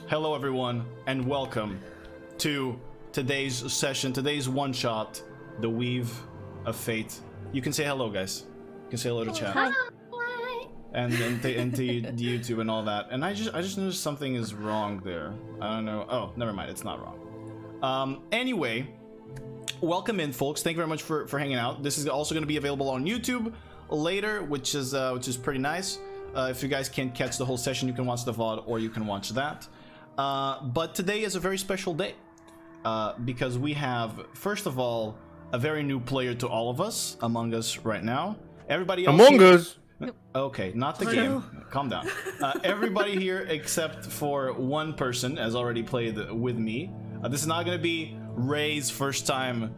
Hello everyone, and welcome to today's session, today's one-shot, The Weave of Fate. You can say hello, guys. You can say hello to chat. Hi. And to YouTube and all that. And I just noticed something is wrong there. I don't know. Oh, never mind, it's not wrong. Anyway, welcome in, folks. Thank you very much for hanging out. This is also going to be available on YouTube later, which is pretty nice. If you guys can't catch the whole session, you can watch the VOD or you can watch that. But today is a very special day because we have, first of all, a very new player to all of us, among us right now. Everybody else Among here, Us. Okay, not the game. Calm down. Everybody here except for one person has already played with me. This is not going to be Ray's first time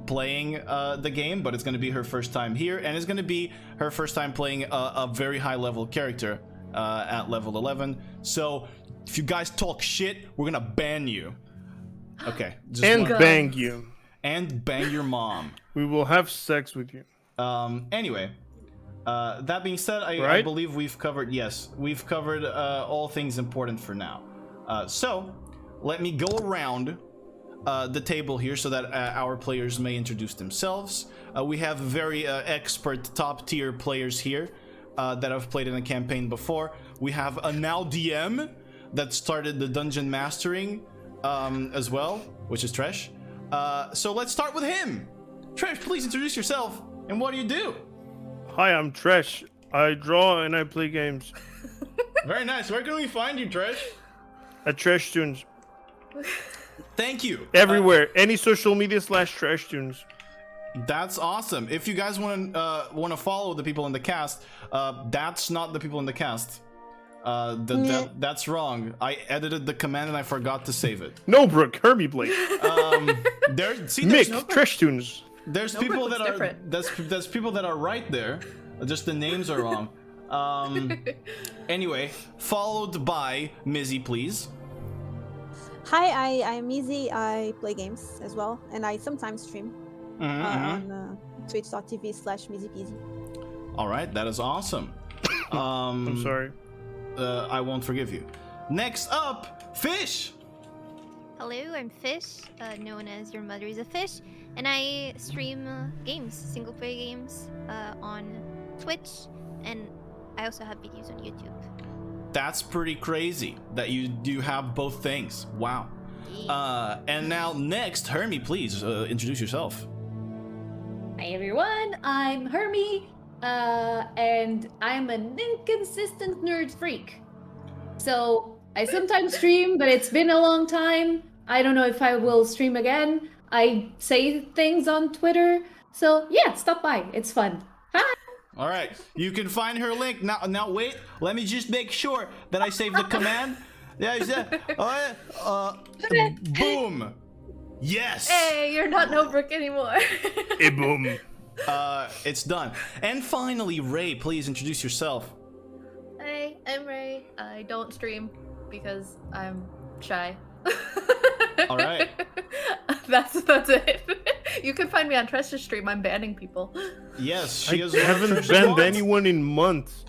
playing the game, but it's going to be her first time here, and it's going to be her first time playing a very high level character at level 11. So if you guys talk shit, we're going to ban you. Okay. And bang you. And bang your mom. We will have sex with you. Anyway, that being said, I believe we've covered, we've covered all things important for now. So let me go around the table here so that our players may introduce themselves. We have very expert top tier players here that have played in a campaign before. We have a now DM that started the dungeon mastering as well, which is Tresh. So let's start with him. Tresh, please introduce yourself and what do you do? Hi, I'm Tresh. I draw and I play games. Very nice. Where can we find you, Tresh? At Trash Tunes. Thank you. Everywhere. Any social media /Trash Tunes. That's awesome. If you guys want to follow the people in the cast, that's not the people in the cast. That's wrong. I edited the command and I forgot to save it. No, Brooke. Herbie Blake. Mick. Trash Tunes. There's people that are there's people that are right there. Just the names are wrong. Anyway, followed by Mizzy, please. Hi, I'm Mizzy. I play games as well, and I sometimes stream on twitch.tv/MizzyPeasy. All right, that is awesome. I'm sorry. I won't forgive you. Next up, Fish. Hello, I'm Fish, known as Your Mother is a Fish, and I stream games, single-player games, on Twitch, and I also have videos on YouTube. That's pretty crazy that you do have both things. Wow. Yeah. And now next, Hermie, please introduce yourself. Hi everyone, I'm Hermie, and I'm an inconsistent nerd freak. So I sometimes stream, but it's been a long time. I don't know if I will stream again. I say things on Twitter, so yeah, stop by. It's fun. Hi. All right, you can find her link now. Now wait, let me just make sure that I save the command. Yeah, boom. Yes. Hey, you're not Nobrook anymore. Hey, boom. It's done. And finally, Ray, please introduce yourself. Hey, I'm Ray. I don't stream because I'm shy. All right. That's it. You can find me on Tresh's stream. I'm banning people. Yes, she is. I haven't banned anyone in months.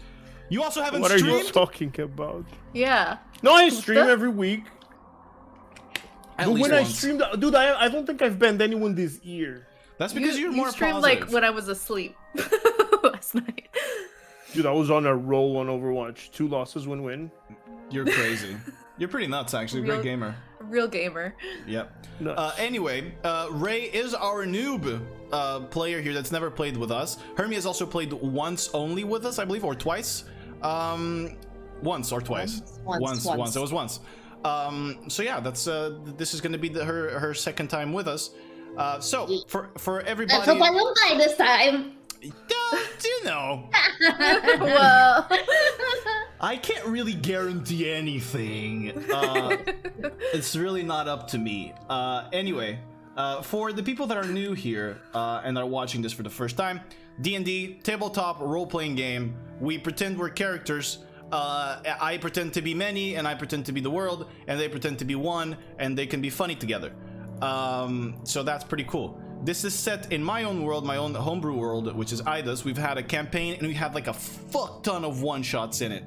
You also haven't What streamed? are you talking about? Yeah. No, I stream every week. At But least when once. I streamed, dude, I don't think I've banned anyone this year. That's because you're more streamed positive. like when I was asleep last night. Dude, I was on a roll on Overwatch. 2 losses, 1 win. You're crazy. You're pretty nuts, actually. Great gamer. Real gamer. Yep. Nuts. Anyway, Ray is our noob player here that's never played with us. Hermie has also played once only with us, I believe, or twice. Once or twice. Once. It was once. So yeah, that's this is going to be her second time with us. So for everybody, let's hope I don't die this time. You know. Well, I can't really guarantee anything. It's really not up to me. Anyway, for the people that are new here and are watching this for the first time, D&D, tabletop role-playing game. We pretend we're characters. I pretend to be many, and I pretend to be the world, and they pretend to be one, and they can be funny together. So that's pretty cool. This is set in my own world, my own homebrew world, which is Ida's. We've had a campaign, and we have like a fuck ton of one-shots in it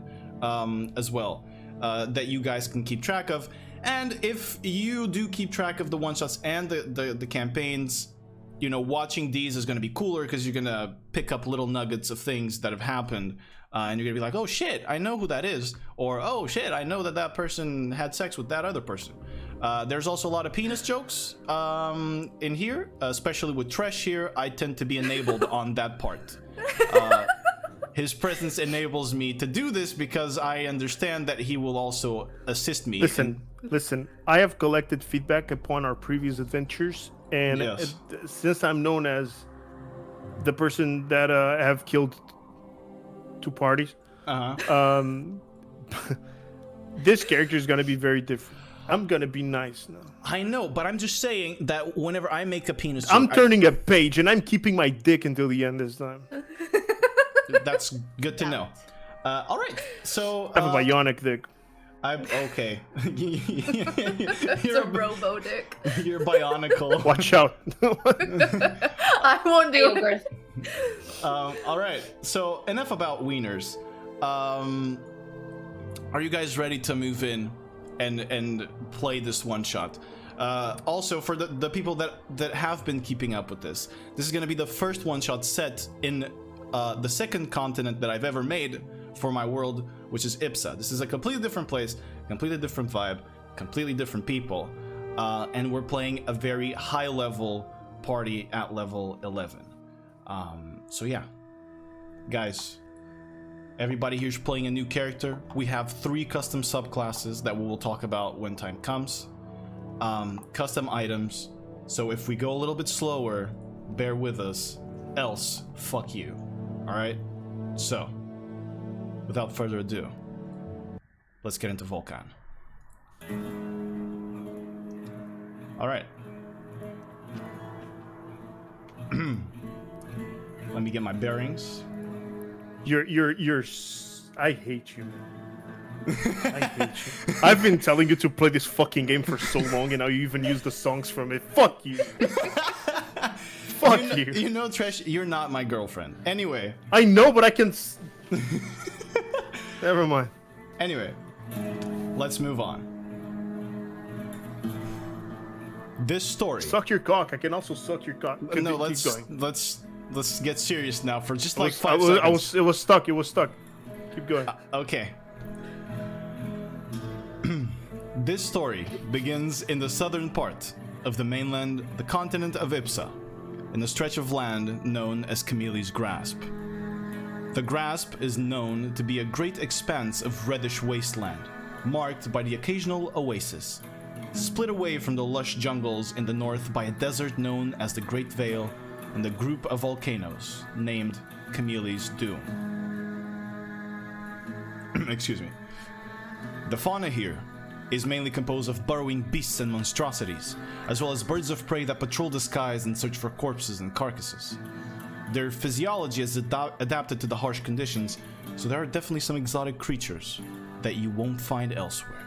as well. that you guys can keep track of. And if you do keep track of the one-shots and the campaigns, you know, watching these is going to be cooler because you're going to pick up little nuggets of things that have happened. And you're going to be like, oh shit, I know who that is. Or, oh shit, I know that that person had sex with that other person. There's also a lot of penis jokes in here, especially with Tresh here. I tend to be enabled on that part. His presence enables me to do this because I understand that he will also assist me. Listen, I have collected feedback upon our previous adventures, and yes. Since I'm known as the person that have killed 2 parties, this character is gonna be very different. I'm gonna be nice now. I know, but I'm just saying that whenever I make a penis joke, I'm turning a page, and I'm keeping my dick until the end this time. That's good to know. All right, so I have a bionic dick. I'm okay. It's a robo dick. You're bionical. Watch out. I won't do it. All right, so enough about wieners. Are you guys ready to move in and play this one shot? Also, for the people that have been keeping up with this is going to be the first one shot set in the second continent that I've ever made for my world, which is Ipsa. This is a completely different place, completely different vibe, completely different people, and we're playing a very high level party at level 11. So yeah, guys, everybody here's playing a new character. We have 3 custom subclasses that we will talk about when time comes. Custom items, so if we go a little bit slower, bear with us, else fuck you. Alright, so without further ado, let's get into Volkan. Alright. Let me get my bearings. I hate you. I hate you. I've been telling you to play this fucking game for so long, and now you even use the songs from it. Fuck you. Fuck you. You know, Tresh, you're not my girlfriend. Anyway. I know, but I can... Never mind. Anyway, let's move on. This story... Suck your cock. I can also suck your cock. No, let's get serious now for just like 5 seconds. It was stuck. Keep going. Okay. This story begins in the southern part of the mainland, the continent of Ipsa, in a stretch of land known as Camille's Grasp. The Grasp is known to be a great expanse of reddish wasteland, marked by the occasional oasis, split away from the lush jungles in the north by a desert known as the Great Vale and a group of volcanoes named Camille's Doom. Excuse me. The fauna here is mainly composed of burrowing beasts and monstrosities, as well as birds of prey that patrol the skies and search for corpses and carcasses. Their physiology is adapted to the harsh conditions, so there are definitely some exotic creatures that you won't find elsewhere.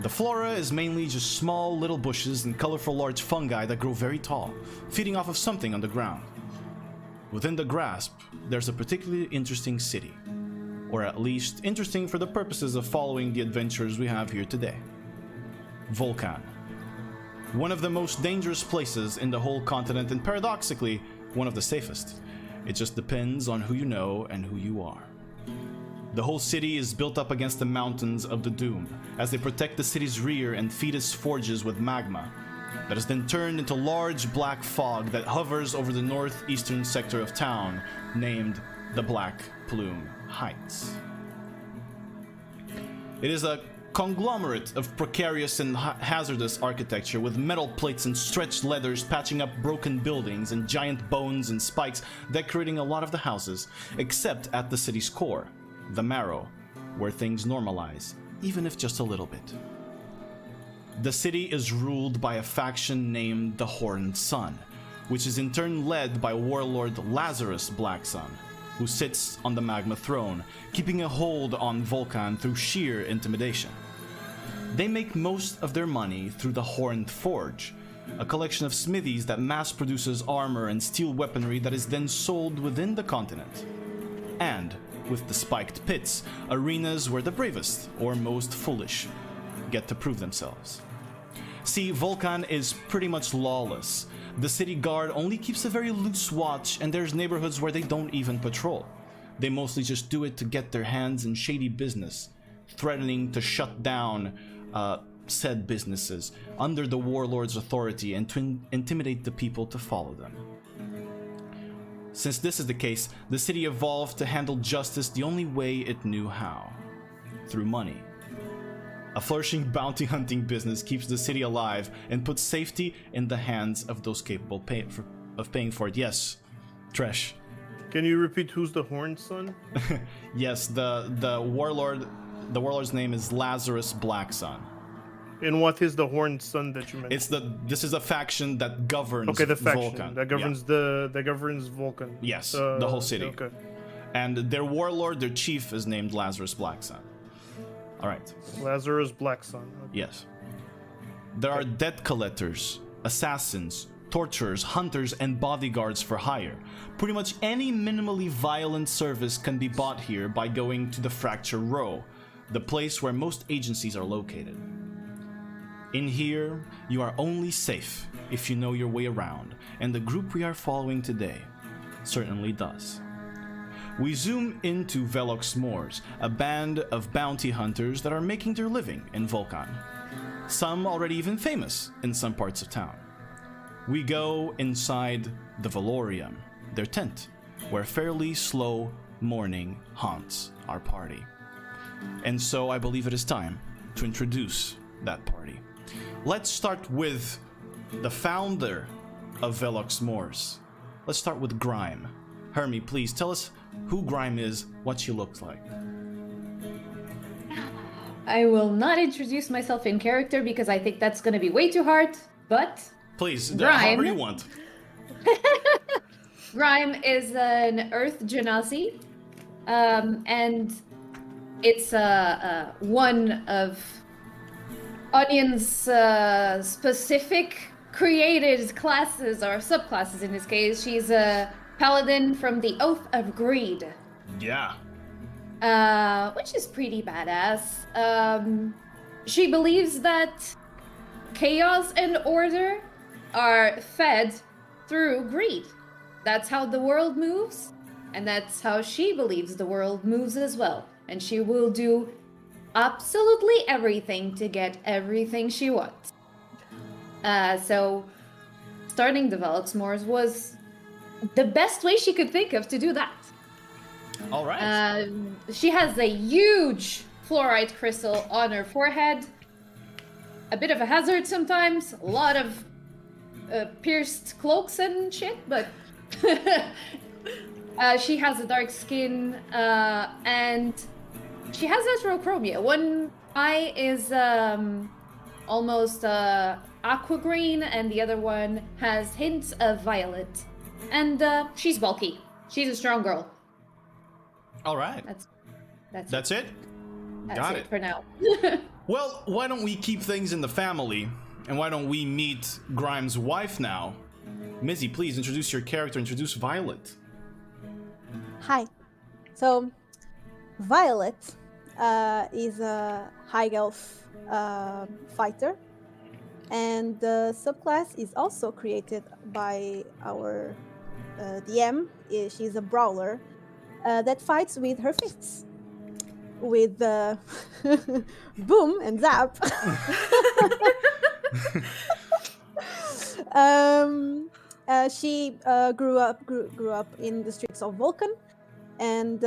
The flora is mainly just small little bushes and colorful large fungi that grow very tall, feeding off of something on the ground. Within the Grasp, there's a particularly interesting city, or at least interesting for the purposes of following the adventures we have here today. Volkan. One of the most dangerous places in the whole continent, and paradoxically, one of the safest. It just depends on who you know and who you are. The whole city is built up against the mountains of the Doom, as they protect the city's rear and feed its forges with magma, that is then turned into large black fog that hovers over the northeastern sector of town, named the Black Plume Heights. It is a conglomerate of precarious and hazardous architecture, with metal plates and stretched leathers patching up broken buildings and giant bones and spikes decorating a lot of the houses, except at the city's core, the Marrow, where things normalize, even if just a little bit. The city is ruled by a faction named the Horned Sun, which is in turn led by warlord Lazarus Blacksun, who sits on the magma throne, keeping a hold on Volkan through sheer intimidation. They make most of their money through the Horned Forge, a collection of smithies that mass produces armor and steel weaponry that is then sold within the continent. And with the spiked pits, arenas where the bravest or most foolish get to prove themselves. See, Volkan is pretty much lawless. The city guard only keeps a very loose watch, and there's neighborhoods where they don't even patrol. They mostly just do it to get their hands in shady business, threatening to shut down said businesses under the warlord's authority and to intimidate the people to follow them. Since this is the case, the city evolved to handle justice the only way it knew how: through money. A flourishing bounty hunting business keeps the city alive and puts safety in the hands of those capable of paying for it. Yes, Tresh. Can you repeat who's the Horned Son? Yes, the warlord. The warlord's name is Lazarus Blacksun. And what is the Horned Son that you mentioned? This is a faction that governs the faction Volkan. that governs that governs Volkan. Yes, the whole city. Okay. And their warlord, their chief, is named Lazarus Blacksun. All right. Lazarus Blacksun. Okay. Yes. There are debt collectors, assassins, torturers, hunters, and bodyguards for hire. Pretty much any minimally violent service can be bought here by going to the Fracture Row, the place where most agencies are located. In here, you are only safe if you know your way around, and the group we are following today certainly does. We zoom into Velox Moors, a band of bounty hunters that are making their living in Volkan. Some already even famous in some parts of town. We go inside the Valorium, their tent, where fairly slow morning haunts our party. And so I believe it is time to introduce that party. Let's start with the founder of Velox Moors. Let's start with Grime. Hermie, please tell us who Grime is, what she looks like. I will not introduce myself in character because I think that's going to be way too hard, but... Please, Grime. however you want. Grime is an Earth Genasi, and it's one of Onion's specific created classes, or subclasses in this case. She's a paladin from the Oath of Greed. Yeah. Which is pretty badass. She believes that chaos and order are fed through greed. That's how the world moves, and that's how she believes the world moves as well. And she will do absolutely everything to get everything she wants. So starting the Velox Moors was the best way she could think of to do that. All right. She has a huge fluorite crystal on her forehead. A bit of a hazard sometimes. A lot of pierced cloaks and shit, but she has a dark skin, and she has heterochromia. One eye is almost aqua green, and the other one has hints of violet. And she's bulky. She's a strong girl. All right. That's it? Got it for now. Well, why don't we keep things in the family, and why don't we meet Grime's wife now? Mizzy, please introduce your character. Introduce Violet. Hi. So, Violet is a high elf fighter, and the subclass is also created by our DM. She's a brawler that fights with her fists, with boom and zap. She grew up in the streets of Volkan, and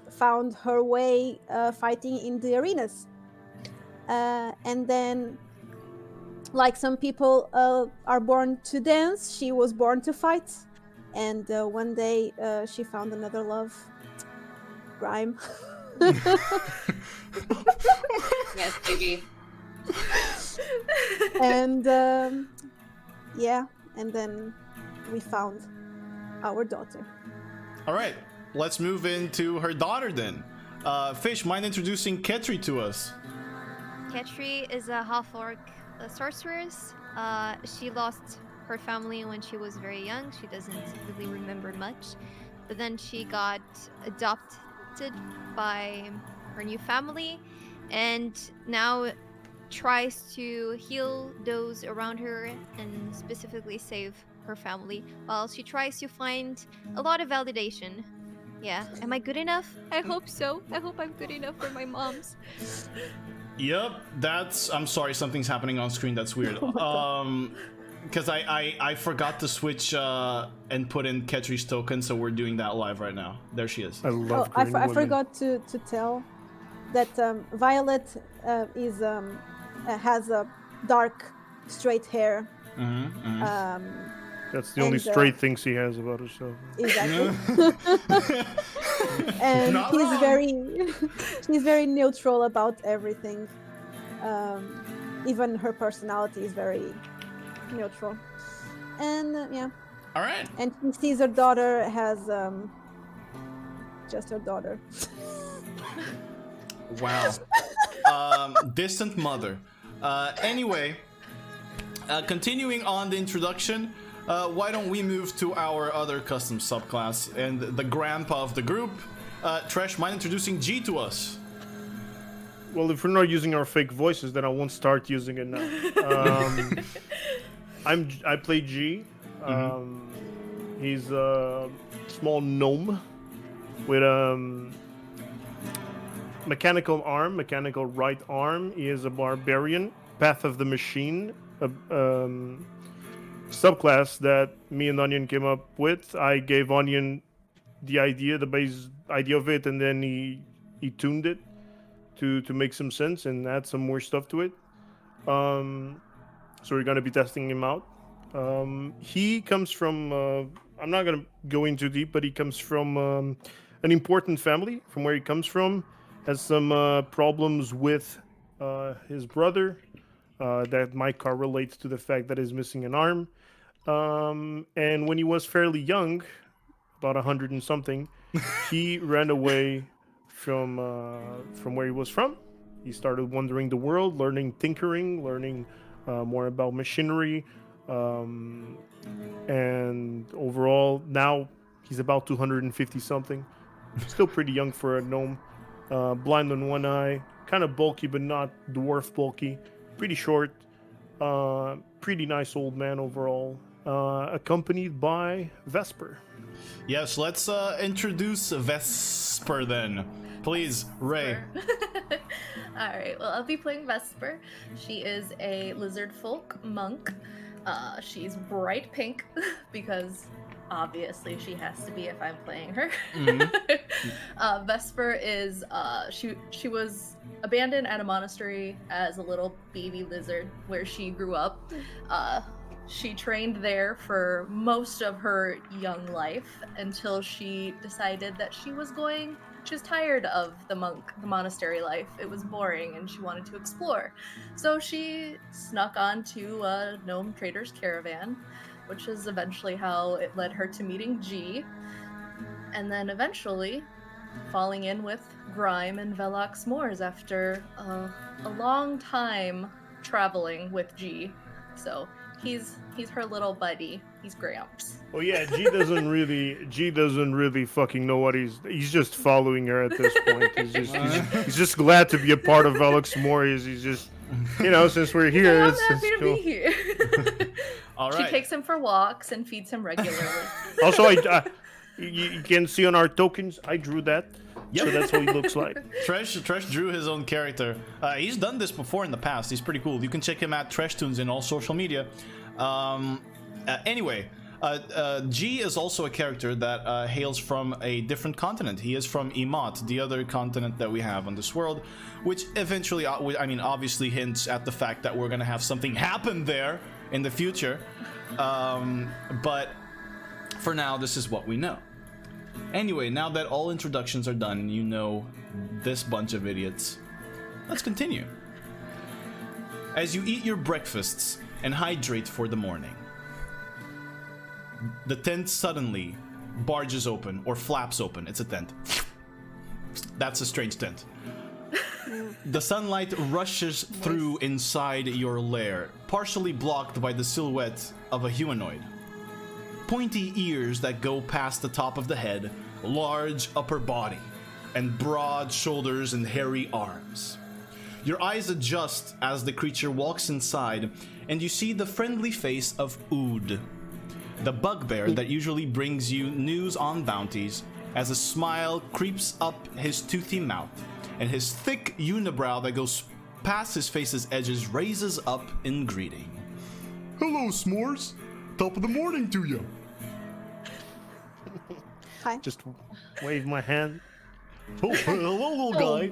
found her way fighting in the arenas. And then, like some people are born to dance, she was born to fight. And one day she found another love, Grime. Yes, baby. And yeah, and then we found our daughter. All right, let's move into her daughter then. Fish, mind introducing Ketri to us? Ketri is a half-orc sorceress. She lost her family when she was very young. She doesn't really remember much. but then she got adopted by her new family, and now tries to heal those around her and specifically save her family, while she tries to find a lot of validation. Yeah, am I good enough? I hope so. I hope I'm good enough for my moms. Yep, I'm sorry, something's happening on screen that's weird. Because I forgot to switch and put in Ketri's token, so we're doing that live right now. There she is. I love I forgot to tell that Violet has a dark, straight hair. That's the only straight thing she has about herself. Exactly. And Not he's wrong. he's very neutral about everything. Even her personality is very neutral. And yeah. All right. And he sees her daughter has just her daughter. Wow. Distant mother. Anyway, continuing on the introduction, why don't we move to our other custom subclass and the grandpa of the group? Tresh, mind introducing G to us? Well, if we're not using our fake voices, then I won't start using it now. I play G. He's a small gnome with mechanical right arm. He is a barbarian, Path of the Machine, subclass that me and Onion came up with. I gave Onion the base idea of it, and then he tuned it to make some sense and add some more stuff to it. So we're gonna be testing him out. He comes from I'm not gonna go into deep, but he comes from an important family. From where he comes from, has some problems with his brother that might correlate to the fact that he's missing an arm. And when he was fairly young, about 100 and something, he ran away from where he was from. He started wandering the world, learning tinkering, learning more about machinery, and overall now he's about 250 something. Still pretty young for a gnome. Blind on one eye, kind of bulky but not dwarf bulky. Pretty short, pretty nice old man overall. Accompanied by Vesper. Yes, let's introduce Vesper then. Please, Ray. Alright, well, I'll be playing Vesper. She is a lizard folk monk. She's bright pink because obviously she has to be if I'm playing her. Vesper is she was abandoned at a monastery as a little baby lizard where she grew up. She trained there for most of her young life until she decided that she was tired of the monastery life. It was boring and she wanted to explore. So she snuck onto a gnome trader's caravan, which is eventually how it led her to meeting G, and then eventually falling in with Grime and Velox Moors after a long time traveling with G. So he's her little buddy. He's Gramps. Oh yeah, G doesn't really fucking know what he's just following her at this point. He's just glad to be a part of Velox Moors. He's just, since we're here, I'm it's happy to cool. be here. All right. She takes him for walks and feeds him regularly. Also, you can see on our tokens, I drew that. Yep. So that's what he looks like. Tresh drew his own character. He's done this before in the past. He's pretty cool. You can check him at TreshTunes in all social media. Anyway, G is also a character that hails from a different continent. He is from Emot, the other continent that we have on this world, which eventually, obviously hints at the fact that we're going to have something happen there in the future. But for now, this is what we know. Anyway, now that all introductions are done and you know this bunch of idiots, let's continue. As you eat your breakfasts and hydrate for the morning, the tent suddenly barges open, or flaps open. It's a tent. That's a strange tent. The sunlight rushes through inside your lair, partially blocked by the silhouette of a humanoid. pointy ears that go past the top of the head, large upper body, and broad shoulders and hairy arms. Your eyes adjust as the creature walks inside, and you see the friendly face of Ood, the bugbear that usually brings you news on bounties, as a smile creeps up his toothy mouth, and his thick unibrow that goes past his face's edges raises up in greeting. Hello, S'mores. Top of the morning to you. Hi. Just wave my hand. Oh, hello, little guy.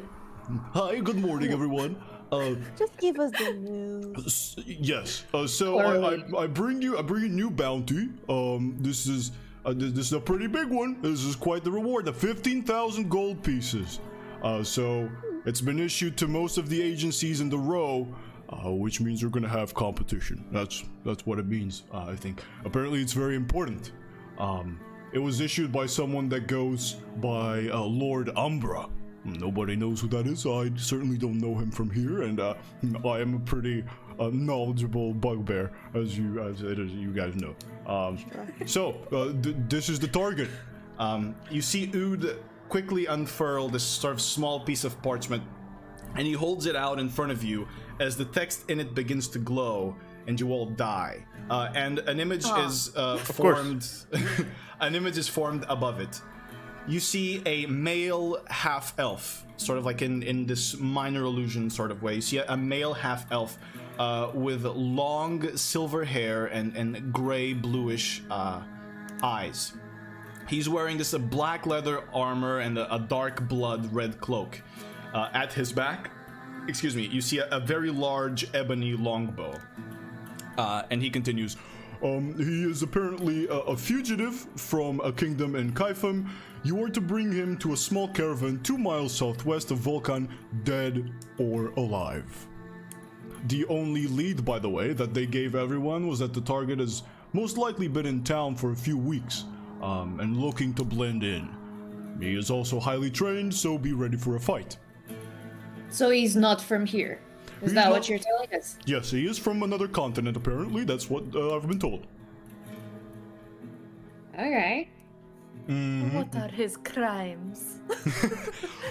Hi, good morning, everyone. Just give us the news. Yes. So I bring you a new bounty. This is a pretty big one. This is quite the reward. The 15,000 gold pieces. So it's been issued to most of the agencies in the row, which means we're gonna have competition. That's what it means. I think. Apparently, it's very important. It was issued by someone that goes by Lord Umbra. Nobody knows who that is. I certainly don't know him from here, and I am a pretty knowledgeable bugbear, as you guys know. This is the target. You see Ood quickly unfurl this sort of small piece of parchment, and he holds it out in front of you as the text in it begins to glow, and you all die. And an image is formed. An image is formed above it. You see a male half-elf, sort of like in this minor illusion sort of way. You see a male half-elf with long silver hair and gray bluish eyes. He's wearing this black leather armor and a dark blood red cloak. At his back, you see a very large ebony longbow. And he continues, he is apparently a fugitive from a kingdom in Kaifam. You are to bring him to a small caravan 2 miles southwest of Volkan, dead or alive. The only lead, by the way, that they gave everyone was that the target has most likely been in town for a few weeks, and looking to blend in. He is also highly trained, so be ready for a fight. So he's not from here. Is that what you're telling us? Yes, he is from another continent, apparently. That's what I've been told. Okay. What are his crimes?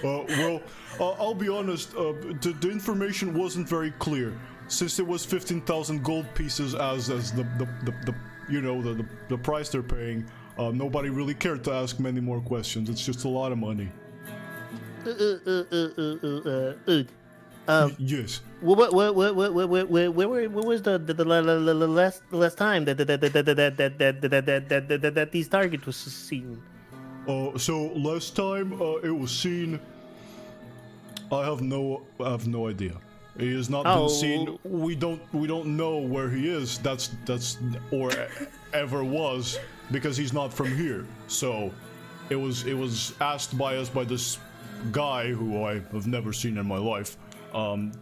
I'll be honest, the information wasn't very clear. Since it was 15,000 gold pieces as the price they're paying, nobody really cared to ask many more questions. It's just a lot of money. Yes. Where was the last time that these targets was seen? So last time it was seen, I have no idea. He has not been seen. We don't know where he is. That's or ever was, because he's not from here. So it was asked by us by this guy who I have never seen in my life.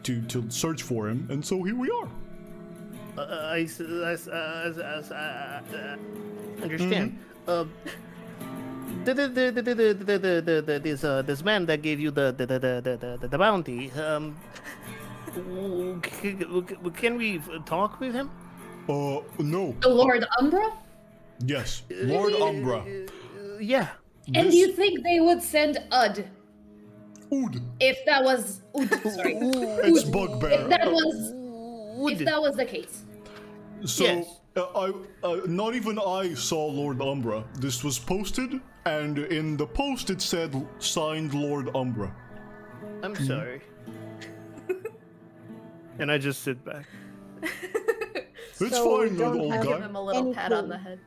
To search for him, and so here we are. I understand. This man that gave you the bounty. Can we talk with him? No. The Lord Umbra? Yes, Lord Umbra. Yeah. And do you think they would send Ud? Ood. If that was sorry. It's bugbear. If that was the case. So Yes. not even I saw Lord Umbra. This was posted, and in the post it said signed Lord Umbra. I'm sorry. And I just sit back. It's So fine, don't old have- Give guy. him a little Any pat on clue. the head.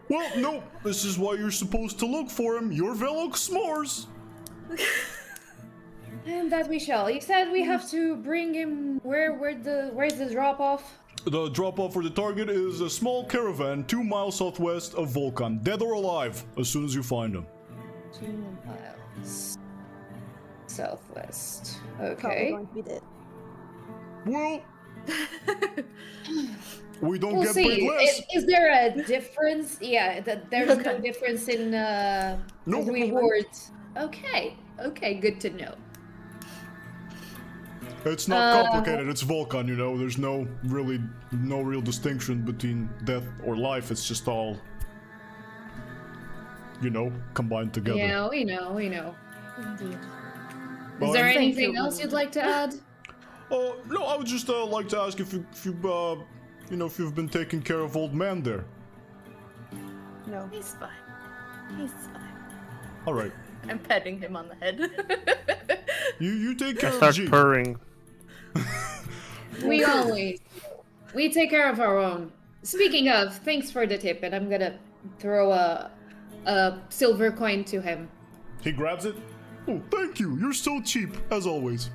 Well, no, this is why you're supposed to look for him. You're Velox s'mores. And that we shall. You said we have to bring him where's the drop off? The drop-off for the target is a small caravan 2 miles southwest of Volkan, dead or alive, as soon as you find him. 2 miles southwest. Probably Okay. going to be dead. Well, we don't We'll get paid see. less. Is there a difference? Yeah, there's no difference in No. rewards. Okay, good to know. It's not complicated. It's Volkan, you know. There's no real distinction between death or life. It's just all, you know, combined together. Yeah, we know. Indeed. Well, Is there and- anything else you'd like to add? Oh no, I would just like to ask if you've been taking care of old man there. No. He's fine. He's fine. All right, I'm petting him on the head. you take I care of start G. purring. We take care of our own. Speaking of, thanks for the tip, and I'm gonna throw a silver coin to him. He grabs it. Oh, thank you. You're so cheap, as always.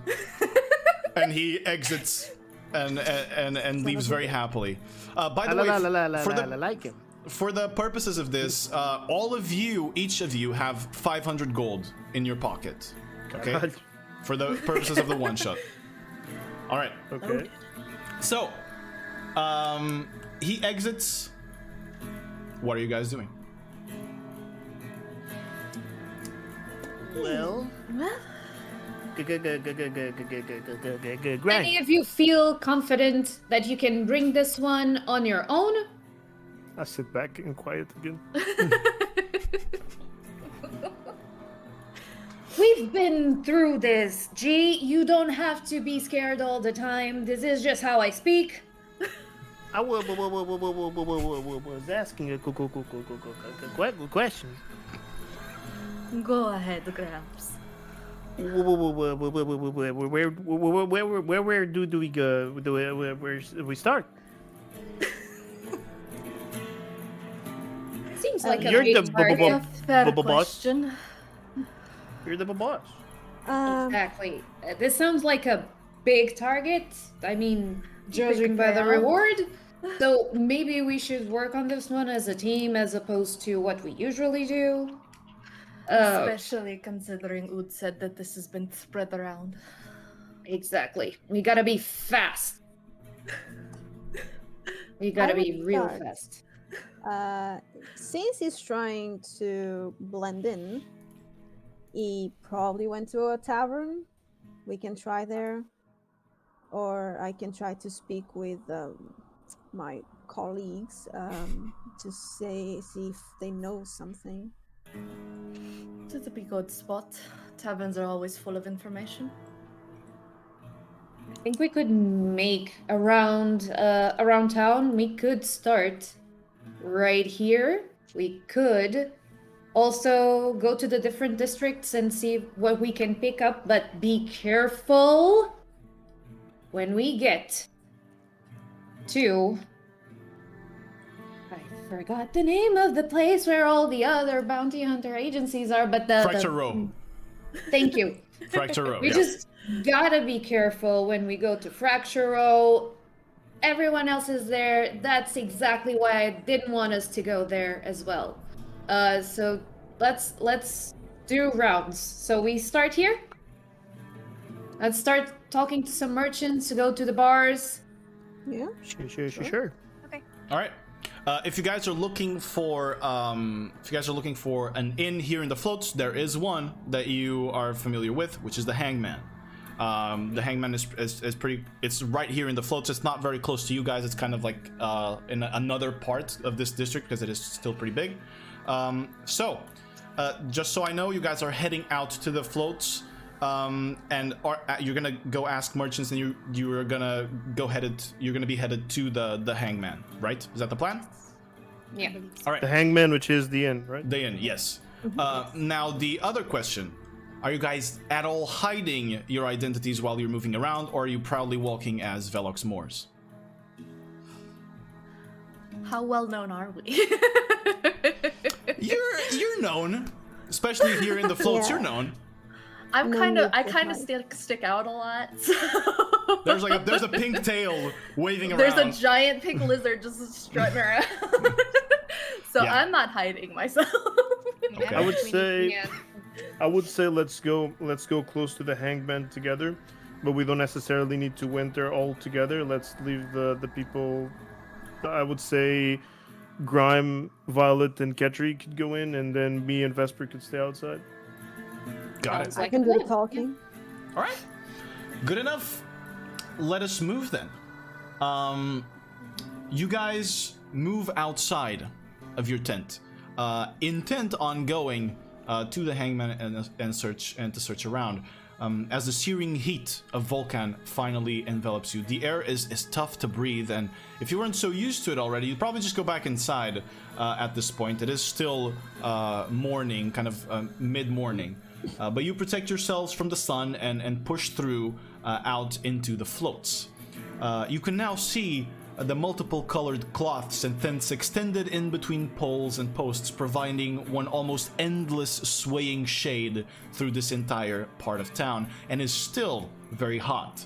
And he exits and leaves very happily. By the way, like him. for the purposes of this, all of you, each of you, have 500 gold in your pocket. Okay? God. For the purposes of the one shot. All right. Okay. So, he exits. What are you guys doing? Well, Grime. Any of you feel confident that you can bring this one on your own? I sit back and quiet again. We've been through this, G. You don't have to be scared all the time. This is just how I speak. I was asking a question. Go ahead, Gramps. Where do we go? Where we start? Seems like a You're big the target. Fair Bubble boss. question. You're the boss. Exactly. This sounds like a big target. I mean, judging Big by the round. reward. So maybe we should work on this one as a team as opposed to what we usually do. Especially considering Oud said that this has been spread around. Exactly. We gotta be fast. We gotta be would real start. fast. Since he's trying to blend in, he probably went to a tavern. We can try there. Or I can try to speak with my colleagues to see if they know something. It's a big good spot. Taverns are always full of information. I think we could make around town. We could start right here. We could also go to the different districts and see what we can pick up, but be careful when we get to... I forgot the name of the place where all the other bounty hunter agencies are, but Fracture Row. Thank you. Fracture Row. We Yeah. just gotta be careful when we go to Fracture Row. Everyone else is there. That's exactly why I didn't want us to go there as well. So let's do rounds. So we start here. Let's start talking to some merchants to go to the bars. Yeah. Sure. All right. If you guys are looking for an inn here in the floats, there is one that you are familiar with, which is the Hangman. The Hangman is pretty. It's right here in the floats. It's not very close to you guys. It's kind of like in another part of this district because it is still pretty big. Just so I know, you guys are heading out to the floats, and you're gonna go ask merchants, and you're gonna be headed to the Hangman, right? Is that the plan? Yeah. All right. The Hangman, which is the inn, right? The inn, yes. Now the other question: are you guys at all hiding your identities while you're moving around, or are you proudly walking as Velox Moors? How well known are we? You're known, especially here in the floats. Yeah. You're known. I No kind need of to hide. stick out a lot. So. There's a pink tail waving around. There's a giant pink lizard just strutting around. So Yeah. I'm not hiding myself. Okay. I would say Yeah. let's go close to the Hangman together, but we don't necessarily need to winter all together. Let's leave the people. I would say Grime, Violet, and Ketri could go in, and then me and Vesper could stay outside. Got it. Sounds I like can a do the plan. talking. All right. Good enough. let us move then. You guys move outside of your tent, intent on going to the Hangman and to search around. As the searing heat of Volkan finally envelops you, the air is tough to breathe, and if you weren't so used to it already, you'd probably just go back inside at this point. It is still morning, kind of mid-morning, but you protect yourselves from the sun and push through out into the floats. You can now see the multiple colored cloths and tents extended in between poles and posts, providing one almost endless swaying shade through this entire part of town, and is still very hot.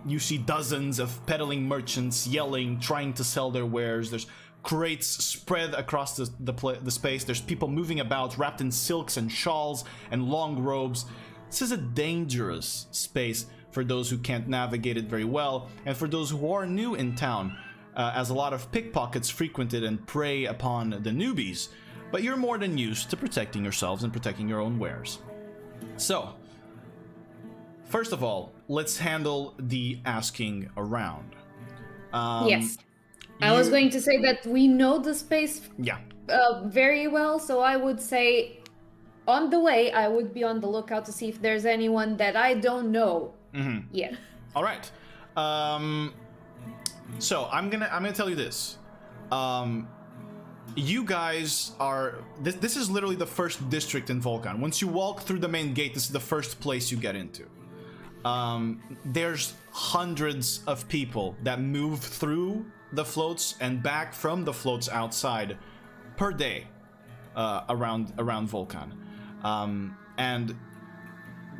You see dozens of peddling merchants yelling, trying to sell their wares. There's crates spread across the space. There's people moving about, wrapped in silks and shawls and long robes. This is a dangerous space for those who can't navigate it very well, and for those who are new in town, as a lot of pickpockets frequent it and prey upon the newbies. But you're more than used to protecting yourselves and protecting your own wares. So, first of all, let's handle the asking around. Yes. I was going to say that we know the space very well, so I would say on the way, I would be on the lookout to see if there's anyone that I don't know yet. All right. So I'm gonna tell you this. You guys are this is literally the first district in Volkan. Once you walk through the main gate, this is the first place you get into. There's hundreds of people that move through the floats and back from the floats outside per day around Volkan. And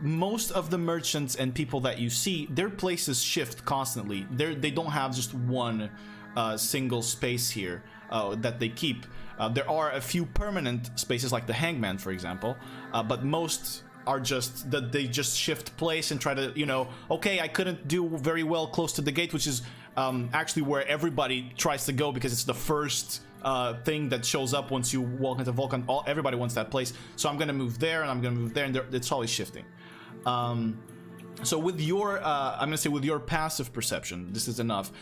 most of the merchants and people that you see, their places shift constantly. They don't have just one single space here that they keep. There are a few permanent spaces like the Hangman, for example, but most are just that they just shift place and try to, okay, I couldn't do very well close to the gate, which is actually where everybody tries to go because it's the first thing that shows up once you walk into Volkan. Everybody wants that place, so I'm gonna move there and I'm gonna move there, and it's always shifting. So with your, I'm gonna say with your passive perception, this is enough.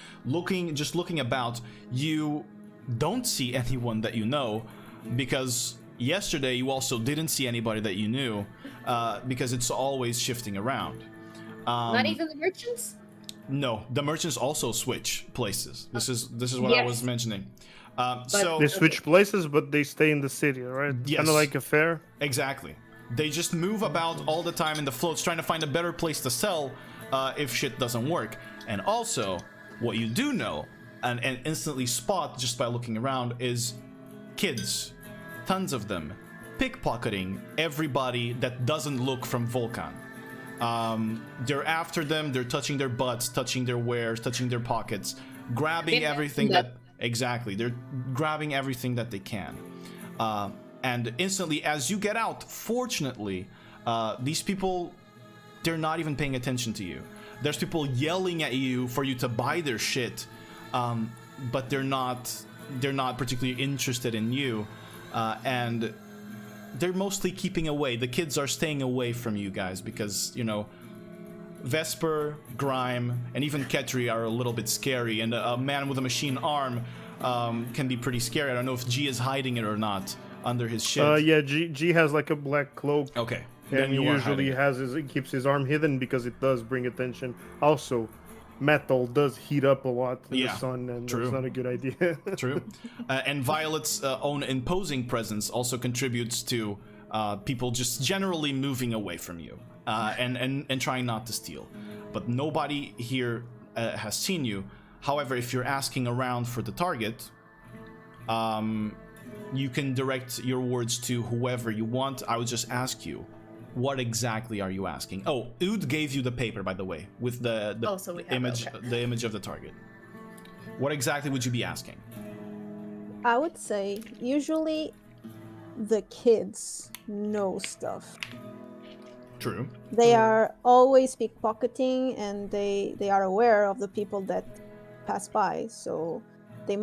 Just looking about, you don't see anyone that you know, because yesterday you also didn't see anybody that you knew, because it's always shifting around. Not even the merchants? No, the merchants also switch places. This is what I was mentioning. So they switch places, but they stay in the city, right? Yes. Kind of like a fair. Exactly. They just move about all the time in the floats, trying to find a better place to sell if shit doesn't work. And also, what you do know and instantly spot just by looking around is kids, tons of them, pickpocketing everybody that doesn't look from Volkan. They're after them. They're touching their butts, touching their wares, touching their pockets, grabbing everything that. Exactly, they're grabbing everything that they can. And instantly, as you get out, fortunately, these people, they're not even paying attention to you. There's people yelling at you for you to buy their shit, but they're not particularly interested in you, and they're mostly keeping away. The kids are staying away from you guys because, Vesper, Grime, and even Ketri are a little bit scary, and a man with a machine arm can be pretty scary. I don't know if G is hiding it or not under his shit. Yeah, G has like a black cloak. Okay. And he usually keeps his arm hidden because it does bring attention. Also, metal does heat up a lot in the sun, and it's not a good idea. True. And Violet's own imposing presence also contributes to people just generally moving away from you. And trying not to steal. But nobody here has seen you. However, if you're asking around for the target, you can direct your words to whoever you want. I would just ask you, what exactly are you asking? Oh, Oud gave you the paper, by the way, with the image of the target. What exactly would you be asking? I would say usually the kids know stuff. True. They are always pickpocketing, and they are aware of the people that pass by. So they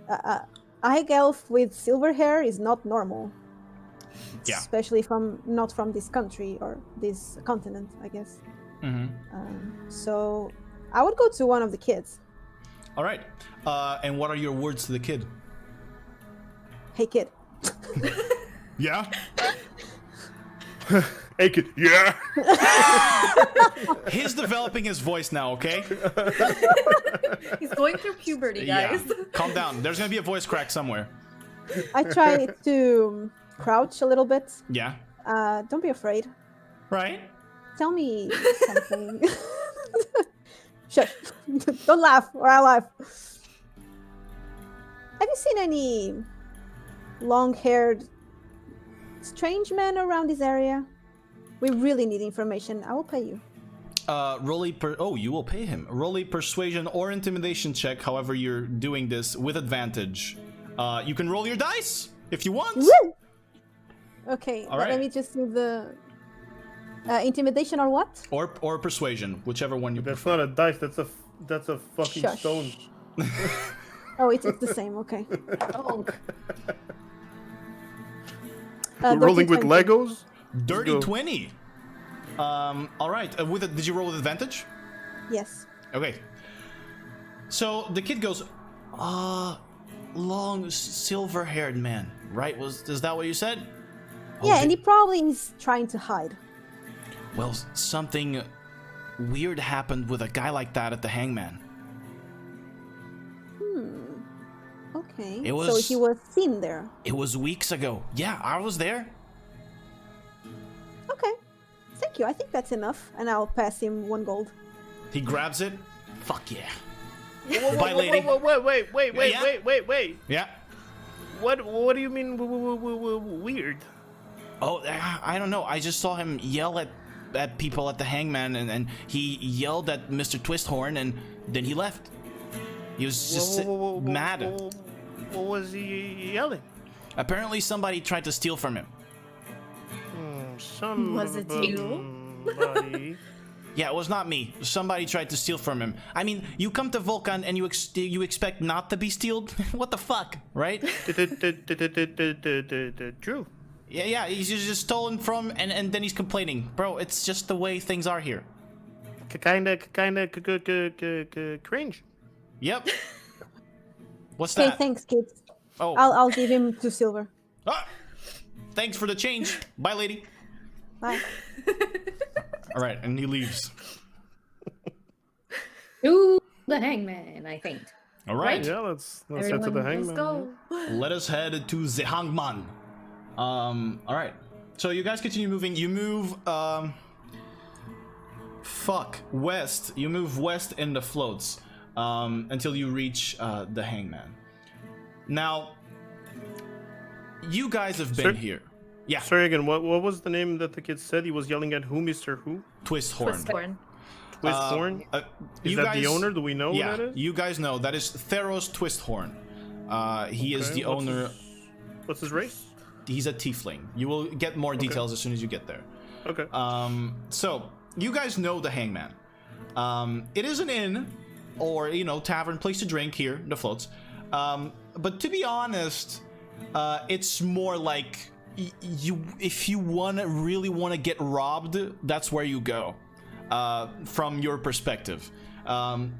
a high elf with silver hair is not normal. Yeah. Especially not from this country or this continent, I guess. Mm-hmm. So I would go to one of the kids. All right. And what are your words to the kid? Hey, kid. Yeah. Hey, kid. Yeah. He's developing his voice now, okay? He's going through puberty, Yeah. guys. Calm down. There's gonna be a voice crack somewhere. I try to crouch a little bit. Yeah. Don't be afraid. Right? Tell me something. Shush. Don't laugh or I'll laugh. Have you seen any long-haired strange men around this area? We really need information. I will pay you. You will pay him. Roll a persuasion or intimidation check, however you're doing this, with advantage. You can roll your dice if you want. Woo! Okay, All let right. me just do the intimidation or what? Or persuasion, whichever one you That's prefer. not a dice. That's a fucking Shush. stone. Oh, it's the same. Okay. Oh, We're rolling with 20. Legos. Dirty go. 20. All right. Did you roll with advantage? Yes. Okay. So the kid goes, long silver-haired man, right? Is that what you said? Yeah, Okay. and he probably is trying to hide. Well, something weird happened with a guy like that at the Hangman. Okay. It So was- he was seen there. It was weeks ago. Yeah, I was there. Okay. Thank you. I think that's enough. And I'll pass him 1 gold. He grabs it. Fuck yeah. Whoa, Bye, lady. Yeah. Wait. Yeah. What do you mean weird? Oh, I don't know. I just saw him yell at people at the Hangman, and he yelled at Mr. Twisthorn, and then he left. He was just mad. What was he yelling? Apparently, somebody tried to steal from him. Was it you? Somebody. Yeah, it was not me. Somebody tried to steal from him. I mean, you come to Volkan and you expect not to be stealed? What the fuck, right? True. Yeah, he's just stolen from, and then he's complaining. Bro, it's just the way things are here. Kinda cringe. Yep. What's Okay, that? thanks, kid. Oh, I'll give him 2 silver. ah! Thanks for the change. Bye, lady. Bye. All right, and he leaves. to the Hangman, I think. All right, Yeah, let's head to Everyone, the let's Hangman. go. let us head to the Hangman. All right. So you guys continue moving. You move, west. You move west in the floats, until you reach the Hangman. Now, you guys have been Sir? here. Yeah, Sorry again. What was the name that the kid said? He was yelling at who, Mr. Who? Twisthorn. Twisthorn. Twisthorn? Is You that guys, the owner? Do we know Yeah, who that is? you guys know that is Theros Twisthorn. He is Okay, the owner. What's his race? He's a tiefling. You will get more details as soon as you get there. Okay. So you guys know the Hangman. It is an inn, or tavern, place to drink here, the floats. But to be honest, it's more like if you really want to get robbed, that's where you go. From your perspective,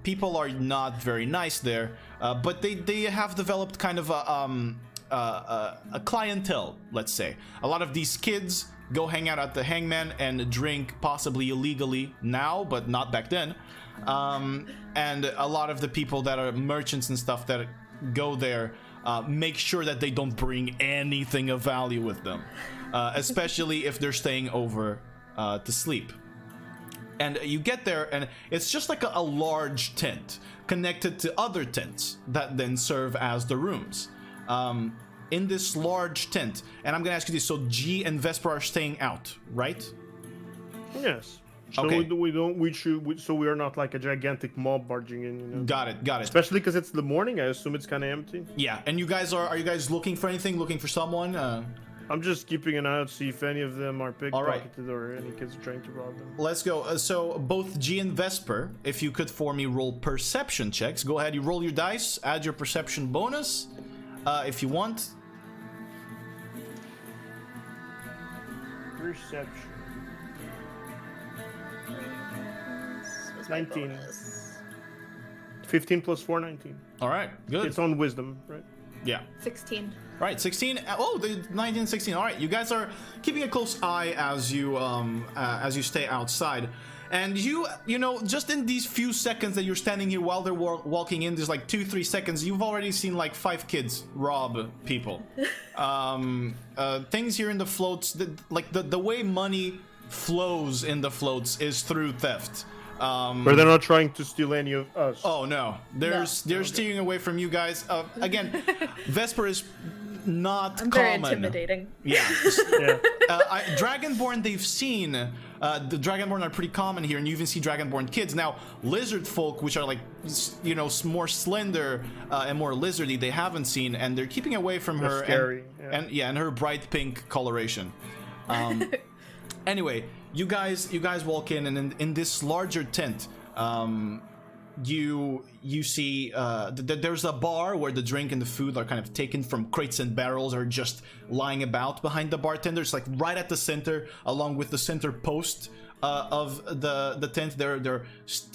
people are not very nice there, but they have developed kind of a clientele, let's say. A lot of these kids go hang out at the Hangman and drink, possibly illegally now, but not back then. And a lot of the people that are merchants and stuff that go there make sure that they don't bring anything of value with them, especially if they're staying over to sleep. And you get there, and it's just like a large tent connected to other tents that then serve as the rooms. In this large tent, and I'm gonna ask you this: so G and Vesper are staying out, right? Yes. So Okay. so we are not like a gigantic mob barging in. Got it. Especially because it's the morning. I assume it's kind of empty. Yeah, and you guys are you guys looking for anything? Looking for someone? I'm just keeping an eye out to see if any of them are All right. pickpocketed or any kids are trying to rob them. Let's go. So both G and Vesper, if you could for me roll perception checks. Go ahead, you roll your dice, add your perception bonus, if you want. Perception. What's my 19. bonus? 15 plus 4, 19. All right, good. It's on wisdom, right? Yeah. 16. Right, 16. Oh, the 19, 16. All right, you guys are keeping a close eye as you stay outside, and you know, just in these few seconds that you're standing here while they're walking in, there's like 2-3 seconds. You've already seen like 5 kids rob people. Things here in the floats, the way money flows in the floats is through theft. But they're not trying to steal any of us. Oh no, they're steering away from you guys. Again, Vesper is not I'm common. very intimidating. Yeah. Yeah. Dragonborn, they've seen. The Dragonborn are pretty common here, and you even see Dragonborn kids. Now, lizard folk, which are like, you know, more slender and more lizardy, they haven't seen, and they're keeping away from They're her. scary, And her bright pink coloration. Anyway, you guys walk in, and in this larger tent, you see there's a bar where the drink and the food are kind of taken from crates and barrels, are just lying about behind the bartenders, like right at the center, along with the center post of the tent. There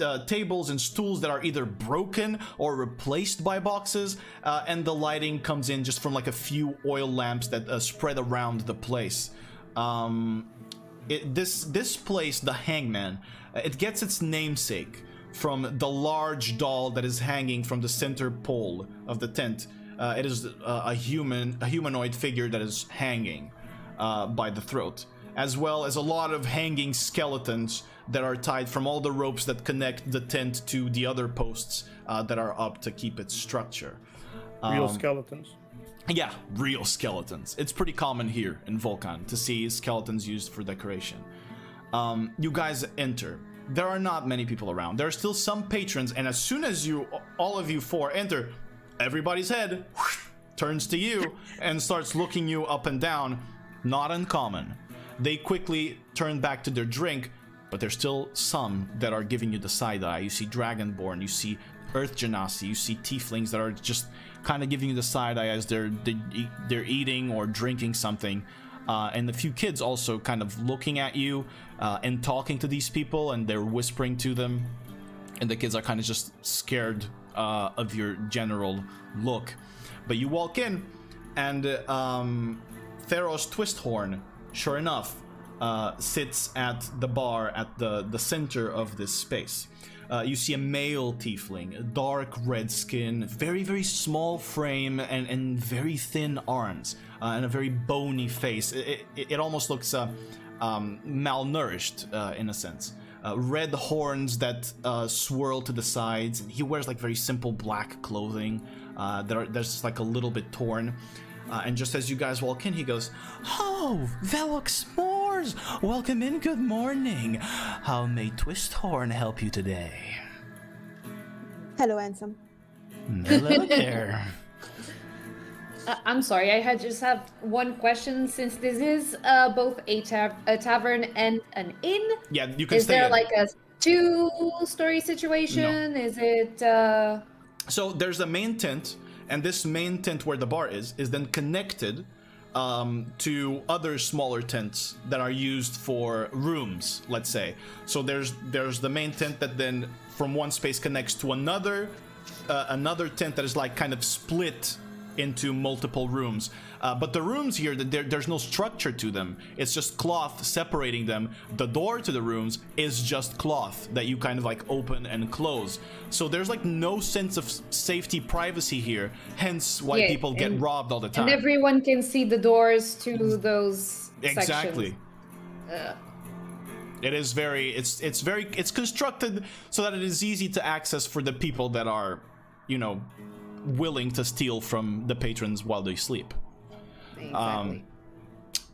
are tables and stools that are either broken or replaced by boxes, and the lighting comes in just from like a few oil lamps that spread around the place. This place, the Hangman, it gets its namesake from the large doll that is hanging from the center pole of the tent. It is a humanoid figure that is hanging by the throat, as well as a lot of hanging skeletons that are tied from all the ropes that connect the tent to the other posts that are up to keep its structure. Real skeletons. Yeah, real skeletons. It's pretty common here in Volkan to see skeletons used for decoration. You guys enter. There are not many people around. There are still some patrons, and as soon as all of you 4 enter, everybody's head turns to you and starts looking you up and down. Not uncommon. They quickly turn back to their drink, but there's still some that are giving you the side eye. You see Dragonborn, you see Earth Genasi, you see Tieflings that are just kind of giving you the side eye as they're eating or drinking something, and a few kids also kind of looking at you and talking to these people, and they're whispering to them, and the kids are kind of just scared of your general look. But you walk in, and Theros Twisthorn, sure enough, sits at the bar at the center of this space. You see a male tiefling, dark red skin, very, very small frame, and very thin arms, and a very bony face. It almost looks malnourished in a sense. Red horns that swirl to the sides. He wears like very simple black clothing that's just like a little bit torn. And just as you guys walk in, he goes, "Oh, Velox S'mores! Welcome in, good morning. How may Twisthorn help you today?" Hello, handsome. Hello there. I'm sorry, I just have one question. Since this is both a tavern and an inn, Yeah, you can is stay there in. like a 2-story situation? No. Is it... So there's a main tent, and this main tent where the bar is then connected to other smaller tents that are used for rooms, let's say. So there's the main tent that then from one space connects to another tent that is like kind of split into multiple rooms. But the rooms here, there's no structure to them. It's just cloth separating them. The door to the rooms is just cloth that you kind of like open and close. So there's like no sense of safety, privacy here. Hence why people get robbed all the time. And everyone can see the doors to those Exactly. sections. It is it's constructed so that it is easy to access for the people that are, you know, willing to steal from the patrons while they sleep. Exactly.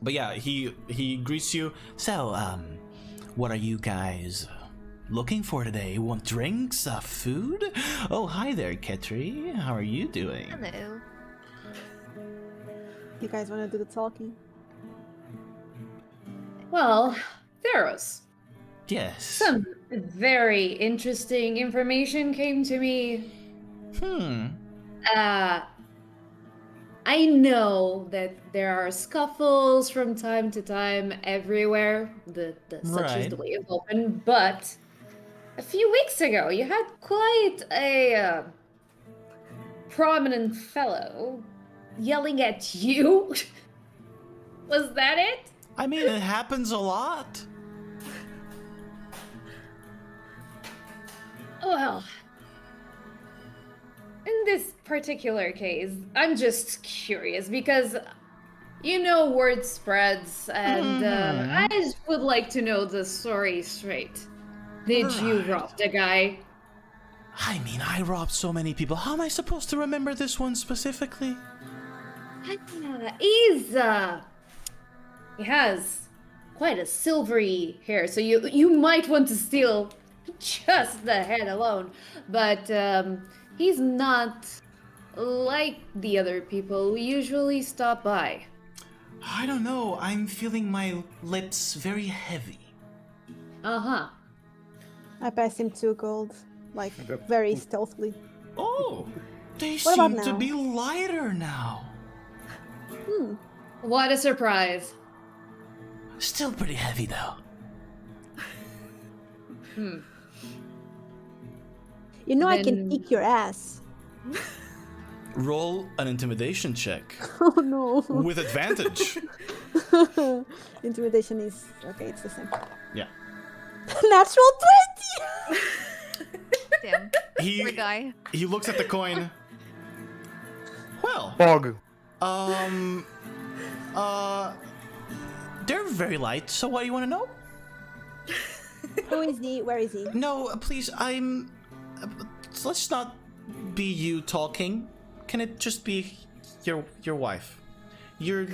But yeah, he greets you. So, what are you guys looking for today? Want drinks? Food? Oh, hi there, Ketri. How are you doing? Hello. You guys want to do the talking? Well, Theros, Yes. some very interesting information came to me. I know that there are scuffles from time to time everywhere. Such is the way of open, but a few weeks ago, you had quite a prominent fellow yelling at you. Was that it? I mean, it happens a lot. Well, in this particular case, I'm just curious because word spreads, and I just would like to know the story straight. Did you rob the guy? I mean, I robbed so many people. How am I supposed to remember this one specifically? He has quite a silvery hair, so you might want to steal just the head alone. But he's not like the other people who usually stop by. I don't know. I'm feeling my lips very heavy. Uh-huh. I pass him 2 gold, like very stealthily. Oh, they What about seem to now? be lighter now. What a surprise. Still pretty heavy though. You know I can Then- kick your ass. Roll an intimidation check Oh no. with advantage. Intimidation is okay. It's the same. Yeah. Natural 20. Damn. He Poor guy. he looks at the coin. Well, Fog. they're very light. So what do you want to know? Who is he? Where is he? No, please. Let's not be you talking. Can it just be your wife? You're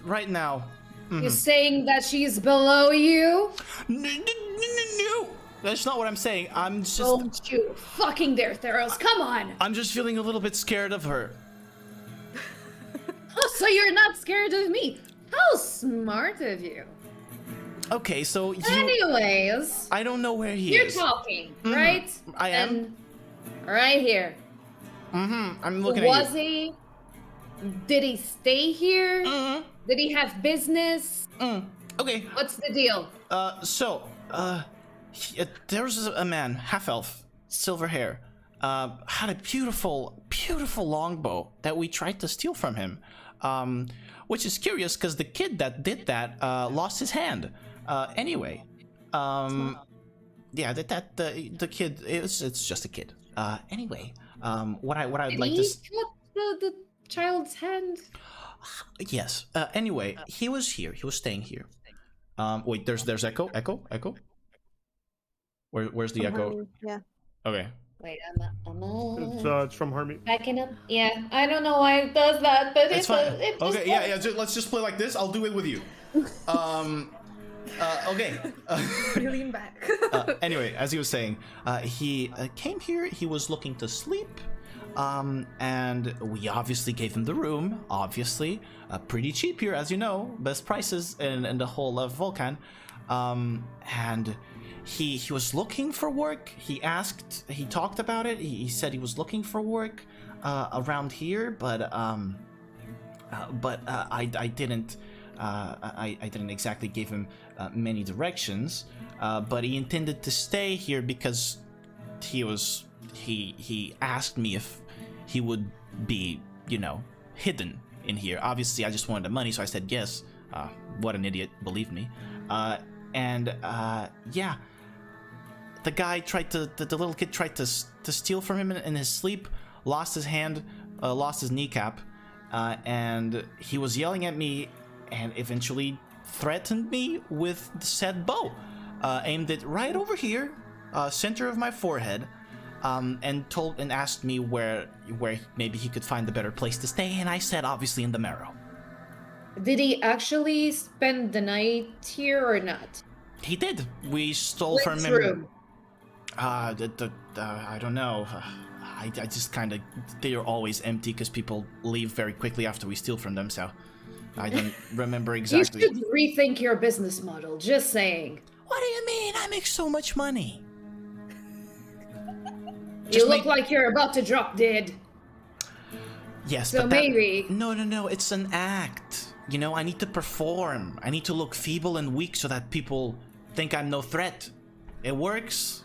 right now. You're saying that she's below you? No, that's not what I'm saying. I'm just. Don't you fucking dare, Theros. Come on. I'm just feeling a little bit scared of her. Oh, so you're not scared of me? How smart of you. Okay, so you. Anyways, I don't know where he you're is. talking, right? I am. And right here. I'm looking Was at you. he? Did he stay here? Did he have business? Okay. What's the deal? There's a man, half elf, silver hair, had a beautiful longbow that we tried to steal from him. Which is curious because the kid that did that lost his hand. Anyway, yeah, the kid, it's just a kid. Anyway, what I'd Did like he to. cut the child's hand? Yes. Anyway, he was here. He was staying here. Wait, there's echo. Where's the echo? Yeah. Okay. Wait, I'm It's from Hermie. backing up. Yeah, I don't know why it does that, but It's fine. it just Okay, yeah. Let's just play like this. I'll do it with you. Okay. Lean back. Anyway, as he was saying, he came here. He was looking to sleep, and we obviously gave him the room. Obviously, pretty cheap here, as you know, best prices in the whole of Volkan. And he was looking for work. He talked about it. He said he was looking for work around here, but I didn't. I didn't exactly give him many directions, but he intended to stay here because he asked me if he would be, hidden in here. Obviously, I just wanted the money, so I said yes. What an idiot, believe me. Yeah, the guy the little kid tried to steal from him in his sleep, lost his hand, lost his kneecap, and he was yelling at me and eventually threatened me with the said bow, aimed it right over here, center of my forehead, and asked me where maybe he could find a better place to stay, and I said obviously in the Marrow. Did he actually spend the night here or not? He did. We stole from Which him. room? I don't know. I just kind of. They are always empty because people leave very quickly after we steal from them. So I don't remember exactly. You should rethink your business model. Just saying. What do you mean? I make so much money. You look like you're about to drop dead. Yes, So but maybe. No. It's an act. I need to perform. I need to look feeble and weak so that people think I'm no threat. It works.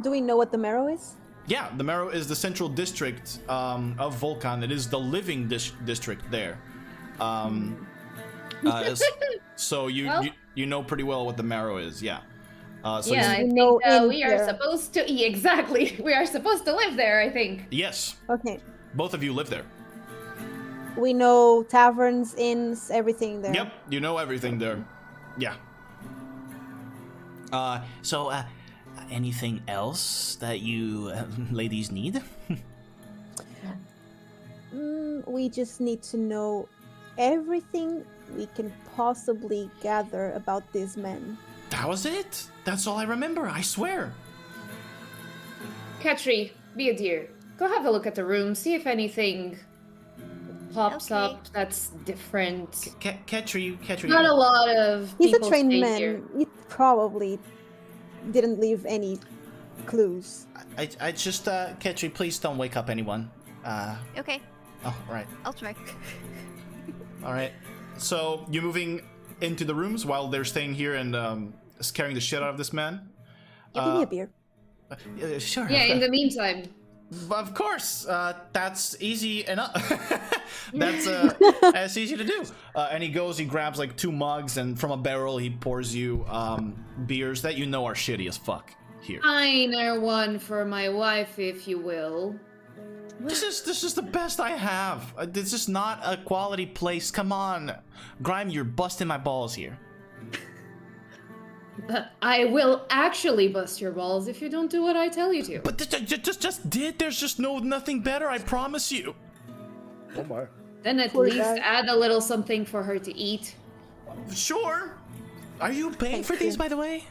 Do we know what the marrow is? Yeah, the Marrow is the central district of Volkan. It is the living district there. So you know pretty well what the Marrow is, yeah. So Yeah, I You think know in we are here. supposed to. Exactly, we are supposed to live there. I think. yes, Okay. both of you live there. We know taverns, inns, everything there. Yep, you know everything there. Yeah. So anything else that you ladies need? We just need to know everything we can possibly gather about these men. That was it. That's all I remember, I swear. Ketri, be a dear. Go have a look at the room. See if anything pops Okay. up that's different. Ketri. Not a lot of He's a people trained stay man. here. You probably didn't leave any clues. I just, Ketri, please don't wake up anyone. Okay, Oh, right. I'll try. All right. So you're moving into the rooms while they're staying here and scaring the shit out of this man? Give me a beer. Sure. Yeah, in the meantime. Of course. That's easy enough. That's easy to do. And he grabs like 2 mugs, and from a barrel he pours you beers that you know are shitty as fuck here. Finer one for my wife, if you will. This is the best I have. This is not a quality place. Come on, Grime, you're busting my balls here. But I will actually bust your balls if you don't do what I tell you to. But just did. There's just nothing better. I promise you. Oh my. Then at Poor least guy. add a little something for her to eat. Sure. Are you paying Thank for these, you. by the way?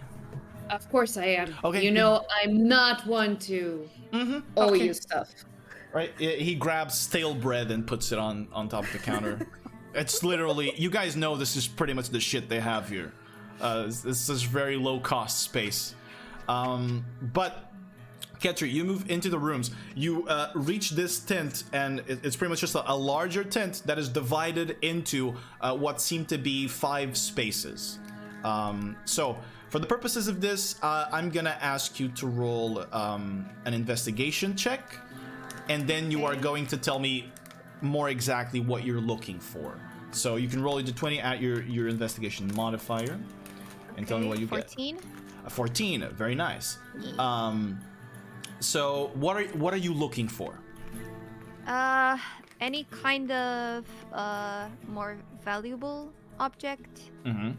Of course I am. Okay. You know, I'm not one to owe Okay. you stuff. Right. He grabs stale bread and puts it on top of the counter. It's literally. You guys know this is pretty much the shit they have here. This is very low cost space. But Ketri, you move into the rooms. You reach this tent, and it's pretty much just a larger tent that is divided into what seem to be 5 spaces. So, for the purposes of this, I'm gonna ask you to roll an investigation check, and then you are going to tell me more exactly what you're looking for. So you can roll your d20 at your investigation modifier, and tell me what you 14? get. 14, very nice. So what are you looking for? Any kind of more valuable object, Mm-hmm.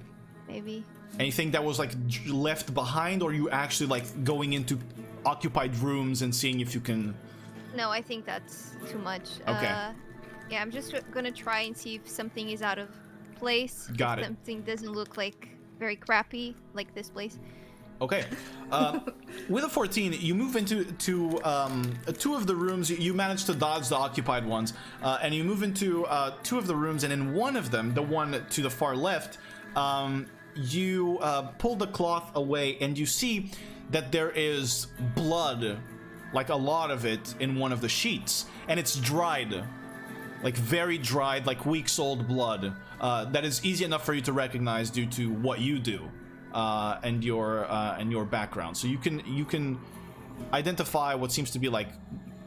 maybe. Anything that was like left behind, or you actually like going into occupied rooms and seeing if you can? No, I think that's too much. Okay. Yeah, I'm just gonna try and see if something is out of place. Got if it. Something doesn't look like very crappy, like this place. Okay. With a 14, you move into 2 of the rooms. You manage to dodge the occupied ones, and you move into 2 of the rooms. And in one of them, the one to the far left, you pull the cloth away, and you see that there is blood, like a lot of it, in one of the sheets, and it's dried, like very dried, like weeks-old blood. That is easy enough for you to recognize due to what you do. And your background, so you can identify what seems to be like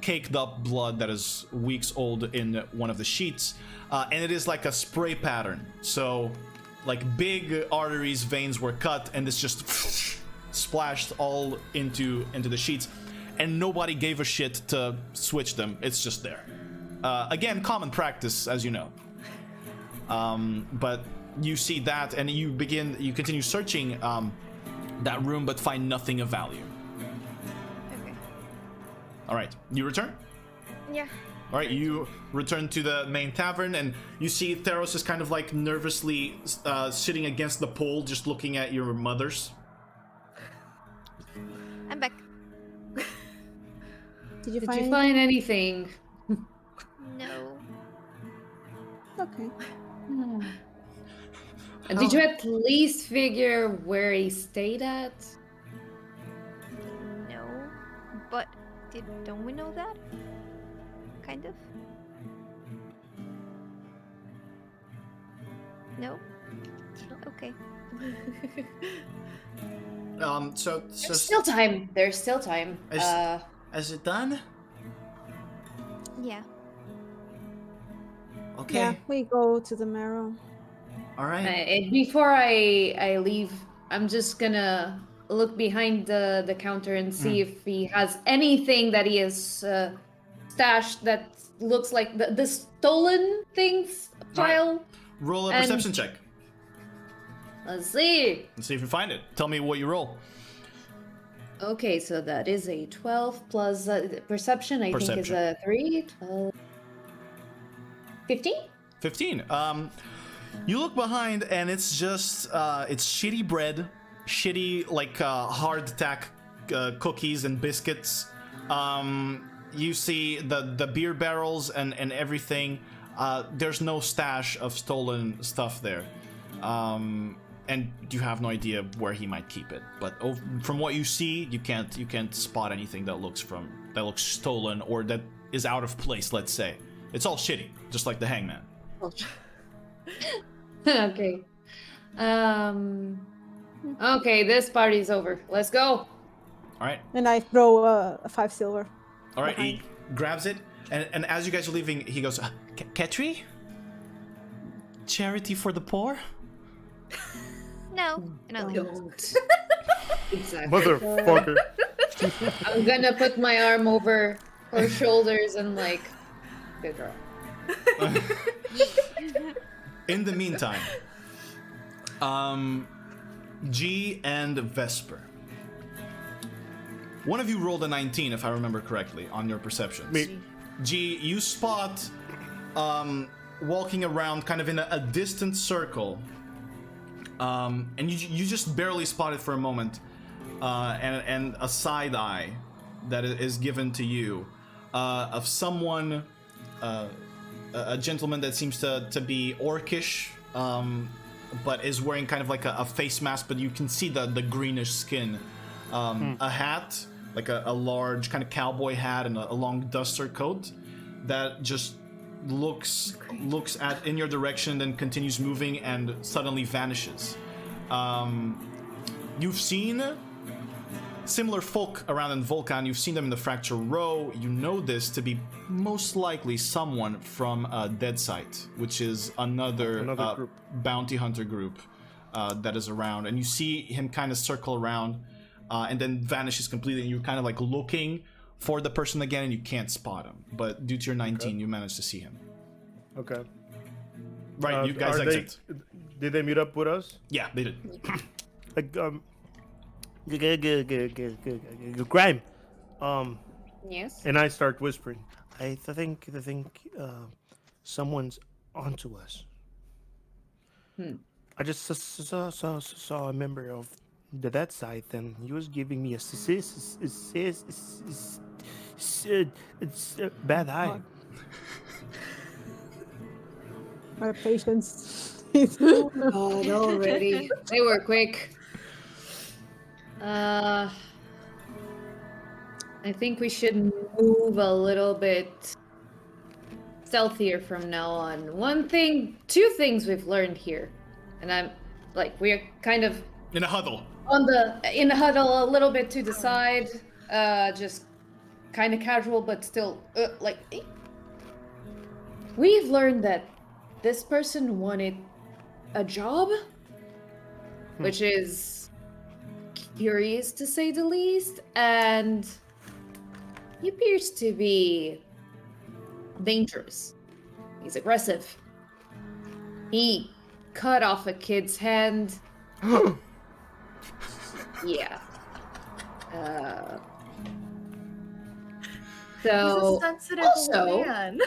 caked up blood that is weeks old in one of the sheets, and it is like a spray pattern. So, like big arteries, veins were cut, and it's just splashed all into the sheets, and nobody gave a shit to switch them. It's just there. Again, common practice, as you know. But you see that, and you continue searching that room, but find nothing of value. Okay. All right, you return? Yeah. All right, you return to the main tavern, and you see Theros is kind of like nervously sitting against the pole, just looking at your mothers. I'm back. Did you Did find? you find anything? No. Okay. And did you at least figure where he stayed at? No. But don't we know that? Kind of. No. Okay. So There's still time. There's still time. is it done? Yeah. Okay. Yeah, we go to the marrow. All right. Before I leave, I'm just gonna look behind the counter and see if he has anything that he has stashed that looks like the stolen things pile. Roll a perception check. Let's see. And see if you find it. Tell me what you roll. Okay, so that is a 12 plus perception. I think is a 3. 12. 15? 15. You look behind and it's just it's shitty bread, shitty like hard tack cookies and biscuits. You see the beer barrels and everything. There's no stash of stolen stuff there. And you have no idea where he might keep it. But from what you see, you can't spot anything that looks stolen or that is out of place. Let's say it's all shitty, just like the Hangman. Okay. Okay, this party's over. Let's go. All right. And I throw a 5 silver. All right. behind. He grabs it, and as you guys are leaving, he goes, "Ketri, charity for the poor." No. No. Don't. Exactly. Motherfucker. I'm gonna put my arm over her shoulders and like, good girl. In the meantime, G and Vesper. One of you rolled a 19, if I remember correctly, on your perceptions. Me. G, you spot walking around kind of in a distant circle, and you just barely spot it for a moment, and a side eye that is given to you of someone, a gentleman that seems to be orcish, but is wearing kind of like a face mask, but you can see the greenish skin, a hat, like a large kind of cowboy hat and a long duster coat that just looks at in your direction, then continues moving and suddenly vanishes. You've seen similar folk around in Volkan. You've seen them in the Fracture Row. You know this to be most likely someone from Dead Sight, which is another group. bounty hunter group that is around. And you see him kind of circle around and then vanishes completely. And you're kind of like looking for the person again, and you can't spot him. But due to your 19, you managed to see him. Okay. Right, you guys exit. Did they meet up with us? Yeah, they did. Like, Grime. Yes. And I start whispering. I think someone's onto us. I just saw a member of the Dead Side, and he was giving me a bad eye. Our patience. God, already. They were quick. I think we should move a little bit stealthier from now on. Two things we've learned here, and I'm like, we're kind of in a huddle. In a huddle, a little bit to the side, just kind of casual, but still like. We've learned that this person wanted a job, which is curious to say the least, and he appears to be dangerous. He's aggressive. He cut off a kid's hand. Yeah. So He's a sensitive also, man.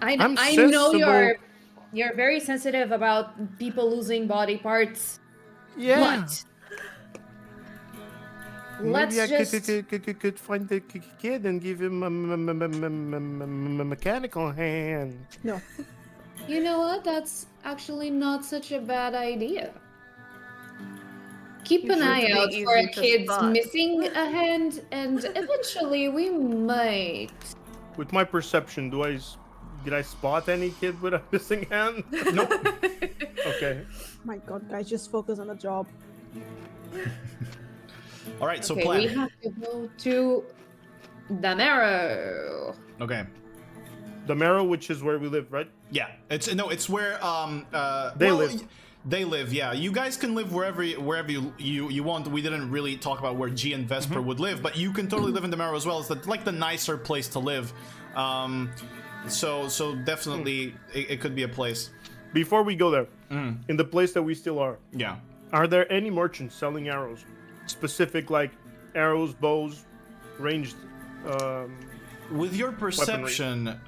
I know sensible. you're very sensitive about people losing body parts. Yeah. But let's Maybe I just could find the kid and give him a mechanical hand. No. You know what? That's actually not such a bad idea. Keep an eye out for a kid missing a hand, and eventually we might. With my perception, do I Did I spot any kid with a missing hand? Nope. Okay. My God, guys, just focus on the job. All right, so Okay, plan. we have to go to the Marrow. Okay. The Marrow, which is where we live, right? Yeah, it's where They live. They live, yeah. You guys can live wherever you want. We didn't really talk about where G and Vesper would live, but you can totally live in the Marrow as well. It's like the nicer place to live. So definitely it could be a place. Before we go there, in the place that we still Yeah. are there any merchants selling arrows? Specific, like arrows, bows, ranged. With your perception,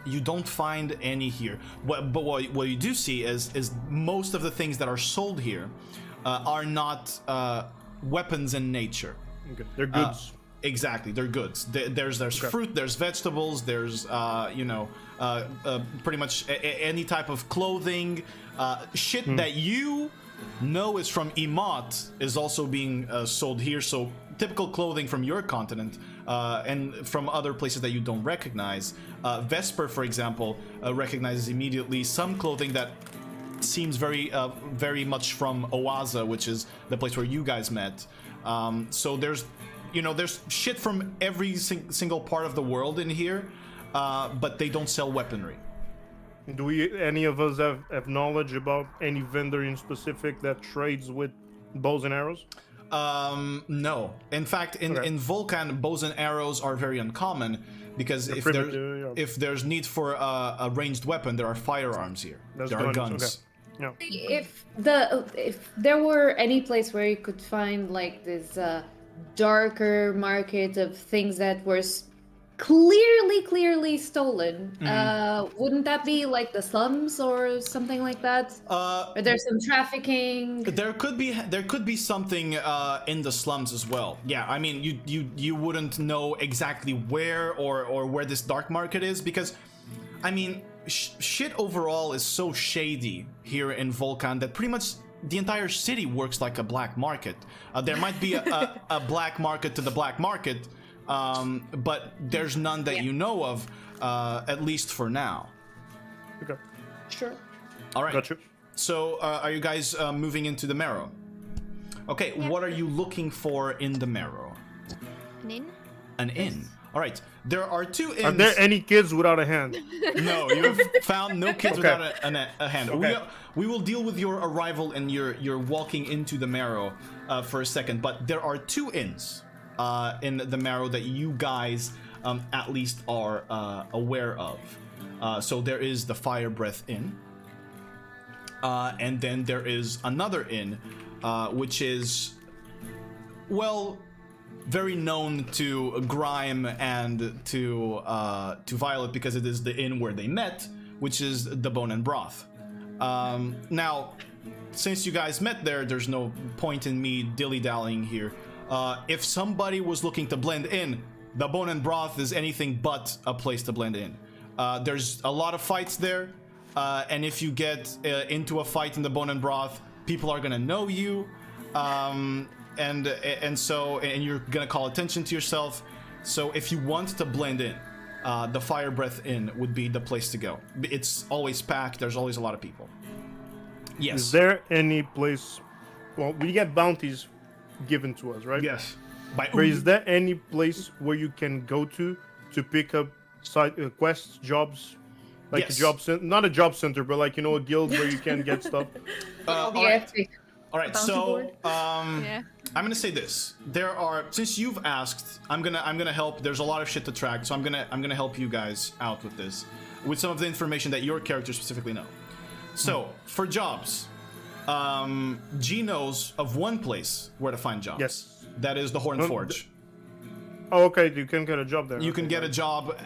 you don't find any here. But what you do see is most of the things that are sold here are not weapons in nature. Okay. They're goods. Exactly, they're goods. There's fruit, there's vegetables, there's pretty much any type of clothing, shit that you know is from Emot is also being sold here. So typical clothing from your continent and from other places that you don't recognize. Vesper, for example, recognizes immediately some clothing that seems very much from Oaza, which is the place where you guys met. So there's shit from every single part of the world in here, but they don't sell weaponry. Do any of us have knowledge about any vendor in specific that trades with bows and arrows? No. In fact, in Volkan, bows and arrows are very uncommon because if there's need for a ranged weapon, there are firearms here. There are guns. Okay. No. If there were any place where you could find like this darker market of things that were clearly stolen, wouldn't that be like the slums or something like that? Or there's some trafficking. There could be something in the slums as well. Yeah, I mean you wouldn't know exactly where or where this dark market is because, I mean, shit overall is so shady here in Volkan that pretty much the entire city works like a black market. There might be a black market to the black market, but there's none that you know of, at least for now. Okay. Sure. All right. Gotcha. So, are you guys moving into the Marrow? Okay. Yeah. What are you looking for in the Marrow? An inn? An inn. All right. There are two inns. Are there any kids without a hand? No, you have found no kids Okay. without a hand. Okay. We will deal with your arrival and your walking into the Marrow for a second, but there are two inns in the Marrow that you guys at least are aware of. So there is the Firebreath Inn, and then there is another inn, which is, well, very known to Grime and to Violet because it is the inn where they met, which is the Bone and Broth. Now, since you guys met there, there's no point in me dilly-dallying here. If somebody was looking to blend in, the Bone and Broth is anything but a place to blend in. There's a lot of fights there, and if you get into a fight in the Bone and Broth, people are gonna know you. And you're gonna call attention to yourself. So if you want to blend in, the Firebreath Inn would be the place to go. It's always packed. There's always a lot of people. Yes. Is there any place? Well, we get bounties given to us, right? Yes. But is there any place where you can go to pick up side quests, jobs, like Yes. a job center? Not a job center, but like a guild where you can get stuff. All Yeah. right. All right. Bounty So board? Yeah. I'm gonna say this. There are, since you've asked, I'm gonna help. There's a lot of shit to track, so I'm gonna help you guys out with this, with some of the information that your characters specifically know. So for jobs, G knows of one place where to find jobs. Yes. That is the Horn Forge. Oh, okay. You can get a job there. You can Okay, get a job.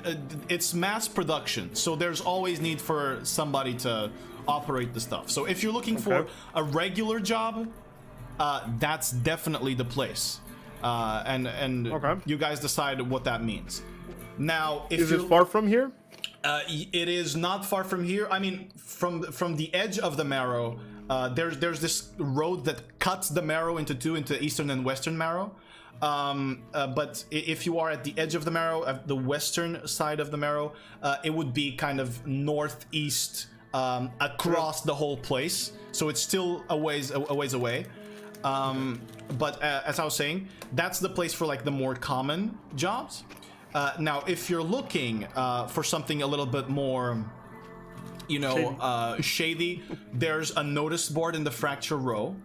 It's mass production, so there's always need for somebody to operate the stuff. So if you're looking for a regular job, that's definitely the place. And you guys decide what that means. Now, if Is it far from here? it is not far from here. I mean, from the edge of the Marrow, there's this road that cuts the Marrow into two, into Eastern and Western Marrow. But if you are at the edge of the Marrow, at the western side of the Marrow, it would be kind of northeast across the whole place. So it's still a ways away. But as I was saying, that's the place for like the more common jobs. Now, if you're looking for something a little bit more, shady, there's a notice board in the Fracture Row,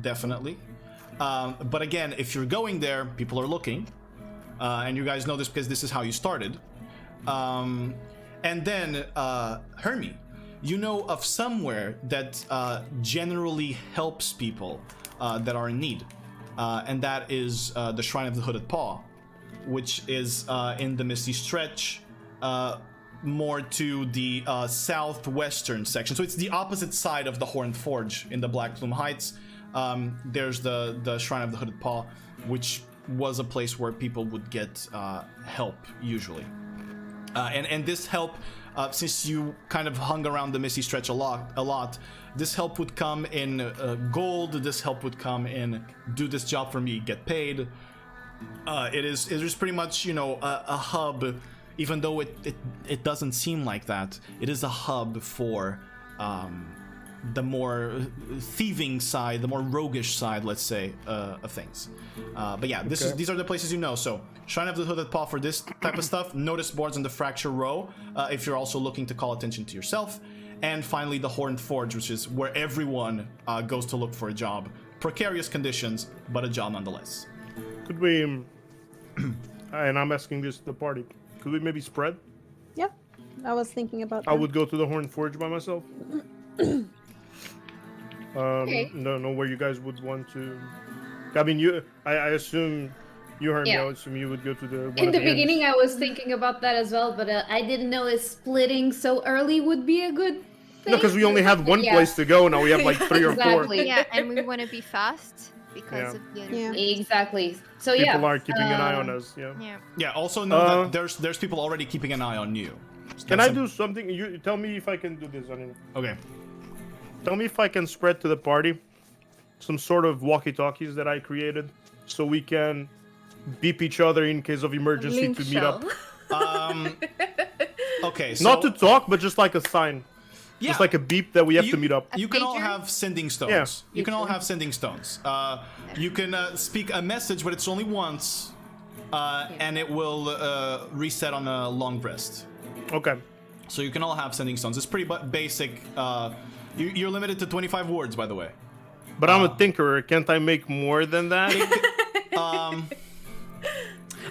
definitely. But again, if you're going there, people are looking, and you guys know this because this is how you started. And then, Hermie, you know of somewhere that generally helps people that are in need, and that is the Shrine of the Hooded Paw, which is in the Misty Stretch, more to the southwestern section. So it's the opposite side of the Horned Forge in the Black Plume Heights. There's the Shrine of the Hooded Paw, which was a place where people would get help usually. And this help, since you kind of hung around the Misty Stretch a lot, this help would come in gold. This help would come in do this job for me, get paid. It is pretty much a hub, even though it doesn't seem like that. It is a hub for the more thieving side, the more roguish side, let's say, of things. But yeah, these are the places you know. So Shrine of the Hooded Paw for this type of stuff. Notice boards in the Fracture Row if you're also looking to call attention to yourself. And finally, the Horned Forge, which is where everyone goes to look for a job. Precarious conditions, but a job nonetheless. Could we, and I'm asking this to the party, could we maybe spread? Yeah, I was thinking about that. I would go to the Horned Forge by myself. Okay. Know where you guys would want to. I mean, I assume you heard me. I assume you would go to the. In the beginning, I was thinking about that as well, but I didn't know if splitting so early would be a good thing. No, because we only had one place to go. Now we have like 3 or 4. Exactly. Yeah, and we want to be fast because of the other Yeah. Exactly. So People are keeping an eye on us. Yeah. Yeah. Also know that there's people already keeping an eye on you. Can I do something? You tell me if I can do this. Okay. Tell me if I can spread to the party some sort of walkie-talkies that I created, so we can beep each other in case of emergency Link to meet up. Okay. So, Not to talk, but just like a sign. yeah, Just like a beep that we have to meet up. You can all pager? have sending stones. Yeah. You can all have sending stones. You can speak a message, but it's only once, and it will reset on a long rest. Okay. So you can all have sending stones. It's pretty basic. You're limited to 25 words, by the way. But I'm a tinkerer. Can't I make more than that?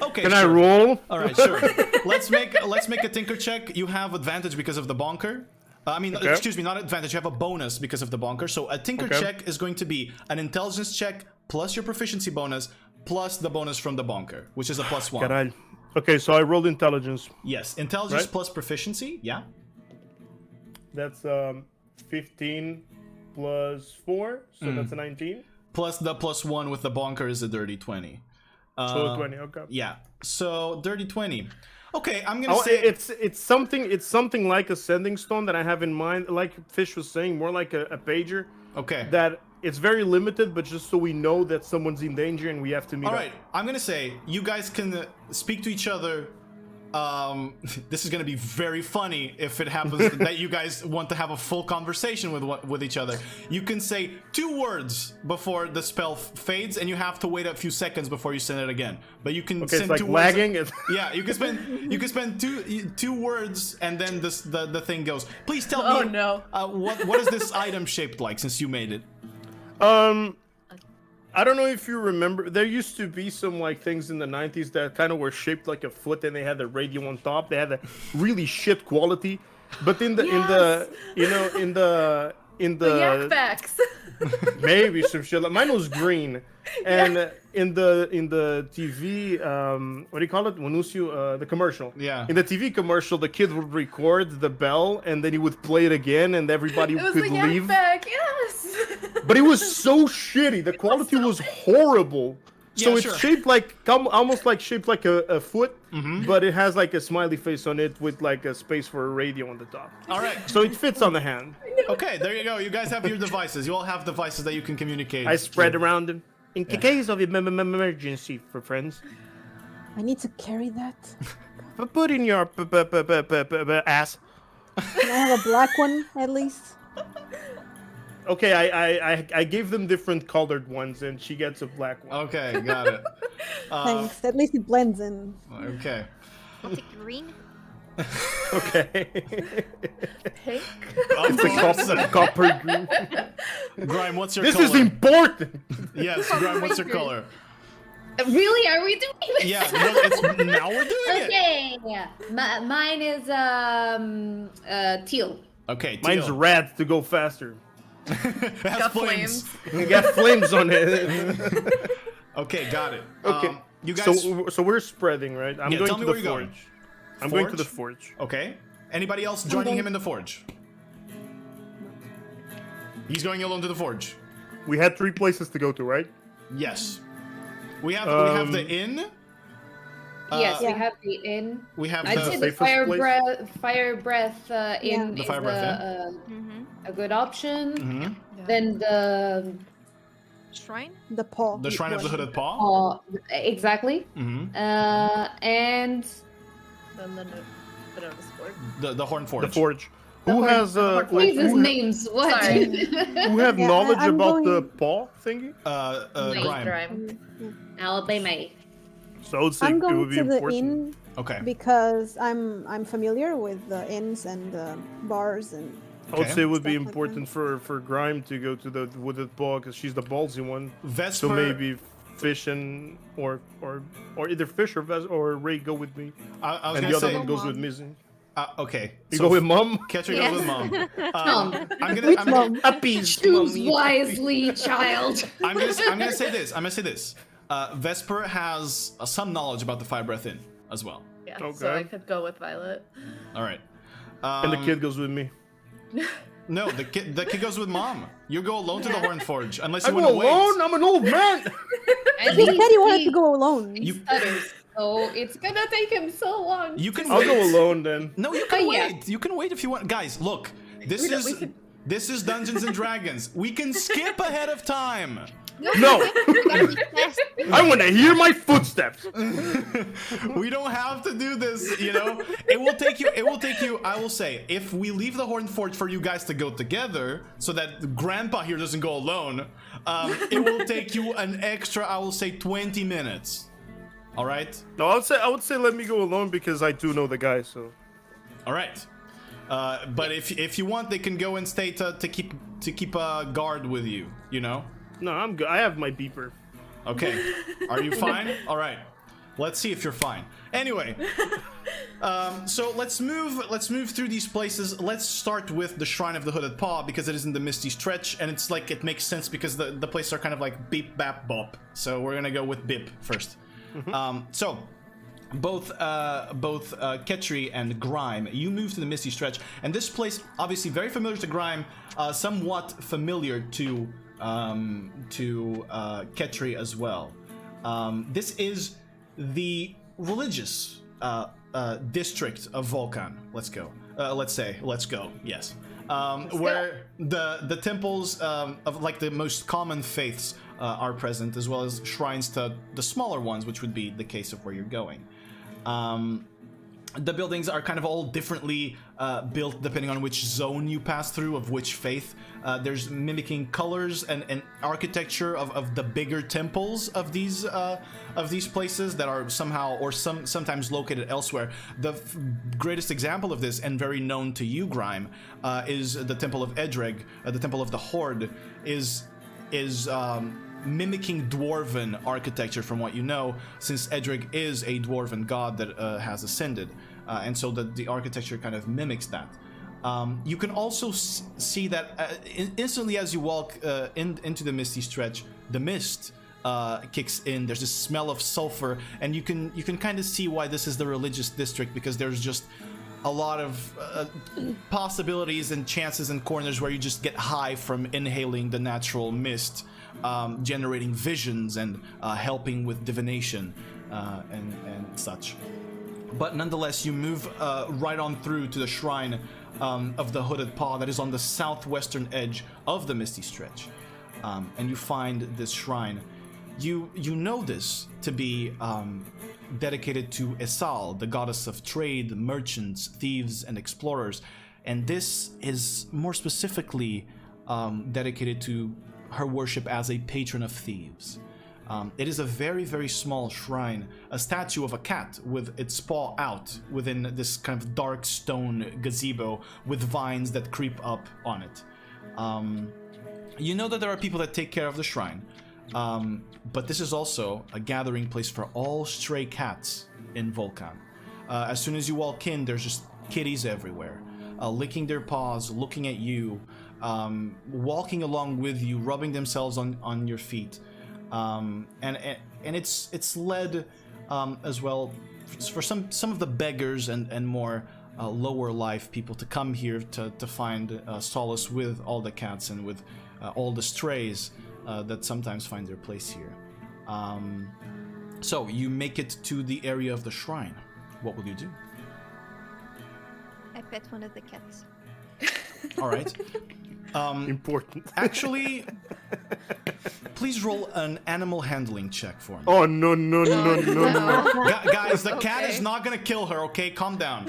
Okay. Can I roll? All right, sure. Let's make a tinker check. You have advantage because of the bonker. Excuse me, not advantage. You have a bonus because of the bonker. So a tinker check is going to be an intelligence check plus your proficiency bonus plus the bonus from the bonker, which is a +1. Okay, so I rolled intelligence. Yes, intelligence Right. plus proficiency. Yeah. That's 15 plus 4, so that's a 19. Plus the +1 with the bonker is a dirty 20. So 20. Okay. Yeah. So dirty 20. Okay, I'm gonna say it's something like a sending stone that I have in mind. Like Fish was saying, more like a pager. Okay. That it's very limited, but just so we know that someone's in danger and we have to meet up. All right, I'm gonna say you guys can speak to each other. This is gonna be very funny if it happens that you guys want to have a full conversation with each other. You can say 2 words before the spell fades, and you have to wait a few seconds before you send it again. But you can send it's like 2 lagging. words. Yeah, you can spend two words, and then the thing goes. Please tell me. Oh no. What is this item shaped like since you made it? I don't know if you remember, there used to be some like things in the 90s that kind of were shaped like a foot, and they had the radio on top. They had a really shit quality, but in the Yak backs. maybe some shit. Like, mine was green, and in the TV, what do you call it? Wanusu, the commercial. Yeah. In the TV commercial, the kid would record the bell, and then he would play it again, and everybody It was could the yak leave. back, yes. But it was so shitty. The quality was horrible. So Yeah, it's sure. shaped like almost like shaped like a foot, but it has like a smiley face on it with like a space for a radio on the top. All right. So it fits on the hand. Okay, there you go. You guys have your devices. You all have devices that you can communicate. I spread around them. In case of emergency, for friends. I need to carry that. Put in your ass. Can I have a black one at least? Okay, I gave them different colored ones, and she gets a black one. Okay, got it. Thanks. At least it blends in. Okay. I'll take green. Okay. Pink. It's a copper green. Grime, what's your This color? is important. Yes, Grime, what's your color? Really? Are we doing this? Yeah, no, now we're doing it. Okay, yeah. Mine is teal. Okay, Mine's teal. red to go faster. It has Got flames. You got flames on it. Okay, got it. Okay. You guys. So we're spreading, right? I'm Yeah, going tell to me the where you're going. forge. I'm going to the Forge? forge. Okay. Anybody else joining him in the forge? He's going alone to the forge. We had 3 places to go to, right? Yes. We have the inn. Yes, we Yeah. have the inn. We have I'd the say the safest place? fire breath inn The is Fire Breath a good option. Mhm. Then the Shrine? The paw. The Shrine of the Hooded Paw. exactly. Mhm. And Then the notice board. The Horn Forge. The forge. The Who forge- has the horn wait, Jesus who, names. What? Sorry. who have Yeah, knowledge I'm about the going- paw thingy? Grime. Grime. I'll be May. So I would say I'm it going would be to the important. inn Okay. because I'm familiar with the inns and bars and I would Okay. say it would be Stuff like important for Grime to go to the wooded paw because she's the ballsy one. Vesper. So maybe Fish and or either Fish or Ray go with me, I was and the gonna other say. one goes with Missy. Okay. You so go with Mom. Ketri Yes. goes with Mom. Mom. I'm Which gonna. mom? Appease, Choose mommy. wisely, child. I'm gonna say this. I'm gonna say this. Vesper has some knowledge about the Firebreath Inn as well. Yeah. So Okay. I could go with Violet. All right. And the kid goes with me. No, the kid goes with Mom. You go alone to the Horn Forge unless I you go want to wait. alone. I'm an old man. And he said he wanted to go alone. You So it's gonna take him so long. you can I'll wait. go alone then. No, you can Oh, yeah. wait. You can wait if you want. Guys, look. This is Dungeons and Dragons. We can skip ahead of time. No, I want to hear my footsteps. We don't have to do this, you know. It will take you. I will say, if we leave the Horn Forge for you guys to go together, so that Grandpa here doesn't go alone, it will take you an extra, I will say, 20 minutes. All right. No, I would say let me go alone because I do know the guy. So All right. But if you want, they can go and stay to keep a guard with you. You know. no, I'm good. I have my beeper. Okay. Are you fine? All right. Let's see if you're fine. Anyway, so let's move through these places. Let's start with the Shrine of the Hooded Paw because it is in the Misty Stretch, and it's like it makes sense because the places are kind of like beep bap bop. So we're gonna go with Bip first. So both Ketri and Grime, you move to the Misty Stretch, and this place obviously very familiar to Grime, somewhat familiar to Ketri as well. This is the religious district of Volkan. Let's go. Yes. Where the temples of like the most common faiths are present, as well as shrines to the smaller ones, which would be the case of where you're going. The buildings are kind of all differently built depending on which zone you pass through of which faith. There's mimicking colors and architecture of the bigger temples of these places that are somehow or sometimes located elsewhere. The greatest example of this, and very known to you, Grime, is the Temple of Edreg. The Temple of the Horde is mimicking dwarven architecture from what you know, since Edreg is a dwarven god that has ascended, and so the architecture kind of mimics that. You can also see that instantly as you walk into the Misty Stretch, the mist kicks in. There's this smell of sulfur, and you can kind of see why this is the religious district, because there's just a lot of possibilities and chances and corners where you just get high from inhaling the natural mist, generating visions and helping with divination and such. But nonetheless, you move right on through to the shrine of the Hooded Paw that is on the southwestern edge of the Misty Stretch. And you find this shrine. You know this to be dedicated to Esal, the goddess of trade, merchants, thieves, and explorers, and this is more specifically dedicated to her worship as a patron of thieves. It is a very, very small shrine, a statue of a cat with its paw out within this kind of dark stone gazebo with vines that creep up on it. You know that there are people that take care of the shrine, but this is also a gathering place for all stray cats in Volkan. As soon as you walk in, there's just kitties everywhere, licking their paws, looking at you, walking along with you, rubbing themselves on your feet. And it's led as well for some of the beggars and more lower life people to come here to find solace with all the cats and with all the strays that sometimes find their place here. So you make it to the area of the shrine. What will you do? I pet one of the cats. All right. Important. Actually, please roll an animal handling check for me. Oh, no. Guys, the cat is not gonna kill her, okay? Calm down.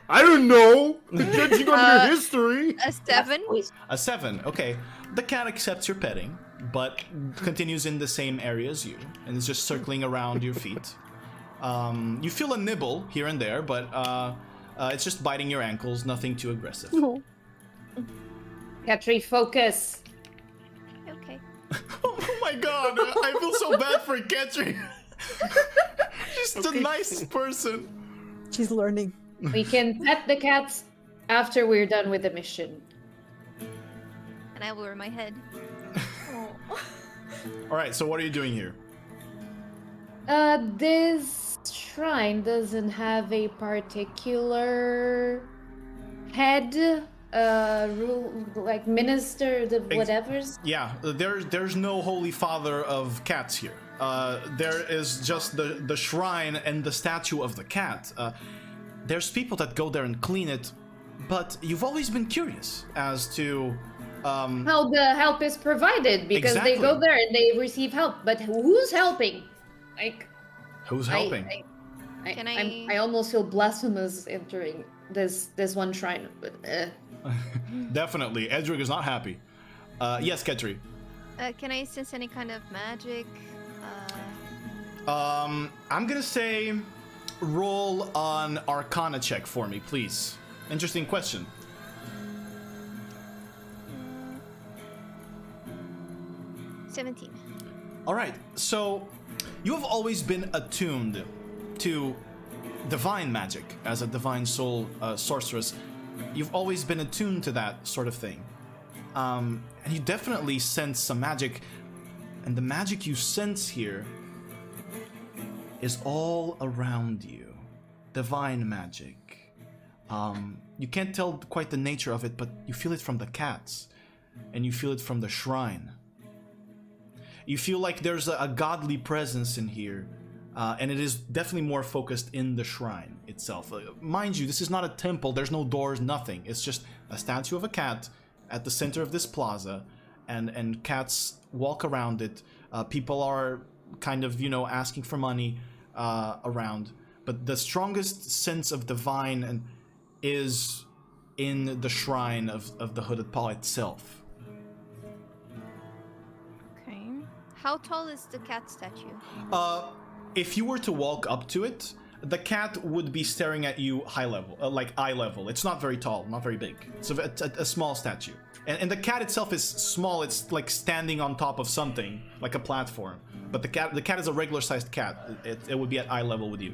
I don't know. Judging on your history. A 7. A 7, okay. The cat accepts your petting, but continues in the same area as you, and is just circling around your feet. You feel a nibble here and there, but it's just biting your ankles, nothing too aggressive. Ketri, focus. Okay. Oh my god, I feel so bad for Ketri. She's a nice person. She's learning. We can pet the cats after we're done with the mission. And I lower my head. Alright, so what are you doing here? This shrine doesn't have a particular head, like minister, the whatevers. Yeah, there's no holy father of cats here. There is just the shrine and the statue of the cat. There's people that go there and clean it, but you've always been curious as to how the help is provided, because Exactly. they go there and they receive help, but who's helping? Like, who's helping. I almost feel blasphemous entering this one shrine, but Definitely, Edric is not happy. Yes, Ketri. Can I sense any kind of magic? I'm gonna say roll an Arcana check for me, please. Interesting question. 17. Alright, so you have always been attuned to divine magic as a divine soul sorceress. You've always been attuned to that sort of thing. And you definitely sense some magic, and the magic you sense here is all around you. Divine magic. You can't tell quite the nature of it, but you feel it from the cats, and you feel it from the shrine. You feel like there's a godly presence in here, and it is definitely more focused in the shrine itself. Mind you, this is not a temple, there's no doors, nothing. It's just a statue of a cat at the center of this plaza, and cats walk around it. People are kind of, asking for money around. But the strongest sense of divine is in the shrine of the Hooded Paw itself. Okay. How tall is the cat statue? If you were to walk up to it, the cat would be staring at you high level, like eye level. It's not very tall, not very big. It's a small statue. And the cat itself is small. It's like standing on top of something, like a platform. But the cat is a regular sized cat. It would be at eye level with you.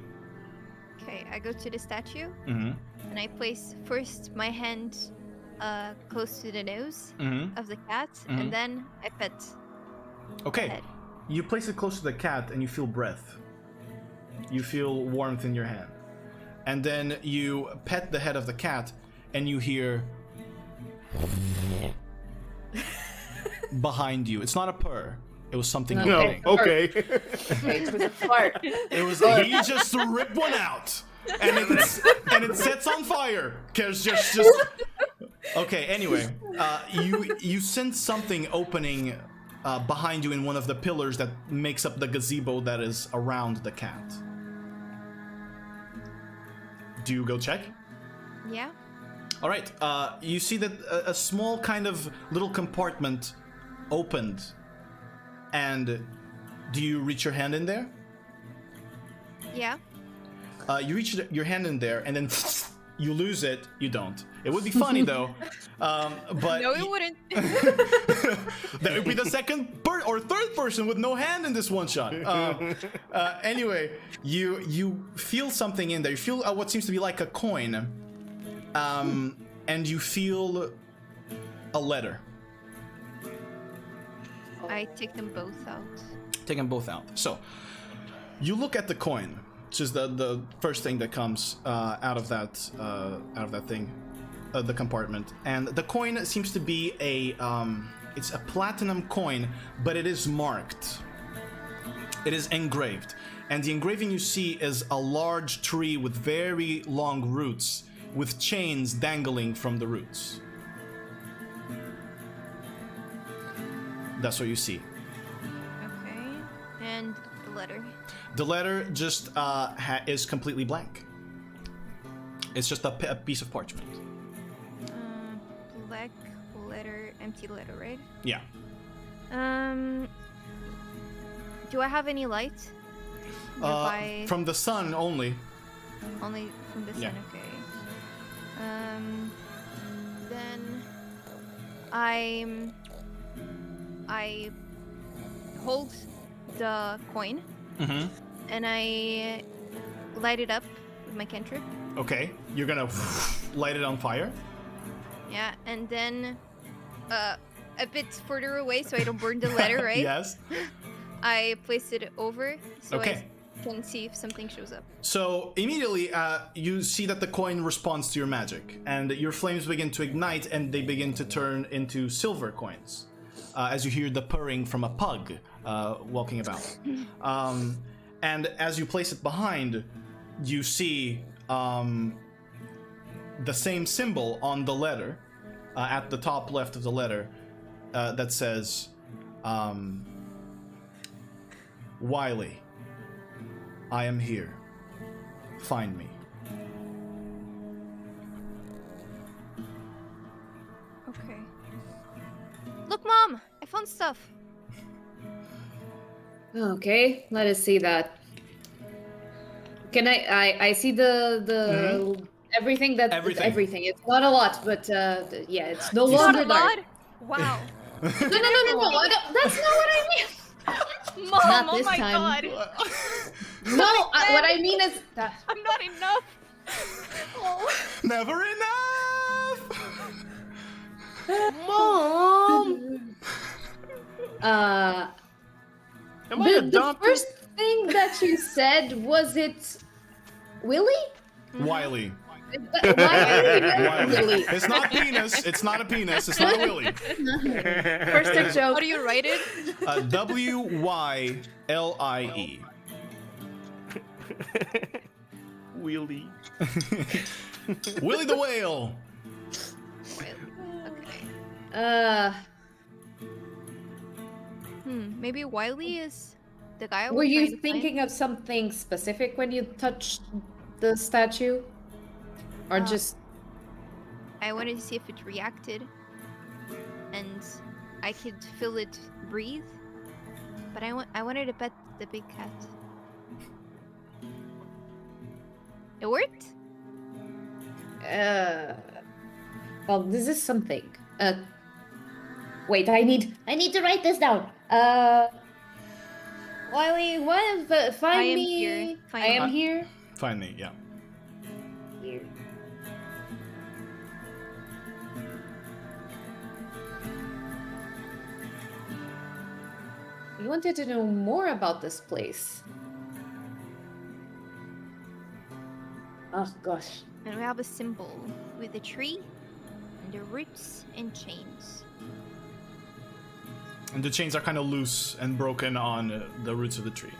Okay, I go to the statue, Mm-hmm. and I place first my hand close to the nose Mm-hmm. of the cat, and then I pet the Okay. head. You place it close to the cat and you feel breath. You feel warmth in your hand. And then you pet the head of the cat and you hear behind you. It's not a purr. It was something No, No, happening. okay. it was a fart. It was he just ripped one out. And it sets on fire. Cause just Okay, anyway. You sense something opening behind you in one of the pillars that makes up the gazebo that is around the cat. Do you go check? Yeah. All right. You see that a small kind of little compartment opened, and do you reach your hand in there? Yeah. You reach your hand in there, and then you lose it. You don't. It would be funny though, but No, it wouldn't. that would be the second or third person with no hand in this one shot. Anyway, you feel something in there. You feel what seems to be like a coin, and you feel a letter. I take them both out. Take them both out. So you look at the coin, which is the first thing that comes out of that thing, the compartment, and the coin seems to be it's a platinum coin, but it is marked. It is engraved, and the engraving you see is a large tree with very long roots, with chains dangling from the roots. That's what you see. Okay. And the letter. The letter just is completely blank. It's just a piece of parchment. Black letter, empty letter, right? Yeah. Do I have any light? Nearby? From the sun only. Only from the sun, Yeah. okay. Then I hold the coin and I light it up with my cantrip. Okay, you're gonna light it on fire. Yeah, and then a bit further away so I don't burn the letter, right? Yes. I place it over so Okay. I can see if something shows up. So immediately you see that the coin responds to your magic, and your flames begin to ignite, and they begin to turn into silver coins. As you hear the purring from a pug walking about. And as you place it behind, you see the same symbol on the letter, at the top left of the letter, that says, Wiley, I am here. Find me. Okay. Look, Mom! I found stuff. Okay, let us see that. Can I see the everything that everything. It's not a lot, but yeah, it's no longer dark. Wow. No, I don't, that's not what I mean. Mom, Not oh this my time. god. No, what I mean is that I'm not enough. Oh. Never enough! Mom! Am I the adopted? first thing that you said, was it Willie? Wiley. Why Wiley. It's not penis. It's not a penis. It's not a willy. First tip joke. How do you write it? Wyle. Wheelie. Willy the whale. Okay. Maybe Wiley is the guy. Were you thinking of something specific when you touched the statue? Or just... I wanted to see if it reacted. And I could feel it breathe. But I wanted to pet the big cat. It worked? Well, this is something. Wait, I need to write this down. Wiley, find me. Here. I am here. Find me, yeah. Here. You wanted to know more about this place. Oh gosh. And we have a symbol with a tree and the roots and chains. And the chains are kind of loose and broken on the roots of the tree.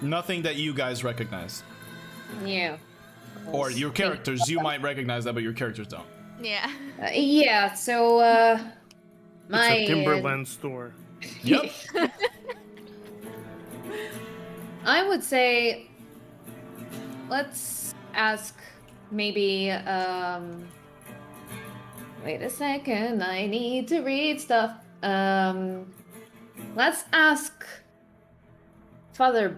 Nothing that you guys recognize. Yeah. Or your characters, you might recognize that, but your characters don't. Yeah. Yeah, so It's a Timberland store. Yep. I would say, let's ask maybe, wait a second, I need to read stuff. Let's ask Father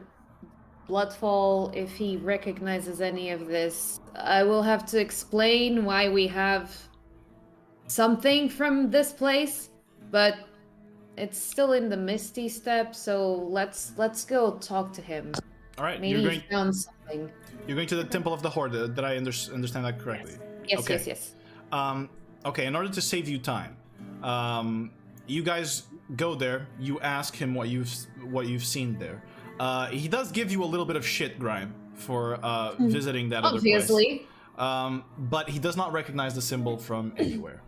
Bloodfall if he recognizes any of this. I will have to explain why we have something from this place, but it's still in the Misty Step, so let's go talk to him. All right, Maybe he found something. You're going to the Temple of the Horde. Did I understand that correctly? Yes, okay. yes. Okay, in order to save you time, you guys go there. You ask him what you've seen there. He does give you a little bit of shit, Grime, for visiting that other place. Obviously. But he does not recognize the symbol from anywhere.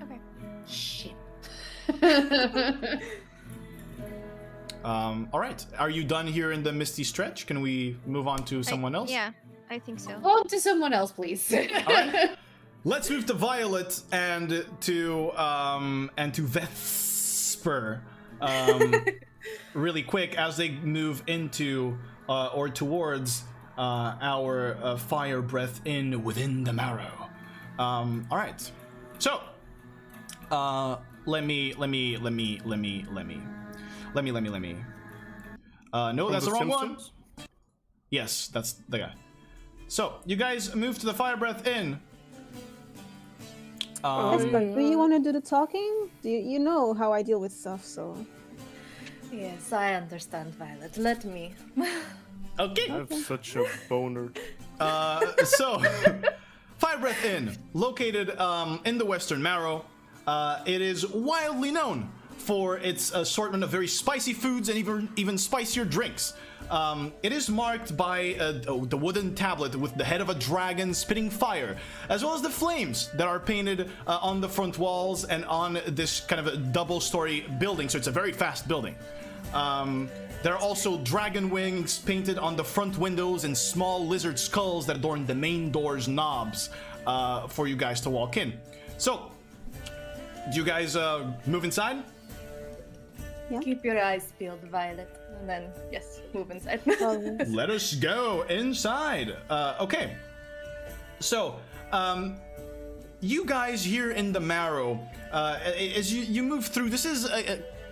Okay. Shit. All right. Are you done here in the Misty Stretch? Can we move on to someone else? Yeah, I think so. On to someone else, please. All right. Let's move to Violet and to Vesper. Really quick as they move into or towards our Firebreath Inn within the Marrow. All right. So, let me. No, that's the wrong one. Yes, that's the guy. So, you guys move to the Firebreath Inn. Vesper, do you want to do the talking? You know how I deal with stuff, so... Yes, I understand, Violet. Let me. Okay. I have such a boner. So, Firebreath Inn, located in the Western Marrow. It is wildly known for its assortment of very spicy foods and even spicier drinks. It is marked by the wooden tablet with the head of a dragon spitting fire, as well as the flames that are painted on the front walls and on this kind of a double-story building, so it's a very fast building. There are also dragon wings painted on the front windows and small lizard skulls that adorn the main door's knobs for you guys to walk in. So, do you guys move inside? Yeah. Keep your eyes peeled, Violet. And then, yes, move inside. Let us go inside. Okay. So, you guys here in the Marrow, as you move through, this is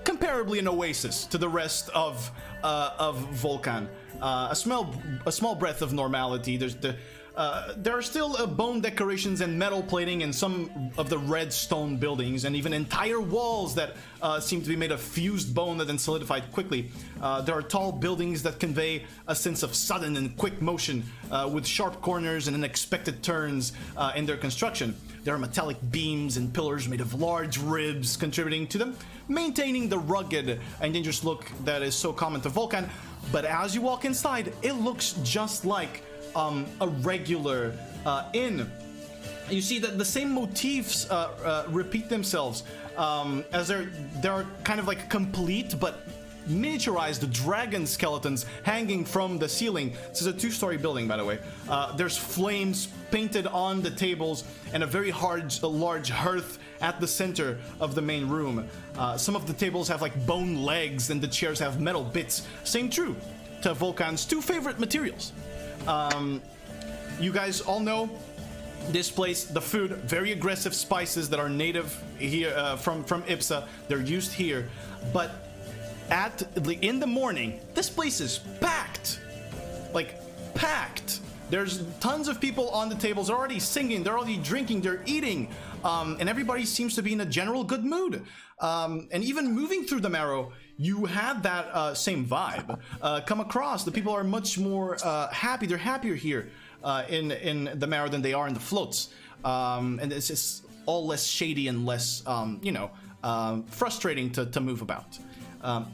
comparably an oasis to the rest of Volkan. A small breath of normality. There are still bone decorations and metal plating in some of the red stone buildings, and even entire walls that seem to be made of fused bone that then solidified quickly. There are tall buildings that convey a sense of sudden and quick motion, with sharp corners and unexpected turns in their construction. There are metallic beams and pillars made of large ribs contributing to them, maintaining the rugged and dangerous look that is so common to Volkan. But as you walk inside, it looks just like a regular inn. You see that the same motifs repeat themselves, as there are kind of like complete but miniaturized dragon skeletons hanging from the ceiling. This is a two-story building, by the way. There's flames painted on the tables and a very large hearth at the center of the main room. Some of the tables have like bone legs and the chairs have metal bits. Same true to Volkan's two favorite materials. You guys all know this place, the food, very aggressive spices that are native here from Ipsa. They're used here, but in the morning, this place is packed, like packed. There's tons of people on the tables. They're already singing, they're already drinking, they're eating, and everybody seems to be in a general good mood. And even moving through the Marrow, you had that same vibe come across. The people are much more happy. They're happier here in the Marrow than they are in the floats. And it's just all less shady and less, frustrating to move about.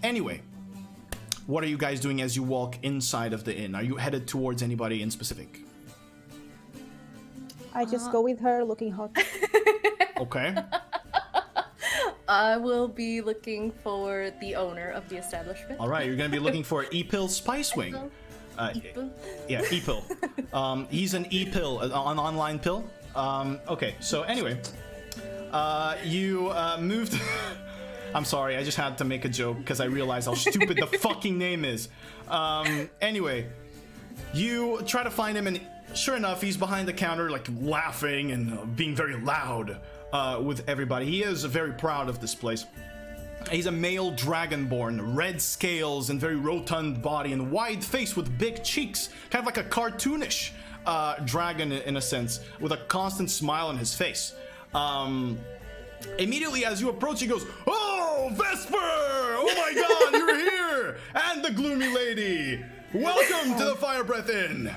Anyway, what are you guys doing as you walk inside of the inn? Are you headed towards anybody in specific? I just go with her looking hot. Okay. I will be looking for the owner of the establishment. All right, you're going to be looking for Epil Spice Wing. Epil? Yeah, Epil. He's an E-pill, an online pill. Okay, so anyway, You moved. I'm sorry, I just had to make a joke because I realized how stupid the fucking name is. Anyway, you try to find him, and sure enough, he's behind the counter, like laughing and being very loud with everybody. He is very proud of this place. He's a male dragonborn, red scales and very rotund body and wide face with big cheeks, kind of like a cartoonish dragon in a sense, with a constant smile on his face. Immediately as you approach, he goes, "Oh, Vesper! Oh my god, you're here! And the gloomy lady! Welcome to the Firebreath Inn!"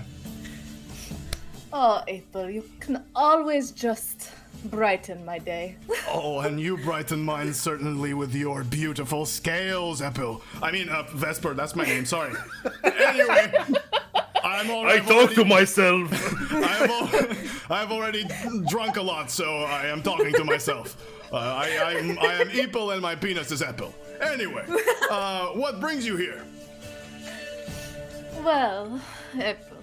Oh, April, you can always just brighten my day. Oh, and you brighten mine certainly with your beautiful scales, Vesper, that's my name, sorry. Anyway, I talk to myself. I've already drunk a lot, so I am talking to myself. I am Epil and my penis is Epil. Anyway, what brings you here? Well, April,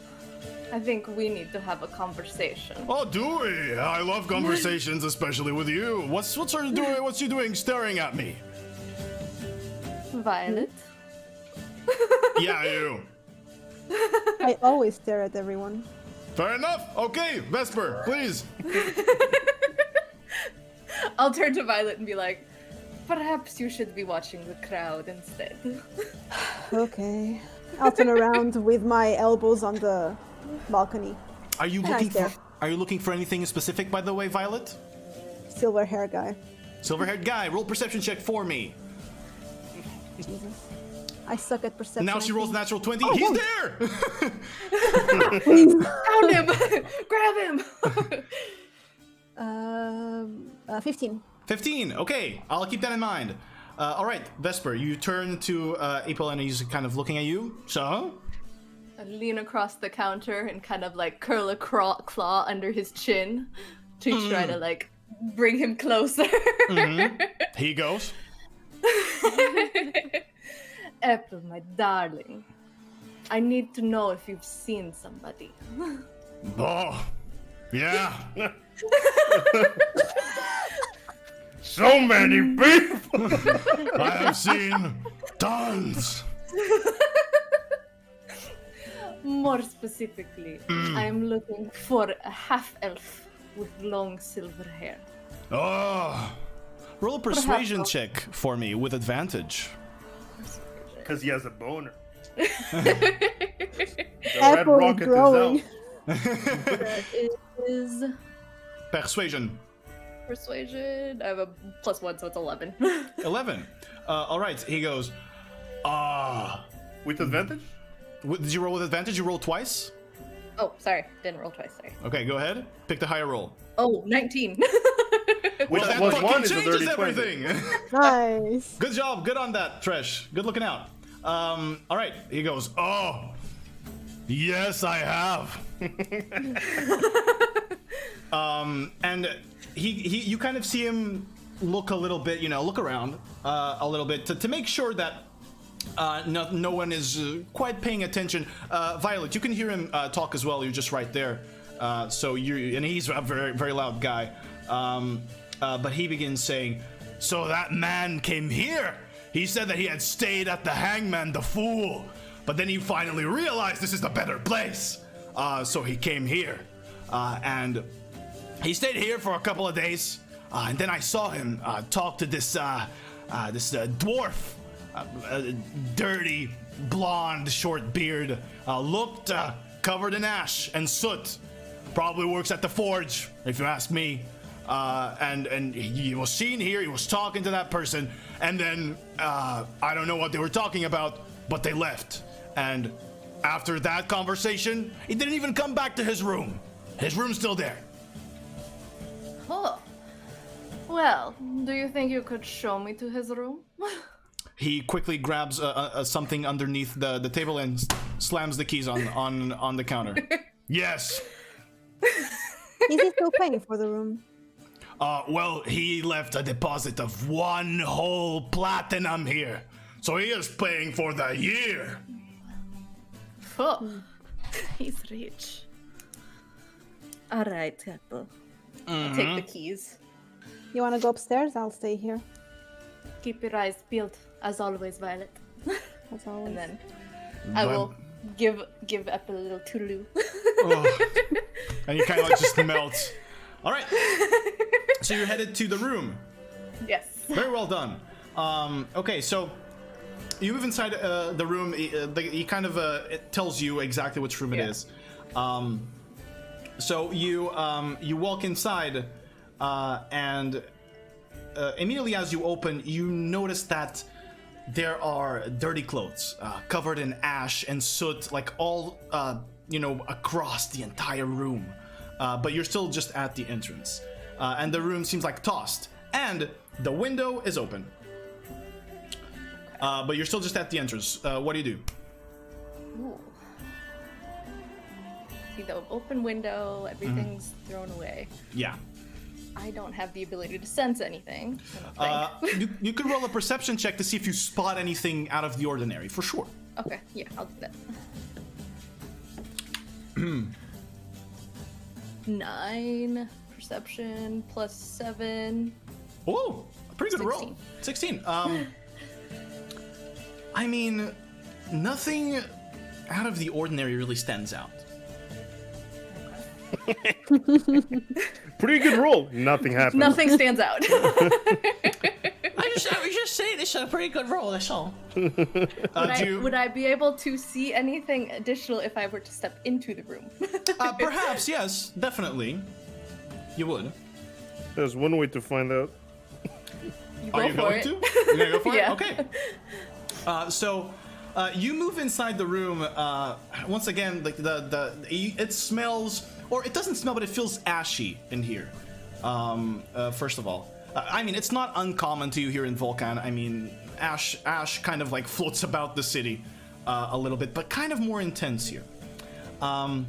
I think we need to have a conversation. Oh, do we? I love conversations, especially with you. What's you doing staring at me? Violet? Yeah, you. I always stare at everyone. Fair enough. Okay, Vesper, please. I'll turn to Violet and be like, perhaps you should be watching the crowd instead. Okay. I'll turn around with my elbows on the balcony. Are you looking for anything specific, by the way, Violet? Silver hair guy. Silver-haired guy, roll perception check for me. Jesus. I suck at perception. Now she rolls a natural 20. Oh, He's whoa. there! Found him! Grab him! 15. 15. Okay, I'll keep that in mind. All right, Vesper, you turn to April and he's kind of looking at you. So? I lean across the counter and kind of like curl a claw under his chin to try to like bring him closer. Mm-hmm. He goes. April, my darling, I need to know if you've seen somebody. Oh, yeah. So many people. I have seen tons. More specifically, I am looking for a half-elf with long silver hair. Oh, roll a persuasion check for me with advantage. Because he has a boner. Apple is growing. That is Persuasion. persuasion. I have a +1, so it's 11. 11. All right, he goes, With advantage? Did you roll with advantage? You rolled twice? Oh, sorry. Didn't roll twice, sorry. Okay, go ahead. Pick the higher roll. Oh, 19. Which That plus fucking one is a changes dirty 20. everything. Nice. Good job. Good on that, Tresh. Good looking out. All right, he goes, oh, yes, I have. And you kind of see him look a little bit, look around a little bit to make sure that no one is quite paying attention. Violet, you can hear him talk as well. You're just right there. And he's a very, very loud guy. But he begins saying, so that man came here. He said that he had stayed at the Hangman, the fool. But then he finally realized this is the better place. So he came here. And he stayed here for a couple of days. And then I saw him talk to this dwarf. Dirty, blonde, short beard. Looked covered in ash and soot. Probably works at the forge, if you ask me. And he was seen here. He was talking to that person. And then I don't know what they were talking about, but they left. And after that conversation, he didn't even come back to his room. His room's still there. Oh. Well, do you think you could show me to his room? He quickly grabs something underneath the table and slams the keys on the counter. Yes. Is he still paying for the room? Well, he left a deposit of 1 whole platinum here. So he is paying for the year. Oh, he's rich. All right, Apple. I'll take the keys. You want to go upstairs? I'll stay here. Keep your eyes peeled, as always, Violet. As always. And then I will give up a little toodaloo. And you kind of like just melt. All right. So you're headed to the room. Yes. Very well done. Okay, so you move inside the room. He kind of it tells you exactly which room it is. So you walk inside, and immediately as you open, you notice that there are dirty clothes covered in ash and soot, like all across the entire room. But you're still just at the entrance, and the room seems like tossed, and the window is open. But you're still just at the entrance. What do you do? Ooh. See the open window, everything's thrown away. Yeah. I don't have the ability to sense anything. I don't think. You could roll a perception check to see if you spot anything out of the ordinary, for sure. Okay, yeah, I'll do that. 9 perception plus 7. Oh, a pretty good 16. roll. 16. I mean, nothing out of the ordinary really stands out. Pretty good roll. Nothing happened. Nothing stands out. I was just saying this is a pretty good roll, that's all. Would I be able to see anything additional if I were to step into the room? Perhaps, yes, definitely. You would. There's one way to find out. Are you going to? You're gonna go for Yeah. it? Okay. So you move inside the room. Once again, like it smells, or it doesn't smell, but it feels ashy in here. First of all, I mean, it's not uncommon to you here in Volkan. I mean, ash kind of like floats about the city a little bit, but kind of more intense here. And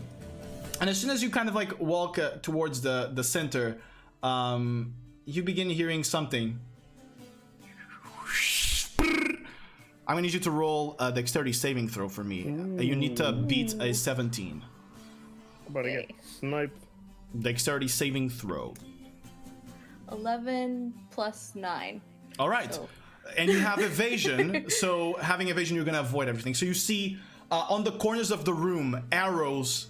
as soon as you kind of like walk towards the center, you begin hearing something. I'm gonna need you to roll a dexterity saving throw for me. You need to beat a 17. About to get sniped. Dexterity saving throw. 11 plus 9. All right. So. And you have evasion, so having evasion, you're gonna avoid everything. So you see on the corners of the room, arrows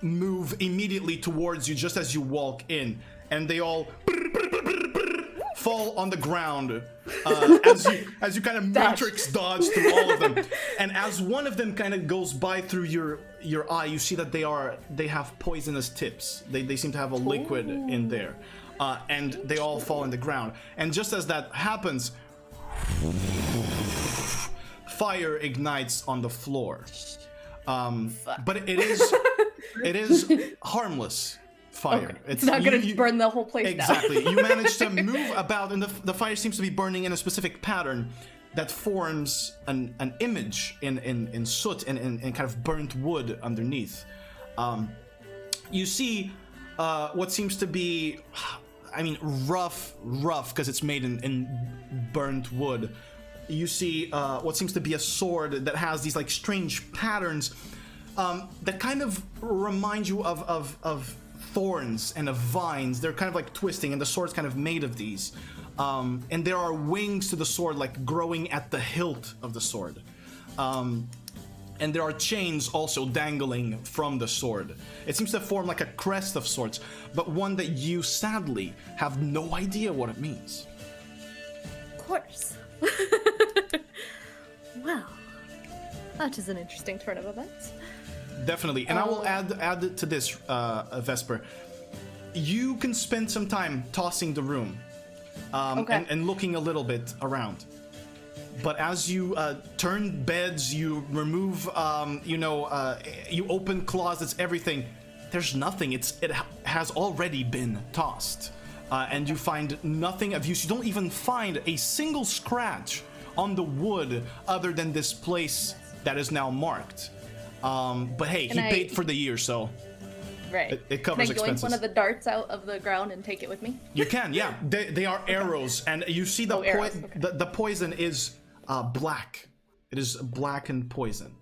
move immediately towards you just as you walk in, and they all fall on the ground as you kind of matrix dodge through all of them. And as one of them kind of goes by through your eye, you see that they have poisonous tips. They seem to have a liquid in there, and they all fall on the ground. And just as that happens, fire ignites on the floor. But it is harmless fire. Okay. It's not gonna burn the whole place exactly. down. You manage to move about, and the fire seems to be burning in a specific pattern that forms an image in soot and kind of burnt wood underneath. You see what seems to be, I mean, rough because it's made in burnt wood. You see what seems to be a sword that has these like strange patterns that kind of remind you of thorns and of vines. They're kind of like twisting, and the sword's kind of made of these. And there are wings to the sword, like growing at the hilt of the sword. And there are chains also dangling from the sword. It seems to form like a crest of sorts, but one that you sadly have no idea what it means. Of course. Well, that is an interesting turn of events. Definitely, and I will add to this, Vesper. You can spend some time tossing the room, and looking a little bit around. But as you turn beds, you remove, you open closets, everything. There's nothing. It has already been tossed, and you find nothing of use. You don't even find a single scratch on the wood other than this place that is now marked. But hey, he paid for the year, so right. It covers expenses. Can I yoink one of the darts out of the ground and take it with me? You can, yeah. They are arrows, and you see the the poison is black. It is black and poison.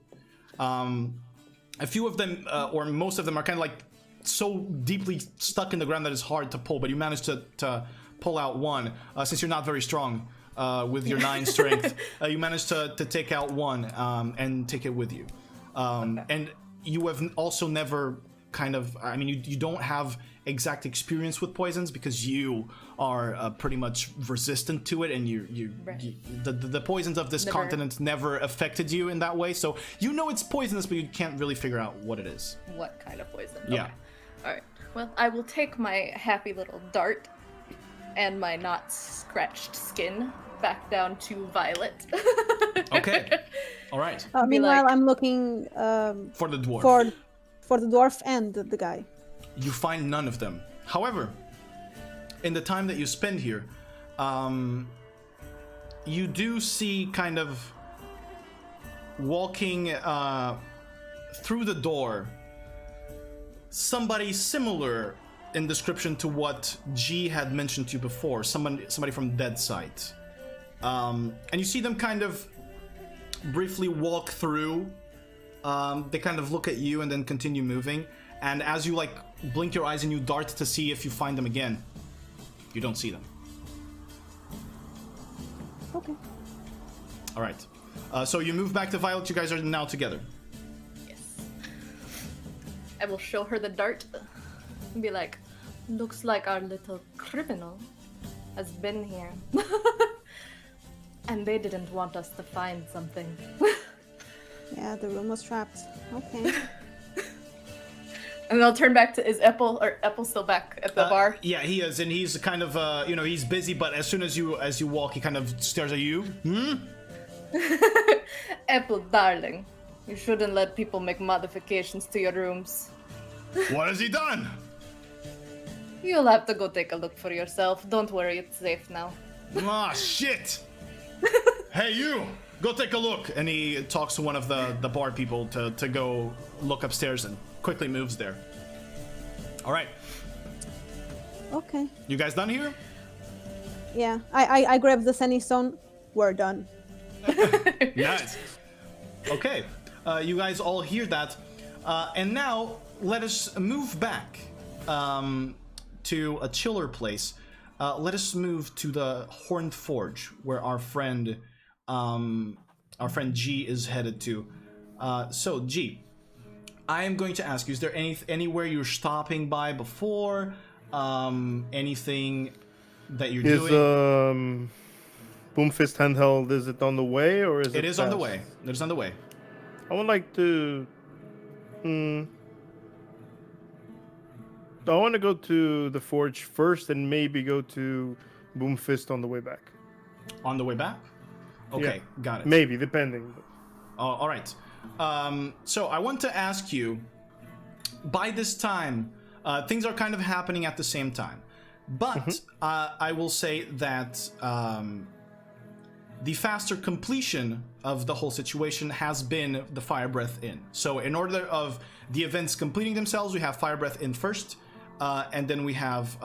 A few of them, or most of them, are kind of like so deeply stuck in the ground that it's hard to pull. But you manage to pull out one. Since you're not very strong with your 9 strength, you manage to take out one and take it with you. And you have also never kind of, I mean, you don't have exact experience with poisons because you are pretty much resistant to it, and the poisons of this continent never affected you in that way, so you know it's poisonous, but you can't really figure out what it is. What kind of poison? Yeah. Okay. All right. Well, I will take my happy little dart and my not scratched skin back down to Violet. Okay. All right. Meanwhile, I'm looking for the dwarf. For the dwarf and the guy. You find none of them. However, in the time that you spend here, you do see kind of walking through the door somebody similar in description to what G had mentioned to you before, somebody from Dead Sight. And you see them kind of briefly walk through. They kind of look at you and then continue moving. And as you like blink your eyes and you dart to see if you find them again, you don't see them. Okay. All right. So you move back to Violet. You guys are now together. Yes. I will show her the dart and be like, looks like our little criminal has been here. And they didn't want us to find something. Yeah, the room was trapped. Okay. And I'll turn back to, is Apple still back at the bar? Yeah, he is, and he's kind of, he's busy, but as soon as you walk, he kind of stares at you. Apple, darling, you shouldn't let people make modifications to your rooms. What has he done? You'll have to go take a look for yourself. Don't worry, it's safe now. Ah, shit! Hey, you! Go take a look! And he talks to one of the bar people to go look upstairs and quickly moves there. All right. Okay. You guys done here? Yeah, I grabbed the sending stone. We're done. Nice. Okay. You guys all hear that. And now let us move back to a chiller place. Let us move to the Horned Forge, where our friend G is headed to. So G, I am going to ask you: is there anywhere you're stopping by before? Anything that you're doing? Boomfist handheld, is it on the way or is it? It is on the way. It is on the way. I would like to. I want to go to the forge first and maybe go to Boomfist on the way back. On the way back? Okay, yeah, got it. Maybe, depending. All right. So I want to ask you, by this time, things are kind of happening at the same time. But I will say that the faster completion of the whole situation has been the Firebreath in. So in order of the events completing themselves, we have Firebreath in first, and then we have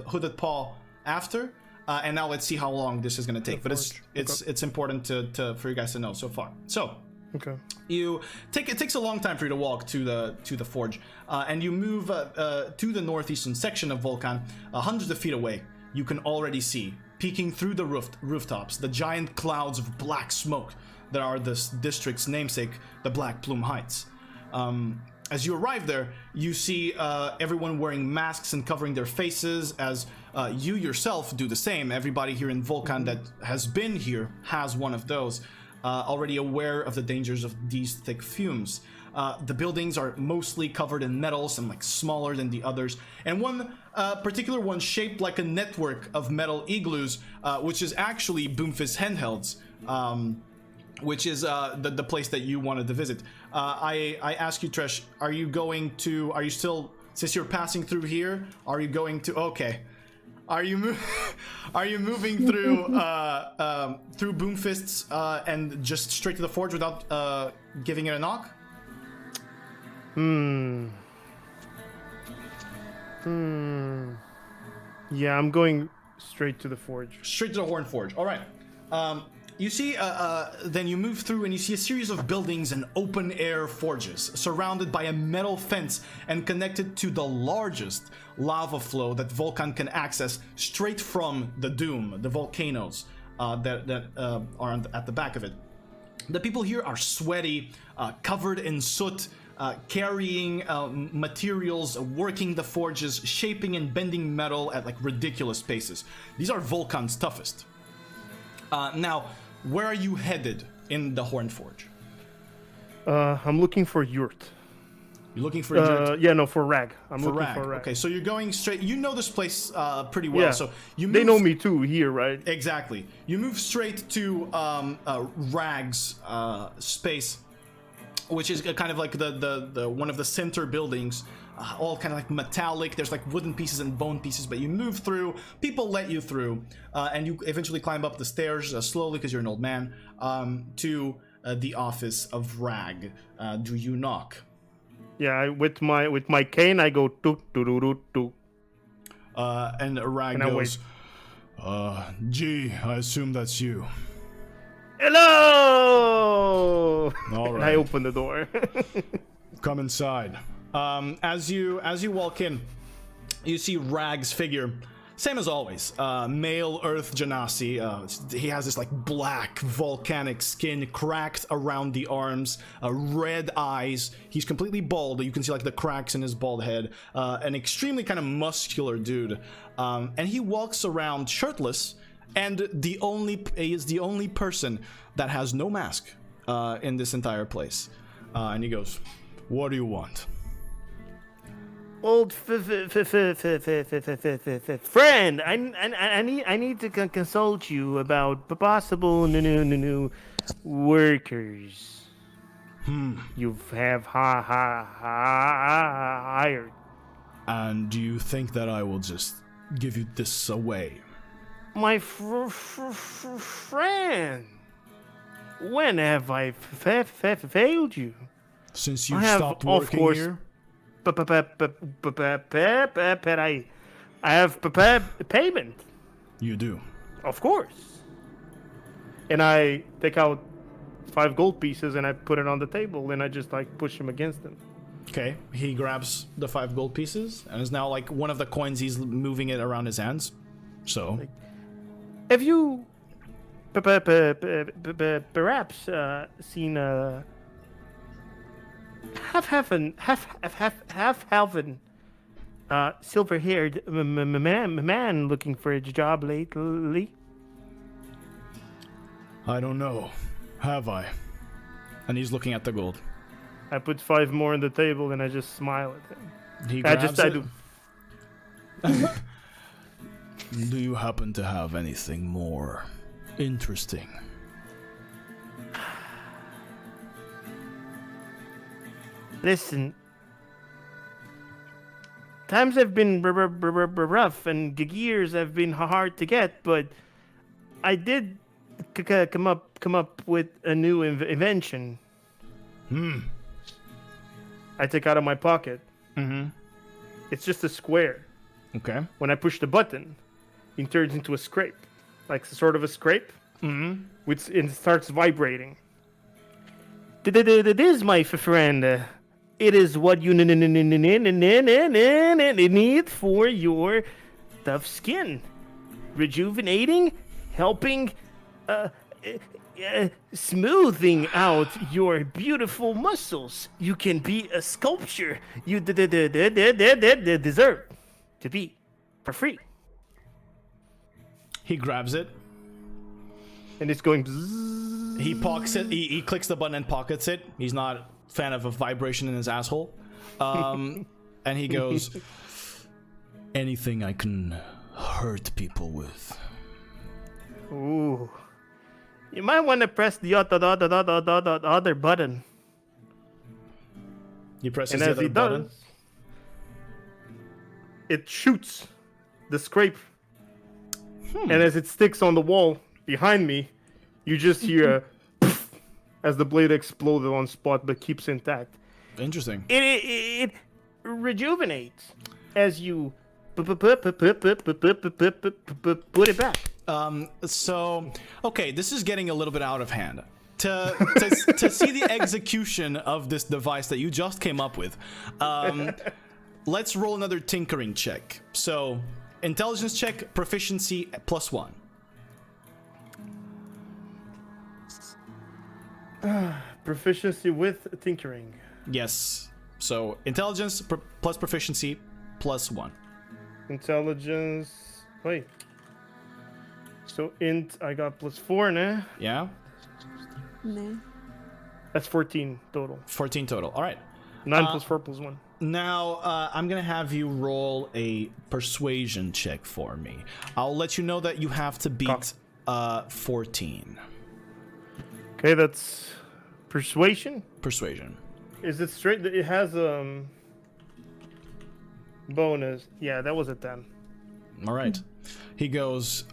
Hooded Paw after. And now let's see how long this is going to take. But it's important for you guys to know so far. So okay, it takes a long time for you to walk to the forge, and you move to the northeastern section of Volkan, hundreds of feet away. You can already see, peeking through the rooftops, the giant clouds of black smoke that are this district's namesake, the Black Plume Heights. As you arrive there, you see everyone wearing masks and covering their faces, as you yourself do the same. Everybody here in Volkan that has been here has one of those, already aware of the dangers of these thick fumes. The buildings are mostly covered in metal, some like smaller than the others, and one particular one shaped like a network of metal igloos, which is actually Boomfist handhelds, which is the place that you wanted to visit. I ask you, Tresh, are you still, since you're passing through here, are you going to, okay. Are you moving through through Boomfists and just straight to the forge without giving it a knock? Yeah, I'm going straight to the forge. Straight to the Horn Forge. All right. You see, then you move through and you see a series of buildings and open-air forges surrounded by a metal fence and connected to the largest lava flow that Volkan can access straight from the Doom, the volcanoes that are at the back of it. The people here are sweaty, covered in soot, carrying materials, working the forges, shaping and bending metal at like ridiculous paces. These are Volkan's toughest. Now, where are you headed in the Horn Forge? I'm looking for Yurt. You're looking for Yurt? Yeah, no, for Rag. I'm for looking Rag. for Rag. Okay, so you're going straight. You know this place pretty well. Yeah. So you move, they know me too here, right? Exactly. You move straight to Rag's space, which is kind of like the one of the center buildings. All kind of like metallic. There's like wooden pieces and bone pieces, but you move through. People let you through, and you eventually climb up the stairs slowly because you're an old man to the office of Rag. Do you knock? Yeah, with my cane, I go toot toot toot toot. And Rag goes, Gee, I assume that's you. Hello. All And right. I open the door. Come inside. As you walk in, you see Rag's figure, same as always. Male Earth Genasi. He has this like black volcanic skin, cracked around the arms, red eyes. He's completely bald. You can see like the cracks in his bald head. An extremely kind of muscular dude, and he walks around shirtless. And he is the only person that has no mask in this entire place. And he goes, "What do you want?" Old friend, I need to consult you about possible new workers. You have hired. And do you think that I will just give you this away? My friend, when have I failed you? Since you I have, stopped of working course, here? But I have payment. You do. Of course. And I take out 5 gold pieces and I put it on the table and I just like push him against him. Okay, he grabs the 5 gold pieces and is now like one of the coins. He's moving it around his hands. So, Have you perhaps seen half-halven silver-haired man looking for a job lately? I don't know. Have I? and he's looking at the gold. I put 5 more on the table and I just smile at him. He grabs I it. do. Do you happen to have anything more interesting? Listen, times have been rough and years have been hard to get, but I did come up with a new invention. I take out of my pocket. Mm-hmm. It's just a square. Okay. When I push the button, it turns into a scrape, like sort of a scrape. Mm-hmm. Which it starts vibrating. It is, my friend. It is what you need for your tough skin. Rejuvenating, helping, smoothing out your beautiful muscles. You can be a sculpture you deserve to be for free. He grabs it. And it's going bzzz. He pockets it. He clicks the button and pockets it. He's not a fan of a vibration in his asshole. And he goes, Anything I can hurt people with. Ooh. You might want to press the other button. he presses And the as other he button. does, it shoots the scrape. And as it sticks on the wall behind me, you just hear a poof as the blade exploded on spot but keeps intact. Interesting. It rejuvenates as you put it back. So, okay, this is getting a little bit out of hand. To see the execution of this device that you just came up with, let's roll another tinkering check. So, intelligence check, proficiency +1. Proficiency with tinkering. Yes. So, intelligence plus proficiency +1. Intelligence. Wait. So int, I got +4, nah? Yeah? No. That's 14 total. 14 total. All right. 9 + 4 + 1. Now, I'm going to have you roll a persuasion check for me. I'll let you know that you have to beat 14. Okay, that's persuasion. Persuasion. Is it straight? It has bonus. Yeah, that was a 10. All right. He goes,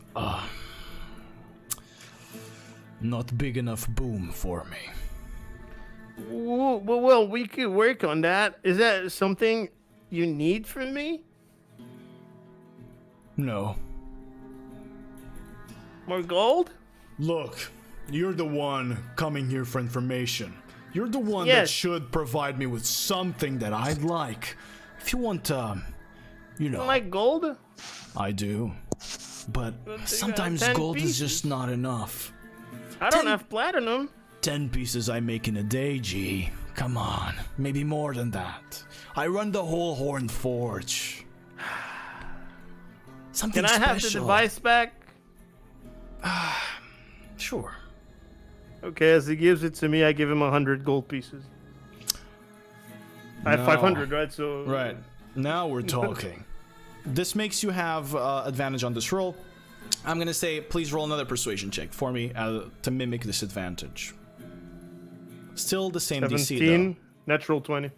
not big enough boom for me. Well, we could work on that. Is that something you need from me? No. More gold? Look, you're the one coming here for information. You're the one that should provide me with something that I'd like. If you want, you know. Like gold? I do. But sometimes gold is just not enough. I don't have platinum. 10 pieces I make in a day, G. Come on. Maybe more than that. I run the whole Horn Forge. Something special. Can I have the device back? Sure. Okay, as he gives it to me, I give him 100 gold pieces. I have 500, right? So right. Now we're talking. This makes you have advantage on this roll. I'm going to say, please roll another persuasion check for me to mimic this advantage. Still the same 17, DC, though. Natural 20.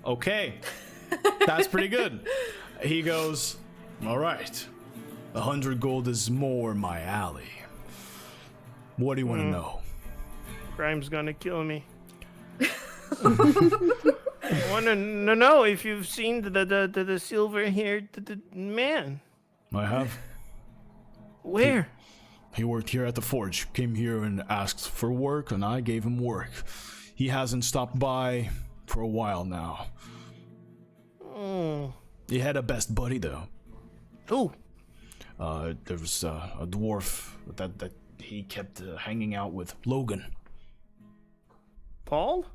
Okay. That's pretty good. He goes, all right. 100 gold is more my alley. What do you want to know? Grime's gonna kill me. I want to know if you've seen the silver-haired man. I have. Where? He worked here at the forge. Came here and asked for work, and I gave him work. He hasn't stopped by for a while now. He had a best buddy, though. Who? There was a dwarf that he kept hanging out with. Logan. Paul?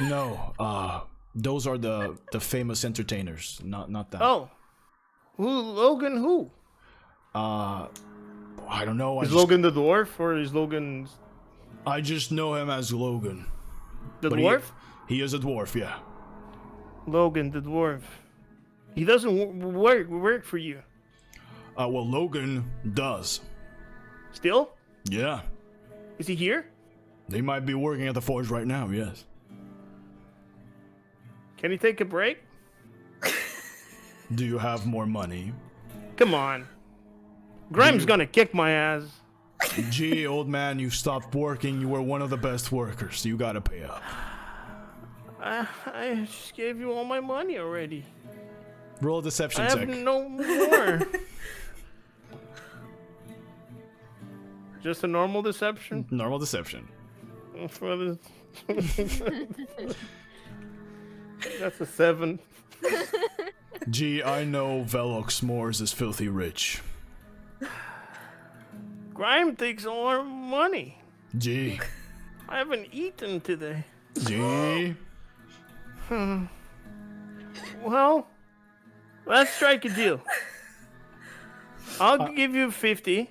No, those are the famous entertainers, not that. Oh. Who? Logan who? I don't know. Is Logan the dwarf, or is Logan... I just know him as Logan. The dwarf? He is a dwarf, yeah. Logan the dwarf. He doesn't work for you. Well, Logan does. Still? Yeah. Is he here? They might be working at the forge right now, yes. Can he take a break? Do you have more money? Come on. Grime's gonna kick my ass. Gee, old man, you stopped working. You were one of the best workers. You gotta pay up. I just gave you all my money already. roll a deception I check. have no more. Just a normal deception? Normal deception. For the... That's a 7. Gee, I know Velox S'mores is filthy rich. Grime takes all our money. Gee. I haven't eaten today. Gee. Well, let's strike a deal. I'll give you 50.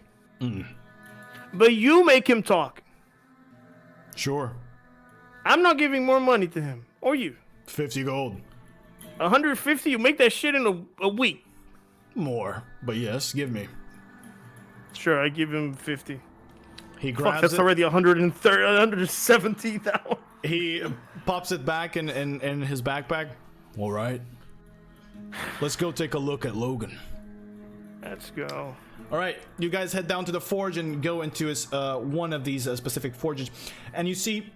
But you make him talk. Sure. I'm not giving more money to him. Or you. 50 gold. 150, you make that shit in a week. More. But yes, give me. Sure, I give him 50. He grabs Fuck, that's it. already 170,000. He pops it back in his backpack. All right. Let's go take a look at Logan. Let's go. All right, you guys head down to the forge and go into his one of these specific forges, and you see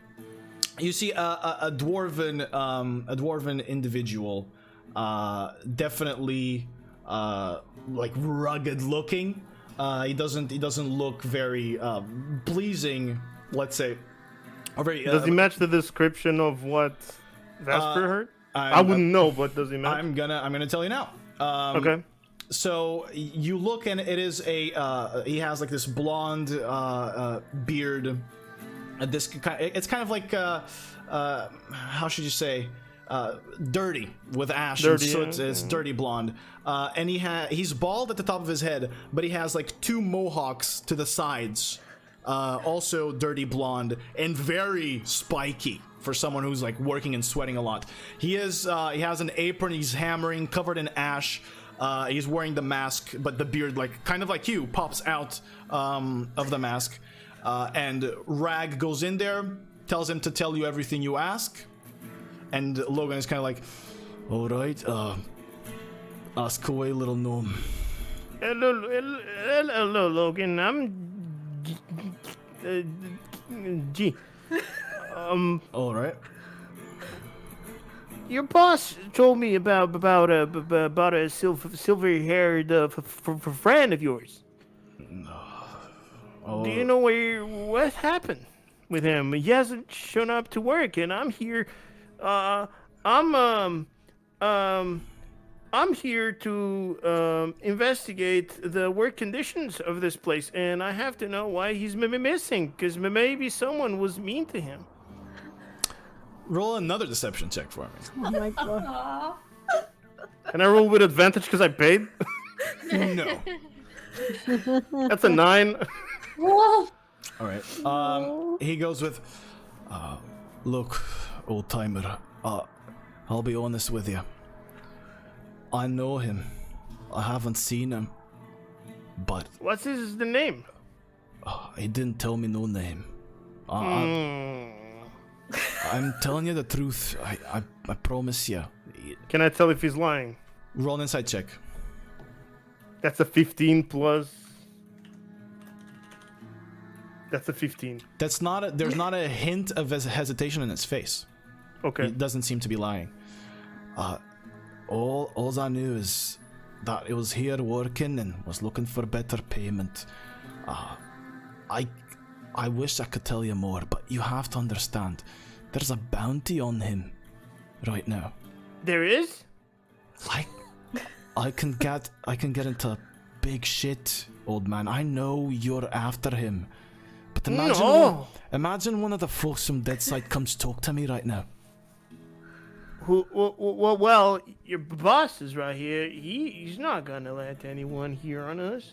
a dwarven individual, definitely like rugged looking, He doesn't look very pleasing, let's say. Or very, Does he match the description of what Vesper heard? I wouldn't know, but does he match? I'm gonna tell you now. Okay. So you look, and it is he has like this blonde beard. It's kind of like how should you say, dirty with ash. Dirty, so yeah. it's dirty blonde. And he's bald at the top of his head, but he has like 2 mohawks to the sides. Also dirty blonde and very spiky for someone who's like working and sweating a lot. He has an apron. He's hammering, covered in ash. He's wearing the mask, but the beard, like kind of like you, pops out of the mask. And Rag goes in there, tells him to tell you everything you ask. And Logan is kind of like, all right, ask away, little gnome. Hello, Logan. I'm G. All right. Your boss told me about a silver-haired friend of yours. Oh. Do you know what happened with him? He hasn't shown up to work, and I'm here. I'm here to investigate the work conditions of this place, and I have to know why he's missing, because maybe someone was mean to him. Roll another deception check for me. Oh my god. Can I roll with advantage because I paid? No. That's a 9. All right. He goes with, look, old timer. I'll be honest with you. I know him. I haven't seen him, but What's the name? he didn't tell me no name. I'm telling you the truth. I promise you. Can I tell if he's lying? Roll an insight check. That's a 15 plus. That's a 15. There's not a hint of hesitation in his face. Okay. He doesn't seem to be lying. All I knew is that he was here working and was looking for better payment. I wish I could tell you more, but you have to understand, there's a bounty on him right now. There is? I can get into big shit, old man. I know you're after him, but imagine one of the folks from Deadside comes talk to me right now. Well, your boss is right here. He's not gonna let anyone hear on us.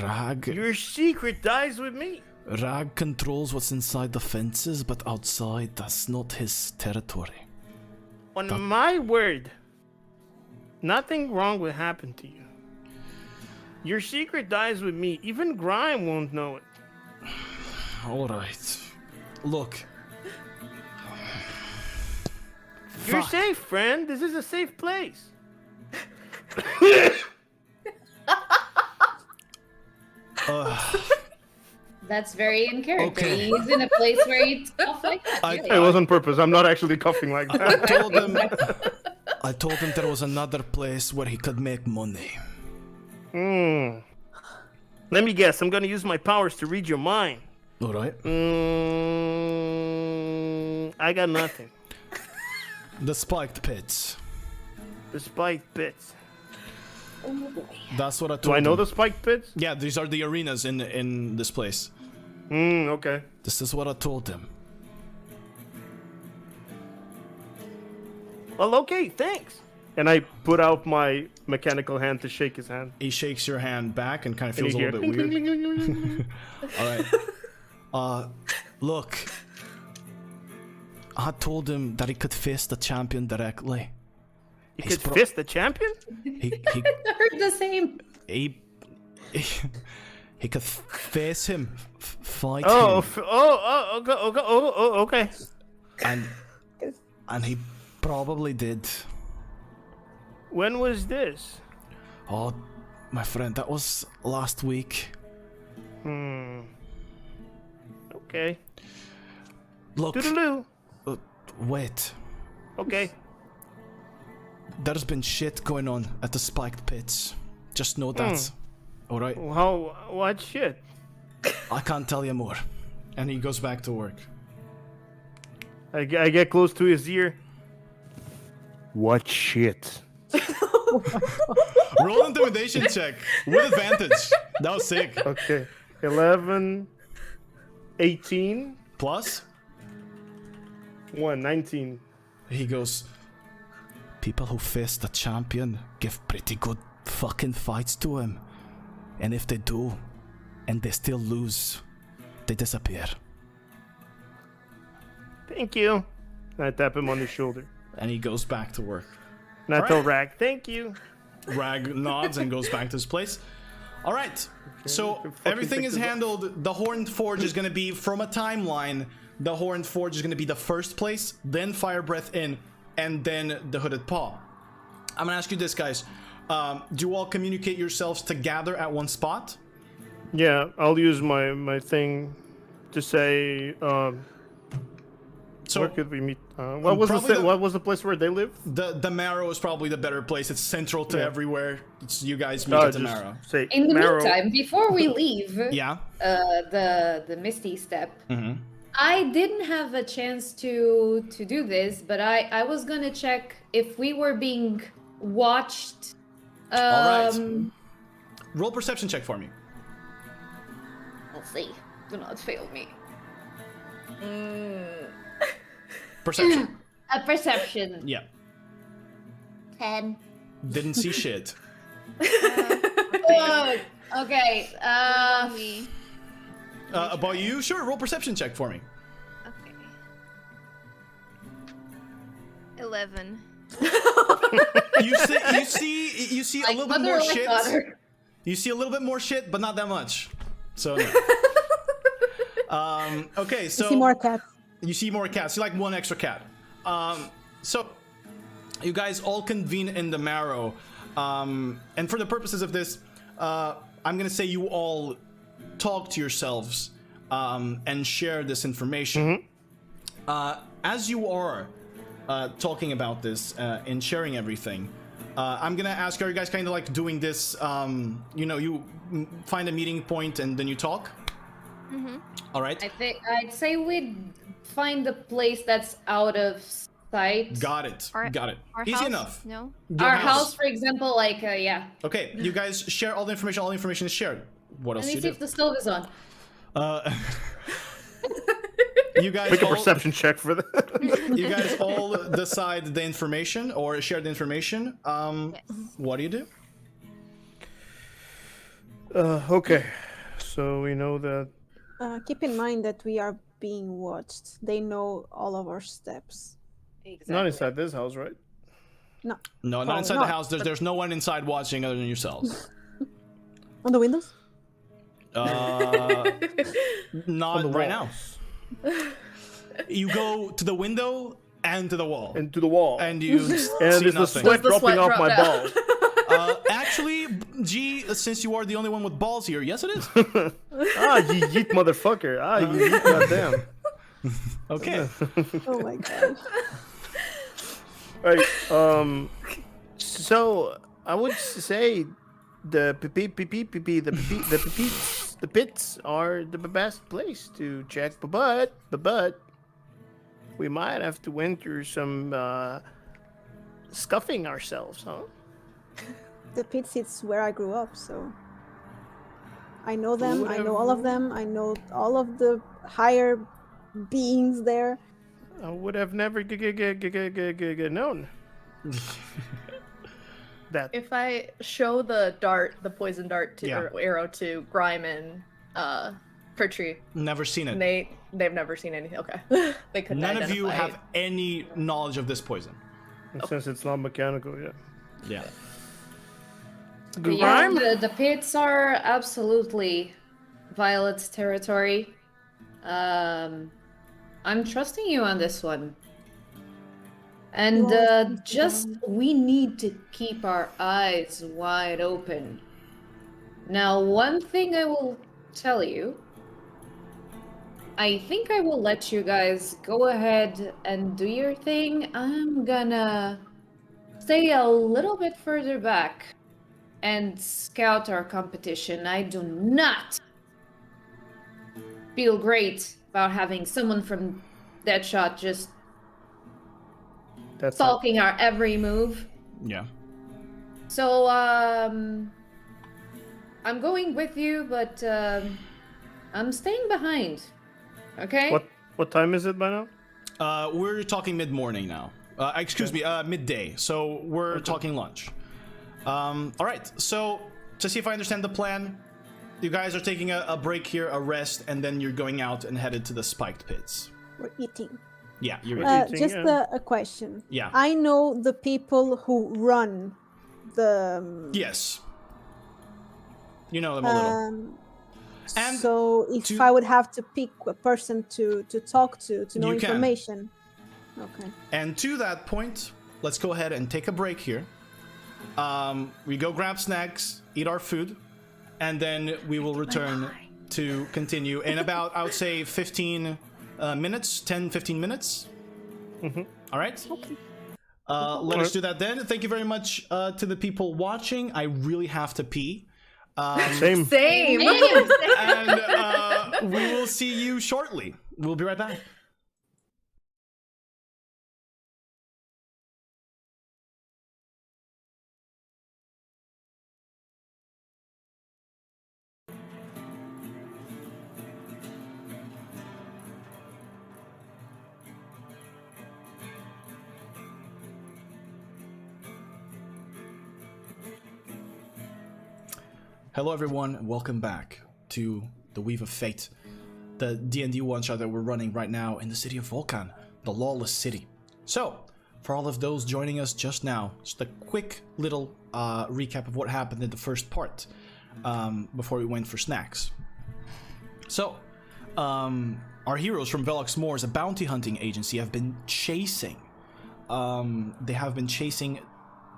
Rag. Your secret dies with me. Rag controls what's inside the fences, but outside, that's not his territory. On my word, nothing wrong will happen to you. Your secret dies with me. Even Grime won't know it. All right. Look. You're safe, friend. This is a safe place. That's very in character. Okay. He's in a place where he's stuff like that. It was on purpose. I'm not actually coughing like that. I told him there was another place where he could make money. Let me guess. I'm gonna use my powers to read your mind. All right. I got nothing. The spiked pits. The spiked pits. That's what I told Do I know him. the spiked pits? Yeah, these are the arenas in this place. Okay. This is what I told him. Well, okay, thanks. And I put out my mechanical hand to shake his hand. He shakes your hand back and kind of And feels a you little hear bit weird. All right. Look. I told him that he could face the champion directly. You could fist the champion? He I heard the same. he could face him, fight Oh, him, okay. and he probably did. When was this? Oh, my friend, that was last week. Okay. Look, Toodaloo. wait. Okay. There's been shit going on at the spiked pits. Just know that. All right. What shit? I can't tell you more. And he goes back to work. I get close to his ear. What shit? Roll an intimidation check with advantage. That was sick. Okay. 11, 18, Plus, 19. he goes, people who face the champion give pretty good fucking fights to him. And if they do, and they still lose, they disappear. Thank you. I tap him on the shoulder. And he goes back to work. And I All tell right. Rag, thank you. Rag nods and goes back to his place. All right. So everything is handled. The Horned Forge is going to be, from a timeline, the Horned Forge is going to be the first place, then Firebreath Inn, and then the Hooded Paw. I'm going to ask you this, guys. Do you all communicate yourselves to gather at one spot? Yeah, I'll use my thing to say. So where could we meet? What was the place where they live? The Marrow is probably the better place. It's central to everywhere. It's, you guys meet at the Marrow. Say In the Marrow. meantime, before we leave, Yeah. the Misty Step, Mm-hmm. I didn't have a chance to do this, but I was gonna check if we were being watched. All right. Roll perception check for me. Let's see. Do not fail me. Perception. A perception. Yeah. 10. Didn't see shit. Okay. About you? Sure, roll perception check for me. Okay. 11. You see a little bit more shit. You see a little bit more shit, but not that much. So no. Okay, so You see more cats. you see more cats. You like one extra cat. So you guys all convene in the Marrow, and for the purposes of this, I'm gonna say you all talk to yourselves and share this information. As you are talking about this and sharing everything, I'm gonna ask, are you guys kind of like doing this? You find a meeting point and then you talk. All right. I'd say we'd find a place that's out of sight. Got it. Got it. Our Easy house? enough. No. Your Our house, for example, yeah. Okay, you guys share all the information. All the information is shared. What else Let do me you see do? if the stove is on. You guys Make a all, perception check for that. You guys all decide the information or share the information. Yes. What do you do? Okay, so we know that. Keep in mind that we are being watched. They know all of our steps. Exactly. Not inside this house, right? No. No, not Oh, inside no. the house. There's no one inside watching other than yourselves. On the windows? Not right now. You go to the window and to the wall, And to the wall. and you And see there's the nothing. sweat Does the dropping sweat off drop my down? balls. Actually, G, since you are the only one with balls here, yes, it is. You yeet motherfucker. You yeet goddamn. Okay. Oh my god. Right. So I would say the pits are the best place to check, but we might have to enter some scuffing ourselves, huh? The pit sits where I grew up, so I know them. I know all of them. I know all of the higher beings there. I would have never known that. If I show the poison dart to Yeah. or arrow to Grime and Ketri, Never seen it. they've never seen anything. Okay, they couldn't. None of you identify have any knowledge of this poison. Since it's not mechanical, yeah. Yeah. But yeah, the pits are absolutely Violet's territory. I'm trusting you on this one. And we need to keep our eyes wide open. Now, one thing I will tell you, I think I will let you guys go ahead and do your thing. I'm gonna stay a little bit further back and scout our competition. I do not feel great about having someone from Deadshot just stalking our every move. Yeah. So, I'm going with you, but I'm staying behind. Okay? What time is it by now? We're talking mid-morning now. Excuse me, midday. So we're talking lunch. All right. So to see if I understand the plan, you guys are taking a break here, a rest, and then you're going out and headed to the spiked pits. We're eating. Yeah, you're eating. Just a question. Yeah. I know the people who run the. Yes. You know them a little. And so if I would have to pick a person to talk to know information. Okay. And to that point, let's go ahead and take a break here. We go grab snacks, eat our food, and then we will return to continue in about, I would say, 15 minutes, 10-15 minutes. Mm-hmm. All right. Okay. Let us do that then. Thank you very much to the people watching. I really have to pee. Same. And we will see you shortly. We'll be right back. Hello everyone, and welcome back to the Weave of Fate, the D&D one-shot that we're running right now in the city of Volkan, the lawless city. So, for all of those joining us just now, just a quick little recap of what happened in the first part before we went for snacks. So, our heroes from Velox Moors, a bounty hunting agency, have been chasing.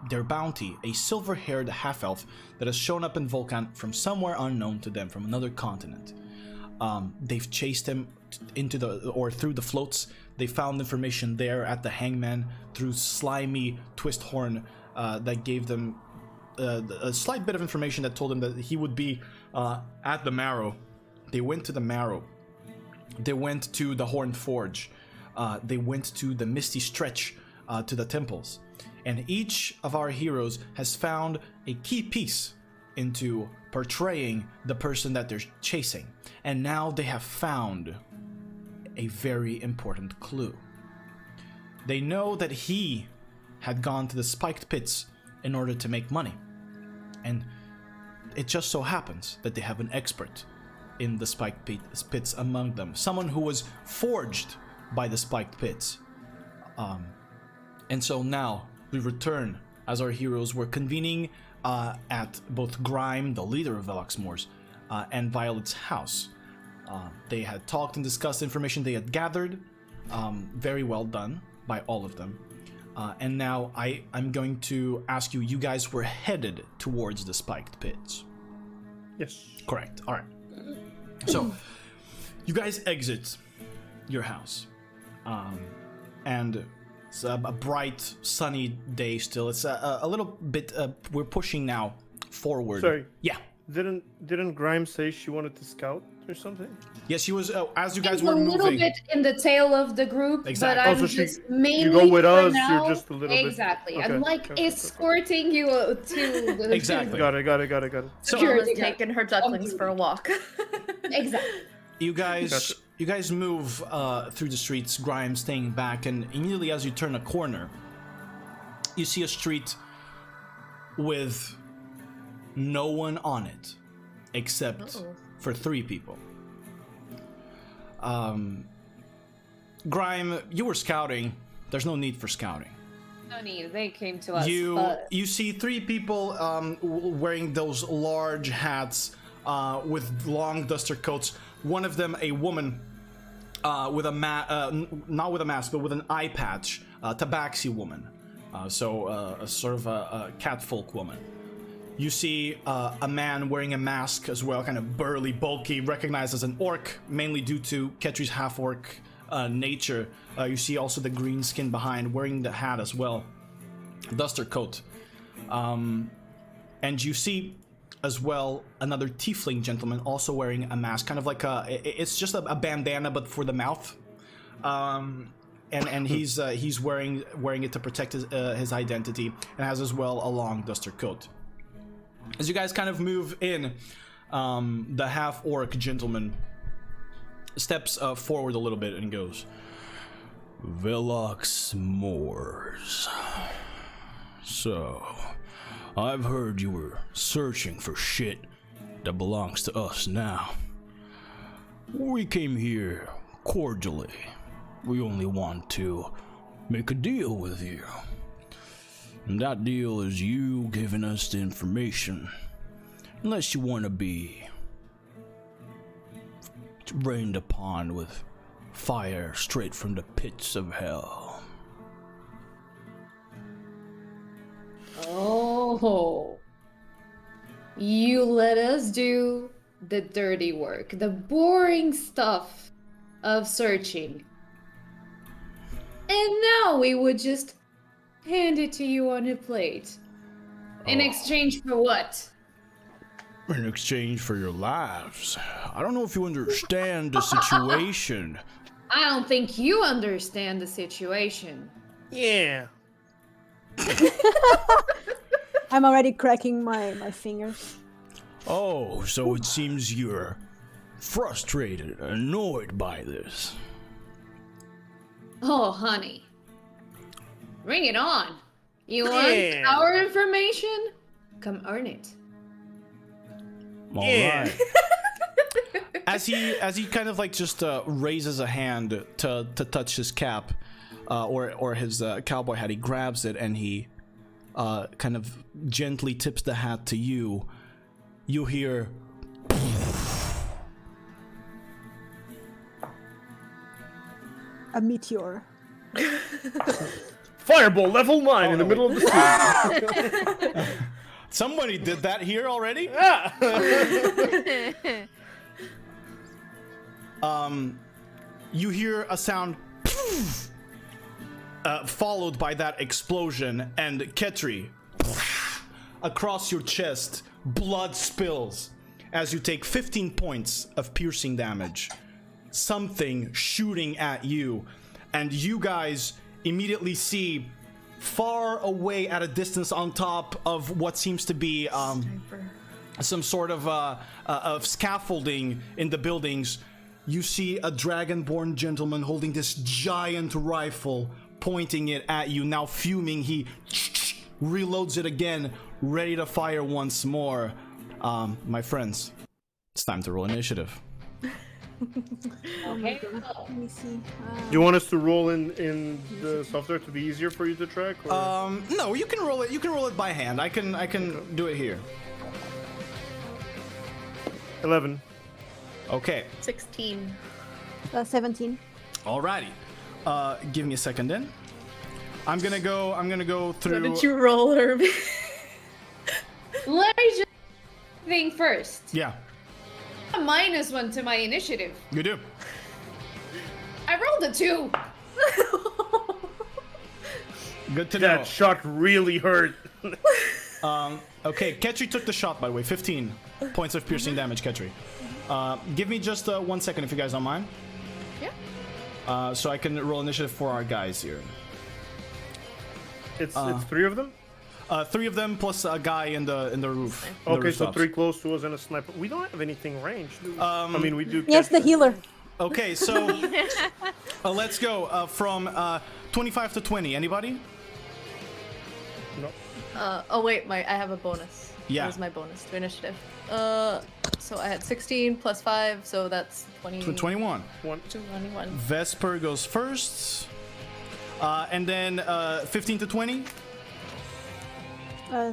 Their bounty, a silver-haired half-elf that has shown up in Volkan from somewhere unknown to them, from another continent. They've chased him through the floats. They found information there at the Hangman through slimy Twisthorn that gave them a slight bit of information that told them that he would be at the Marrow. They went to the Marrow. They went to the Horn Forge. They went to the Misty Stretch, to the temples. And each of our heroes has found a key piece into portraying the person that they're chasing. And now they have found a very important clue. They know that he had gone to the spiked pits in order to make money. And it just so happens that they have an expert in the spiked pits among them. Someone who was forged by the spiked pits. And so now we return as our heroes were convening at both Grime, the leader of Velox Moors, and Violet's house. They had talked and discussed information they had gathered. Very well done by all of them. And now I'm going to ask you, you guys were headed towards the spiked pits. Yes. Correct. All right. So, you guys exit your house. And it's a bright, sunny day still. It's a little bit, we're pushing now forward. Sorry. Yeah. Didn't Grime say she wanted to scout or something? Yes, she was, as you guys It's were moving. a little bit in the tail of the group, Exactly. but I'm Also, just mainly you go with for us, now, you're just a little bit... Exactly. Okay, I'm like okay. escorting you to the Exactly. Got it. So, Security Mama's taking her ducklings for a walk. Exactly. you guys Gotcha. you guys move through the streets, Grime staying back, and immediately as you turn a corner, you see a street with no one on it except for 3 people. Grime, you were scouting. There's no need for scouting. No need. They came to us. You see 3 people wearing those large hats with long duster coats. One of them, a woman with a not with a mask, but with an eye patch, tabaxi woman. So a sort of a catfolk woman. You see a man wearing a mask as well, kind of burly, bulky, recognized as an orc, mainly due to Ketri's half-orc nature. You see also the green skin behind, wearing the hat as well. Duster coat. And you see as well another tiefling gentleman also wearing a mask, kind of like it's just a bandana but for the mouth. And he's wearing it to protect his identity, and has as well a long duster coat. As you guys kind of move in, the half-orc gentleman steps forward a little bit and goes, "Velox Moors. So, I've heard you were searching for shit that belongs to us now. We came here cordially. We only want to make a deal with you. And that deal is you giving us the information. Unless you want to be rained upon with fire straight from the pits of hell." Oh. You let us do the dirty work, the boring stuff of searching. And now we would just hand it to you on a plate. In exchange for what? In exchange for your lives. I don't know if you understand the situation. I don't think you understand the situation. Yeah. I'm already cracking my fingers. Oh, so it seems you're frustrated, annoyed by this. Oh, honey. Bring it on. You want Yeah. our information? Come earn it. All Yeah. right. As he kind of like just raises a hand to touch his cap, or his cowboy hat, he grabs it and he kind of gently tips the hat to you. You hear A meteor. Fireball level 9 in the middle of the street. somebody did that here already. You hear a sound followed by that explosion, and Ketri, across your chest, blood spills as you take 15 points of piercing damage. Something shooting at you, and you guys immediately see far away at a distance on top of what seems to be some sort of scaffolding in the buildings. You see a dragonborn gentleman holding this giant rifle, pointing it at you. Now fuming, he reloads it again, ready to fire once more. My friends, it's time to roll initiative. Okay. Let me see. Do you want us to roll in the software to be easier for you to track? Or? No, you can roll it. You can roll it by hand. I can do it here. 11. Okay. 16. 17. Alrighty. Give me a second then. I'm gonna go through. What did you roll, Herbie? Let me just think first. Yeah, A -1 to my initiative. you do. I rolled a 2. Good to know. That shot really hurt. Okay, Ketri took the shot, by the way. 15 points of piercing damage, Ketri. Give me just 1 second if you guys don't mind. Yeah. So I can roll initiative for our guys here. It's 3 of them? 3 of them plus a guy in the roof. in the Okay, so rooftops. 3 close to us and a sniper. We don't have anything ranged, do we? I mean, we do. Yes, the healer. Okay, so let's go from 25 to 20. Anybody? Oh wait, I have a bonus. Yeah. What is my bonus to initiative? So I had 16 plus 5, so that's 20. 21. 21. Vesper goes first. And then 15 to 20.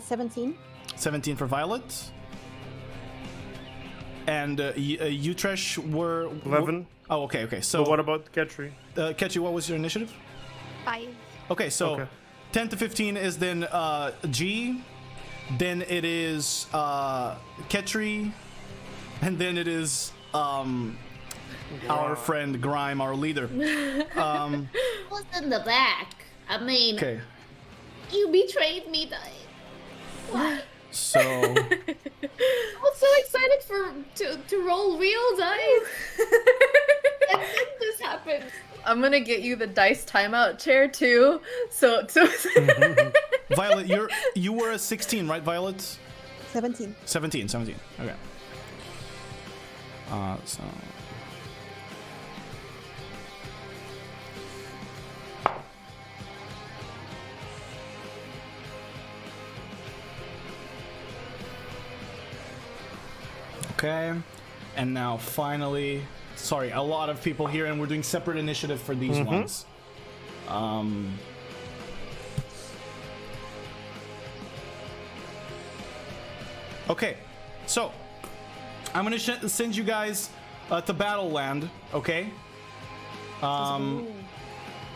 17. 17 for Violet. And Utresh were 11. Oh, okay. So But what about Ketri? Ketri, what was your initiative? 5. Okay, so Okay. 10 to 15 is then G. Then it is Ketri. And then it is our friend Grime, our leader. What's in the back? I mean, Okay. you betrayed me, So I'm so excited to roll real dice. And then this happens. I'm gonna get you the dice timeout chair too. So Violet, you were a 16, right, Violet? 17. 17. Okay. So. Okay, and now finally, sorry, a lot of people here, and we're doing separate initiative for these ones. Okay, so I'm gonna send you guys to Battleland. Okay.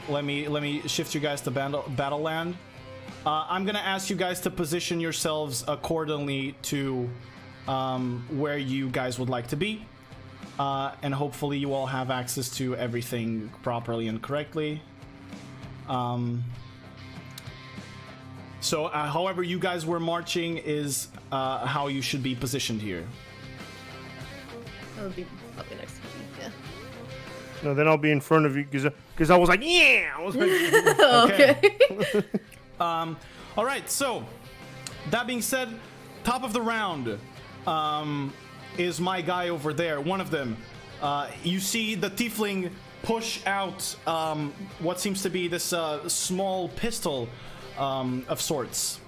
Let me shift you guys to Battleland. I'm gonna ask you guys to position yourselves accordingly to where you guys would like to be, and hopefully you all have access to everything properly and correctly. So however you guys were marching is how you should be positioned here. I'll be probably next to you. Yeah. No, then I'll be in front of you because I was like, yeah. I was like, Okay. All right, so that being said, top of the round is my guy over there, one of them. You see the tiefling push out what seems to be this small pistol of sorts,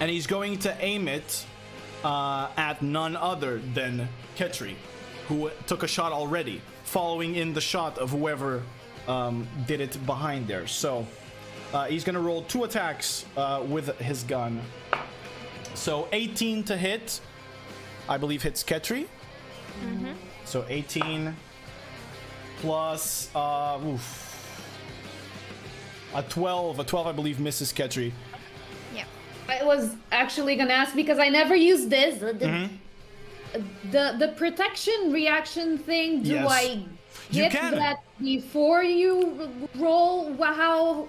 and he's going to aim it at none other than Ketri, who took a shot already, following in the shot of whoever did it behind there. So he's gonna roll 2 attacks with his gun. So 18 to hit, I believe hits Ketri. So 18 plus a 12. A 12 I believe misses Ketri. Yeah. I was actually gonna ask because I never used this. The protection reaction thing. Do Yes. I You get can. that before you roll? How?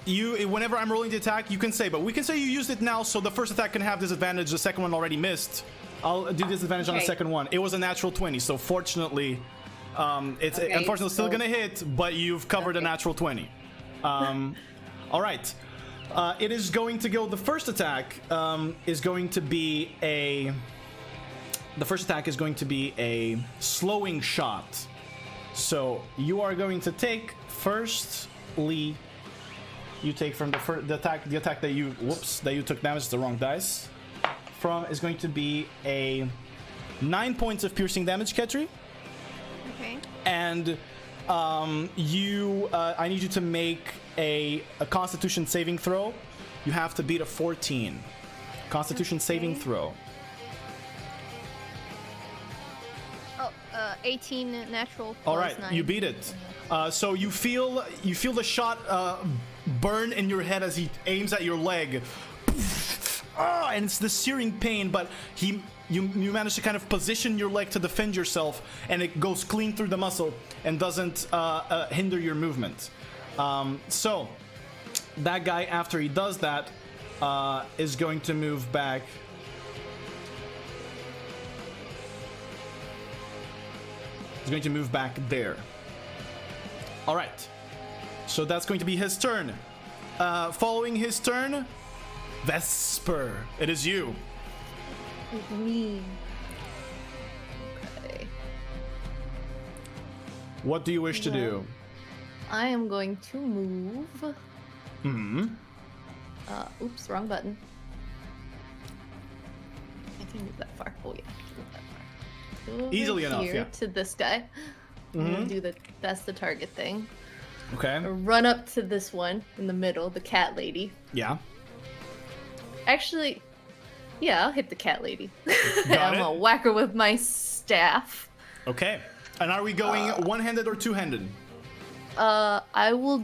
Whenever I'm rolling the attack, you can say, but we can say you used it now, so the first attack can have disadvantage, the second one already missed. I'll do disadvantage on the Okay. second one. It was a natural 20, so fortunately, it's Okay, unfortunately still so- gonna hit, but you've covered a natural 20. All right. It is going to go, the first attack is going to be a slowing shot. So you are going to take firstly, you take from the attack that you took damage, the wrong dice from, is going to be a 9 points of piercing damage, Ketri. Okay. And I need you to make a Constitution saving throw. You have to beat a 14. Constitution saving throw. Oh, 18 natural. All plus right, 9. you beat it. So you feel the shot burn in your head as he aims at your leg. And it's the searing pain, but you manage to kind of position your leg to defend yourself, and it goes clean through the muscle and doesn't hinder your movement. So that guy, after he does that, is going to move back. He's going to move back there. All right. So that's going to be his turn. Following his turn, Vesper, it is you. Me. Okay. What do you wish to do? I am going to move. Oops, wrong button. I can move that far. Oh yeah, I can move that far. Over Easily enough, here yeah. To this guy. I'm gonna do that's the target thing. Okay. Run up to this one in the middle, the cat lady. Yeah. Actually, yeah, I'll hit the cat lady. Got I'm it. gonna whack her with my staff. Okay. And are we going one-handed or two-handed? I'll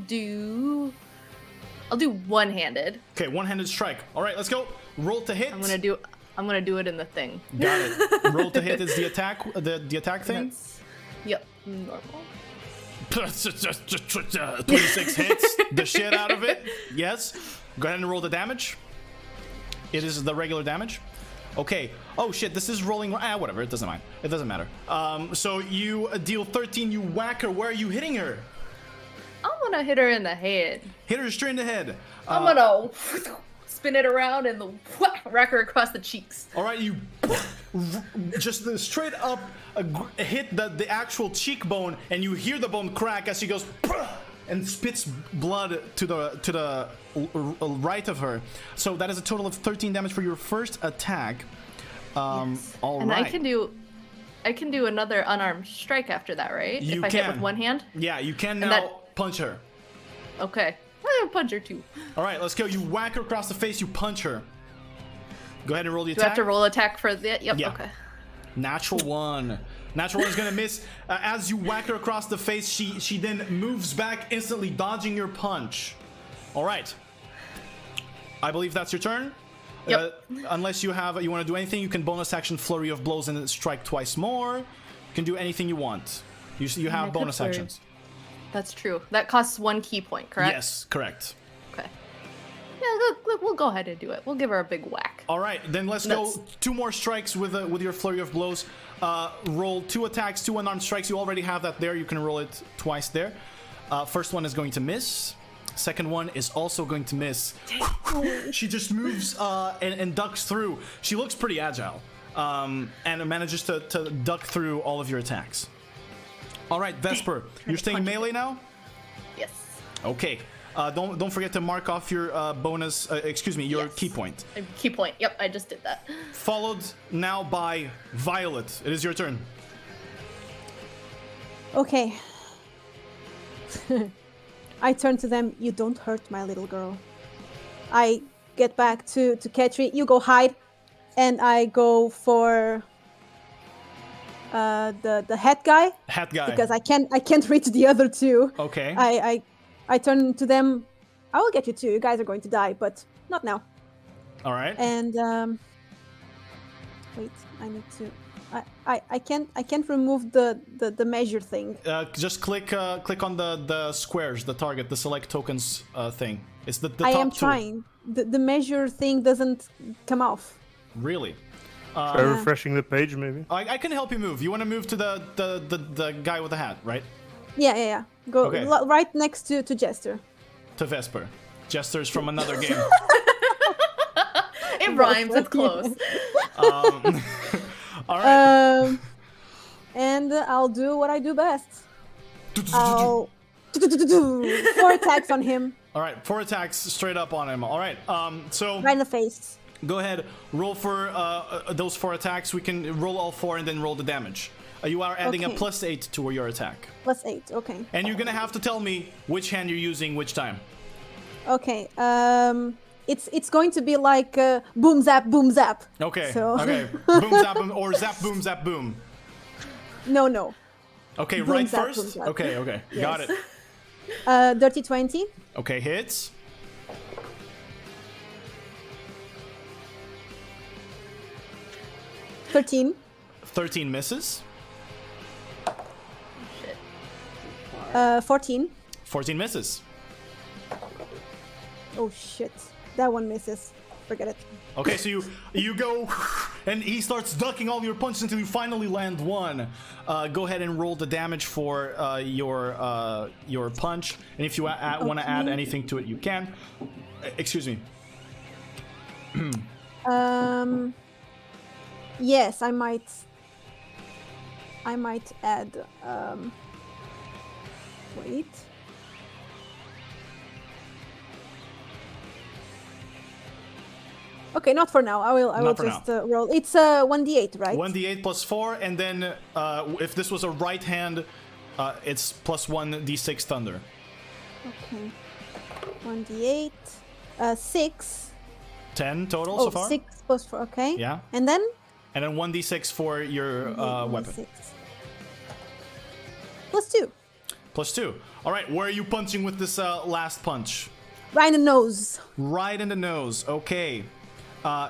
do one-handed. Okay, one-handed strike. All right, let's go. Roll to hit. I'm gonna do it in the thing. Got it. Roll to hit is the attack. The attack thing. Yep, normal. 26 hits the shit out of it. Yes. Go ahead and roll the damage. It is the regular damage. Okay. Oh shit, this is rolling. Whatever. It doesn't mind. It doesn't matter. So you deal 13. You whack her. Where are you hitting her? I'm gonna hit her in the head. Hit her straight in the head. I'm gonna spin it around and rack her across the cheeks. All right, you just straight up hit the actual cheekbone, and you hear the bone crack as she goes and spits blood to the right of her. So that is a total of 13 damage for your first attack. Yes. All and right. I can do another unarmed strike after that, right? You if I can. hit with one hand? Yeah, you can now punch her. Okay. I'm gonna punch her too. All right, let's go. You whack her across the face, you punch her. Go ahead and roll the Do attack. I have to roll attack for the... Yep, Yeah. okay. Natural 1. Natural 1 is gonna miss. As you whack her across the face, she then moves back, instantly dodging your punch. All right. I believe that's your turn. Yep. Unless you want to do anything, you can bonus action Flurry of Blows and then strike twice more. You can do anything you want. You have bonus actions. That's true. That costs 1 key point, correct? Yes, correct. Okay. Yeah, look, we'll go ahead and do it. We'll give her a big whack. All right, then let's go 2 more strikes with your Flurry of Blows. Roll 2 attacks, 2 unarmed strikes. You already have that there. You can roll it twice there. First one is going to miss. Second one is also going to miss. She just moves and ducks through. She looks pretty agile and manages to duck through all of your attacks. All right, Vesper, you're staying melee now? Yes. Okay. Don't forget to mark off your bonus. Your key point. Key point. Yep, I just did that. Followed now by Violet. It is your turn. Okay. I turn to them. You don't hurt my little girl. I get back to Ketri. You go hide, and I go for the hat guy. Hat guy. Because I can't reach the other 2. Okay. I turn to them. I will get you 2. You guys are going to die, but not now. All right. And wait, I need to. I can't remove the measure thing. Just click on the squares, the target, the select tokens thing. It's the I top am tool. trying. The measure thing doesn't come off. Really? Try refreshing the page, maybe. I can help you move. You want to move to the guy with the hat, right? Yeah. Go Okay. right next to Jester. To Vesper. Jester's from another game. It rhymes. It's close. All right. And I'll do what I do best. I'll 4 attacks on him. All right, 4 attacks straight up on him. All right. So Right in the face. go ahead, roll for those 4 attacks. We can roll all 4 and then roll the damage. You are adding a Okay. +8 to your attack. +8. Okay. And you're gonna have to tell me which hand you're using which time. Okay. It's going to be like boom zap boom zap. Okay. So... Okay. Boom zap boom or zap boom zap boom. No. Okay, Boom, right zap, first. boom, zap. Okay. Yes. Got it. Dirty 20. Okay, hits. $13. 13 misses. 14. 14 misses. Oh shit. That one misses. Forget it. Okay, so you go, and he starts ducking all your punches until you finally land one. Go ahead and roll the damage for your punch, and if you want to add anything to it, you can. Excuse me. Yes, I might add. Wait. Okay, not for now. I will just roll. It's 1d8, right? 1d8 plus 4, and then if this was a right hand, it's plus 1d6 thunder. Okay. 1d8. 6. 10 total Oh, so far. 6 plus 4. Okay. Yeah. And then? And then 1d6 for your weapon. 6. Plus 2. Plus 2. All right, where are you punching with this last punch? Right in the nose. Right in the nose. Okay.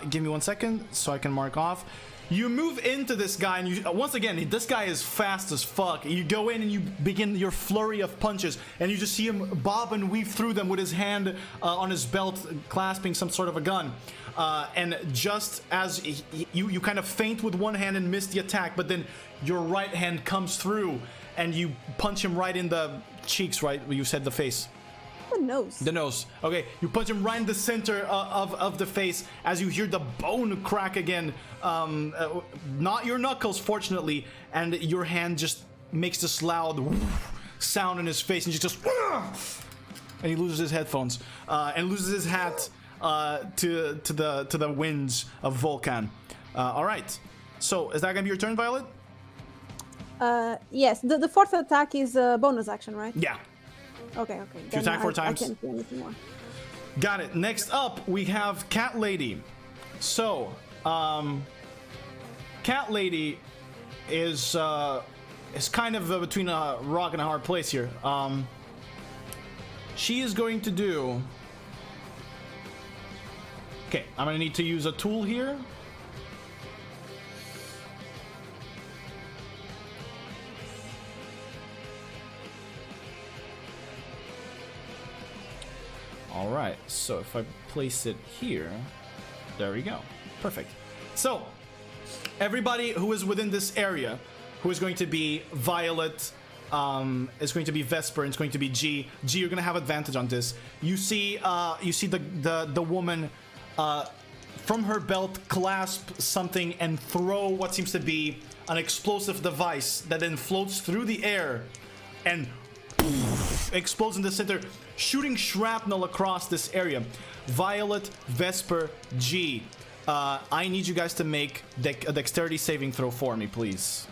Give me 1 second so I can mark off. You move into this guy, and you once again, this guy is fast as fuck. You go in and you begin your flurry of punches, and you just see him bob and weave through them with his hand on his belt, clasping some sort of a gun. And just as you kind of feint with one hand and miss the attack, but then your right hand comes through, and you punch him right in the cheeks, right? You said the face. The nose. The nose. Okay, you punch him right in the center of the face as you hear the bone crack again. Not your knuckles, fortunately, and your hand just makes this loud sound in his face, and just and he loses his headphones and loses his hat to the winds of Volkan. All right. So is that gonna be your turn, Violet? Yes. The fourth attack is a bonus action, right? Yeah. Okay. If you attack 4 times. I can't do anything more. Got it. Next up, we have Cat Lady. So, Cat Lady is kind of between a rock and a hard place here. She is going to do... Okay, I'm going to need to use a tool here. All right, so if I place it here, there we go. Perfect. So, everybody who is within this area, who is going to be Violet, is going to be Vesper, and it's going to be G. G, you're going to have advantage on this. You see the woman from her belt clasp something and throw what seems to be an explosive device that then floats through the air and explodes in the center, shooting shrapnel across this area. Violet, Vesper, G. I need you guys to make a dexterity saving throw for me, please.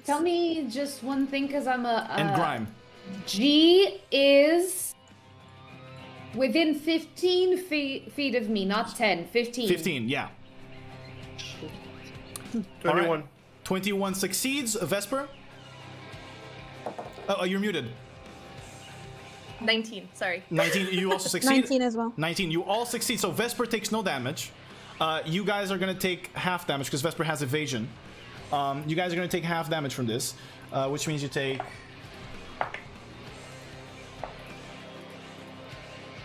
Tell me just one thing, because I'm and Grime. G is within 15 feet of me, not 10. 15. 15, yeah. 21. Right. 21 succeeds. Vesper? Oh, you're muted. 19, sorry. 19, you also succeed? 19 as well. 19, you all succeed. So Vesper takes no damage. You guys are going to take half damage because Vesper has evasion. You guys are going to take half damage from this, which means you take...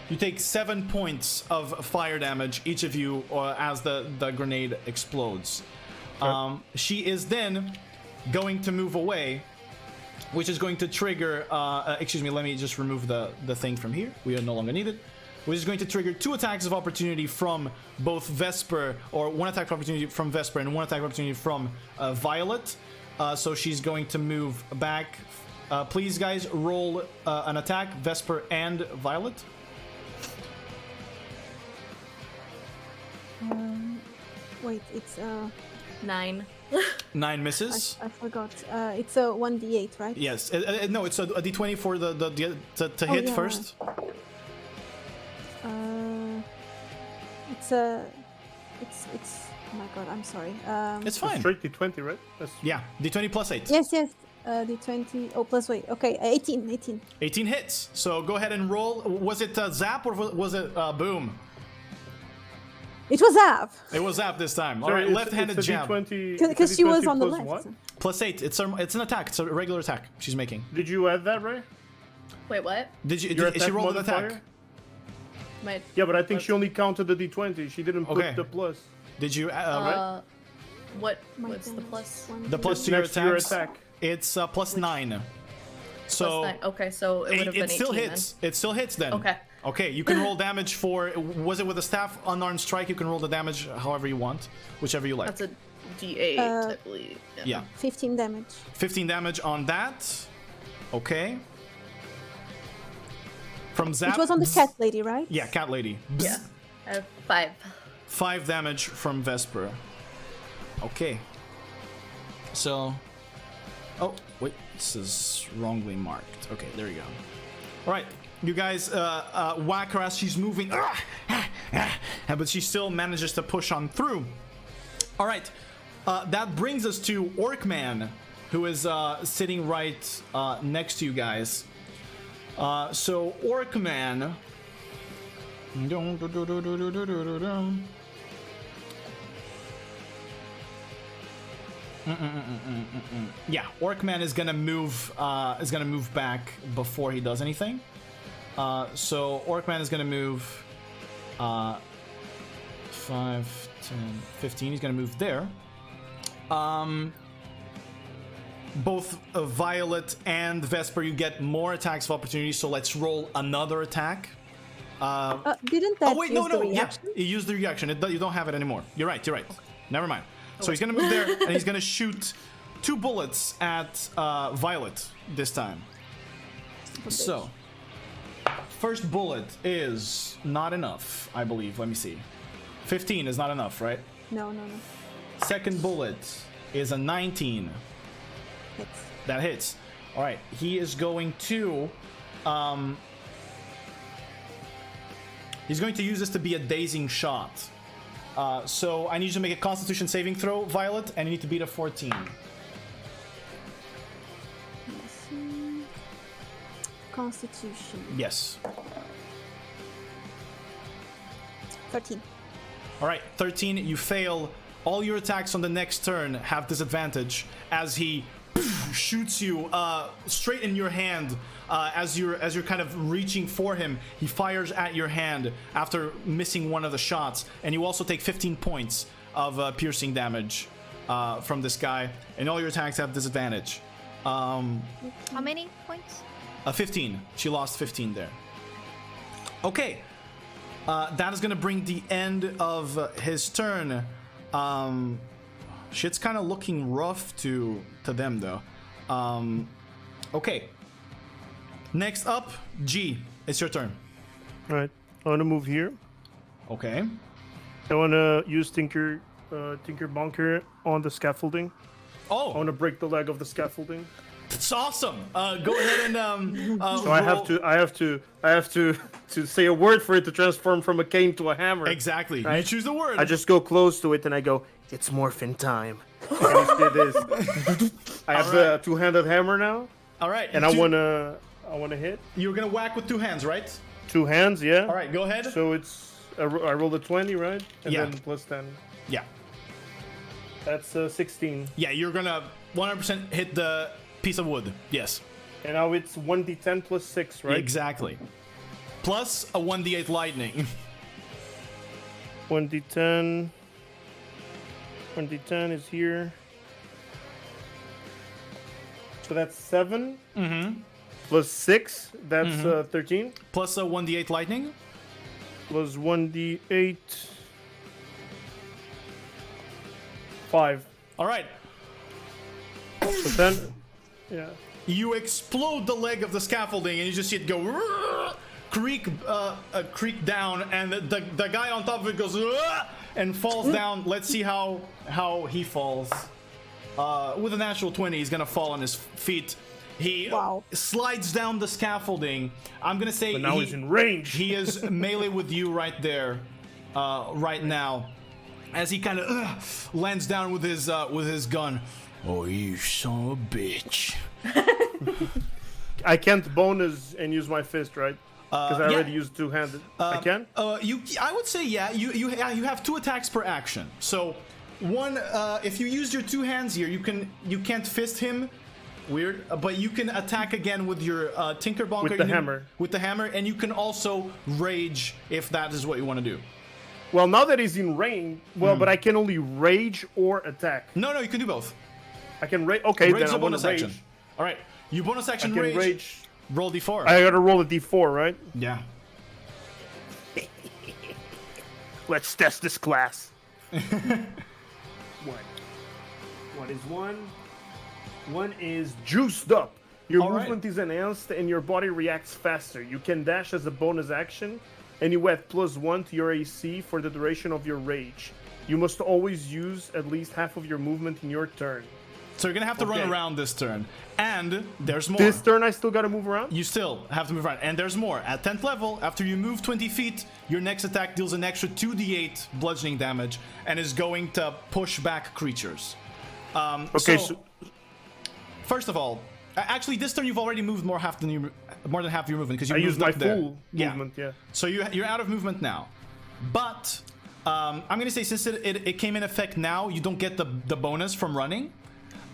You take 7 points of fire damage, each of you, as the grenade explodes. Okay. She is then going to move away, which is going to trigger... excuse me, let me just remove the thing from here. We no longer need it. Which is going to trigger 2 attacks of opportunity from both Vesper, or 1 attack of opportunity from Vesper and 1 attack of opportunity from Violet. So she's going to move back. Please, guys, roll an attack, Vesper and Violet. Wait, it's 9. 9 misses. I forgot. It's a 1d8, right? Yes. No, it's a d20 for to hit yeah. first. It's. Oh my god, I'm sorry. It's fine. Straight D20, right? Yeah, d20 plus 8. Yes. D20. Oh, plus wait. Okay, 18. 18 hits. So go ahead and roll. Was it zap or was it boom? It was Av. It was zap this time. Sorry, All right, left-handed jab. Because she was on the left. What? Plus 8. It's an attack. It's a regular attack she's making. Did you add that, Ray? Wait, what? Did she Your roll an modifier? attack? My, Yeah, but I think she only counted the D20. She didn't put Okay. the plus. Did you? Right? what's the plus? The plus to your Next to your attacks. attack. It's plus 9. So Plus 9. Okay, so it would have been 18 it still hits. It still hits then. Okay. Okay, you can roll damage for. Was it with a staff unarmed strike? You can roll the damage however you want, whichever you like. That's a D8, I believe. Yeah. 15 damage. 15 damage on that. Okay. From Zap. It was on the cat lady, right? Yeah, cat lady. Yeah. I have 5. 5 damage from Vesper. Okay. So. Oh, wait. This is wrongly marked. Okay, there you go. All right. You guys whack her as she's moving. But she still manages to push on through. All right. That brings us to Orkman, who is sitting right next to you guys. So Orkman. Yeah, Orcman is gonna move back before he does anything. So Orcman is gonna move 5, 10, 15. He's gonna move there. Both Violet and Vesper, you get more attacks of opportunity. So let's roll another attack. Didn't that wait, use the no, reaction? yeah, you used the reaction. You don't have it anymore. You're right. Never mind. So he's gonna move there, and he's gonna shoot 2 bullets at Violet this time. So, first bullet is not enough, I believe. Let me see. 15 is not enough, right? No. Second bullet is a 19. Hits. That hits. All right. He is going to. He's going to use this to be a dazing shot. So I need you to make a Constitution saving throw, Violet, and you need to beat a 14. Let's see. Constitution. Yes. 13. All right, 13. You fail. All your attacks on the next turn have disadvantage as he shoots you straight in your hand. As you're kind of reaching for him, he fires at your hand after missing one of the shots, and you also take 15 points of piercing damage from this guy, and all your attacks have disadvantage. How many points? 15. She lost 15 there. Okay. That is going to bring the end of his turn. Shit's kind of looking rough to them, though. Okay. Next up, G. It's your turn. All right. I want to move here. Okay. I want to use Tinker Bonker on the scaffolding. Oh. I want to break the leg of the scaffolding. It's awesome. Go ahead and so I have to say a word for it to transform from a cane to a hammer. Exactly. Right? You choose the word. I just go close to it and I go, "It's morphin time." And you see this. I have the two-handed hammer now. All right. And I wanna hit. You're gonna whack with 2 hands, right? 2 hands, yeah. All right. Go ahead. So it's I rolled a 20, right? And then plus 10. Yeah. That's 16. Yeah. You're gonna 100% hit the piece of wood. Yes. And now it's 1d10 plus 6, right? Exactly. Plus a 1d8 lightning. 1d10. 1d10 is here. So that's 7. Mm-hmm. Plus 6, that's 13. Plus a 1d8 lightning. Plus 1d8. 5. All right. So 10. Yeah. You explode the leg of the scaffolding, and you just see it go creak down, and the guy on top of it goes and falls down. Let's see how he falls. With a natural 20, he's gonna fall on his feet. He slides down the scaffolding. I'm gonna say, but now he's in range. He is melee with you right there, right now, as he kind of lands down with his gun. Oh, you son of a bitch. I can't bonus and use my fist, right? Because I already used two-handed. I can? I would say, yeah. You have 2 attacks per action. So, one, if you use your 2 hands here, you can't fist him. Weird. But you can attack again with your Tinker Bonker. With the hammer. With the hammer, and you can also rage if that is what you want to do. Well, now that he's in range, but I can only rage or attack. No, you can do both. I can rage. Okay, rage then I want to rage. action. All right, you bonus action I can rage. Roll d4. I gotta roll a d4, right? Yeah. Let's test this class. What? What is 1? 1 is juiced up. Your movement is enhanced and your body reacts faster. You can dash as a bonus action, and you add +1 to your AC for the duration of your rage. You must always use at least half of your movement in your turn. So you're gonna have to run around this turn, and there's more. This turn I still gotta move around? You still have to move around, and there's more. At 10th level, after you move 20 feet, your next attack deals an extra 2d8 bludgeoning damage, and is going to push back creatures. Okay, so first of all, actually, this turn you've already moved more than half your movement because you moved used my up there. full movement, yeah. So you're out of movement now, but I'm gonna say since it came in effect now, you don't get the bonus from running.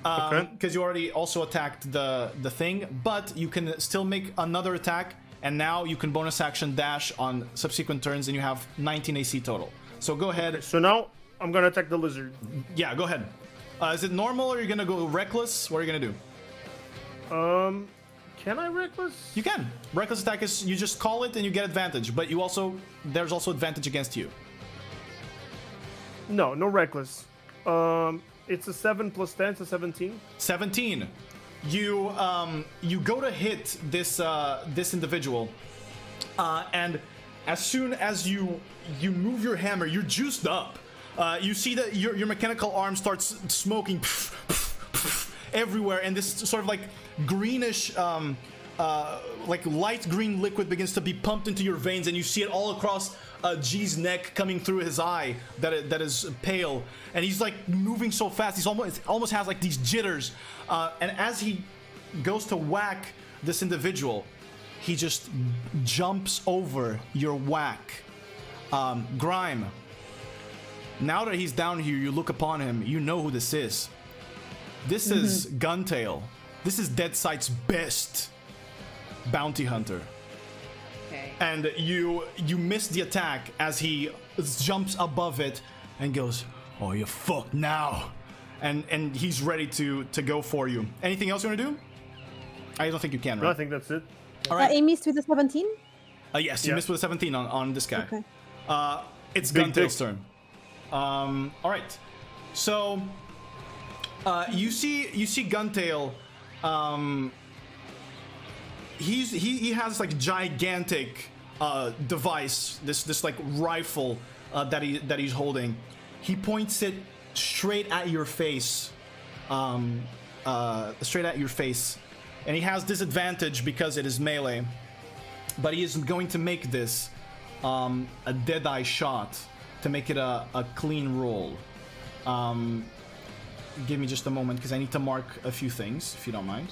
because you already also attacked the thing, but you can still make another attack, and now you can bonus action dash on subsequent turns, and you have 19 AC total. So go ahead. Okay, so now I'm gonna attack the lizard. Yeah, go ahead. Is it normal, or are you gonna go reckless? What are you gonna do? Can I reckless? You can. Reckless attack is you just call it and you get advantage, but there's also advantage against you. No reckless. It's a 7 plus 10, so 17. 17. You go to hit this individual, and as soon as you move your hammer, you're juiced up. You see that your mechanical arm starts smoking everywhere, and this sort of like greenish, like light green liquid begins to be pumped into your veins, and you see it all across G's neck, coming through his eye that is pale, and he's like moving so fast. He's almost has like these jitters, and as he goes to whack this individual, he just jumps over your whack. Grime, now that he's down here, you look upon him, you know who this is. This is Guntail. This is Deadsight's best bounty hunter. Okay. And you miss the attack as he jumps above it and goes, "Oh, you're fucked now," and he's ready to go for you. Anything else you want to do? I don't think you can, right? No, I think that's it. All right. I missed with the 17. Yes, you missed with a 17 on this guy. Okay. It's Big Guntail's dick. turn. All right. So you see Guntail. He has like gigantic device, this like rifle that he's holding. He points it straight at your face, and he has disadvantage because it is melee, but he is going to make this a deadeye shot to make it a clean roll. Give me just a moment because I need to mark a few things, if you don't mind.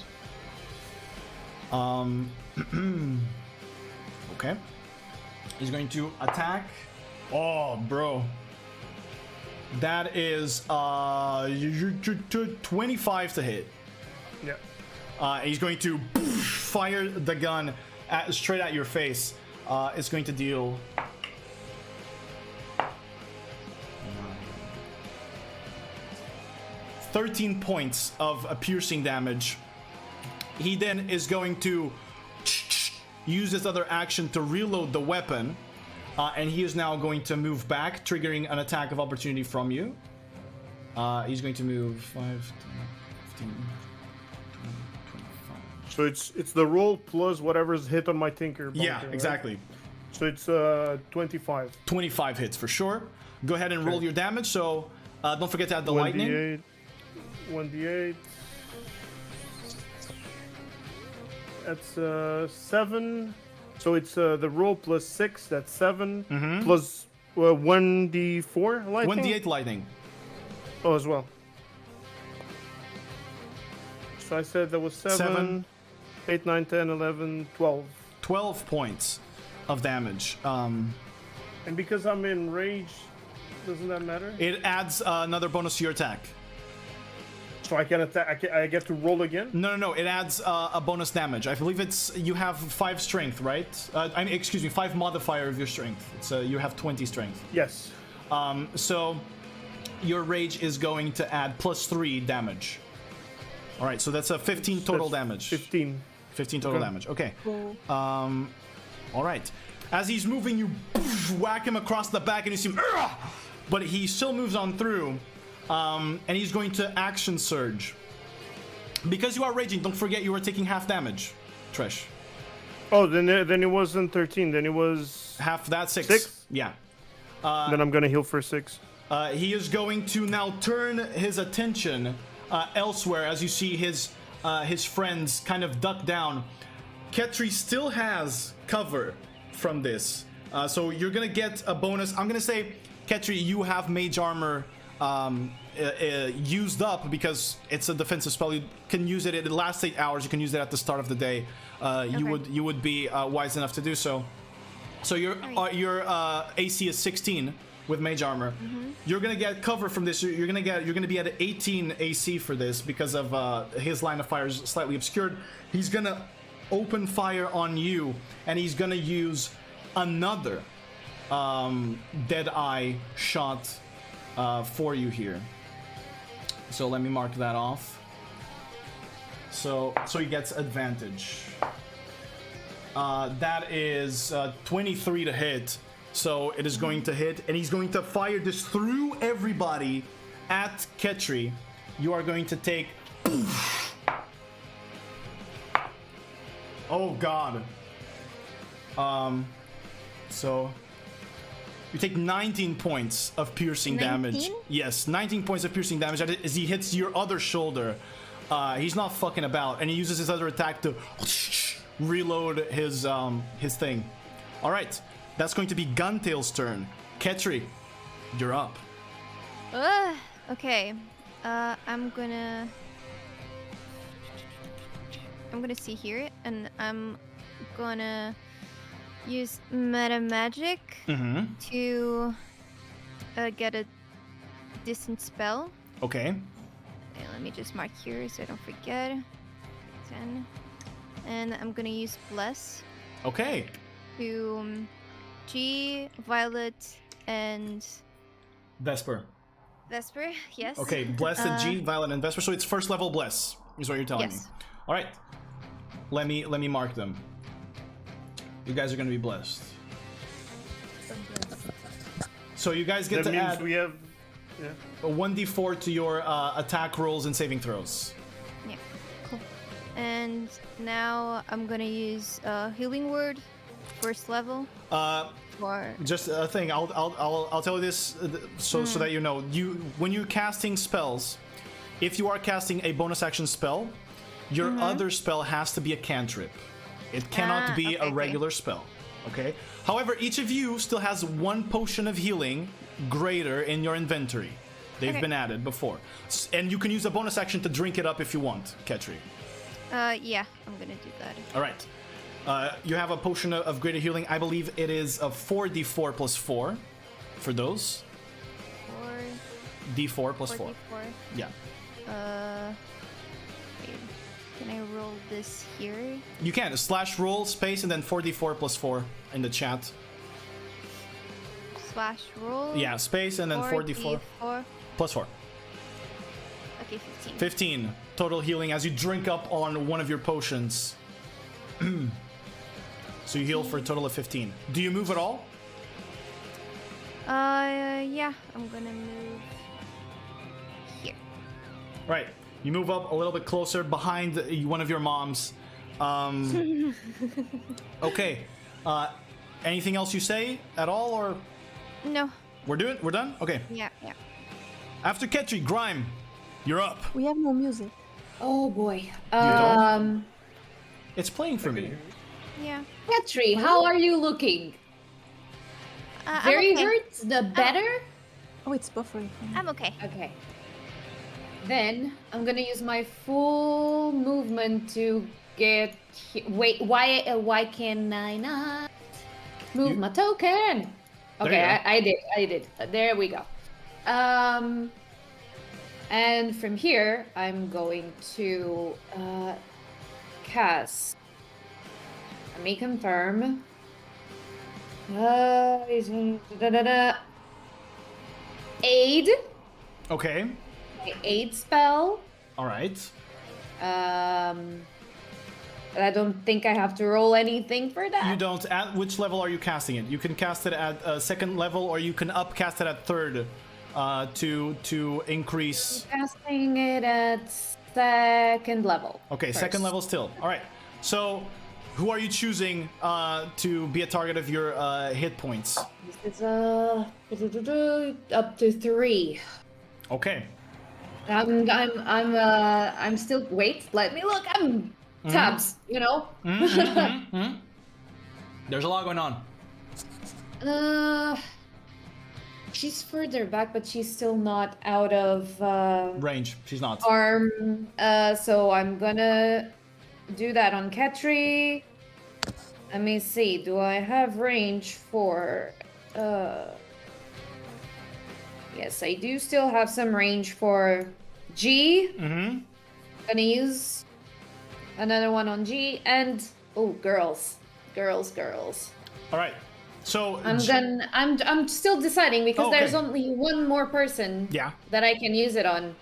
Okay. He's going to attack. Oh, bro. That is 25 to hit. Yeah. He's going to fire the gun straight at your face. It's going to deal 13 points of piercing damage. He then is going to use this other action to reload the weapon, and he is now going to move back, triggering an attack of opportunity from you. He's going to move 5, 10, 15, 20, 25. So it's the roll plus whatever's hit on my Tinker. Yeah, bunker, right? exactly. So it's 25. 25 hits for sure. Go ahead and roll your damage. So don't forget to add the lightning. 1d8. That's 7. So it's the roll plus 6. That's 7 plus 1d4 lightning. 1d8 lightning. Oh, as well. So I said that was 7, 8, 9, 10, 11, 12. 12 points of damage. And because I'm in rage, doesn't that matter? It adds another bonus to your attack. So I can attack. I get to roll again. No. It adds a bonus damage. I believe it's you have 5 strength, right? I mean, excuse me, 5 modifier of your strength. So you have 20 strength. Yes. So your rage is going to add plus 3 damage. All right, so that's a 15 total damage. 15 total damage. Okay. Cool. All right. As he's moving, you whack him across the back, and you see him, but he still moves on through. And he's going to action surge. Because you are raging, don't forget you are taking half damage, Trish. Oh, then it wasn't 13. Then it was Half that, 6. 6? Yeah. Then I'm gonna heal for 6. He is going to now turn his attention elsewhere as you see his friends kind of duck down. Ketri still has cover from this. So you're gonna get a bonus. I'm gonna say, Ketri, you have mage armor used up because it's a defensive spell. You can use it. It lasts 8 hours. You can use it at the start of the day. You would be wise enough to do so. So your AC is 16. with mage armor. You're gonna get cover from this. You're gonna be at 18 AC for this because of his line of fire is slightly obscured. He's gonna open fire on you, and he's gonna use another dead eye shot for you here. So let me mark that off. So he gets advantage. That is 23 to hit. So it is going to hit, and he's going to fire this through everybody at Ketri. You are going to take... Oh god. So you take 19 points of piercing damage. Yes, 19 points of piercing damage as he hits your other shoulder. He's not fucking about, and he uses his other attack to reload his thing. All right, that's going to be Guntail's turn. Ketri, you're up. Okay. I'm gonna see here, and I'm gonna use meta magic to get a distant spell. Okay. Okay, let me just mark here so I don't forget. 10. And I'm gonna use Bless Okay. to G, Violet, and Vesper. Vesper. Yes. Okay, Bless and G, Violet, and Vesper. So it's first level Bless, is what you're telling me. All right. Let me mark them. You guys are gonna be blessed. So you guys get That to means add we have a 1d4 to your attack rolls and saving throws. Yeah. Cool. And now I'm gonna use Healing Word, first level. For Just a thing. I'll tell you this so that you know. When you're casting spells, if you are casting a bonus action spell, your other spell has to be a cantrip. It cannot be a regular spell. Okay. However, each of you still has one potion of healing greater in your inventory. They've been added before, and you can use a bonus action to drink it up if you want, Ketri. Yeah, I'm gonna do that. All right. You have a potion of greater healing. I believe it is a 4d4 plus 4 for those. 4d4 plus 4. Yeah. Wait. Can I roll this here? You can. Slash roll, space, and then 4d4 plus 4 in the chat. Slash roll? Yeah, space, and then 4d4 plus 4. Okay, 15. 15 total healing as you drink up on one of your potions. So you heal for a total of 15. Do you move at all? Yeah, I'm gonna move here. Right. You move up a little bit closer behind one of your moms. Okay. Anything else you say at all, or? No. We're done? Okay. Yeah. After Ketri, Grime, you're up. We have no music. Oh boy. It's playing for me. Yeah. Ketri, how are you looking? Very okay. hurt? The better? Oh, it's buffering. I'm okay. Okay. Then I'm gonna use my full movement to get. Wait, why can I not move my token? Okay, I did. There we go. And from here, I'm going to cast. Let me confirm. Aid. Okay. My aid spell. All right. I don't think I have to roll anything for that. You don't. At which level are you casting it? You can cast it at second level, or you can upcast it at third to increase. I'm casting it at second level. Okay, first. second level still. All right. So, who are you choosing to be a target of your hit points? This is up to 3. Okay. I'm still. Wait, let me look. I'm tabs. You know. There's a lot going on. She's further back, but she's still not out of Range. She's not. arm. So I'm gonna do that on Ketri. Let me see. Do I have range for Yes, I do still have some range for G. Mm-hmm. Gonna use another one on G and girls. All right. So I'm stitle deciding because there's only one more person that I can use it on.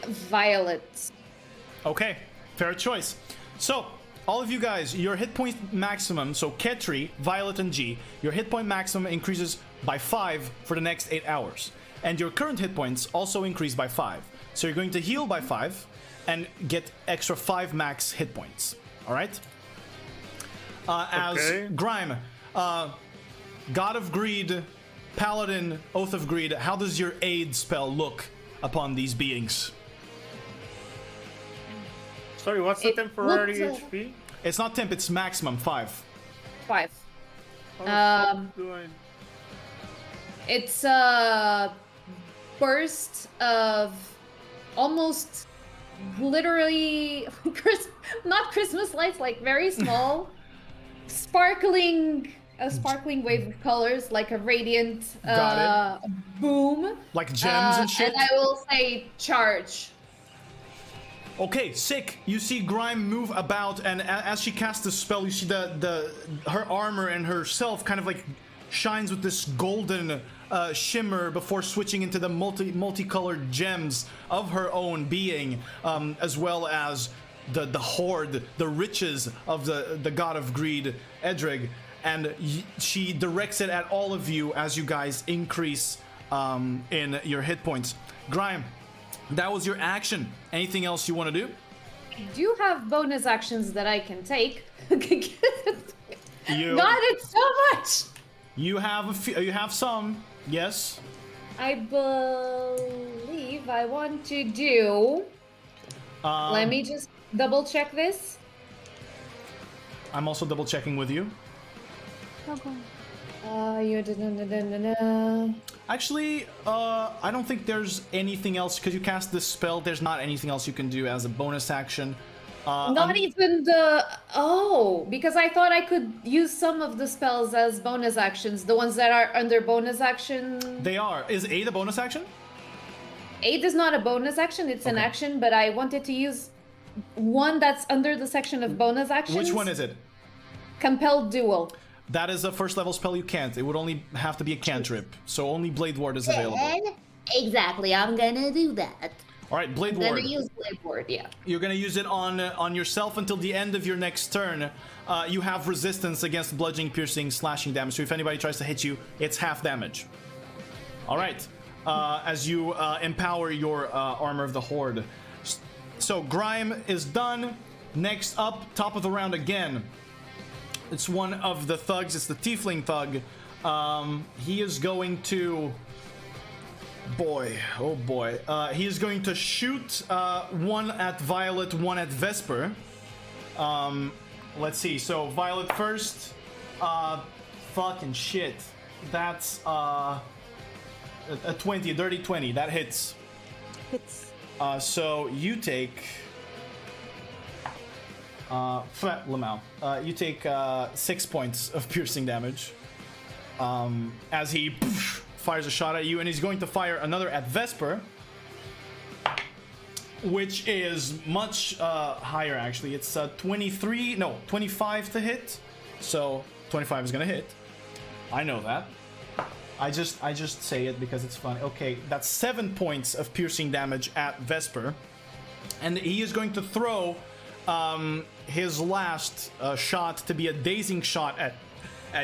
Violet. Okay, fair choice. So, all of you guys, your hit point maximum, so Ketri, Violet, and G, your hit point maximum increases by 5 for the next 8 hours. And your current hit points also increase by 5. So you're going to heal by 5 and get extra 5 max hit points. Alright? As Grime, God of Greed, Paladin, Oath of Greed, how does your aid spell look upon these beings? Sorry, what's the temporary HP? It's not temp, it's maximum 5. 5. Doing? It's a burst of almost literally not Christmas lights, like very small, sparkling wave of colors, like a radiant boom. Like gems and shit? And I will say charge. Okay, sick. You see Grime move about, and as she casts the spell, you see her armor and herself kind of like shines with this golden shimmer before switching into the multicolored gems of her own being, as well as the hoard, the riches of the god of greed, Edrig, and she directs it at all of you as you guys increase in your hit points. Grime, that was your action. Anything else you want to do? I do have bonus actions that I can take. God, it's so much. You have some, yes. I believe I want to do. Let me just double check this. I'm also double checking with you. Actually, I don't think there's anything else, because you cast this spell. There's not anything else you can do as a bonus action. Not even the... Oh, because I thought I could use some of the spells as bonus actions. The ones that are under bonus action... They are. Is aid a bonus action? Aid is not a bonus action. It's an action, but I wanted to use one that's under the section of bonus actions. Which one is it? Compelled Duel. That is a first level spell you can't. It would only have to be a cantrip. So only Blade Ward is available. Exactly, I'm gonna do that. Alright, Blade Ward. I'm gonna use Blade Ward, yeah. You're gonna use it on yourself until the end of your next turn. You have resistance against bludgeoning, piercing, slashing damage. So if anybody tries to hit you, it's half damage. Alright. As you empower your Armor of the Horde. So Grime is done. Next up, top of the round again. It's one of the thugs. It's the Tiefling thug. He is going to... Boy, oh boy. He is going to shoot one at Violet, one at Vesper. Let's see. So Violet first. Fucking shit. That's a 20, a dirty 20. That hits. Hits. So you take... Lamau, you take 6 points of piercing damage as he fires a shot at you, and he's going to fire another at Vesper, which is much higher actually. It's 25 to hit, so 25 is gonna hit. I know that. I just say it because it's funny. Okay, that's 7 points of piercing damage at Vesper, and he is going to throw his last shot to be a dazing shot at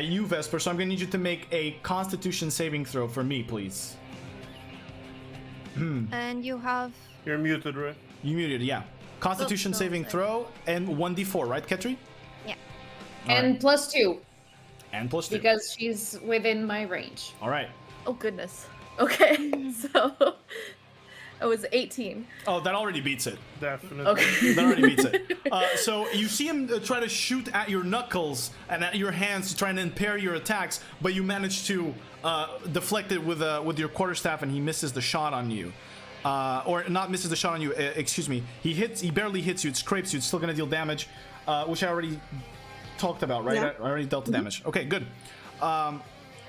you, Vesper. So I'm gonna need you to make a Constitution saving throw for me, please. And you have... You're muted, right? You muted, yeah. Constitution saving throw and 1d4, right, Ketri? Yeah. And +2. And +2. Because she's within my range. All right. Oh, goodness. Okay, so... It was 18. Oh, that already beats it. Definitely. Okay. That already beats it. So you see him try to shoot at your knuckles and at your hands to try and impair your attacks, but you manage to deflect it with your quarterstaff, and he misses the shot on you. Or not misses the shot on you, excuse me. He barely hits you, it scrapes you, it's still gonna deal damage, which I already talked about, right? Yeah. I already dealt the damage. Okay, good.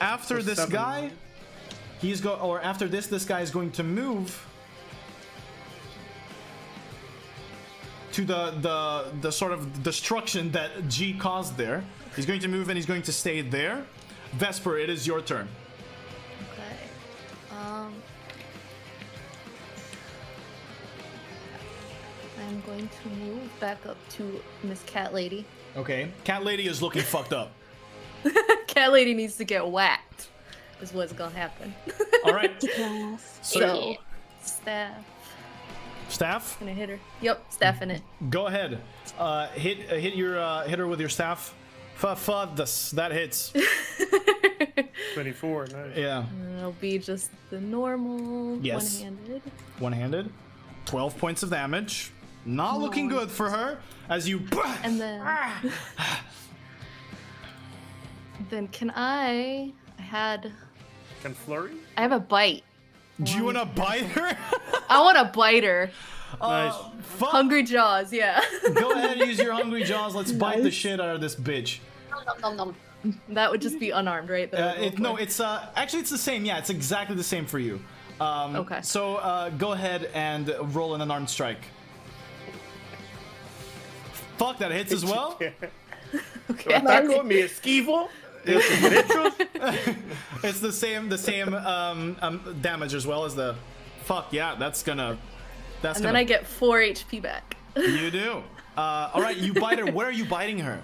after So this 7. guy, after this guy is going to move to the sort of destruction that G caused there. He's going to move and he's going to stay there. Vesper, it is your turn. Okay. I'm going to move back up to Miss Cat Lady. Okay. Cat Lady is looking fucked up. Cat Lady needs to get whacked. Is what's gonna happen. All right. So, staff. Staff? Gonna hit her. Yep, staff in it. Go ahead. Hit her with your staff. That hits. 24, nice. Yeah. It'll be just the normal Yes. one-handed. One-handed. 12 points of damage. Not looking good for her. As you. And then. Then can I had. Can flurry? I have a bite. Do you want to bite her? I want to bite her. Nice. Hungry Jaws, yeah. Go ahead and use your hungry jaws. Let's bite the shit out of this bitch. That would just be unarmed, right? No, it's actually it's the same. Yeah, it's exactly the same for you. Okay. So go ahead and roll an unarmed strike. Fuck, that hits as well. Okay. Ataco, mi esquivo. It's the same damage as well as the. Fuck yeah, that's gonna. And then I get 4 HP back. You do. All right, you bite her. Where are you biting her?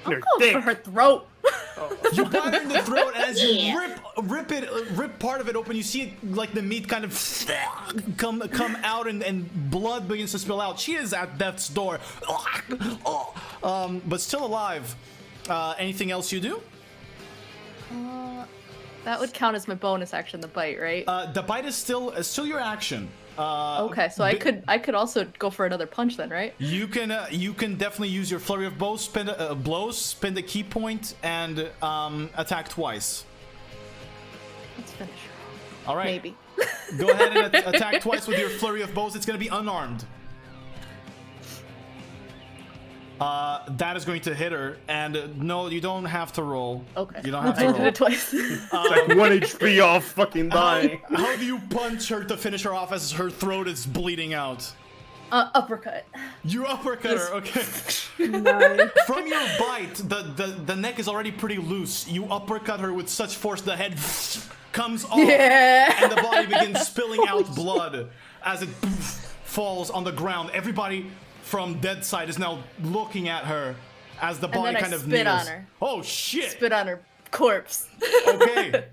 I'm going for her throat. You bite her in the throat, and as you rip part of it open, you see it, like the meat kind of come out, and blood begins to spill out. She is at death's door, but still alive. Anything else you do? That would count as my bonus action, the bite, right? The bite is still your action. Okay, so I could also go for another punch then, right? You can definitely use your flurry of blows, spend a key point, and attack twice. Let's finish her. All right. Maybe. Go ahead and attack twice with your flurry of blows. It's going to be unarmed. That is going to hit her, and no, you don't have to roll. Okay. You don't have to I roll. did it twice. Like 1 HP off fucking dying. How do you punch her to finish her off as her throat is bleeding out? Uppercut. You uppercut her, okay. Nice. From your bite, the neck is already pretty loose. You uppercut her with such force the head comes off, and the body begins spilling out blood as it falls on the ground. Everybody from dead side is now looking at her as the body kind of spit kneels. on her. Oh shit! Spit on her corpse. Okay.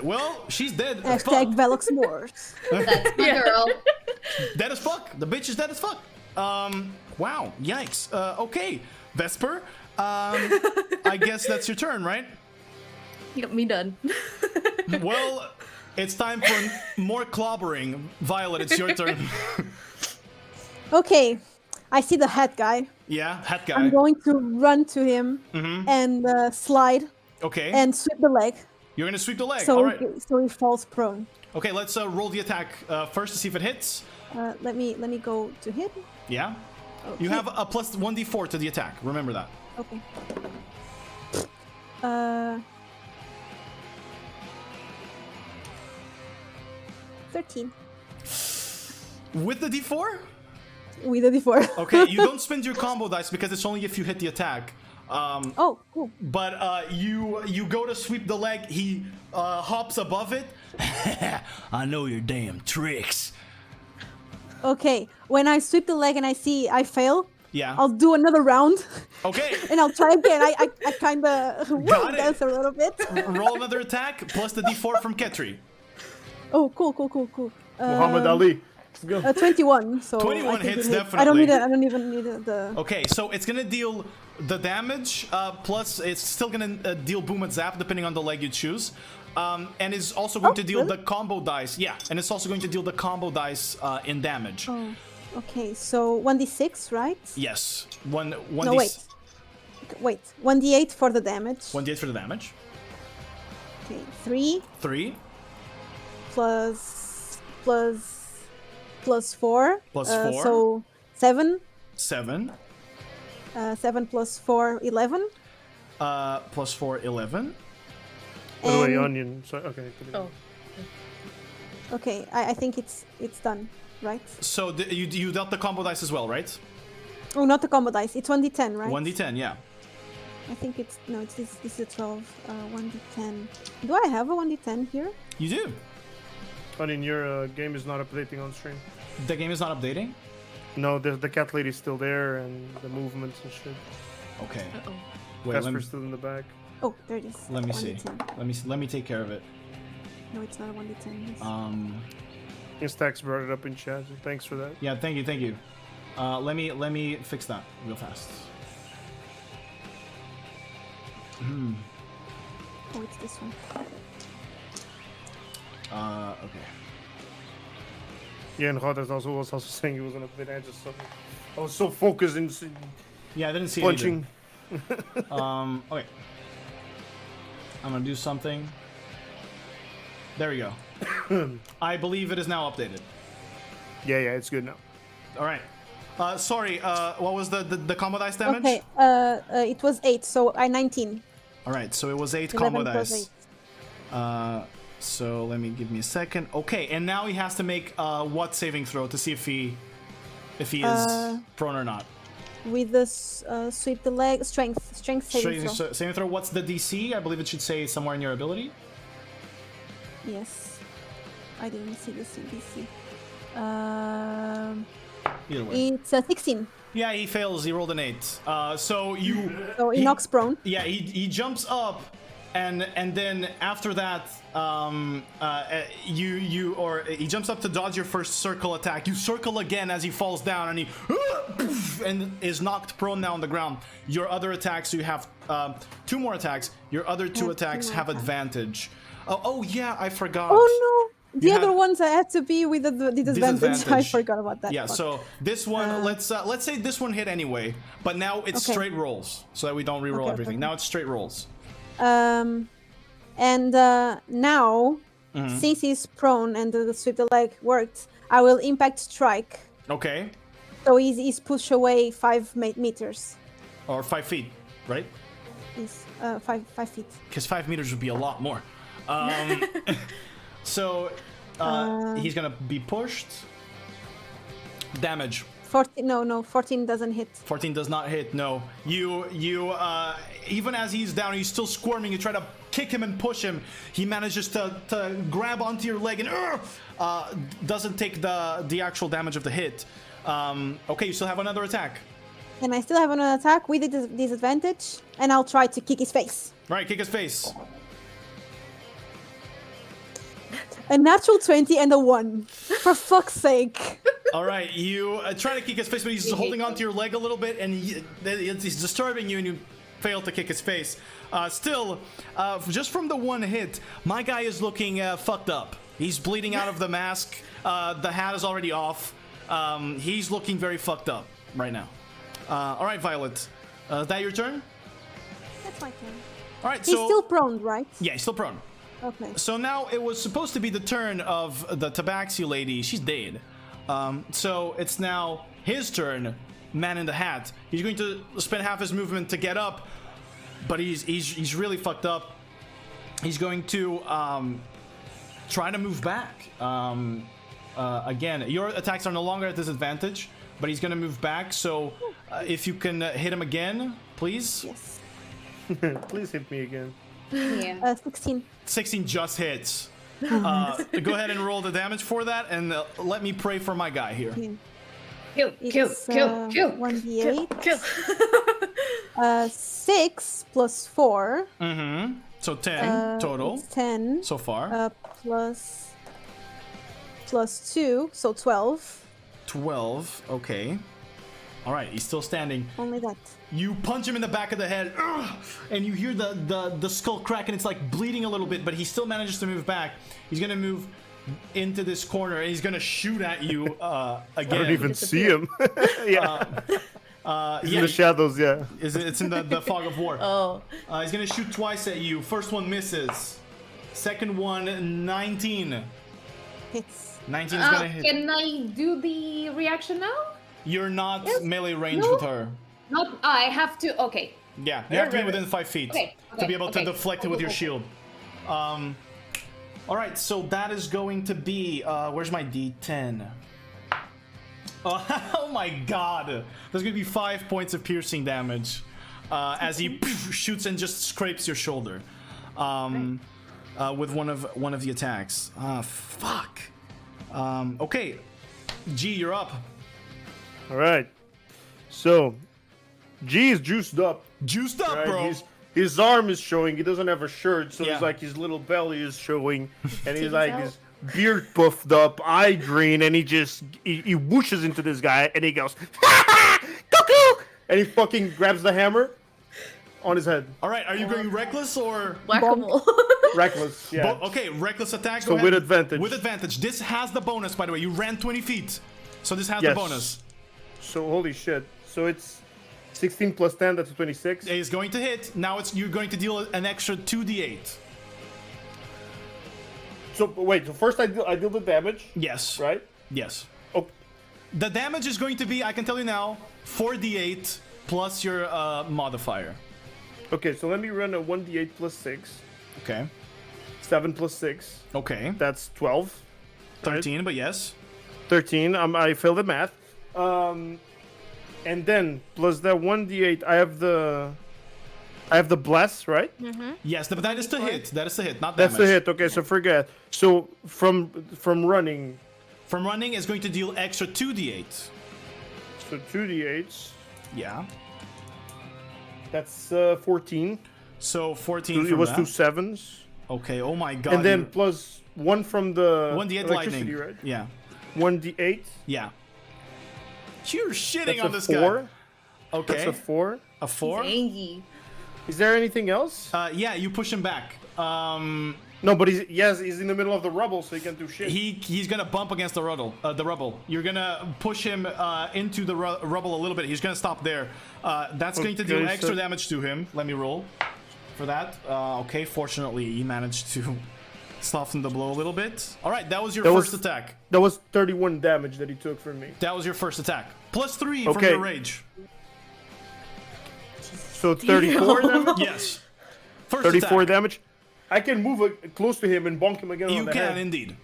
Well, she's dead. Hashtag Velox Wars. That's my girl. Dead as fuck. The bitch is dead as fuck. Wow. Yikes. Okay. Vesper. I guess that's your turn, right? Yep, me done. Well, it's time for more clobbering. Violet, it's your turn. Okay, I see the hat guy. Yeah, hat guy. I'm going to run to him and slide Okay. and sweep the leg. You're gonna sweep the leg. So, All right. so he falls prone. Okay, let's roll the attack first to see if it hits. Let me go to hit. Yeah. You have a plus 1d4 to the attack. Remember that. Okay. 13. With the d4? With the d4. Okay, you don't spend your combo dice because it's only if you hit the attack. Oh, cool. But you go to sweep the leg. He hops above it. I know your damn tricks. Okay, when I sweep the leg and I see I fail, Yeah. I'll do another round. Okay. And I'll try again. I kind of Got it. dance a little bit. Roll another attack plus the d4 from Ketri. Oh, cool. Muhammad Ali. Let's go. 21. So 21 I think hits, it definitely. I don't need it. I don't even need the. Okay, so it's gonna deal the damage, plus it's still gonna deal boom and zap depending on the leg you choose. And it's also going to deal really? the combo dice. Yeah, and it's also going to deal the combo dice in damage. Oh, okay. So 1d6, right? Yes. No, wait. 1d8 for the damage. 1d8 for the damage. Okay, 3 plus 4. Plus 4. So 7. 7. 7 plus 4, 11. Plus 4, 11. By the way, And- onion. So, okay. Oh. Okay, I think it's done, right? So you dealt the combo dice as well, right? Oh, not the combo dice. It's 1d10, right? 1d10, yeah. I think it's no. It's this is a 12. 1d10. Do I have a 1d10 here? You do. Onion, your game is not updating on stream. The game is not updating? No, the cat lady's still there and the movements and shit. Okay. Uh-oh. Wait, let me, Vesper's still in the back. Oh, there it is. let me see. 1d10. Let me take care of it. No, it's not a 1d10. Yes. Instax brought it up in chat. So thanks for that. Yeah, thank you. Let me fix that real fast. Oh, it's this one. Okay. Yeah, and Rod was also saying he was gonna play that. I was so focused in Yeah, I didn't see punching. Okay. I'm gonna do something. There we go. I believe it is now updated. Yeah, it's good now. All right. Sorry. What was the combo dice damage? Okay. It was 8, so I 19. All right. So it was 8 11 combo plus dice. 8. So give me a second. Okay, and now he has to make what saving throw to see if he is prone or not. With the sweep the leg, strength saving throw. Saving throw. What's the DC? I believe it should say somewhere in your ability. Yes. I didn't see the CDC. Either way. It's 16. Yeah, he fails. He rolled an 8. So he knocks prone. Yeah, he jumps up, and then after that, he jumps up to dodge your first circle attack. You circle again as he falls down, and he and is knocked prone now on the ground. Your other attacks, you have 2 more attacks. Your other 2 attacks have advantage. Oh yeah, I forgot. Oh no. The You other have- ones I had to be with the disadvantage. I forgot about that. Yeah, Fuck. so this one, let's say this one hit anyway, but now it's Okay. straight rolls, so that we don't re-roll Okay, everything. okay. Now it's straight rolls. And now, since he's prone and the sweep the leg worked, I will impact strike. Okay, So he's pushed away 5 meters. or 5 feet, right? He's 5 feet. Because 5 meters would be a lot more. So he's gonna be pushed. Damage. 14. No, 14 doesn't hit. 14 does not hit. No, you even as he's down, he's still squirming. You try to kick him and push him. He manages to grab onto your leg and doesn't take the actual damage of the hit. Okay, you still have another attack. And I still have another attack with the disadvantage, and I'll try to kick his face. Right, kick his face. A natural 20 and a 1. For fuck's sake. All right, you try to kick his face, but he's holding onto your leg a little bit, and he's disturbing you, and you fail to kick his face. Still, just from the one hit, my guy is looking fucked up. He's bleeding out of the mask. The hat is already off. He's looking very fucked up right now. All right, Violet. Is that your turn? That's my turn. All right, He's so... still prone, right? Yeah, he's still prone. Okay. So now it was supposed to be the turn of the Tabaxi lady. She's dead. So it's now his turn, man in the hat. He's going to spend half his movement to get up, but he's really fucked up. He's going to try to move back. Again, your attacks are no longer at disadvantage, but he's going to move back. So if you can hit him again, please. Yes. Please hit me again. Yeah. 16. 16 just hits. Go ahead and roll the damage for that, and let me pray for my guy here. Kill. It's 1d8. 6 plus 4. Mm-hmm. So 10 total. It's 10. So far. Plus 2, so 12. 12. Okay. All right, he's still standing. Only that. You punch him in the back of the head, and you hear the skull crack, and it's like bleeding a little bit, but he still manages to move back. He's gonna move into this corner, and he's gonna shoot at you again. I don't even see him. Yeah. He's in the shadows, yeah. It's in the fog of war. Oh. He's gonna shoot twice at you. First one misses. Second one, 19. Hits. 19 is gonna hit. Can I do the reaction now? You're not melee range No. with her. Not. I have to. Okay. Yeah, you have to be within 5 feet to be able to deflect it with your shield. All right, so that is going to be where's my D10? Oh my god, there's gonna be 5 points of piercing damage as he shoots and just scrapes your shoulder with one of the attacks. Fuck. Okay, G, you're up. All right. So, G is juiced up. Juiced up, right? bro. His arm is showing. He doesn't have a shirt, so Yeah. he's like his little belly is showing, and he's Titties like out. his beard buffed up, eye green, and he whooshes into this guy, and he goes, cuckoo, and he fucking grabs the hammer on his head. All right, are you going reckless or Whack-a-mole. Reckless, yeah. okay, reckless attack. So go ahead. with advantage. With advantage. This has the bonus, by the way. You ran 20 feet, so this has Yes. the bonus. So holy shit. So it's 16 plus 10. That's a 26. It is going to hit. Now you're going to deal an extra 2d8. So wait. So first I deal the damage. Yes. Right. Yes. Oh, The damage is going to be, I can tell you now, 4d8 plus your modifier. okay. So let me run a 1d8 plus 6. Okay. 7 plus 6. Okay. That's 12. 13, but yes. 13. I failed the math. And then plus that 1d8, I have the bless, right? Yes, but that is to hit. That is to hit, not That's damage. the hit. Okay, so forget. So from running, From running is going to deal extra 2d8. so 2d8s. Yeah. That's 14. So 14 It from was that. 2 7s. Okay, oh my god. And then you- plus 1 from the 1d8 electricity, lightning. right? Yeah. 1d8. Yeah. You're shitting That's on a this 4. guy. Okay. That's a 4. A 4? Zangy. Is there anything else? Yeah, you push him back. No, but he's in the middle of the rubble, so he can't do shit. He's gonna bump against the rubble. You're gonna push him into the rubble a little bit. He's gonna stop there. That's going to do Okay, extra so- damage to him. Let me roll for that. Okay, fortunately, he managed to soften the blow a little bit. All right, that was your first attack. That was 31 damage that he took from me. That was your first attack. Plus 3 from Okay. your rage. So 34 damage? Yes. First 34 attack. damage. I can move close to him and bonk him again on You the can head. indeed.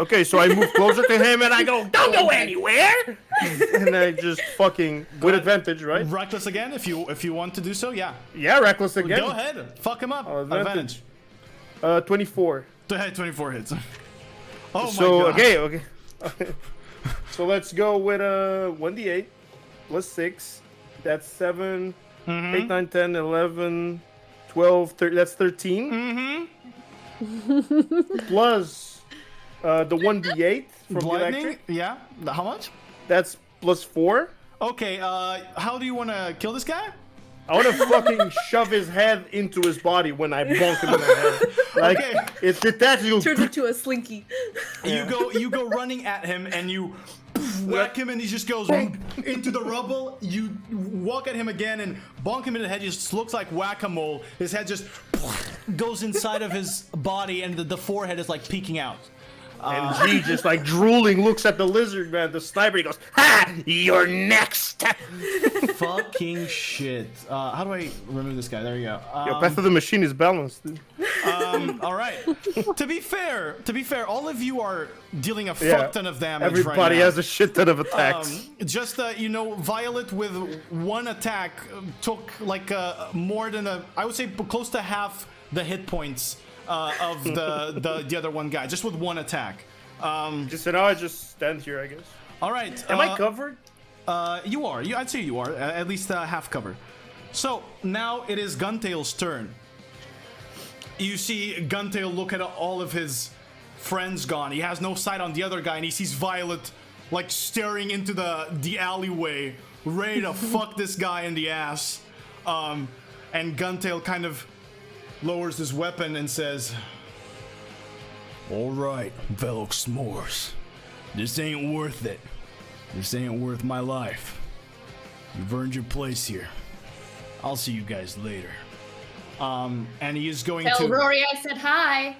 Okay, so I move closer to him and I go, don't go anywhere! And I just fucking, with advantage, right? Reckless again, if you want to do so, yeah. Yeah, reckless again. Go ahead. Fuck him up. Advantage. Advantage. 24. 24 hits. Oh So, my god. okay. So let's go with 1d8 plus 6. That's 7, 8, 9, 10, 11, 12, 13. That's 13. Plus the 1d8 from the Lightning? electric. Yeah. How much? That's plus 4. Okay, how do you want to kill this guy? I want to fucking shove his head into his body when I bonk him in the head. Like, Okay. it's detached. You Turns into a slinky. You go running at him and you whack him and he just goes into the rubble. You walk at him again and bonk him in the head. He just looks like whack-a-mole. His head just goes inside of his body and the forehead is like peeking out. And G just like drooling looks at the lizard man, the sniper. He goes, "Ha! You're next." Fucking shit. How do I remove this guy? There you go. Yo, Path of the Machine is balanced. Dude. All right. To be fair, all of you are dealing a fuck ton of damage. Everybody right now. has a shit ton of attacks. Just Violet with one attack took like more than I would say close to half the hit points of the other one guy, just with one attack. Just now, I just stand here, I guess. All right. Am I covered? You are. I'd say you are. At least half cover. So now it is Guntail's turn. You see Guntail look at all of his friends gone. He has no sight on the other guy, and he sees Violet like staring into the alleyway, ready to fuck this guy in the ass. And Guntail kind of lowers his weapon and says, "All right, Velox s'mores. This ain't worth it. This ain't worth my life. You've earned your place here. I'll see you guys later." And he is going Tell to Rory I said hi.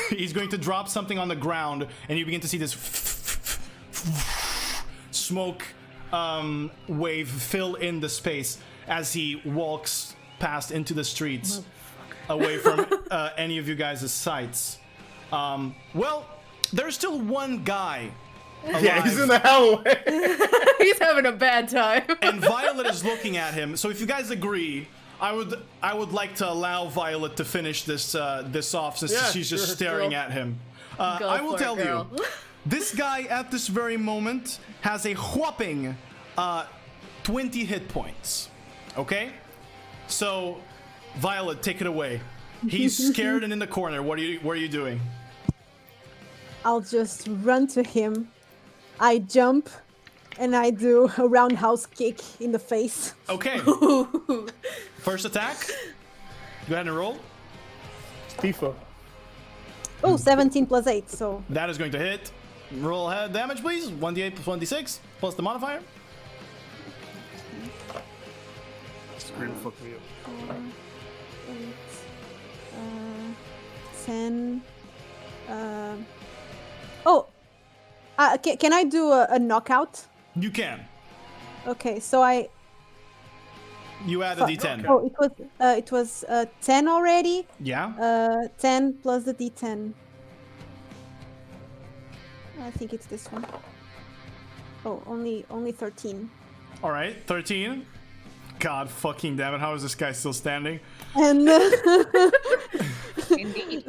he's going to drop something on the ground, and you begin to see this smoke wave fill in the space as he walks past into the streets. away from any of you guys' sights. Well, there's still one guy alive. Yeah, he's in the hallway. He's having a bad time. And Violet is looking at him. So if you guys agree, I would like to allow Violet to finish this off, since she's just staring at him. I will tell you, this guy at this very moment has a whopping 20 hit points. Okay, so Violet, take it away. He's scared and in the corner. What are you doing? I'll just run to him. I jump, and I do a roundhouse kick in the face. Okay. First attack. Go ahead and roll. Tifa. Oh, 17 plus 8, so... That is going to hit. Roll head damage, please. 1d8 plus 1d6, plus the modifier. Screen fuck me up. 10... can I do a knockout? You can. Okay, so I... You add a d10. Oh, it was 10 already. Yeah. 10 plus the d10. I think it's this one. Oh, only 13. All right, 13. God fucking damn it! How is this guy still standing? And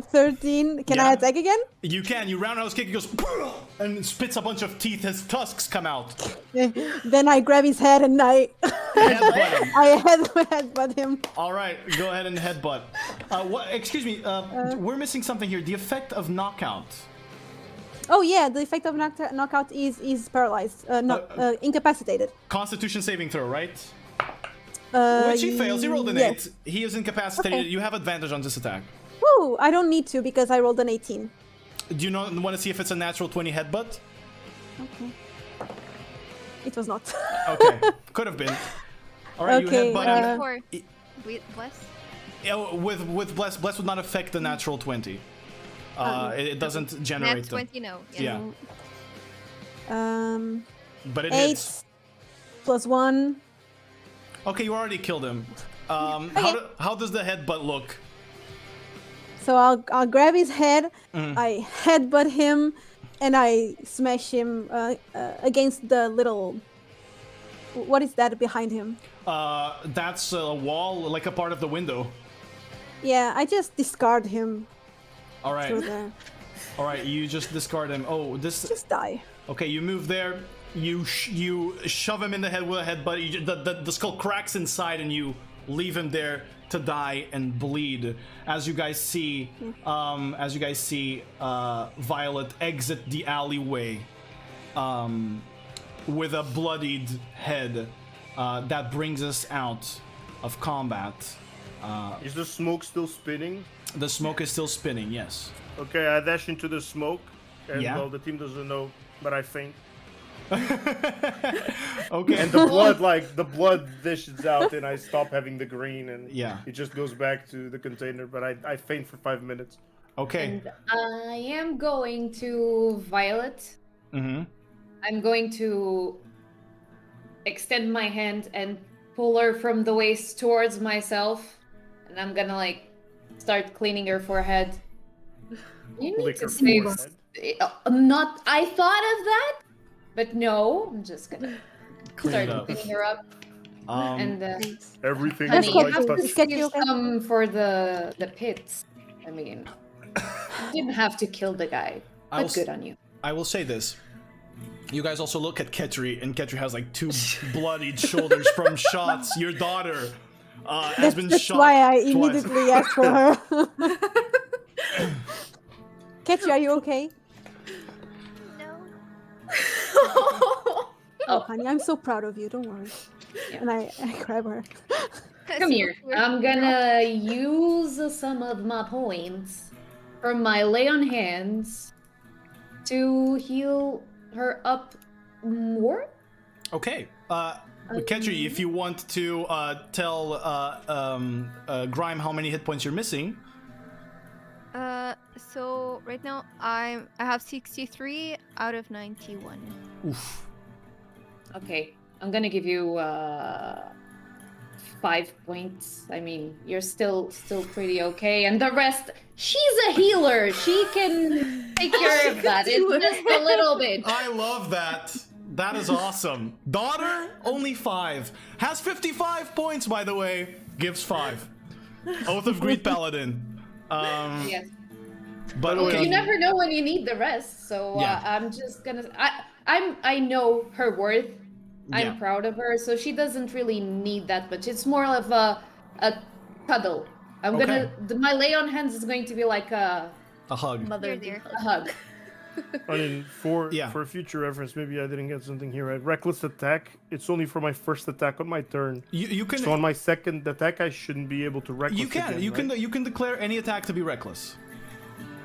13. Can I attack again? You can. You roundhouse kick. He goes and spits a bunch of teeth. His tusks come out. Then I grab his head and I Headbutt him. I headbutt him. All right, go ahead and headbutt. What? Excuse me. We're missing something here. The effect of knockout. Oh yeah, the effect of knockout is paralyzed, incapacitated. Constitution saving throw, right? Which he fails. He rolled an 8. He is incapacitated. Okay. You have advantage on this attack. Woo! I don't need to because I rolled an 18. Do you not want to see if it's a natural 20 headbutt? Okay. It was not. Okay, could have been. All right, Okay, you headbutt him. With Bless? With bless would not affect the natural 20. It doesn't generate Nat them. 20, no. Yeah. But it 8 hits. plus 1. Okay, you already killed him. How does the headbutt look? So I'll grab his head, Mm. I headbutt him, and I smash him against the little... What is that behind him? That's a wall, like a part of the window. Yeah, I just discard him. All right. Through there. All right, you just discard him. Oh, this. Just die. Okay, you move there. You shove him in the head with a headbutt. The skull cracks inside, and you leave him there to die and bleed. As you guys see, Violet exit the alleyway, with a bloodied head. That brings us out of combat. Is the smoke still spinning? The smoke is still spinning. Yes. Okay, I dash into the smoke, and Yeah. well, the team doesn't know, but I faint. Okay. And the blood dishes out, and I stop having the green, and it just goes back to the container. But I faint for 5 minutes. Okay. And I am going to Violet. Mm-hmm. I'm going to extend my hand and pull her from the waist towards myself, and I'm gonna start cleaning her forehead. You need to save. Not. I thought of that, but no. I'm just gonna start cleaning her up. And everything honey, is you like have to touch. use some for the pits. I mean, you didn't have to kill the guy, but good on you. I will say this. You guys also look at Ketri, and Ketri has 2 bloodied shoulders from shots. Your daughter has been shot. That's why I twice. immediately asked for her. Ketri, are you okay? No. Oh, honey, I'm so proud of you. Don't worry. Yeah. And I grab her. Come here. I'm gonna use some of my points from my lay on hands to heal her up more. Okay. Ketri, if you want to tell Grime how many hit points you're missing. So right now I have 63 out of 91. Oof. Okay, I'm gonna give you 5 points. I mean, you're still pretty okay. And the rest, she's a healer. She can take care of that. It's just a little bit. I love that. That is awesome. Daughter, only 5. Has 55 points, by the way. Gives 5. Oath of Greed Paladin. Yes. But okay. You never know when you need the rest. So I'm just gonna. I know her worth. I'm proud of her, so she doesn't really need that much. It's more of a cuddle. My lay on hands is going to be like a hug. Mother a hug. I mean, for future reference, maybe I didn't get something here right. Reckless attack. It's only for my first attack on my turn. You can. So on my second attack, I shouldn't be able to reckless. You can. Again, You can declare any attack to be reckless.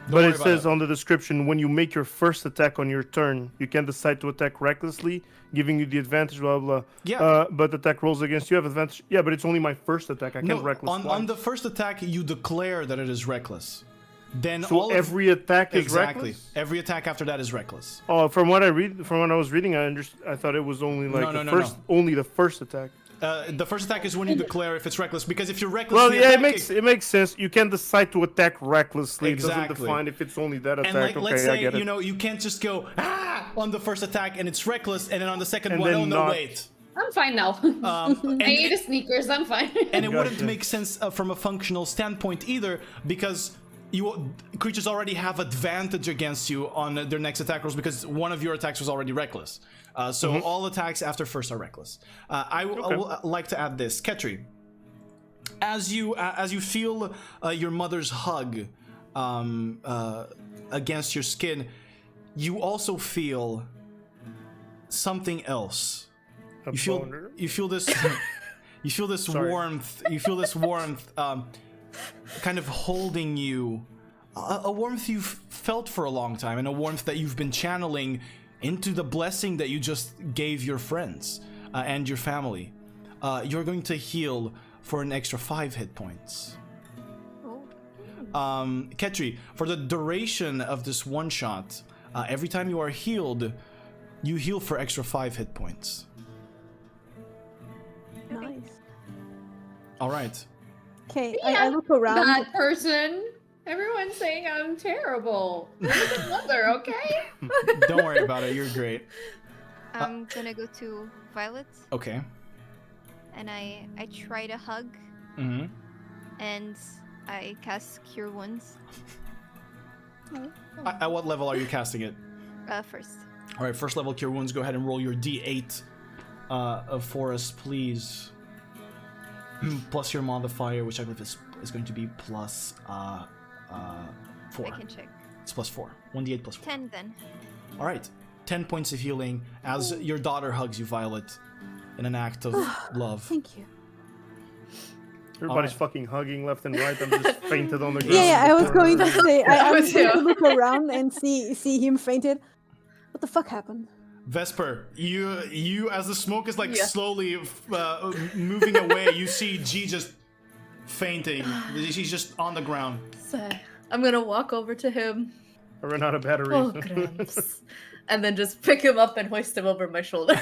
But it says on the description, when you make your first attack on your turn, you can decide to attack recklessly, giving you the advantage, blah, blah. Yeah. But attack rolls against you have advantage. Yeah, but it's only my first attack. I can't reckless. On the first attack, you declare that it is reckless. Then so every attack is reckless? Every attack after that is reckless. Oh, from what I was reading, I thought it was only like only the first attack. The first attack is when you declare if it's reckless, because if you're reckless, well, yeah, it makes sense. You can decide to attack recklessly. Exactly. It doesn't define if it's only that attack. And like, let's say I get it. you can't just go on the first attack and it's reckless, and then on the second one, wait. I'm fine now. I ate a sneakers. I'm fine. And it wouldn't make sense from a functional standpoint either, because creatures already have advantage against you on their next attack rolls because one of your attacks was already reckless. So all attacks after first are reckless. I will like to add this, Ketri. As you feel your mother's hug against your skin, you also feel something else. You feel this warmth. You feel this warmth. Kind of holding you, a warmth you've felt for a long time, and a warmth that you've been channeling into the blessing that you just gave your friends and your family. You're going to heal for an extra 5 hit points. Ketri, for the duration of this one shot, every time you are healed, you heal for extra 5 hit points. Nice. All right. Okay, I look around. That person. Everyone's saying I'm terrible. I'm mother, okay? Don't worry about it. You're great. I'm gonna go to Violet. Okay. And I try to hug. Mm-hmm. And I cast Cure Wounds. At what level are you casting it? First. All right, first level Cure Wounds. Go ahead and roll your D8 for us, please. Plus your modifier, which I believe is going to be plus 4. I can check. It's plus 4. 1d8 plus 4. 10 then. All right. 10 points of healing as your daughter hugs you, Violet, in an act of love. Thank you. Everybody's fucking hugging left and right. I'm just fainted on the ground. Yeah, I was going to say, I was going to look around and see him fainted. What the fuck happened? Vesper, you as the smoke is slowly moving away, you see G just fainting. She's just on the ground. So, I'm gonna walk over to him. I ran out of batteries. Oh, Gramps. And then just pick him up and hoist him over my shoulder.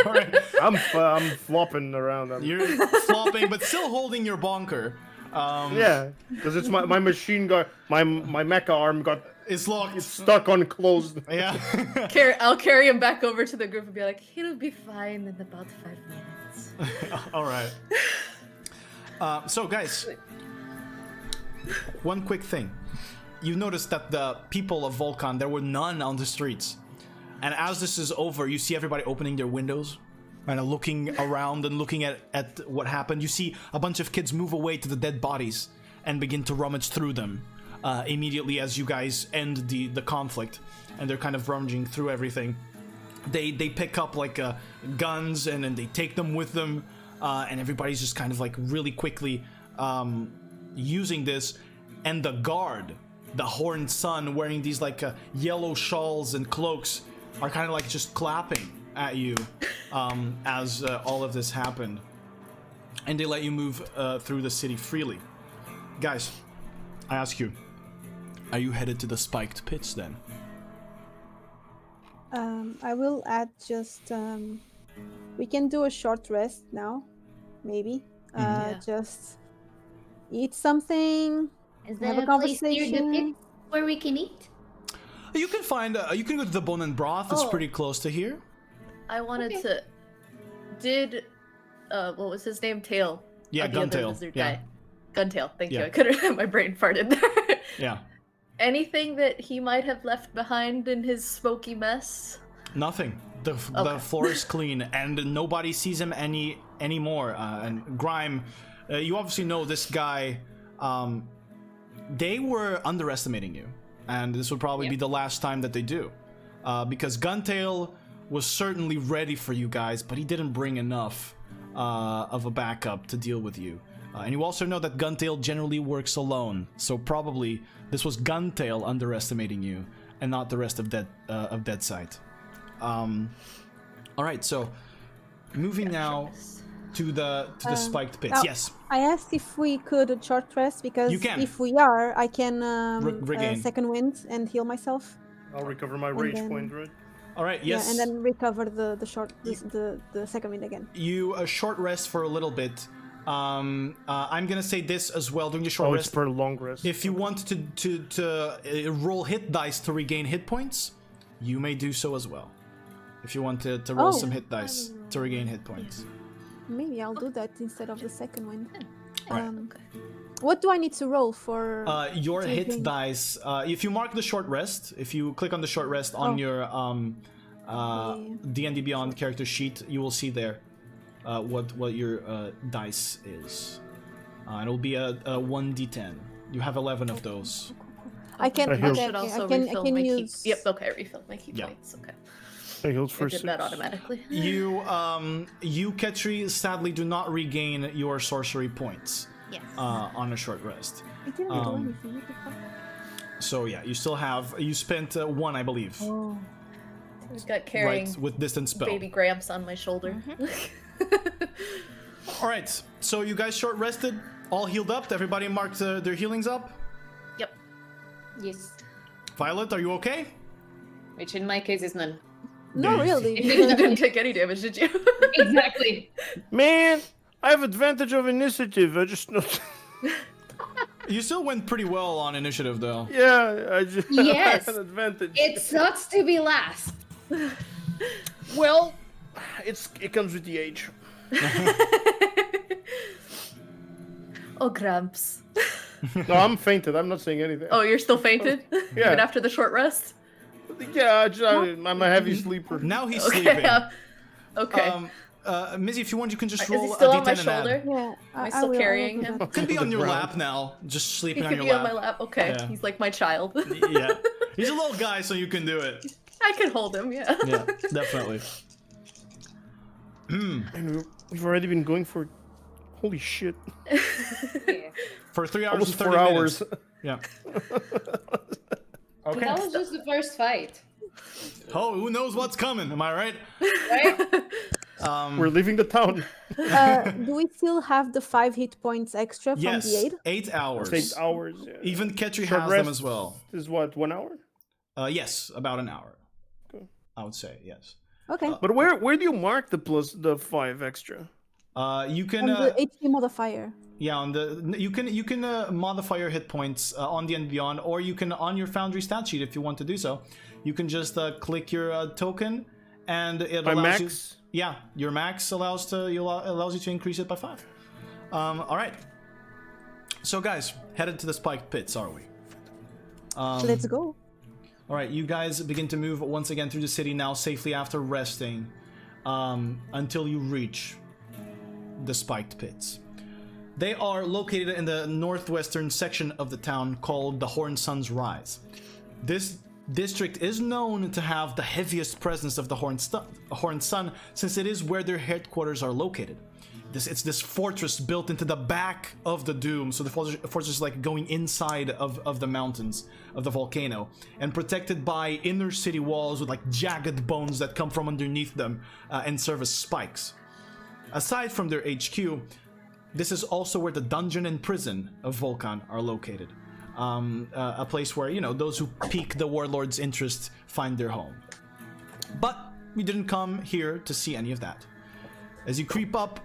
All right. I'm flopping around. You're flopping, but still holding your bonker. Yeah, because it's my machine gun. My mecha arm it's locked. It's stuck on closed. Yeah. I'll carry him back over to the group and be like, he'll be fine in about 5 minutes. All right. So guys, one quick thing. You noticed that the people of Volkan, there were none on the streets. And as this is over, you see everybody opening their windows and looking around and looking at what happened. You see a bunch of kids move away to the dead bodies and begin to rummage through them immediately as you guys end the conflict. And they're kind of rummaging through everything. They pick up like guns and then they take them with them. And everybody's just kind of like really quickly using this. And the guard, the Horned Sun, wearing these like yellow shawls and cloaks, are kind of like just clapping at you as all of this happened. And they let you move through the city freely. Guys, I ask you, are you headed to the spiked pits then? I will add just, we can do a short rest now, maybe. Just eat something. Is Have there a a place near the conversation. pit where we can eat? You can find. You can go to the Bone and Broth. It's Oh. pretty close to here. I wanted to. Did what was his name? Tail. Yeah, the other Guntail. lizard Yeah. guy. Guntail. Thank you. Yeah. I couldn't. My brain farted there. Yeah. Anything that he might have left behind in his smoky mess? Nothing. The floor is clean, and nobody sees him anymore. And Grime, you obviously know this guy. They were underestimating you, and this would probably be the last time that they do, because Guntail was certainly ready for you guys, but he didn't bring enough of a backup to deal with you. And you also know that Guntail generally works alone, so probably this was Guntail underestimating you, and not the rest of Deadsight. All right, so moving now to the spiked pits. now- Yes, I asked if we could short rest because You can. if we are, I can Regain. second wind and heal myself. I'll recover my rage then- point, right? all right, yes. Yeah, and then recover the second wind again. You short rest for a little bit. I'm gonna say this as well during the short Oh, rest. it's for a long rest. If you want to roll hit dice to regain hit points, you may do so as well. If you want to roll Oh. some hit dice to regain hit points. Maybe I'll do that instead of the second wind. Right. What do I need to roll for? Your to hit regain? dice. If you mark the short rest, if you click on the short rest on your D&D Beyond character sheet, you will see there what your dice is. And it'll be a 1d10. You have 11 of those. I can. I heal. Okay, Should also I can refill use. my key. Yep. Okay. Refill my key Yeah. points. Okay. I healed I for did 6. that automatically. You, Ketri, sadly do not regain your sorcery points Yes. on a short rest. I didn't do anything. What the fuck? So yeah, you still have. You spent 1, I believe, Oh. I just got carrying right, with distance spell. baby Gramps on my shoulder. All right, so you guys short rested, all healed up. Everybody marked their healings up. Yep. Yes. Violet, are you okay? Which in my case is none. No, really. You didn't take any damage, did you? Exactly. Man, I have advantage of initiative. I just know. You still went pretty well on initiative, though. Yeah, I just Yes. I have an advantage. It sucks to be last. Well, it comes with the age. Oh, Gramps. No, I'm fainted. I'm not saying anything. Oh, you're still fainted? Yeah. Even after the short rest? Yeah, I'm a heavy sleeper. Now he's Okay. sleeping. Okay. Mizzy, if you want, you can just Is roll he still a on my d10 and add. shoulder? Yeah. Am I I still will carrying do him? that. Could be On on the your ground. lap now, just He sleeping on could your be lap. on my lap. Okay. Yeah. He's like my child. Yeah, he's a little guy, so you can do it. I can hold him, yeah. Yeah, definitely. And we've already been going for. Holy shit. For 3 hours Almost and 30 4 minutes. hours. Yeah. But that was just the first fight. Oh, who knows what's coming? Am I right? Right? We're leaving the town. Do we still have the 5 hit points extra from Yes. the 8? 8 hours. 8 hours. Yeah. Even Ketri Short has them rest as well. Is what, 1 hour? Yes, about an hour. Cool. I would say yes. Okay. But where do you mark the 5 extra? You can. On the HP modifier. Yeah, on the you can modify your hit points on the and beyond, or you can on your Foundry stat sheet if you want to do so. You can just click your token, and it My allows max? you. Yeah, your max allows you to increase it by 5. All right. So guys, headed to the spiked pits, are we? Let's go. All right, you guys begin to move once again through the city now safely after resting, until you reach the spiked pits. They are located in the northwestern section of the town called the Horned Sun's Rise. This district is known to have the heaviest presence of the Horned Sun, since it is where their headquarters are located. It's this fortress built into the back of the Doom, so the fortress is like going inside of the mountains of the volcano, and protected by inner city walls with like jagged bones that come from underneath them and serve as spikes. Aside from their HQ, this is also where the dungeon and prison of Volkan are located. A place where, those who pique the warlord's interest find their home. But we didn't come here to see any of that. As you creep up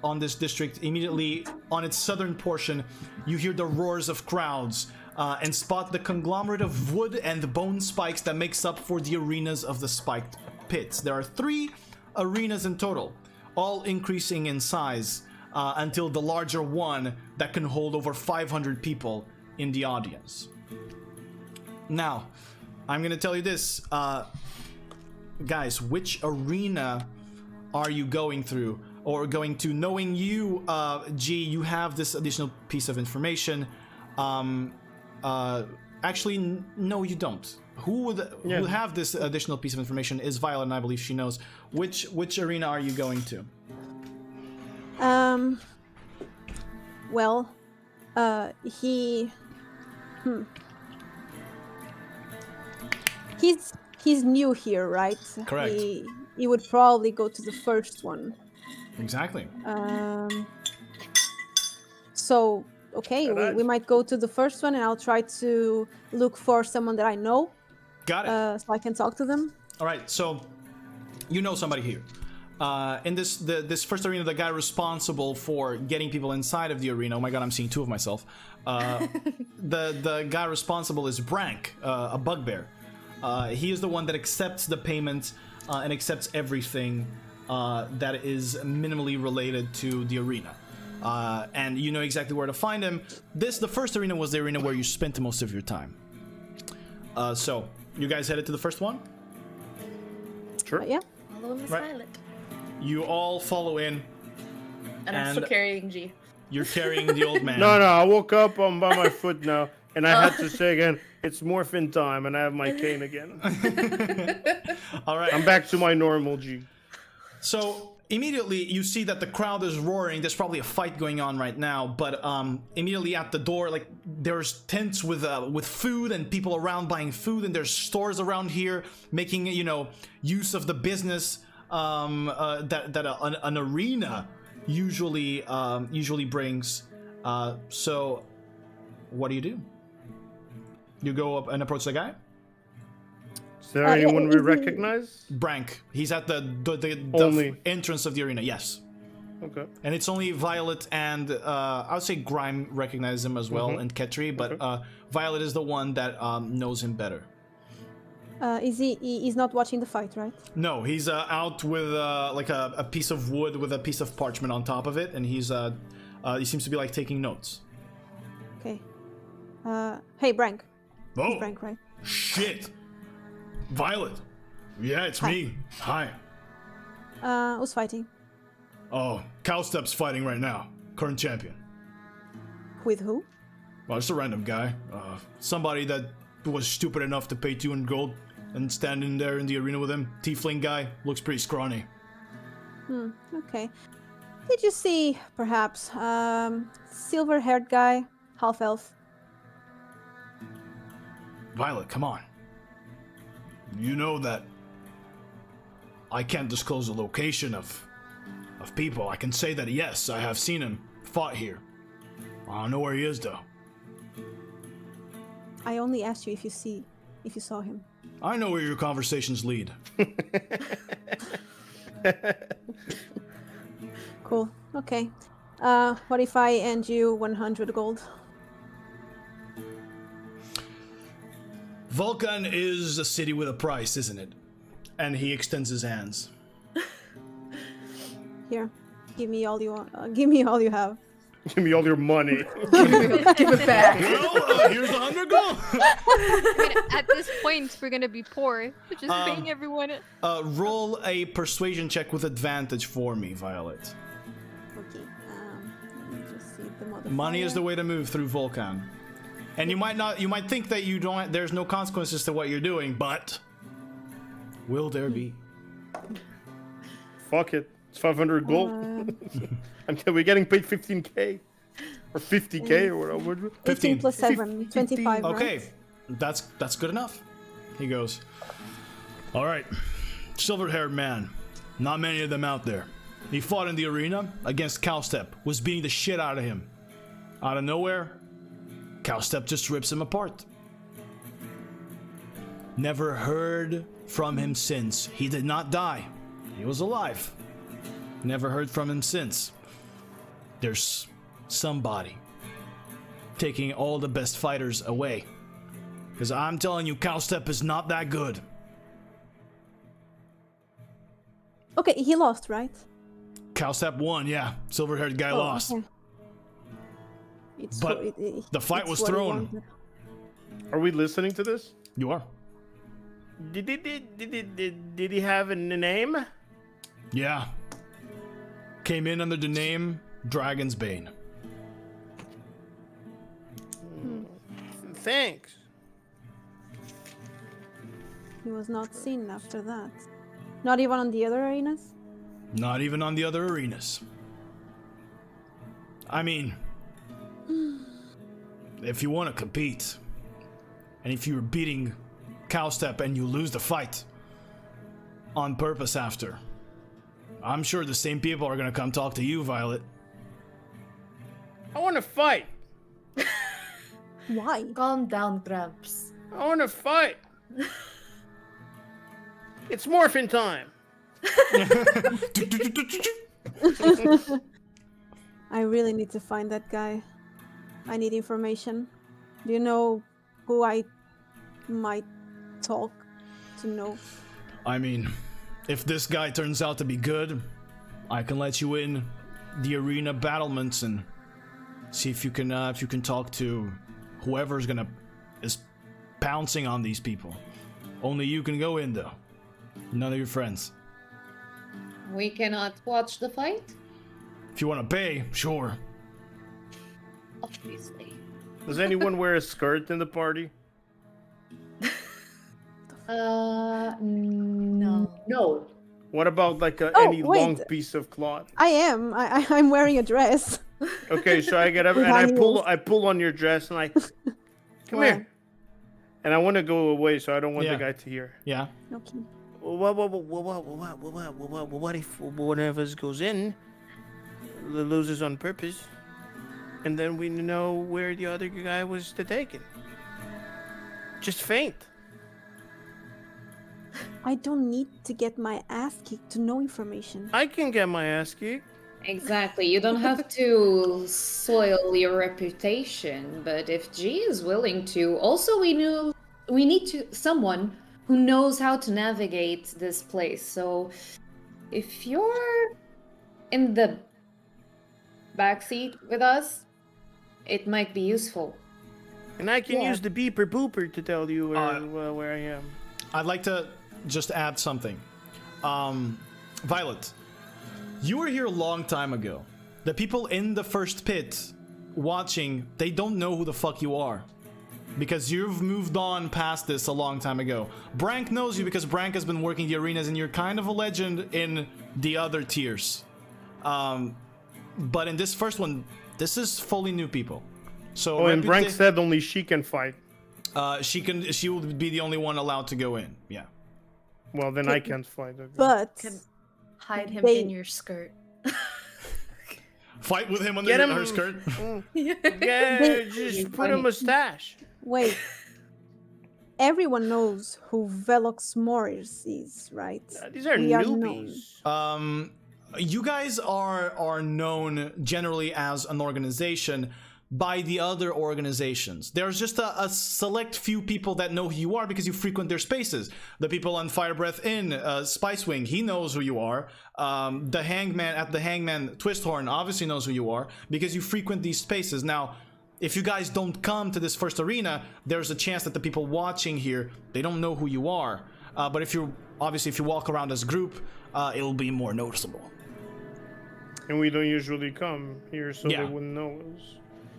on this district, immediately on its southern portion, you hear the roars of crowds and spot the conglomerate of wood and bone spikes that makes up for the arenas of the spiked pits. There are 3 arenas in total, all increasing in size until the larger one that can hold over 500 people in the audience. Now, I'm gonna tell you this, guys, which arena are you going through or going to? Knowing you, G, you have this additional piece of information. Actually, no, you don't. Who would have this additional piece of information is Violet, and I believe she knows. Which arena are you going to? Well, he's new here, right? Correct. He would probably go to the first one. Exactly. So, okay, we might go to the first one, and I'll try to look for someone that I know. Got it. So I can talk to them. All right, so you know somebody here. In this first arena, the guy responsible for getting people inside of the arena. Oh my god, I'm seeing 2 of myself. The guy responsible is Brank, a bugbear. He is the one that accepts the payments and accepts everything that is minimally related to the arena. And you know exactly where to find him. The first arena was the arena where you spent most of your time. So, you guys headed to the first one? Sure. Yeah. Follow Miss Violet. You all follow in. And I'm still carrying G. You're carrying the old man. No, I woke up, I'm by my foot now, and I had to say again, it's morphin time, and I have my cane again. All right. I'm back to my normal G. So immediately you see that the crowd is roaring. There's probably a fight going on right now, but immediately at the door, like, there's tents with food and people around buying food, and there's stores around here making, you know, use of the business that an arena usually brings. So what do? You go up and approach the guy? Is there anyone we recognize? Brank. He's at the entrance of the arena, yes. Okay. And it's only Violet and I would say Grime recognize him as well, and Ketri, but Violet is the one that knows him better. He's not watching the fight, right? No, he's out with like a piece of wood with a piece of parchment on top of it, and he seems to be like taking notes. Okay. Hey, Brank. Oh, It's Brank, right? shit. Violet. Yeah, it's me. Hi. Who's fighting? Oh, Cowstep's fighting right now. Current champion. With who? Well, just a random guy. Somebody that was stupid enough to pay 200 gold and stand in there in the arena with him. Tiefling guy. Looks pretty scrawny. Okay. Did you see, perhaps, silver-haired guy, half-elf? Violet, come on. You know that I can't disclose the location of people. I can say that, yes, I have seen him fought here. I don't know where he is, though. I only asked you if you saw him. I know where your conversations lead. Cool. Okay. What if I end you 100 gold? Volkan is a city with a price, isn't it? And he extends his hands. Here, give me all you give me all you have. Give me all your money. Give it back. Well, here's 100 gold. At this point, we're gonna be poor. We're just paying everyone. Roll a persuasion check with advantage for me, Violet. Okay. Let me just see the modifier. Money is the way to move through Volkan. And you might think that there's no consequences to what you're doing, but will there be? Fuck it. It's 500 gold. We're getting paid 15k. Or 50k or whatever. 15 plus 7, 25, Okay, right? that's good enough. He goes, All right, silver-haired man. Not many of them out there. He fought in the arena against Cowstep. Was beating the shit out of him. Out of nowhere, Cowstep just rips him apart. Never heard from him since. He did not die. He was alive. Never heard from him since. there's somebody taking all the best fighters away. Because I'm telling you, Cowstep is not that good. Okay, he lost, right? Cowstep won, yeah. Silver-haired guy lost. Okay. It's But the fight it's was what he thrown. wanted. Are we listening to this? You are. Did he have a name? Yeah. Came in under the name Dragonsbane. Thanks. He was not seen after that. Not even on the other arenas? Not even on the other arenas. I mean, if you want to compete, and if you're beating Cowstep and you lose the fight on purpose after, I'm sure the same people are going to come talk to you, Violet. I want to fight. Why? Calm down, Gramps. I want to fight. It's morphin time. I really need to find that guy. I need information. Do you know who I might talk to know? I mean, if this guy turns out to be good, I can let you in the arena battlements and see if you can talk to whoever's is pouncing on these people. Only you can go in though. None of your friends. We cannot watch the fight? If you want to pay, sure. Obviously. Does anyone wear a skirt in the party? No. No. What about like any wait. long piece of cloth? I am. I'm wearing a dress. Okay, so I get up and With high heels. I pull on your dress and come Why? here. And I want to go away, so I don't want Yeah. the guy to hear. Yeah. Okay. What if one of us goes in, loses on purpose, and then we know where the other guy was to take it? Just faint. I don't need to get my ass kicked to know information. I can get my ass kicked. Exactly. You don't have to soil your reputation, but if G is willing to, also we need someone who knows how to navigate this place. So if you're in the backseat with us, it might be useful. And I can Yeah. use the beeper booper to tell you where I am. I'd like to just add something. Violet, you were here a long time ago. The people in the first pit watching, they don't know who the fuck you are. Because you've moved on past this a long time ago. Brank knows you because Brank has been working the arenas and you're kind of a legend in the other tiers. But in this first one, this is fully new people. So Oh, and Brank said only she can fight. she will be the only one allowed to go in. Yeah. Well, then I can't fight. Okay. But Can hide him They- in your skirt. Fight with him under Get him. her skirt. Yeah, just put a mustache. wait. Everyone knows who Velox Morris is, right? These are We are newbies. You guys are known generally as an organization by the other organizations. There's just a select few people that know who you are because you frequent their spaces. The people on Firebreath Inn, Spicewing, he knows who you are. The Hangman at the Hangman Twisthorn obviously knows who you are because you frequent these spaces. Now, if you guys don't come to this first arena, there's a chance that the people watching here, they don't know who you are. But if you walk around as a group, it'll be more noticeable. And we don't usually come here, so Yeah. they wouldn't know us.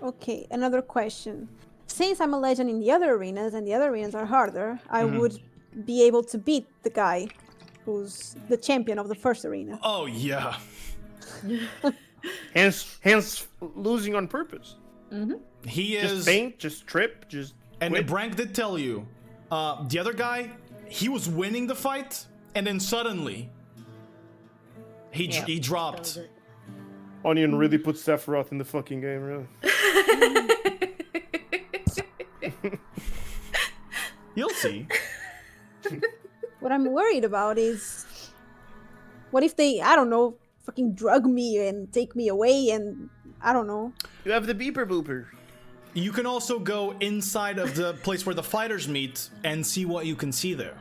Okay, another question. Since I'm a legend in the other arenas and the other arenas are harder, I would be able to beat the guy who's the champion of the first arena. Oh yeah. Hence losing on purpose. He is Just faint, just trip, just And quit. Brank did tell you, the other guy, he was winning the fight, and then suddenly, he dropped. Onion really put Sephiroth in the fucking game, really. You'll see. What I'm worried about is, what if they, I don't know, fucking drug me and take me away and I don't know. You have the beeper booper. You can also go inside of the place where the fighters meet and see what you can see there.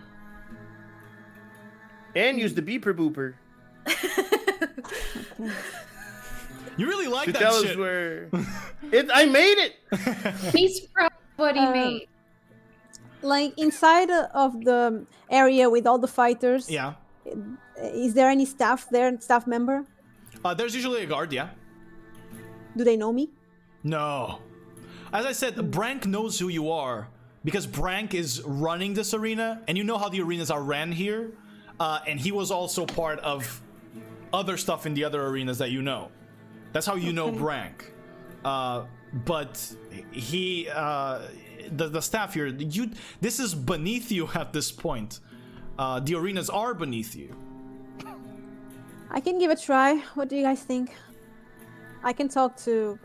And use the beeper booper. You really like To that tell shit. us where... I made it! He's proud of what he made. Like inside of the area with all the fighters. Yeah. Is there any staff there? Staff member? There's usually a guard, yeah. Do they know me? No. As I said, Brank knows who you are because Brank is running this arena, and you know how the arenas are ran here, and he was also part of other stuff in the other arenas that you know. That's how you know Brank. But he, the staff here, this is beneath you at this point. The arenas are beneath you. I can give it a try. What do you guys think? I can talk to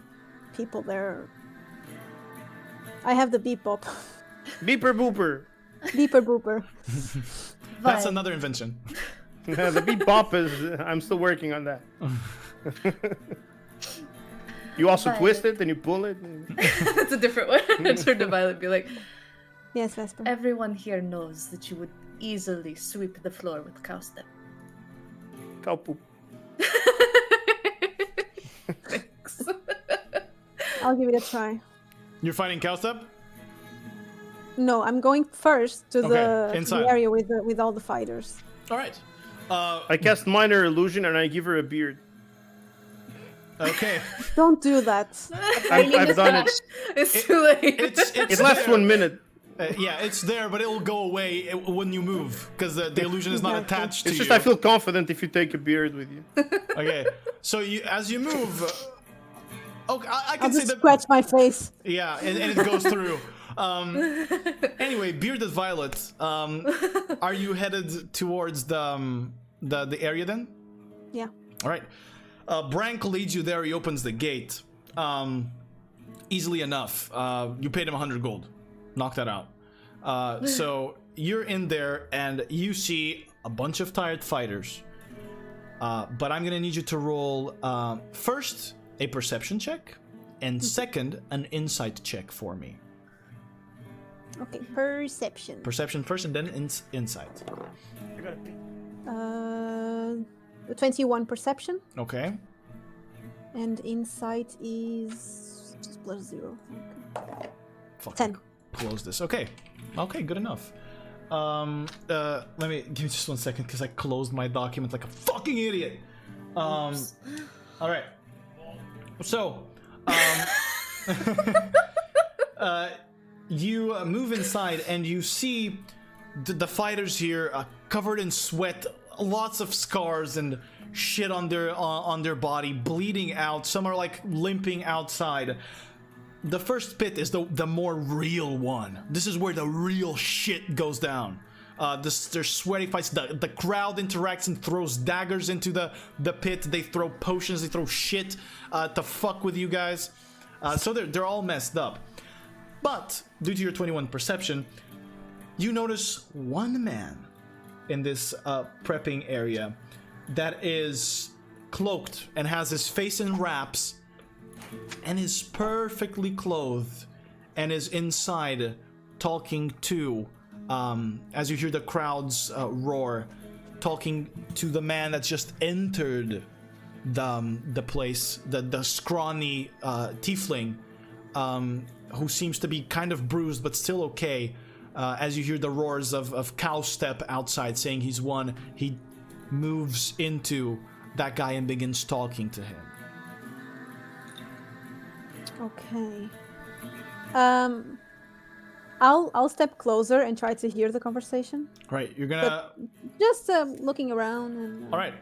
people there. I have the beep bop. Beeper booper. Beeper booper. That's another invention. The beep bop is... I'm still working on that. You also twist it, then you pull it. That's a different one. I turned to Violet and be like, Yes, Vesper. everyone here knows that you would easily sweep the floor with cow step. Cow poop. Thanks. I'll give it a try. You're fighting Cowstep? No, I'm going first to Okay, the inside. area with all the fighters. All right. I cast minor illusion and I give her a beard. Okay. Don't do that. I've done it. It's too late. It lasts there. 1 minute. Yeah, it's there, but it'll go away when you move because the illusion is not Exactly. attached to It's just you. I feel confident if you take a beard with you. Okay, so as you move, okay, I I'll can say just that. scratch my face. Yeah, and it goes through. Anyway, Bearded Violet, are you headed towards the area then? Yeah. All right. Brank leads you there. He opens the gate. Easily enough. You paid him 100 gold. Knock that out. So you're in there and you see a bunch of tired fighters. But I'm gonna need you to roll first a perception check, and second an insight check for me. Okay, perception. Perception first, and then insight. 21 perception, Okay. and insight is just +0. Okay. Fuck, 10. Close this. Okay. Okay, good enough. Let me give me just 1 second because I closed my document like a fucking idiot. All right. So, you move inside and you see the fighters here covered in sweat, lots of scars and shit on their body, bleeding out. Some are like limping outside. The first pit is the more real one. This is where the real shit goes down. There's sweaty fights. The crowd interacts and throws daggers into the pit. They throw potions. They throw shit to fuck with you guys. So they're all messed up. But due to your 21 perception, you notice one man in this prepping area that is cloaked and has his face in wraps and is perfectly clothed and is inside talking to, as you hear the crowds roar, talking to the man that's just entered the place, the scrawny tiefling, who seems to be kind of bruised but still okay. As you hear the roars of Cowstep outside saying he's won, he moves into that guy and begins talking to him. Okay. I'll step closer and try to hear the conversation. Right, you're gonna Just looking around and. all right,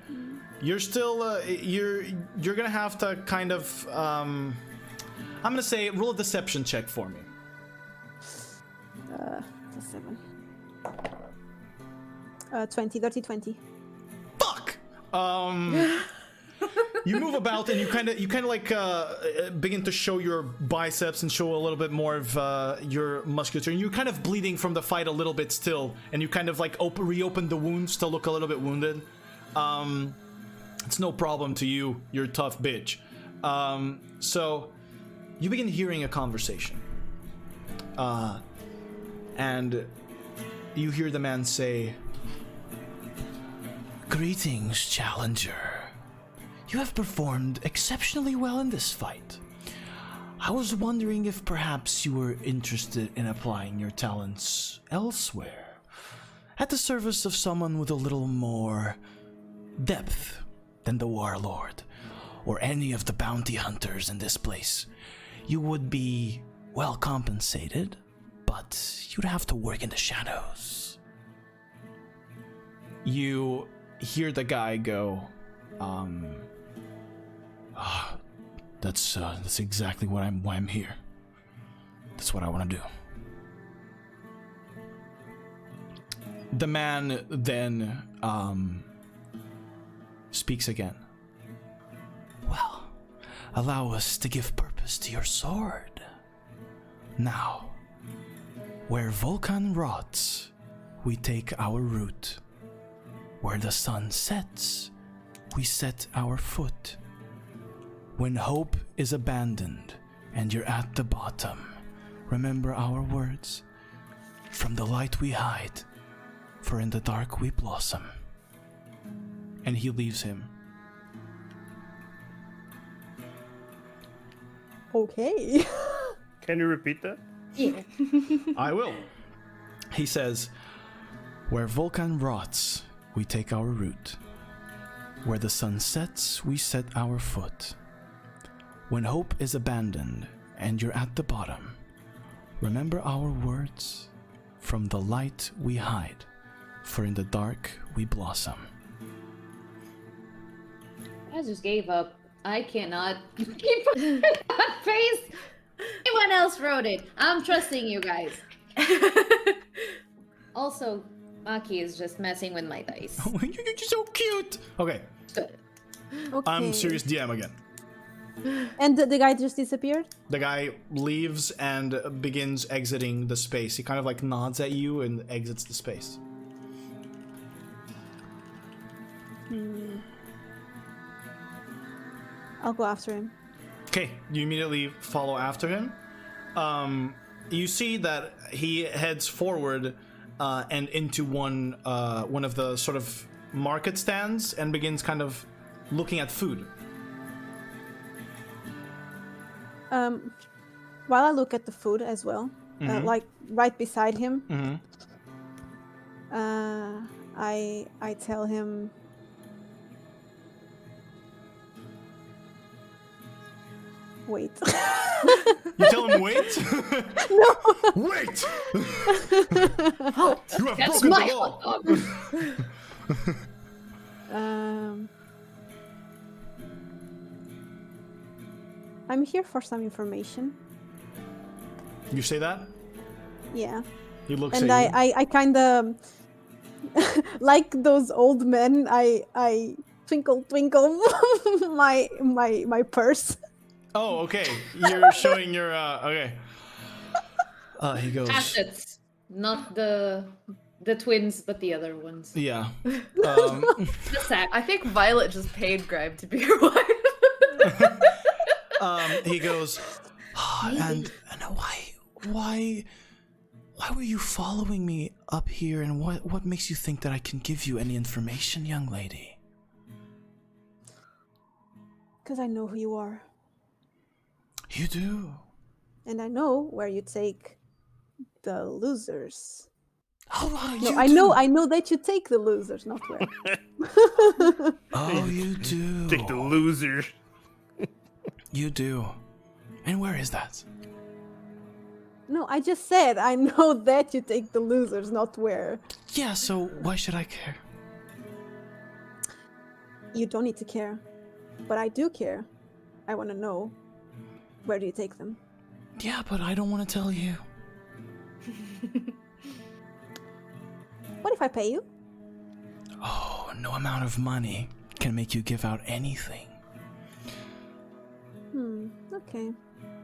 you're still you're gonna have to kind of I'm gonna say roll a deception check for me. Plus 7. 20, dirty 20. Fuck. You move about and you kind of like begin to show your biceps and show a little bit more of your musculature, and you're kind of bleeding from the fight a little bit still, and you kind of like reopen the wounds to look a little bit wounded. It's no problem to you. You're a tough bitch. So you begin hearing a conversation. And you hear the man say, "Greetings, challenger. You have performed exceptionally well in this fight. I was wondering if perhaps you were interested in applying your talents elsewhere, at the service of someone with a little more depth than the warlord, or any of the bounty hunters in this place. You would be well compensated, but you'd have to work in the shadows." You hear the guy go, that's exactly why I'm here. That's what I want to do. The man then speaks again. "Well, allow us to give purpose to your sword. Now, where Volkan rots, we take our root. Where the sun sets, we set our foot. When hope is abandoned and you're at the bottom, remember our words. From the light we hide, for in the dark we blossom." And he leaves him. Okay. Can you repeat that? Yeah. I will. He says, "Where Volkan rots, we take our root. Where the sun sets, we set our foot. When hope is abandoned and you're at the bottom, remember our words. From the light we hide, for in the dark we blossom." I just gave up. I cannot keep that face. Anyone else wrote it. I'm trusting you guys. Also, Maki is just messing with my dice. Oh, you're so cute. Okay, Okay. I'm serious DM again. And the guy just disappeared? The guy leaves and begins exiting the space. He kind of like nods at you and exits the space. I'll go after him. Okay, you immediately follow after him. You see that he heads forward and into one of the sort of market stands and begins kind of looking at food. While I look at the food as well, like right beside him, I tell him, wait. You tell him wait? No. Wait! Oh, You have that's broken my the law! hot dog. I'm here for some information. You say that? Yeah. He looks And at you. I kind of like those old men. I twinkle my purse. Oh, okay. You're showing your okay. He goes. Assets, not the twins, but the other ones. Yeah. The sack. I think Violet just paid Grime to be her wife. He goes, and why were you following me up here, and what makes you think that I can give you any information, young lady? Because I know who you are. You do. And I know where you take the losers. Oh, No, you I do. know that you take the losers, not where. Oh, you do. Take the loser. You do. And where is that? No, I just said I know that you take the losers, not where. Yeah, so why should I care? You don't need to care. But I do care. I want to know. Where do you take them? Yeah, but I don't want to tell you. What if I pay you? Oh, no amount of money can make you give out anything. Okay.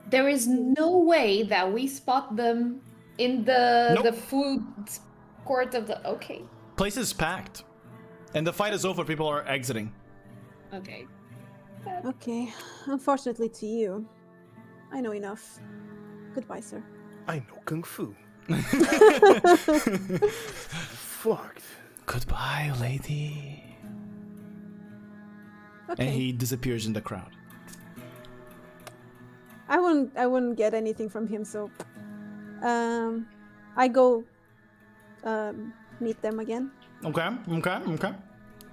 There is no way that we spot them in the Nope. food court of the. Okay. Place is packed. And the fight is over, people are exiting. Okay. Okay. Unfortunately to you, I know enough. Goodbye, sir. I know kung fu. Fucked. Goodbye, lady. Okay. And he disappears in the crowd. I wouldn't get anything from him, so I go meet them again. Okay.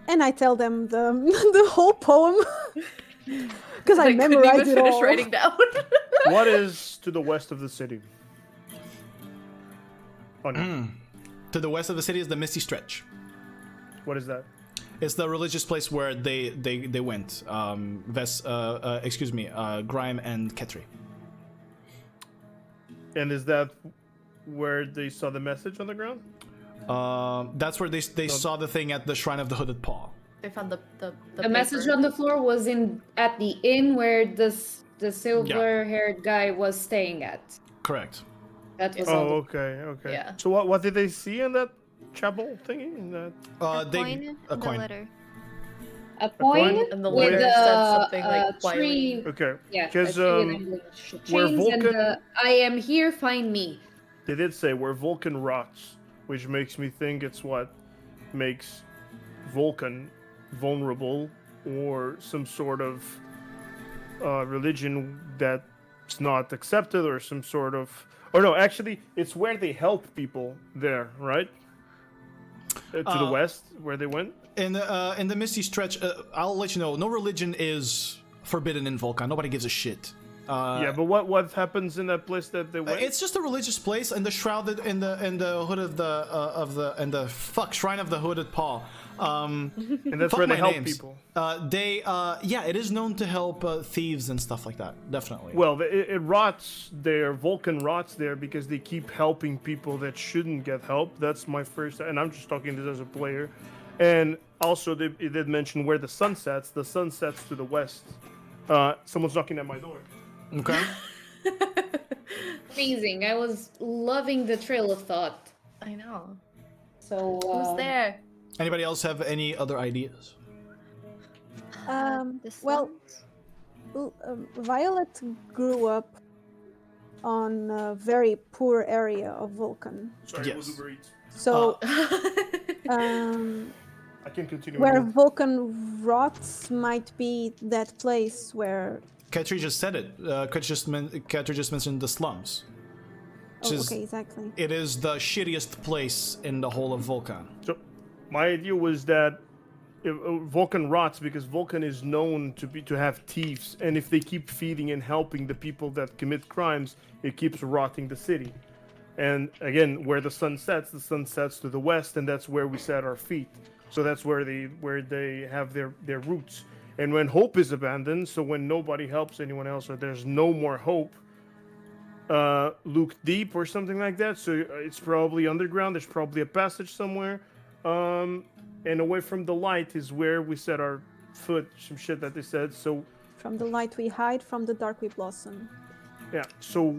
And I tell them the the whole poem. Because I memorized it finish all. writing down. What is to the west of the city? To the west of the city is the Misty Stretch. What is that? It's the religious place where they went. Grime and Ketri. And is that where they saw the message on the ground? That's where they saw the thing at the Shrine of the Hooded Paw. They found the The message on the floor was at the inn where the silver-haired guy was staying at. Correct. That was Oh, okay. Yeah. So what did they see in that chapel thingy? In that A coin. A coin. The letter. a coin And the with letter said something like a tree. okay. Yeah, Because a tree with where chains and Volkan- I am here, find me. they did say where Vulcan rots, which makes me think it's what makes Vulcan vulnerable, or some sort of religion that's not accepted, or some sort of. Or no, actually, it's where they help people there, right? To the west, where they went. In the Misty Stretch, I'll let you know. No religion is forbidden in Volkan. Nobody gives a shit. Yeah, but what happens in that place that they went? It's just a religious place, and the shrouded in the hood of the Shrine of the Hooded Paw. And that's where they help people. It is known to help thieves and stuff like that. Definitely. Well, it rots there. Vulcan rots there because they keep helping people that shouldn't get help. That's my first, and I'm just talking this as a player. And also, it did mention where the sun sets. The sun sets to the west. Someone's knocking at my door. Okay. Amazing. I was loving the trail of thought. I know. So Who's there? Anybody else have any other ideas? The Well, slums? Violet grew up on a very poor area of Vulcan. Sorry, Yes. it was Uber Eats. So, I can continue. where with Vulcan rots might be that place where. Ketri just said it. Ketri just mentioned the slums. Which is- Okay, exactly. It is the shittiest place in the whole of Volkan. So, my idea was that Vulcan rots because Vulcan is known to have thieves, and if they keep feeding and helping the people that commit crimes, it keeps rotting the city. And again, where the sun sets to the west, and that's where we set our feet. So that's where they have their roots. And when hope is abandoned, so when nobody helps anyone else, or there's no more hope, look deep or something like that. So it's probably underground. There's probably a passage somewhere. And away from the light is where we set our foot. Some shit that they said. So From the light we hide, from the dark we blossom. yeah. So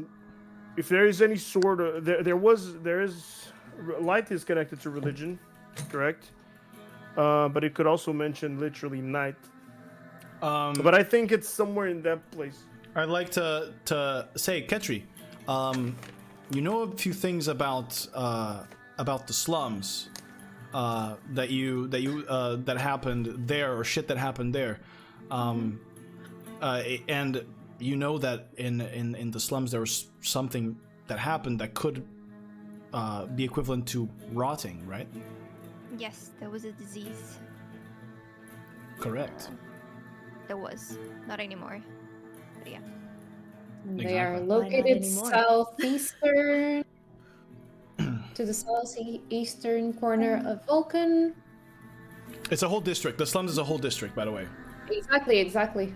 if there is any sort of there is light is connected to religion, correct? But it could also mention literally night. But I think it's somewhere in that place. I'd like to say, Ketri, you know a few things about the slums that happened there, or shit that happened there, and you know that in the slums there was something that happened that could be equivalent to rotting, right? Yes, there was a disease. Correct. There was. Not anymore. But yeah. They are Exactly. located anymore? southeastern to the southeastern corner of Vulcan. It's a whole district. The slums is a whole district, by the way. Exactly.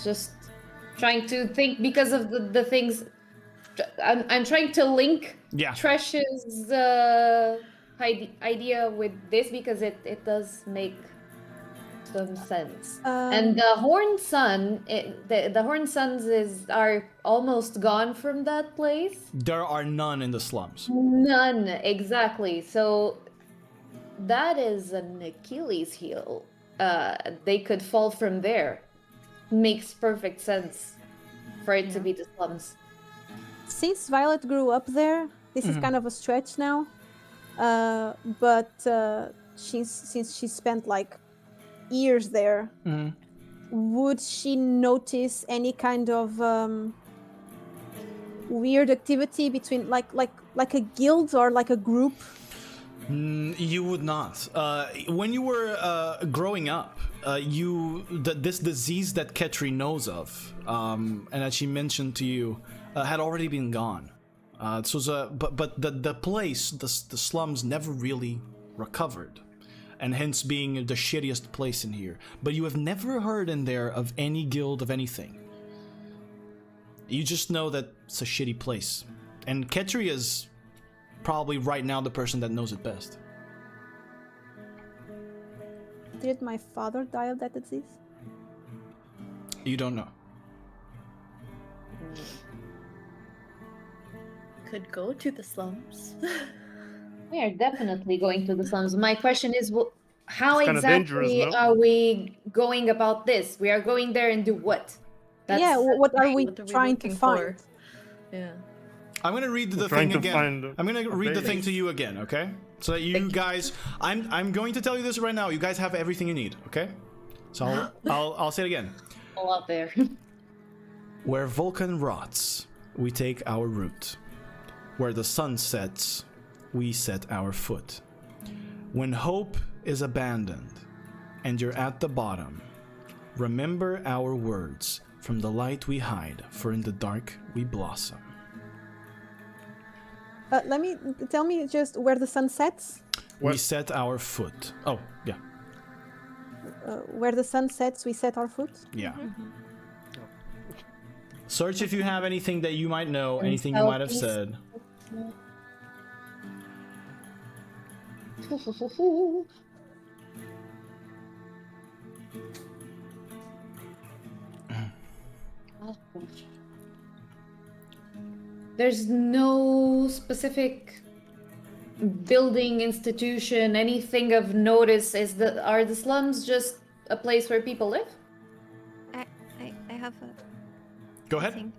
Just trying to think because of the things. I'm trying to link Yeah. Tresh's idea with this because it does make some sense. And the Horned Sun, the Horned Suns are almost gone from that place. There are none in the slums. None, exactly. So that is an Achilles heel. They could fall from there. makes perfect sense for it to be the slums. Since Violet grew up there, this is kind of a stretch now. But since she spent like years there, would she notice any kind of weird activity between like a guild or like a group? You would not. When you were growing up, this disease that Ketri knows of, and that she mentioned to you, had already been gone. But the place, the slums, never really recovered, and hence being the shittiest place in here. But you have never heard in there of any guild of anything. You just know that it's a shitty place, and Ketri is probably right now the person that knows it best. Did my father die of that disease? You don't know. Could go to the slums. We are definitely going to the slums. My question is, how It's kinda dangerous, exactly no? are we going about this? We are going there and do what? What are we What are we trying to looking find? for? Yeah. I'm gonna read the trying thing to again. find I'm gonna a read the base. thing to you again, okay? So that you guys, I'm going to tell you this right now. You guys have everything you need, okay? So I'll say it again. All out there. Where Volkan rots, we take our route. Where the sun sets, we set our foot. When hope is abandoned and you're at the bottom, remember our words. From the light we hide, for in the dark we blossom. Tell me just where the sun sets. We set our foot. Oh, yeah. Where the sun sets, we set our foot. Yeah. Search if you have anything that you might know, anything you might have said. There's no specific building, institution, anything of notice. Are the slums just a place where people live? I have a Go ahead. thing.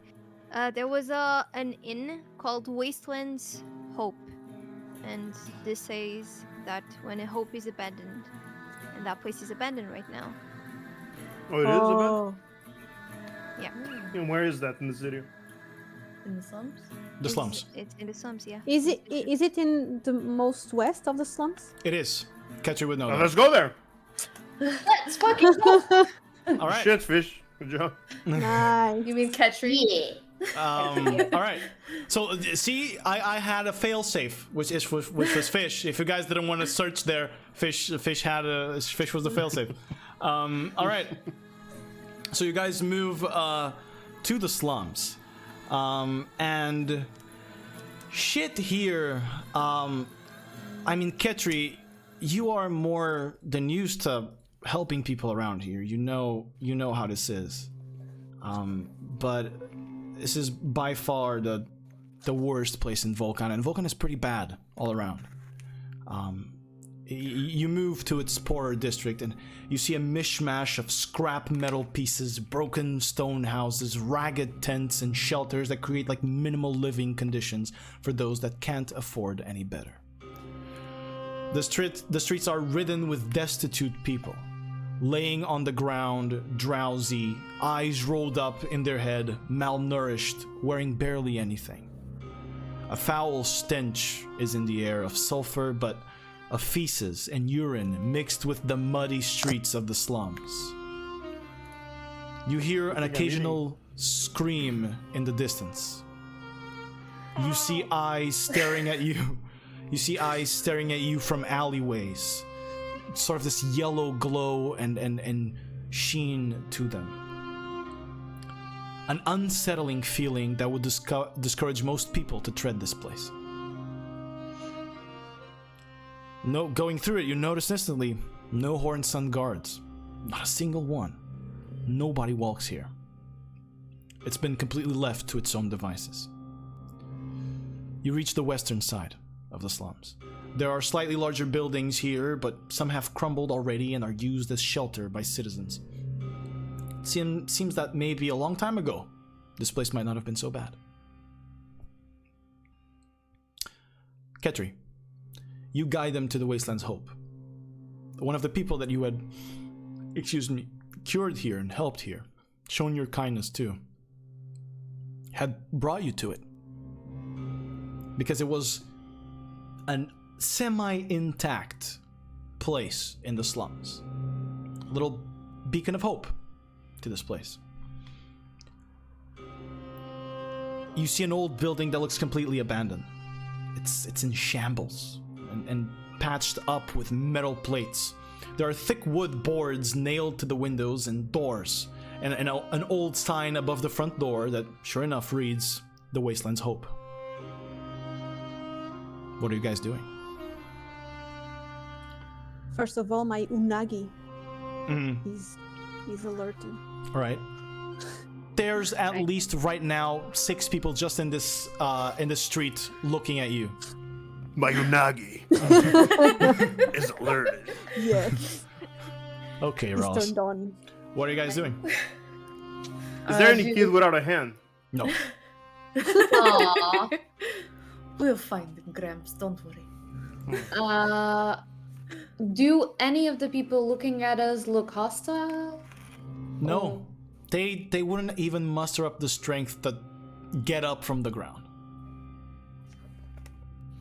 There was an inn called Wasteland's Hope, and this says that when a hope is abandoned, and that place is abandoned right now. Oh, it is about. Yeah. And where is that in the city? In the slums? The slums. It's in the slums, yeah. Is it in the most west of the slums? It is. Ketri would know Now that. let's go there. Let's fucking go! All right. Shit, fish. Good job. Nice. You mean Ketri? Yeah. All right. So see, I had a fail safe, which was fish. If you guys didn't want to search there, fish was the fail safe. All right. So you guys move to the slums, and shit here. I mean, Ketri, you are more than used to helping people around here. You know how this is. But this is by far the worst place in Volkan, and Volkan is pretty bad all around. You move to its poorer district, and you see a mishmash of scrap metal pieces, broken stone houses, ragged tents, and shelters that create like minimal living conditions for those that can't afford any better. The streets are ridden with destitute people, laying on the ground, drowsy, eyes rolled up in their head, malnourished, wearing barely anything. A foul stench is in the air of sulfur, but of feces and urine mixed with the muddy streets of the slums. You hear an occasional scream in the distance. You see eyes staring at you. You see eyes staring at you from alleyways. Sort of this yellow glow and sheen to them. An unsettling feeling that would discourage most people to tread this place. No, going through it, you notice instantly, no Horn Sun guards. Not a single one. Nobody walks here. It's been completely left to its own devices. You reach the western side of the slums. There are slightly larger buildings here, but some have crumbled already and are used as shelter by citizens. seems that maybe a long time ago, this place might not have been so bad. Ketri, you guide them to the Wasteland's Hope. One of the people that you had, cured here and helped here, shown your kindness to, had brought you to it. Because it was a semi-intact place in the slums. A little beacon of hope to this place. You see an old building that looks completely abandoned. It's in shambles and patched up with metal plates. There are thick wood boards nailed to the windows and doors, and an old sign above the front door that, sure enough, reads, "The Wasteland's Hope." What are you guys doing? First of all, my unagi. He's alerted. All right. There's at least right now 6 people just in this street looking at you. My unagi is alerted. Yes. Okay, He's Ross. turned on. What are you guys doing? Is there any kid without a hand? No. Aww. We'll find them, Gramps. Don't worry. Do any of the people looking at us look hostile? No. They wouldn't even muster up the strength to get up from the ground.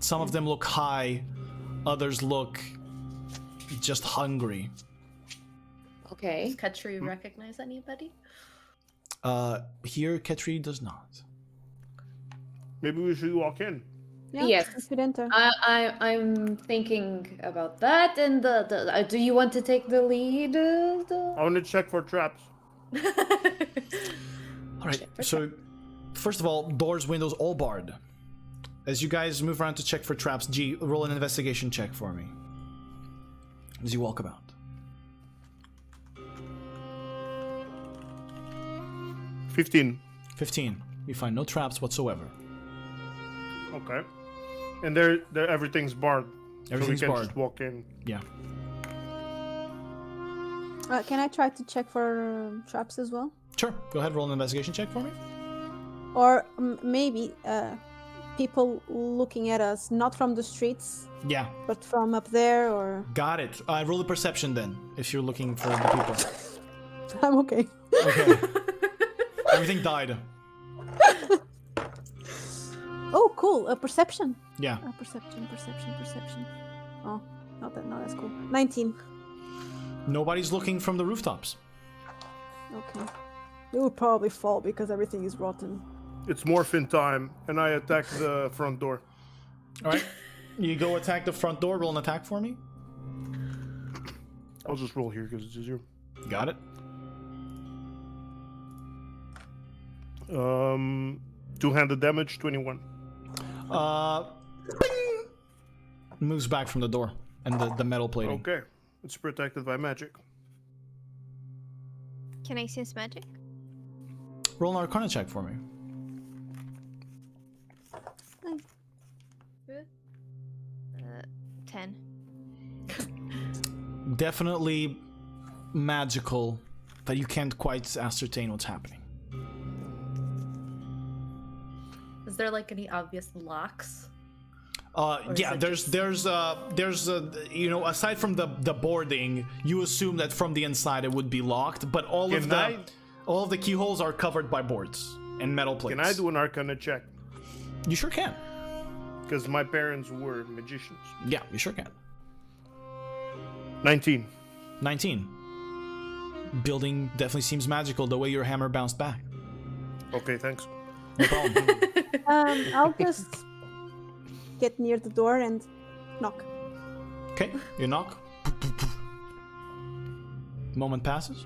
Some of them look high, others look just hungry. Okay. Does Ketri recognize anybody? Here Ketri does not. Maybe we should walk in. Yeah, Yes. we should enter. I'm thinking about that. And do you want to take the lead? I want to check for traps. All right. So, first of all, doors, windows, all barred. As you guys move around to check for traps, G, roll an investigation check for me. As you walk about. 15. 15. You find no traps whatsoever. Okay. And there, everything's barred. Everything's so we can barred. just walk in. Yeah. Can I try to check for traps as well? Sure. Go ahead, roll an investigation check for me. Or maybe people looking at us, not from the streets, Yeah. but from up there, or... Got it. Roll a perception then, if you're looking for the people. I'm okay. Okay. Everything died. Oh, cool. A perception. Yeah. Perception. Oh, not as cool. 19. Nobody's looking from the rooftops. Okay. It would probably fall because everything is rotten. It's morphin time, and I attack the front door. All right. You go attack the front door. Roll an attack for me. I'll just roll here because it's easier. Got it. Two-handed damage, 21. Bing! Moves back from the door and the metal plating. Okay. It's protected by magic. Can I sense magic? Roll an Arcana check for me. 10. Definitely magical, that you can't quite ascertain what's happening. Is there like any obvious locks? Yeah, is it there's you know, aside from the boarding, you assume that from the inside it would be locked, but all of the keyholes are covered by boards and metal plates. Can I do an Arcana check? You sure can. Because my parents were magicians. Yeah, you sure can. 19. 19. Building definitely seems magical the way your hammer bounced back. Okay, thanks. No problem. I'll just get near the door and knock. Okay, you knock. Moment passes.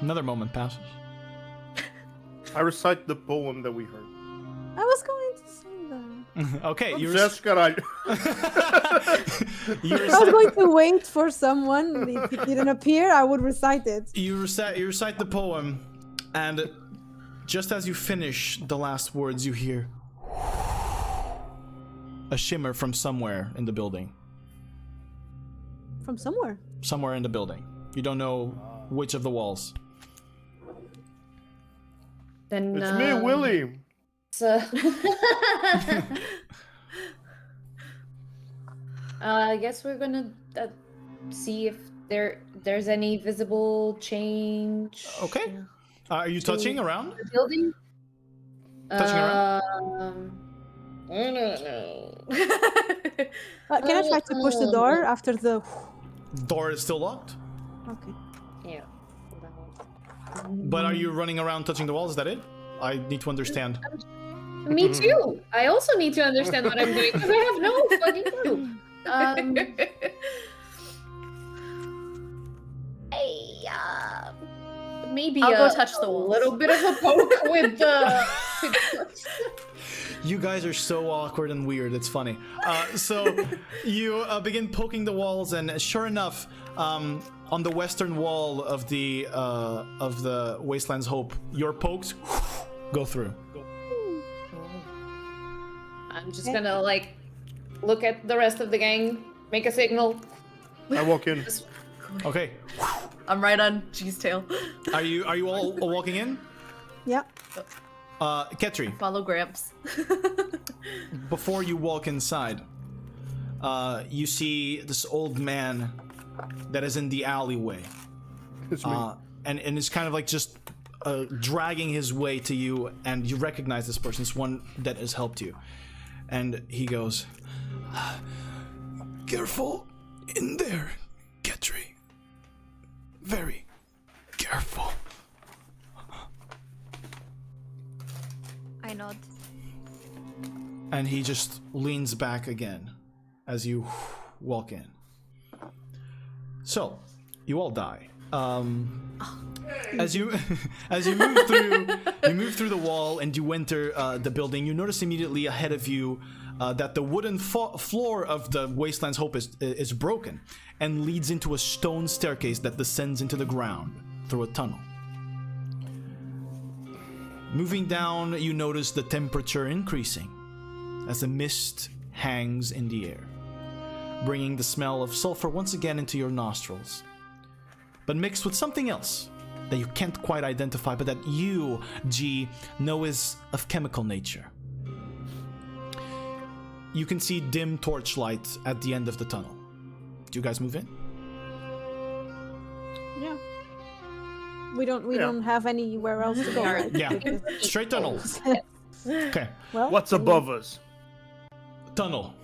Another moment passes. I recite the poem that we heard. I was going to say that. Okay, you Just caralho. I was going to wait for someone. If it didn't appear, I would recite it. You recite the poem, and just as you finish the last words, you hear a shimmer from somewhere in the building. From somewhere. Somewhere in the building. You don't know which of the walls. Then It's me, Willie. So I guess we're gonna see if there's any visible change. Okay. Are you touching around? The building? Touching around? I don't know. Can I try to push the door after the? Door is still locked. Okay. Yeah. But are you running around touching the walls? Is that it? I need to understand. Me too. I also need to understand what I'm doing because I have no fucking clue. Maybe I'll go touch the a walls. little bit of a poke with the. You guys are so awkward and weird. It's funny. So you begin poking the walls, and sure enough, on the western wall of the Wasteland's Hope, your pokes go through. I'm just gonna like look at the rest of the gang, make a signal. I walk in. Okay. I'm right on G's tail. Are you all walking in? Yeah. Ketri, Follow Gramps. before you walk inside, you see this old man that is in the alleyway. It's me. And is kind of like just dragging his way to you, and you recognize this person. It's one that has helped you. And he goes, "Careful in there, Ketri. Very careful." I nod. And he just leans back again as you walk in. So, you all die. As you move through the wall and you enter the building, you notice immediately ahead of you that the wooden floor of the Wasteland's Hope is broken and leads into a stone staircase that descends into the ground through a tunnel. Moving down, you notice the temperature increasing as the mist hangs in the air, bringing the smell of sulfur once again into your nostrils, but mixed with something else that you can't quite identify, but that you, G, know is of chemical nature. You can see dim torchlight at the end of the tunnel. Do you guys move in? Yeah. We don't have anywhere else to go. Right? Yeah. Straight tunnel. Okay. Well, What's above us? Tunnel.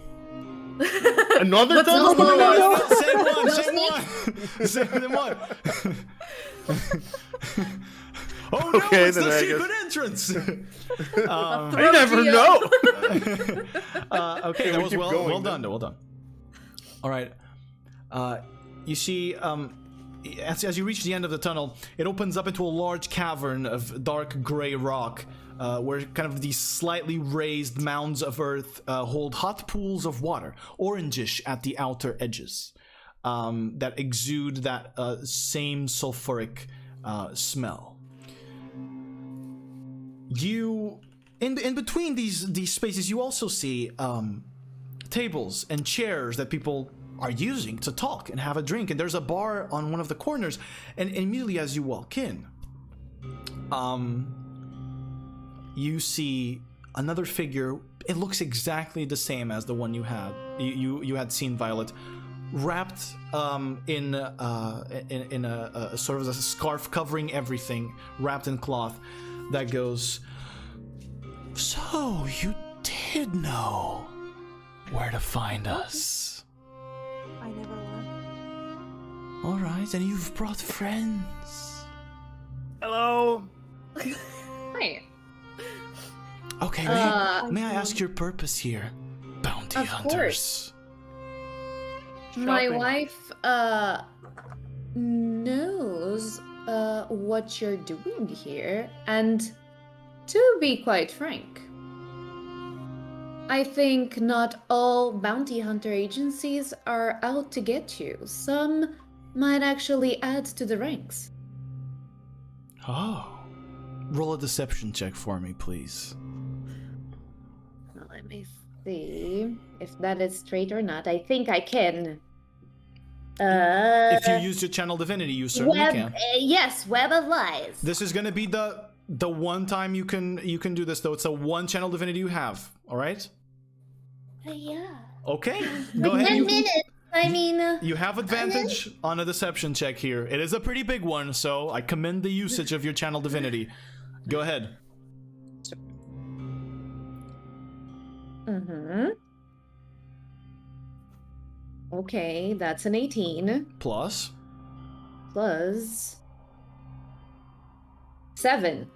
Another tunnel? No. Same one. Oh no, Okay, it's then the I secret guess- entrance! I never know. Okay, Okay, that we was keep well going done. then. Well done. All right. You see, as you reach the end of the tunnel, it opens up into a large cavern of dark gray rock, where kind of these slightly raised mounds of earth hold hot pools of water, orangish at the outer edges, that exude that same sulfuric smell. You, in between these spaces, you also see tables and chairs that people are using to talk and have a drink, and there's a bar on one of the corners. And immediately as you walk in, you see another figure. It looks exactly the same as the one you had seen, Violet, wrapped in a sort of a scarf covering everything, wrapped in cloth, that goes, "So you did know where to find us. I never won. All right, and you've brought friends. Hello. Hi. Okay, may I ask your purpose here, bounty Of hunters?" My Shopping. wife knows what you're doing here, and to be quite frank, I think not all bounty hunter agencies are out to get you. Some might actually add to the ranks. Oh, roll a deception check for me, please. Let me see if that is straight or not. I think I can. If you use your channel divinity, you certainly can. Yes, Web of Lies. This is gonna be the one time you can do this though. It's a one channel divinity you have. All right. Yeah. Okay. Go ahead. 10 minutes. I mean. You have advantage on a deception check here. It is a pretty big one, so I commend the usage of your channel divinity. Go ahead. Okay, that's an 18. Plus 7.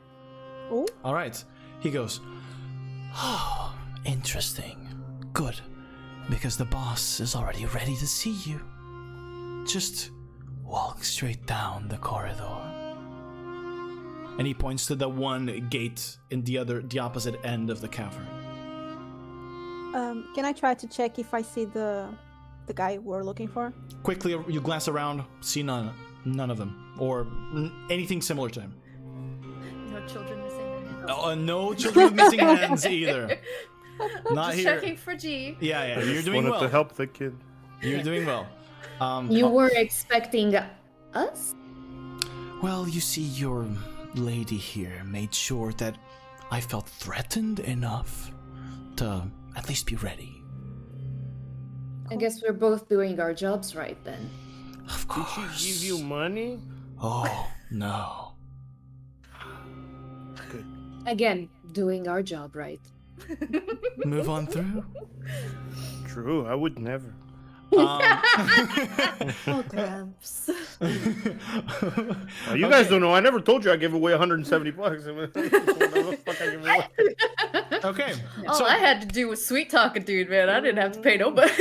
Oh. All right. He goes, oh, interesting. Good. Because the boss is already ready to see you. Just walk straight down the corridor. And he points to the one gate in the opposite end of the cavern. Can I try to check if I see the guy we're looking for? Quickly, you glance around, see none of them, or anything similar to him. No children missing their hands. Oh, no children with missing hands either. Not Just here. checking for G. Yeah, I you're just doing wanted well. to help the kid. You're doing well. You were expecting us? Well, you see, your lady here made sure that I felt threatened enough to at least be ready. I guess we're both doing our jobs right then. Of Did course. she give you money? Oh, no. Good. Again, doing our job right. Move on through. True, I would never. Oh, Gramps. You guys don't know. I never told you I gave away 170 bucks. What the fuck I give away? Okay. All I had to do was sweet talk a dude, man. I didn't have to pay nobody.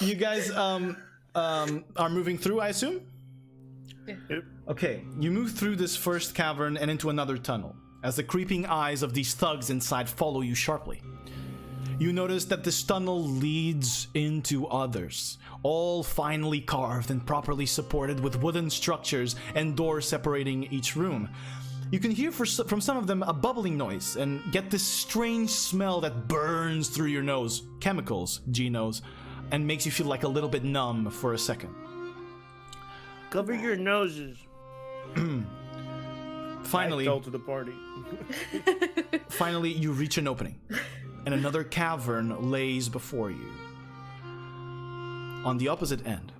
You guys are moving through, I assume? Yep. Okay, you move through this first cavern and into another tunnel, as the creeping eyes of these thugs inside follow you sharply. You notice that this tunnel leads into others, all finely carved and properly supported with wooden structures and doors separating each room. You can hear from some of them a bubbling noise and get this strange smell that burns through your nose, chemicals, G knows, and makes you feel like a little bit numb for a second. Cover your noses. Finally, Tell to the party. finally, you reach an opening, and another cavern lays before you. On the opposite end,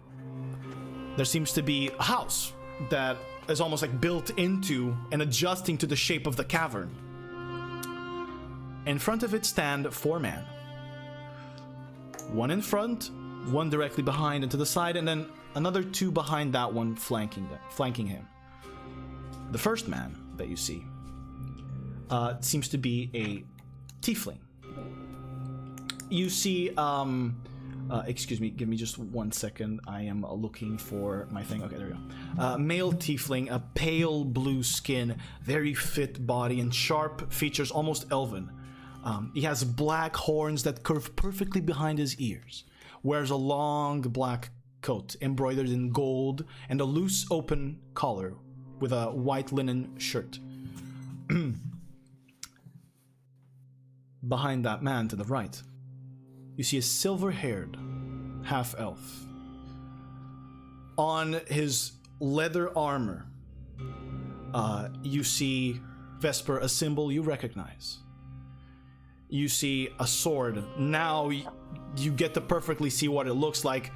there seems to be a house that is almost like built into and adjusting to the shape of the cavern. In front of it stand 4 men. One in front, one directly behind and to the side, and then another 2 behind that one flanking him. The first man that you see seems to be a tiefling. You see, excuse me, give me just 1 second. I am looking for my thing. Okay, there we go. Male tiefling, a pale blue skin, very fit body, and sharp features, almost elven. He has black horns that curve perfectly behind his ears. Wears a long black coat embroidered in gold and a loose open collar with a white linen shirt. Behind that man to the right, you see a silver-haired half-elf. On his leather armor, you see Vesper, a symbol you recognize. You see a sword. Now you get to perfectly see what it looks like.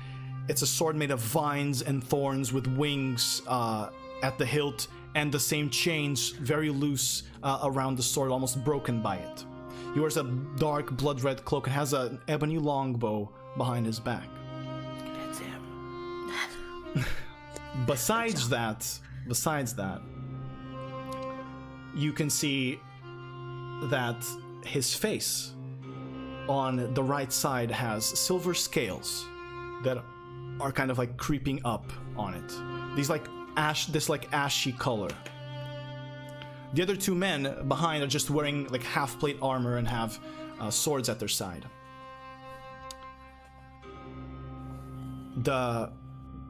It's a sword made of vines and thorns with wings at the hilt, and the same chains, very loose around the sword, almost broken by it. He wears a dark blood-red cloak and has an ebony longbow behind his back. That's him. Besides that, you can see that his face on the right side has silver scales that are kind of like creeping up on it. These like ashy color. The other 2 men behind are just wearing like half-plate armor and have swords at their side. The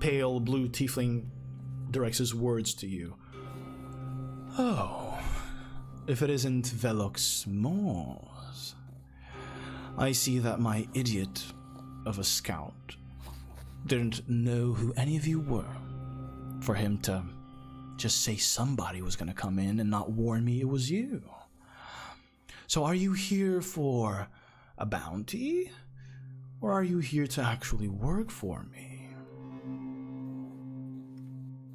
pale blue tiefling directs his words to you. Oh, if it isn't Velox Moors. I see that my idiot of a scout didn't know who any of you were for him to just say somebody was gonna come in and not warn me it was you. So are you here for a bounty? Or are you here to actually work for me?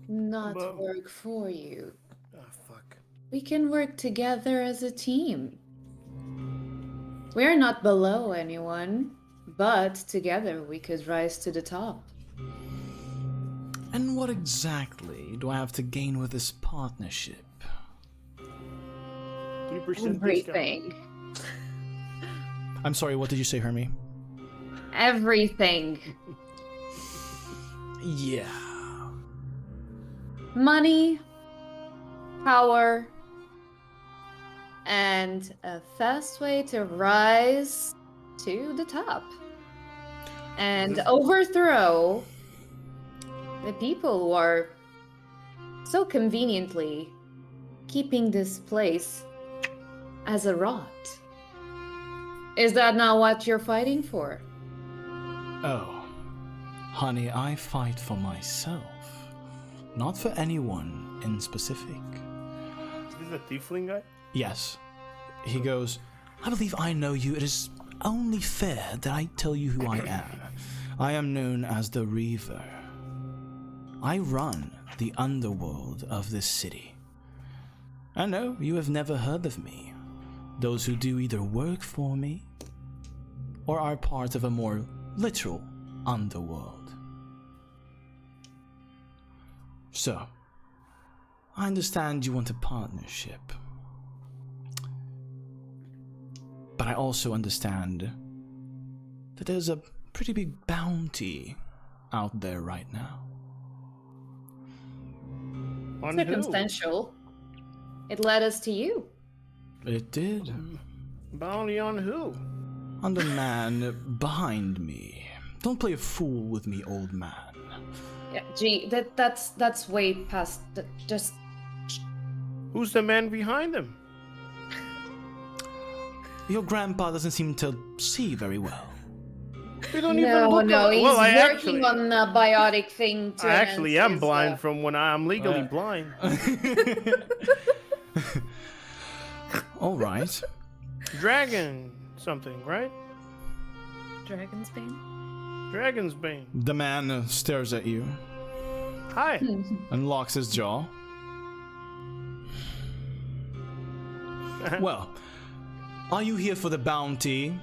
Not work for you. Oh, fuck. We can work together as a team. We are not below anyone, but together we could rise to the top. And what exactly do I have to gain with this partnership? 3% Everything. I'm sorry, what did you say, Hermie? Everything. Yeah. Money, power, and a fast way to rise to the top. And overthrow the people who are so conveniently keeping this place as a rot. Is that not what you're fighting for? Oh, honey, I fight for myself, not for anyone in specific. Is this a tiefling guy? Yes. He goes, I believe I know you. It is only fair that I tell you who I am. I am known as the Reaver. I run the underworld of this city. I know you have never heard of me. Those who do either work for me or are part of a more literal underworld. So, I understand you want a partnership. But I also understand that there's a pretty big bounty out there right now. On Circumstantial. It led us to you. It did. Bounty on who? On the man behind me. Don't play a fool with me, old man. Yeah, gee, that's way past. Just Who's the man behind him? Your grandpa doesn't seem to see very well. We don't even no, look no. like... He's Well, I working actually, on a biotic thing. To I actually am enhance his, blind from when I'm legally blind. All right. Dragon something, right? Dragonsbane? Dragonsbane. The man stares at you Hi. and locks his jaw. Well, are you here for the bounty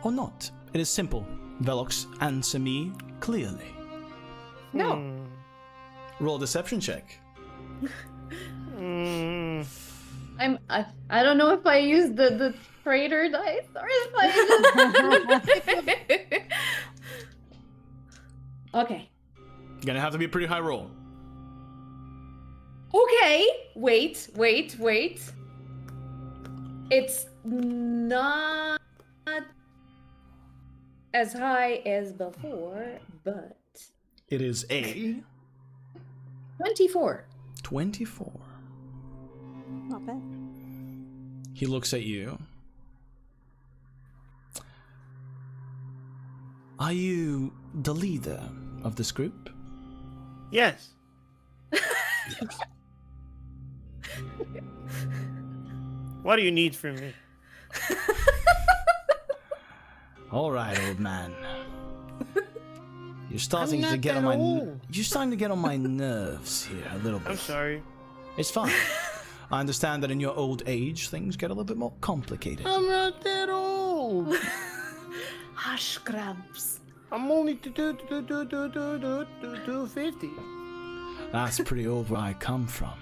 or not? It is simple. Velox, answer me clearly. No. Roll a deception check. I don't know if I used the traitor dice or if I just... Okay. Gonna have to be a pretty high roll. Okay. Wait. It's not as high as before, but It is a 24. 24. Not bad. He looks at you. Are you the leader of this group? Yes. What do you need from me? All right, old man. You're starting I'm to not get on that my old. you're starting to get on my nerves here a little bit. I'm sorry. It's fine. I understand that in your old age things get a little bit more complicated. I'm not that old. Hush, Gramps. I'm only 250. That's pretty old where I come from.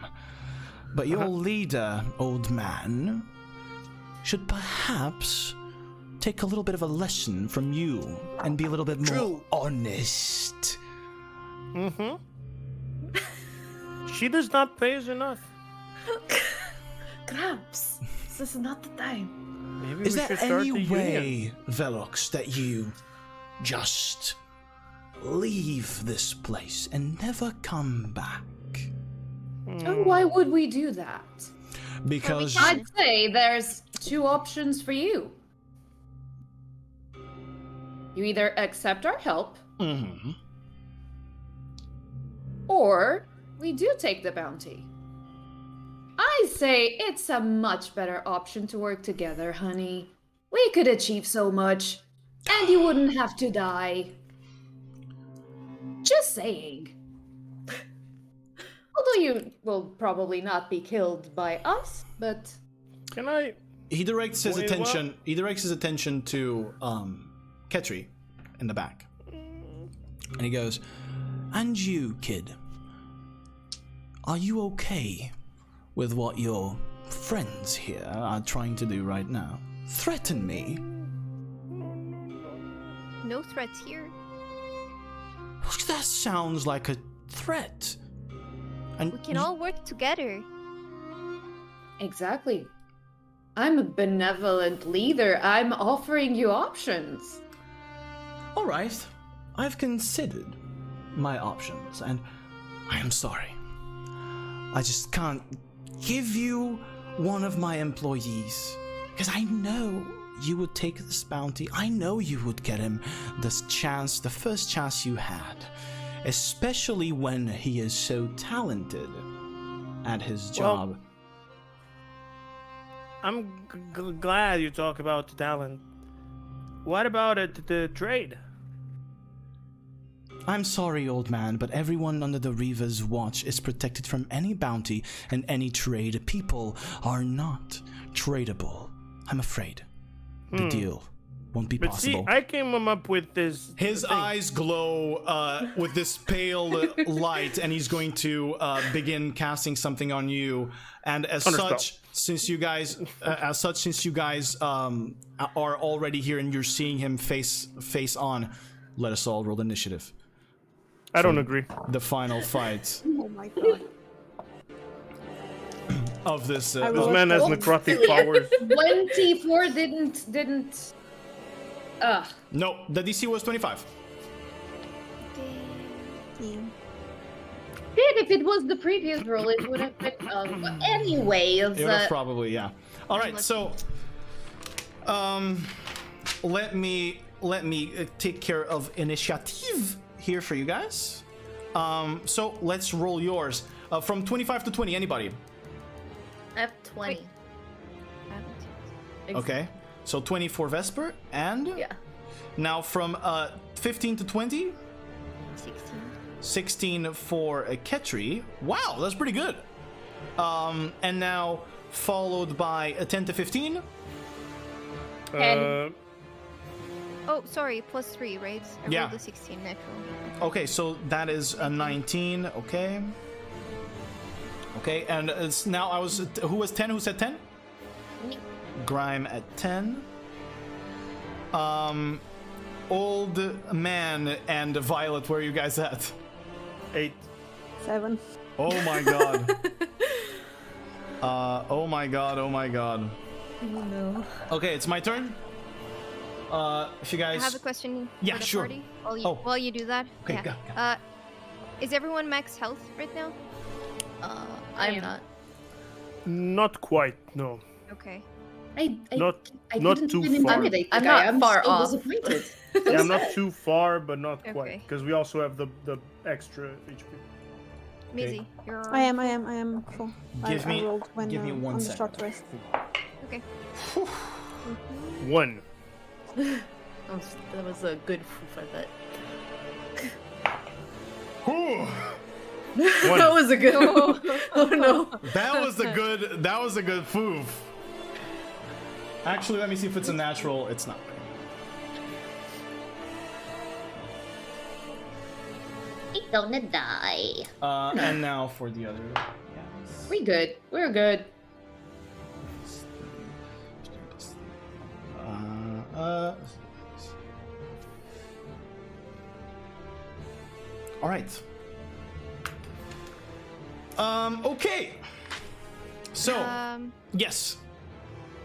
But your leader, old man, should perhaps take a little bit of a lesson from you and be a little bit more True. honest. Mm-hmm. She does not pay us enough. Gramps, this is not the time. Maybe Is we there should start any the way, union. Velox, that you just leave this place and never come back? And why would we do that? Because I'd say there's two options for you. You either accept our help, Mhm. or we do take the bounty. I say it's a much better option to work together, honey. We could achieve so much, and you wouldn't have to die. Just saying. Although you will probably not be killed by us, but... Can I... He directs his Wait, attention. He directs his attention to Ketri in the back, and he goes, "And you, kid, are you okay with what your friends here are trying to do right now? Threaten me?" No threats here. That sounds like a threat. And We can all work together. Exactly. I'm a benevolent leader. I'm offering you options. All right, I've considered my options, and I am sorry. I just can't give you one of my employees, because I know you would take this bounty. I know you would get him this chance, the first chance you had, especially when he is so talented at his job. Well, I'm glad you talk about the talent. What about the trade? I'm sorry, old man, but everyone under the Reaver's watch is protected from any bounty and any trade. People are not tradable. I'm afraid. The deal won't be But possible. see, I came up with this. His eyes glow with this pale light, and he's going to begin casting something on you. And as such, since you guys, are already here and you're seeing him face on, let us all roll initiative. I don't agree. The final fight Oh my god. of this. This man has necrotic powers. 24 didn't. No, the DC was 25. If it was the previous roll, it would have been. Anyways. It would have probably, yeah. All right, so let me take care of initiative here for you guys. So let's roll yours from 25 to 20. Anybody? I have 20. Okay, so 20 for Vesper, and Yeah. now from 15 to 20. 16. 16 for Ketri. Wow, that's pretty good. And now followed by a 10 to 15. Oh, sorry, +3, right? I Yeah. rolled a 16 natural. Okay, so that is a 19. Okay. Okay, and it's now who was 10? Who said 10? Me. Grime at 10. Old man and Violet, where are you guys at? 8. 7. Oh my god. Oh my god, oh my god. Oh no. Okay, it's my turn. If you guys... I have a question Yeah, for the sure. party. Oh. While you do that. Okay, yeah. go. Is everyone max health right now? I'm not. Not quite, no. Okay. I Not didn't too even far. intimidate the I'm guy. not far still off. disappointed. Yeah, I'm not too far, but not quite. Okay. Because we also have the extra HP. Mizzy, you're... I am full. Give I me- rolled when, give me one on the second. short rest. Okay. 1. That was a good foof, I bet. That was a good. Oh no. That was a good foof. Actually, let me see if it's a natural. It's not. It's gonna die. And now for the other. Yes. We good. We're good. All right. Okay. So, yes.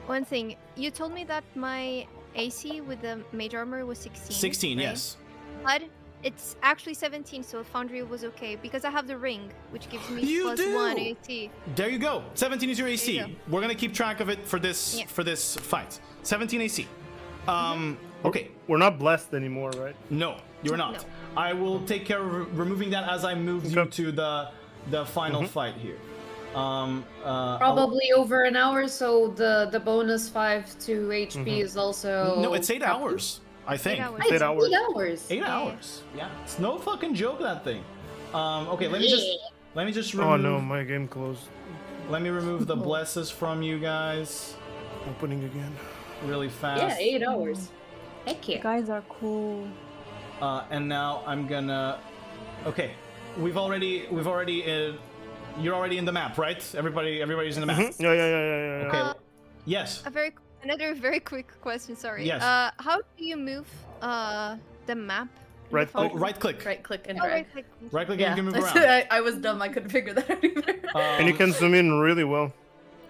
One thing, you told me that my AC with the mage armor was 16. 16, right? yes. But it's actually 17, so Foundry was okay because I have the ring, which gives me You plus do! 1 AC. There you go. 17 is your AC. There you We're gonna keep track of it for this Yeah. for this fight. 17 AC. Okay. We're not blessed anymore, right? No, you're not. No. I will take care of removing that as I move you Okay. to the final fight here. Probably over an hour, so the bonus 5 to HP is also. No, it's 8 hours. I think. 8 hours. It's 8 hours. 8 hours. 8 hours. Yeah, it's no fucking joke, that thing. Okay, let me just remove. Oh no, my game closed. Let me remove the blesses from you guys Opening again. really fast. Yeah, 8 hours. Heck You yeah. guys are cool. And now I'm gonna. Okay, we've already. You're already in the map, right? Everybody's in the map. Mhm. Yeah. Okay. Yes. Another very quick question. Sorry. Yes. How do you move the map? in the Right phone? Oh, right click. Right click and Oh, drag. right click. Right click Yeah, and you can move around. I was dumb. I couldn't figure that out either. And you can zoom in really well.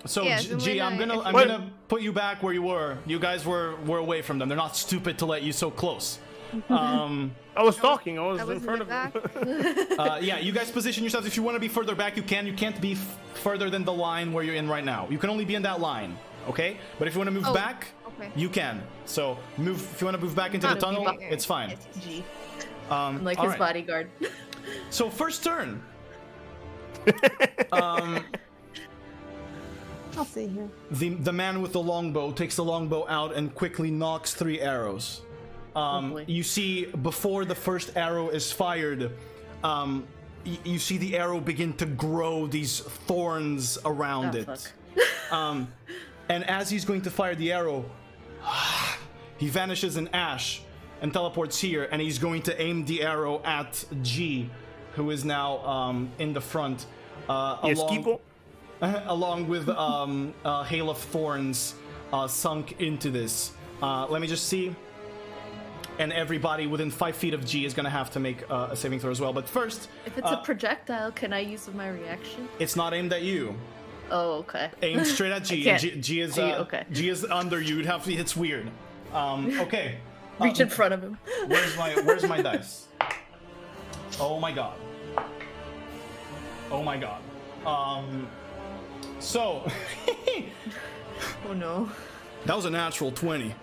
So Yeah, G, zoom G, in, I'm if gonna you- I'm gonna put you back where you were. You guys were away from them. They're not stupid to let you so close. I was talking. I was I was in front in the of back. Yeah, you guys position yourselves. If you want to be further back, you can. You can't be further than the line where you're in right now. You can only be in that line, okay? But if you want to move Oh, back, okay. you can. So move. If you want to move back into the Ah, tunnel, move back. it's fine. Yes, yes. G. Um, I'm like all his right. bodyguard. So first turn. I'll see here. The man with the longbow takes the longbow out and quickly knocks 3 arrows. boy. You see, before the first arrow is fired, you see the arrow begin to grow these thorns around Oh, it. fuck. And as he's going to fire the arrow, he vanishes in ash and teleports here, and he's going to aim the arrow at G, who is now in the front. Yes, Kipo. Along with a hail of thorns sunk into this. Let me just see. And everybody within 5 feet of G is going to have to make a saving throw as well. But first, If it's a projectile, can I use my reaction? it's not aimed at you. Oh, okay. Aim straight at G. I And can't. G is G, okay. G is under you. You'd have to. It's weird. Okay. Reach in front of him. Where's my dice? Oh my god. Oh my god. So Oh no. that was a natural 20.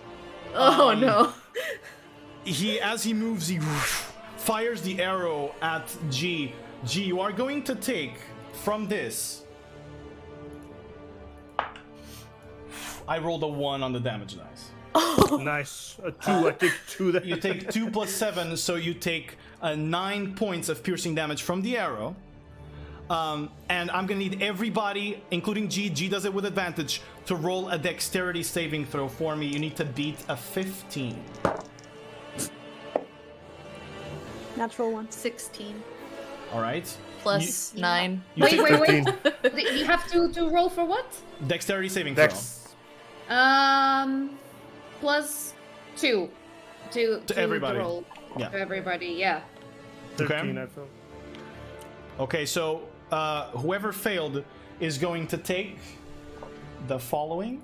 Oh no. As he moves, he fires the arrow at G. G, you are going to take from this. I rolled a 1 on the damage dice. Nice. A 2. I take 2 there. You take 2 plus 7, so you take 9 points of piercing damage from the arrow. And I'm gonna need everybody, including G, G does it with advantage, to roll a dexterity saving throw for me. You need to beat a 15. Natural one. 16 All right? plus 9. You Wait, take wait, wait. You have to roll for what? Dexterity saving Dex. Plus 2 to everybody. the roll. Yeah. To everybody, yeah. 13, I felt. Okay, so whoever failed is going to take the following.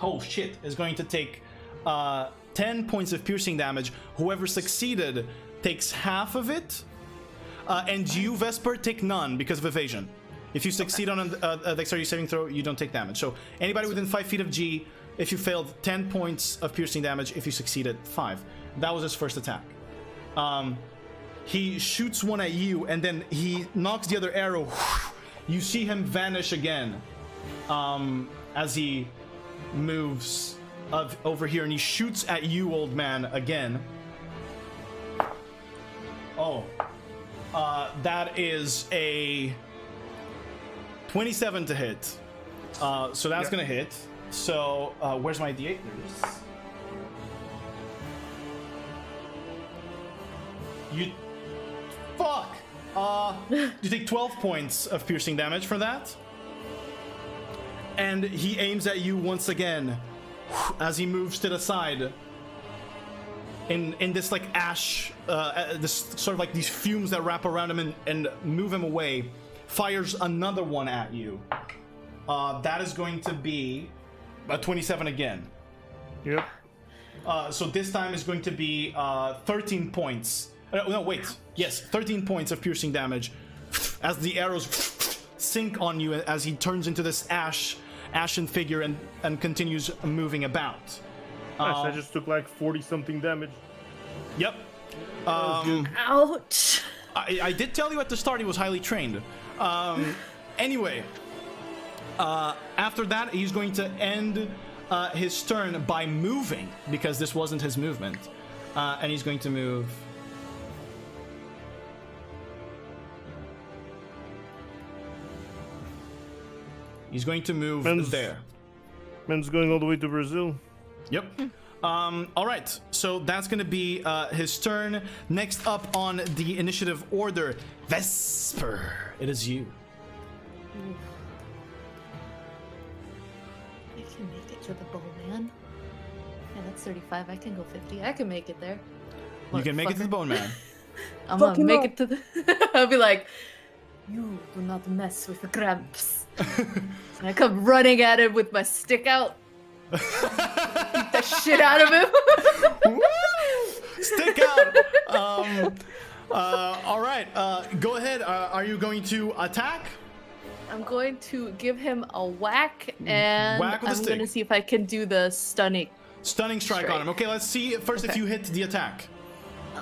Oh shit, is going to take 10 points of piercing damage. Whoever succeeded takes half of it. And you, Vesper, take none because of evasion. If you succeed on a dexterity saving throw, you don't take damage. So anybody within 5 feet of G, if you failed, 10 points of piercing damage. If you succeeded, 5. That was his first attack. He shoots one at you, and then he knocks the other arrow. You see him vanish again as he moves over here, and he shoots at you, old man, again. Oh. That is a 27 to hit. So that's gonna hit. So, where's my D8? There it is. You... Fuck! You take 12 points of piercing damage for that. And he aims at you once again as he moves to the side. In this like ash, this sort of like these fumes that wrap around him and move him away, fires another one at you. That is going to be a 27 again. Yep. So this time is going to be 13 points. No, wait. Yes, 13 points of piercing damage as the arrows sink on you as he turns into this ashen figure and continues moving about. Nice, I just took like 40-something damage. Yep. Ouch. I did tell you at the start he was highly trained. Anyway, after that, he's going to end his turn by moving, because this wasn't his movement. And he's going to move... He's going to move there. Man's going all the way to Brazil. Yep. All right, so that's going to be his turn. Next up on the initiative order, Vesper. It is you. I can make it to the bow, man. Yeah, that's 35. I can go 50. I can make it there. You can make it to the bone man. I'm gonna make it to the... I'll be like, you do not mess with the Gramps. And I come running at him with my stick out. Beat the shit out of him. Stick out. All right. Go ahead. Are you going to attack? I'm going to give him a whack, and Whack with the I'm stick. going to see if I can do the stunning. Stunning strike on him. Okay, let's see first if you hit the attack. There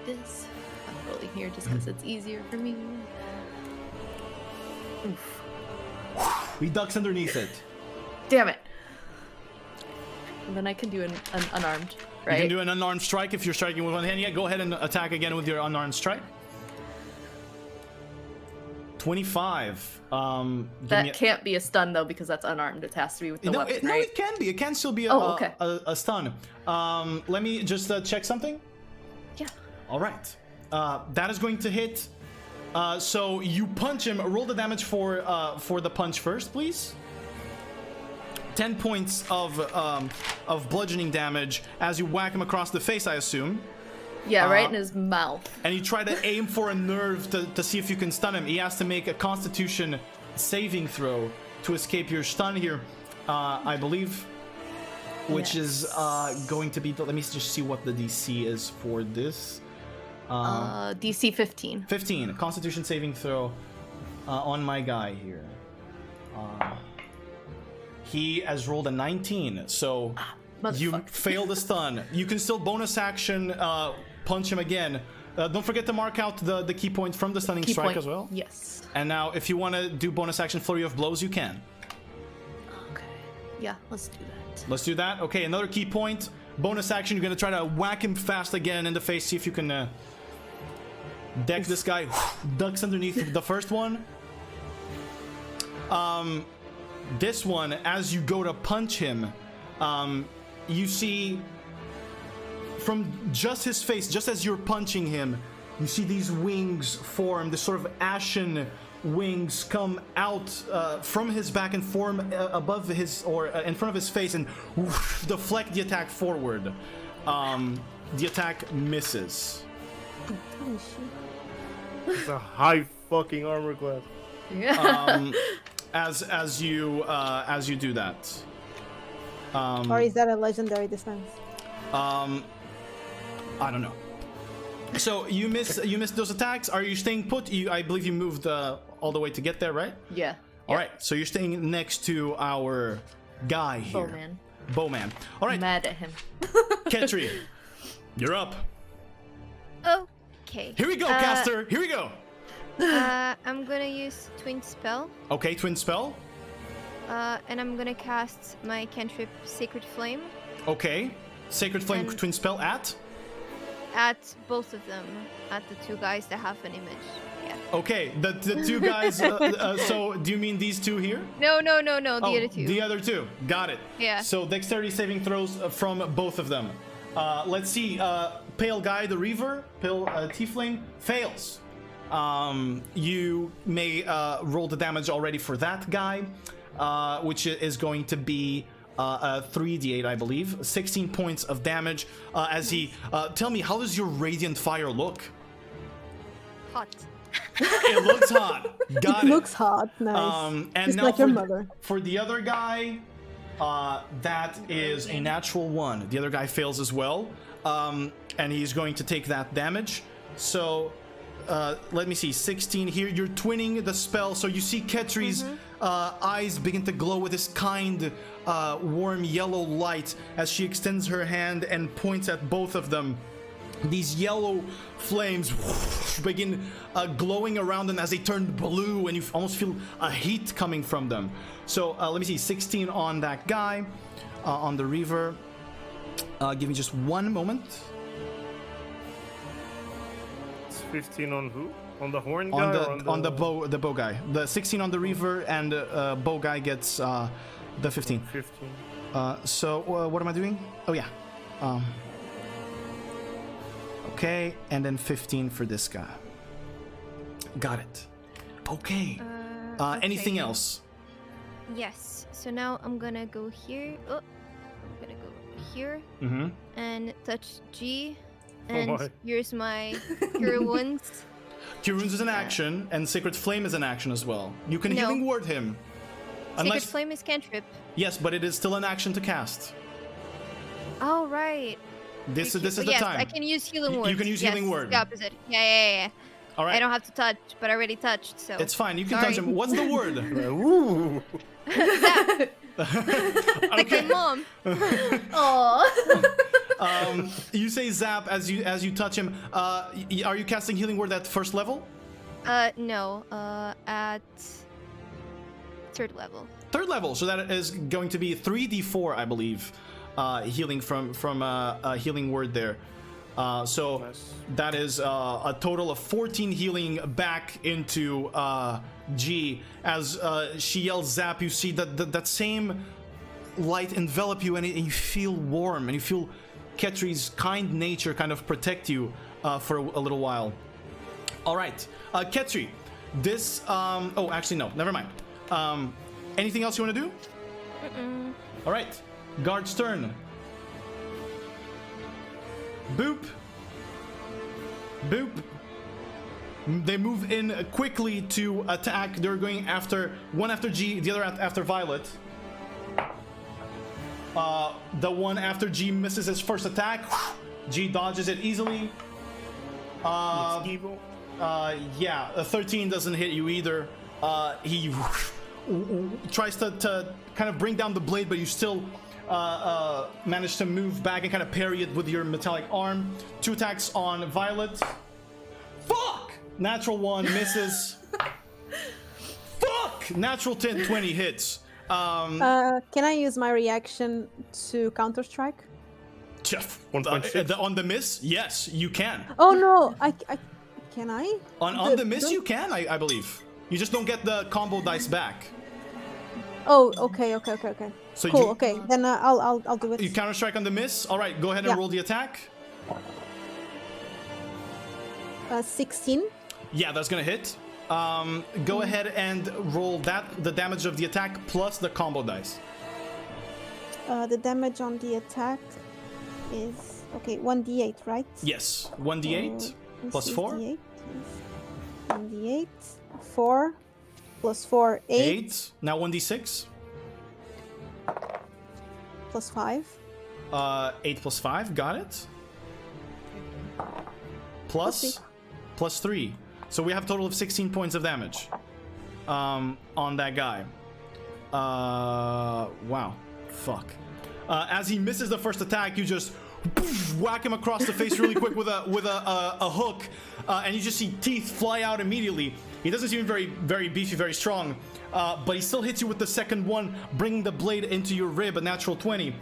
it is. I'm rolling here just because it's easier for me. Oof. He ducks underneath it. Damn it. And then I can do an unarmed, right? You can do an unarmed strike if you're striking with one hand. Yeah, go ahead and attack again with your unarmed strike. 25. That can't be a stun though, because that's unarmed. It has to be with the weapon, No, right? it can be. It can still be a stun. Let me just check something. Yeah. All right. That is going to hit. So you punch him. Roll the damage for the punch first, please. 10 points of bludgeoning damage as you whack him across the face, I assume. Yeah, right in his mouth. And you try to aim for a nerve to see if you can stun him. He has to make a Constitution saving throw to escape your stun here, I believe. Which is going to be... Let me just see what the DC is for this. DC 15. 15. Constitution saving throw on my guy here. He has rolled a 19, so you failed the stun. You can still bonus action punch him again. Don't forget to mark out the key point from the stunning strike as well. Yes. And now, if you want to do bonus action flurry of blows, you can. Okay. Yeah, let's do that. Let's do that. Okay, another key point. Bonus action, you're going to try to whack him fast again in the face. See if you can deck this guy. Ducks underneath the first one. This one, as you go to punch him, you see from just his face, just as you're punching him, you see these wings form, this sort of ashen wings come out from his back and form above his, or in front of his face, and deflect the attack forward. The attack misses. It's a high fucking armor class. Yeah. As you do that. Or is that a legendary distance? I don't know. So you miss those attacks. Are you staying put? I believe you moved all the way to get there, right? Yeah. All right. So you're staying next to our guy here. Bowman. Bowman. All right. Mad at him. Ketri, you're up. Okay. Here we go, caster. Here we go. I'm gonna use Twin Spell. Okay, Twin Spell. And I'm gonna cast my cantrip Sacred Flame. Okay. Sacred Flame And- Twin Spell at both of them. At the two guys that have an image. Yeah. Okay, the two guys. So do you mean these two here? No, the other two. The other two. Got it. Yeah. So dexterity saving throws from both of them. Let's see. Pale guy, the Reaver, pale tiefling, fails. You may roll the damage already for that guy, which is going to be a 3d8, I believe. 16 points of damage as he... tell me, how does your radiant fire look? Hot. It looks hot. Got it. Looks hot, nice. And Just now like your mother. for the other guy, that is a natural 1. The other guy fails as well. And he's going to take that damage. So let me see, 16 here. You're twinning the spell, so you see Ketri's eyes begin to glow with this kind, warm yellow light as she extends her hand and points at both of them. These yellow flames begin glowing around them as they turn blue, and you almost feel a heat coming from them. So let me see, 16 on that guy, on the Reaver. Give me just one moment. It's 15 on who? On the horn guy? On the bow guy. The 16 on the Reaver, and bow guy gets the 15. 15. So what am I doing? Oh yeah. Okay, and then 15 for this guy. Got it. Okay. Anything else? Yes. So now I'm gonna go here. Oh, I'm gonna go here and touch G. And here's my Cure Wounds. Cure Wounds is an action, and Sacred Flame is an action as well. You can Healing Word him. Sacred Flame is cantrip. Yes, but it is still an action to cast. Oh, right. This is the yes, time. I can use Healing Word. You can use Healing Word. The opposite. Yeah. All right. I don't have to touch, but I already touched, so. It's fine. You can touch him. What's the word? Ooh. Like my mom. Aww. You say zap as you touch him. Are you casting Healing Word at first level? No. At third level. Third level. So that is going to be 3d4, I believe. Healing from Healing Word there. So nice. That is a total of 14 healing back into G. As she yells zap, you see that same light envelop you, and you feel warm, and you feel Ketri's kind nature kind of protect you for a little while. All right, Ketri, this... oh, actually, no, never mind. Anything else you want to do? All right. Guard's turn. Boop. Boop. They move in quickly to attack. They're going after one after G, the other after Violet. The one after G misses his first attack. G dodges it easily. Yeah, a 13 doesn't hit you either. He tries to kind of bring down the blade, but you still manage to move back and kind of parry it with your metallic arm. 2 attacks on Violet. Fuck! Natural 1 misses. Fuck! Natural 10, 20 hits. Can I use my reaction to counter-strike? On the miss? Yes, you can. Oh no, can I? On the miss, you can, I believe. You just don't get the combo dice back. Oh, okay. So cool. Okay, then I'll do it. You counter strike on the miss. All right, go ahead and roll the attack. 16. Yeah, that's gonna hit. Go ahead and roll the damage of the attack plus the combo dice. The damage on the attack is 1d8, right? Yes, 1d8 plus 4. 1d8, 4 plus 4, 8. Now 1d6. Plus 5. 8 plus 5, got it. Plus 3. So we have a total of 16 points of damage on that guy. Wow. Fuck. As he misses the first attack, you just whack him across the face really quick with a hook, and you just see teeth fly out immediately. He doesn't seem very, very beefy, very strong, but he still hits you with the second one, bringing the blade into your rib, a natural 20.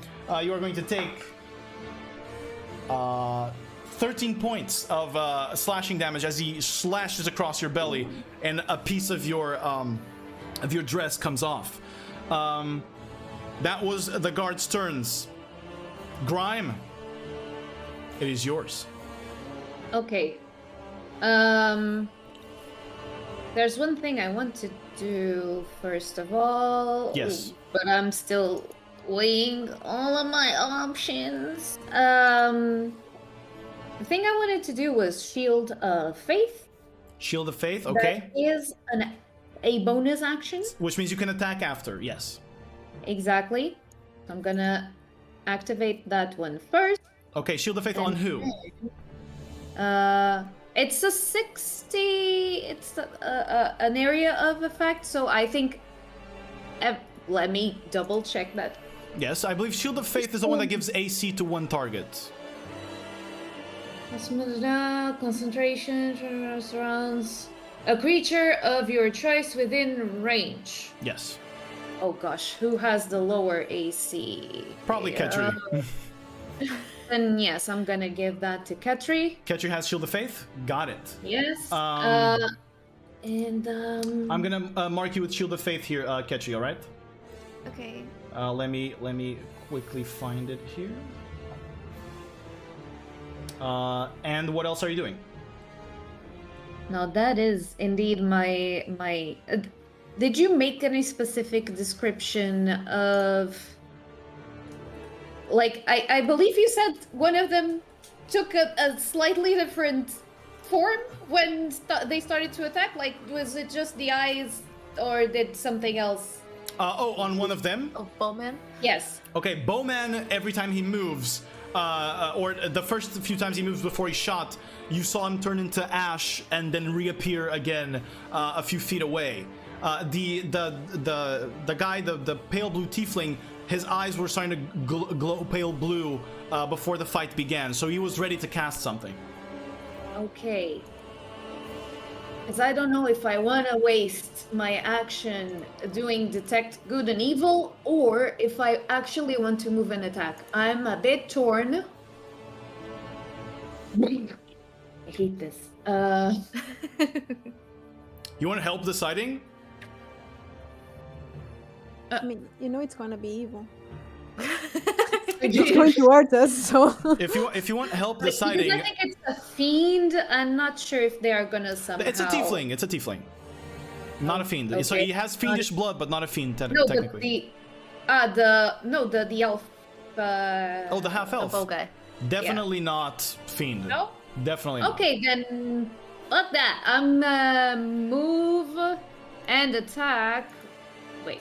You are going to take 13 points of slashing damage as he slashes across your belly, and a piece of your dress comes off. That was the guard's turns. Grime, it is yours. Okay. There's one thing I want to do first of all. Yes. But I'm still weighing all of my options. The thing I wanted to do was Shield of Faith. Shield of Faith, okay. That is a bonus action. Which means you can attack after, yes. Exactly. I'm gonna activate that one first. Okay, Shield of Faith on who? It's a 60. It's an area of effect, so I think. Let me double check that. Yes, I believe Shield of Faith is the one that gives AC to one target. Concentration surrounds a creature of your choice within range. Yes. Oh gosh, who has the lower AC? Probably Ketri. Then yes, I'm gonna give that to Ketri. Ketri has Shield of Faith. Got it. Yes. I'm I'm gonna mark you with Shield of Faith here, Ketri. All right. Okay. Let me quickly find it here. And what else are you doing? Now that is indeed my. Did you make any specific description of? Like I believe you said one of them took a slightly different form when they started to attack. Like, was it just the eyes, or did something else? On one of them? Oh, Bowman? Yes. Okay, Bowman, every time he moves, or the first few times he moves before he shot, you saw him turn into ash and then reappear again a few feet away. The guy, the pale blue tiefling, his eyes were starting to glow pale blue before the fight began, so he was ready to cast something. Okay. Because I don't know if I want to waste my action doing detect good and evil, or if I actually want to move and attack. I'm a bit torn. I hate this. You want help deciding? I mean, you know it's gonna be evil. It's going towards us, so. If you want help deciding, because I think it's a fiend. I'm not sure if they are gonna somehow. It's a tiefling. It's a tiefling, not a fiend. Okay. So he has fiendish blood, but not a fiend No, technically. the elf. Oh, the half elf. The bow guy. Definitely not fiend. No. Definitely not. Okay, then fuck that. I'm move and attack. Wait,